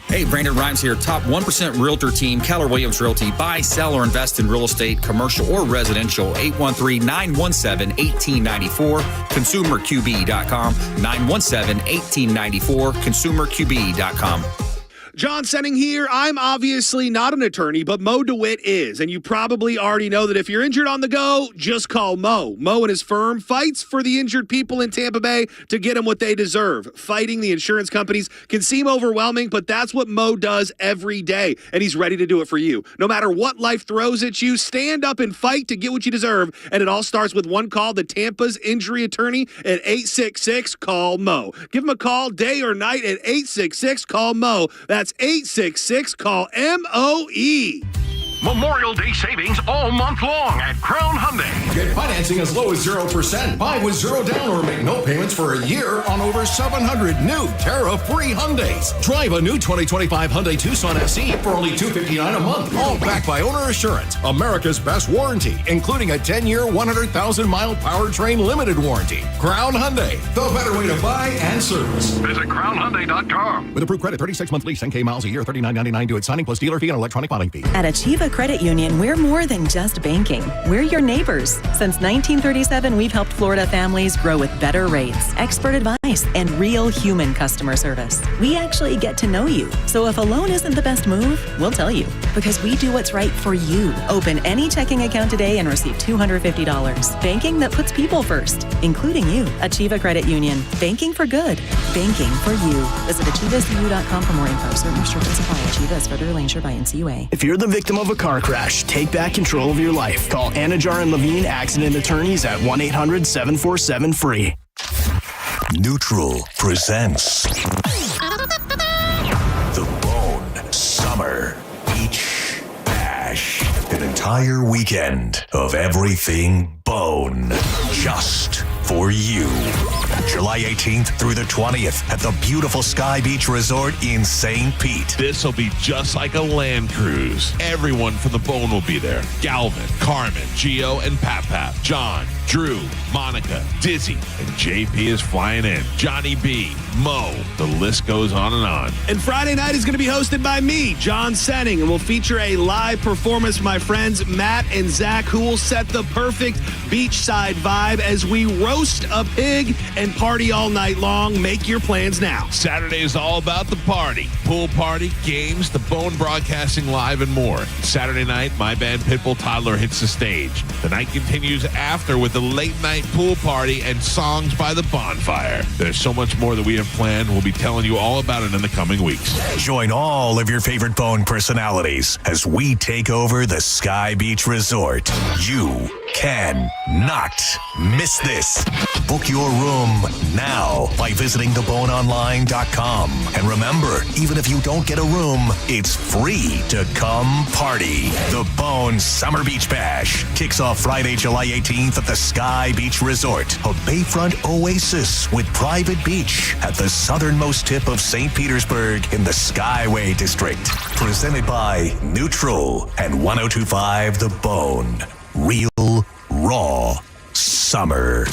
Hey, Brandon Rhymes here, top 1% realtor team, Keller Williams Realty. Buy, sell, or invest in real estate, commercial or residential. 813-917-1894, consumerqb.com, 917-1894, consumerqb.com. John Senning here. I'm obviously not an attorney, but Mo DeWitt is. And you probably already know that if you're injured on the go, just call Mo. Mo and his firm fights for the injured people in Tampa Bay to get them what they deserve. Fighting the insurance companies can seem overwhelming, but that's what Mo does every day. And he's ready to do it for you. No matter what life throws at you, stand up and fight to get what you deserve. And it all starts with one call to Tampa's injury attorney at 866-CALL-MO. Give him a call day or night at 866-CALL-MO. That's 866-CALL-MOE. Memorial Day savings all month long at Crown Hyundai. Get financing as low as 0%. Buy with zero down or make no payments for a year on over 700 new tariff-free Hyundais. Drive a new 2025 Hyundai Tucson SE for only $259 a month. All backed by Owner Assurance, America's best warranty, including a 10-year, 100,000-mile powertrain limited warranty. Crown Hyundai, the better way to buy and service. Visit crownhyundai.com. With approved credit, 36-month lease, 10K miles a year, $39.99 due at signing plus dealer fee and electronic filing fee. At Achieva Credit Union, we're more than just banking. We're your neighbors. Since 1937, we've helped Florida families grow with better rates, expert advice, and real human customer service. We actually get to know you. So if a loan isn't the best move, we'll tell you. Because we do what's right for you. Open any checking account today and receive $250. Banking that puts people first, including you. Achieva Credit Union. Banking for good. Banking for you. Visit AchievaCU.com for more info. Certain restrictions apply. Achieva is federally insured by NCUA. If you're the victim of a car crash, take back control of your life. Call Anajar and Levine Accident Attorneys at 1-800-747-FREE. Neutral presents The Bone Summer Beach Bash. An entire weekend of everything bone. Just for you. July 18th through the 20th at the beautiful Sky Beach Resort in St. Pete. This will be just like a land cruise. Everyone from the Bone will be there. Galvin, Carmen, Gio, and Pap, John, Drew, Monica, Dizzy, and JP is flying in. Johnny B, Mo, the list goes on and on. And Friday night is going to be hosted by me, John Senning, and we'll feature a live performance from my friends Matt and Zach, who will set the perfect beachside vibe as we roast a pig and and party all night long. Make your plans now. Saturday is all about the party. Pool party, games, the Bone broadcasting live, and more. Saturday night, my band Pitbull Toddler hits the stage. The night continues after with the late night pool party and songs by the bonfire. There's so much more that we have planned. We'll be telling you all about it in the coming weeks. Join all of your favorite Bone personalities as we take over the Sky Beach Resort. You can not miss this. Book your room now by visiting theboneonline.com. And remember, even if you don't get a room, it's free to come party. The Bone Summer Beach Bash kicks off Friday, July 18th at the Sky Beach Resort, a bayfront oasis with private beach at the southernmost tip of St. Petersburg in the Skyway District. Presented by Neutral and 102.5 The Bone. Real, raw summer.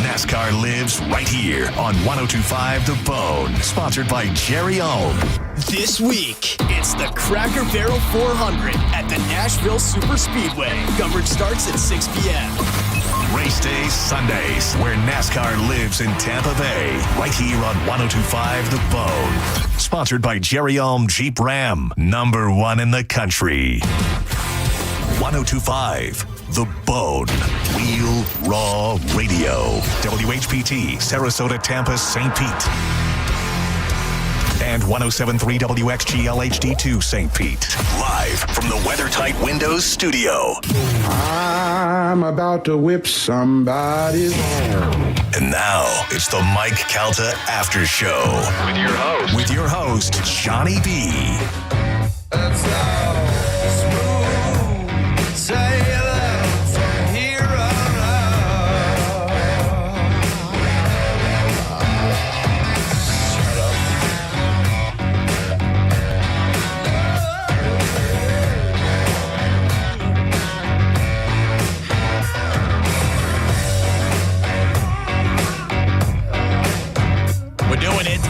NASCAR lives right here on 102.5 The Bone. Sponsored by Jerry Ohm. This week, it's the Cracker Barrel 400 at the Nashville Super Speedway. Coverage starts at 6 p.m. Race days Sundays, where NASCAR lives in Tampa Bay. Right here on 102.5 The Bone. Sponsored by Jerry Ohm Jeep Ram. Number 1 in the country. 102.5 The Bone. Real Raw Radio. WHPT, Sarasota, Tampa, St. Pete. And 107.3 WXGL HD2 St. Pete. Live from the WeatherTight Windows studio. I'm about to whip somebody's ass. And now it's the Mike Calta After Show. With your host, Johnny B. That's how smooth sailing from here on out. Shut up. We're doing it.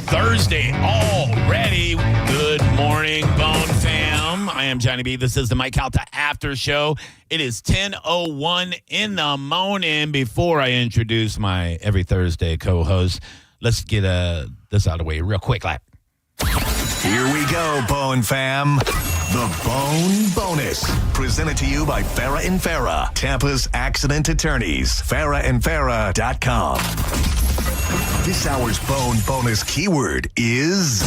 Thursday already. Good morning, Bone fam. I am Johnny B. This is the Mike Calta After Show. It is 10:01 in the morning. Before I introduce my every Thursday co-host, let's get this out of the way real quick. Here we go, Bone fam. The Bone Bonus. Presented to you by Farah and Farah, Tampa's accident attorneys. FarahandFarah.com. This hour's Bone Bonus keyword is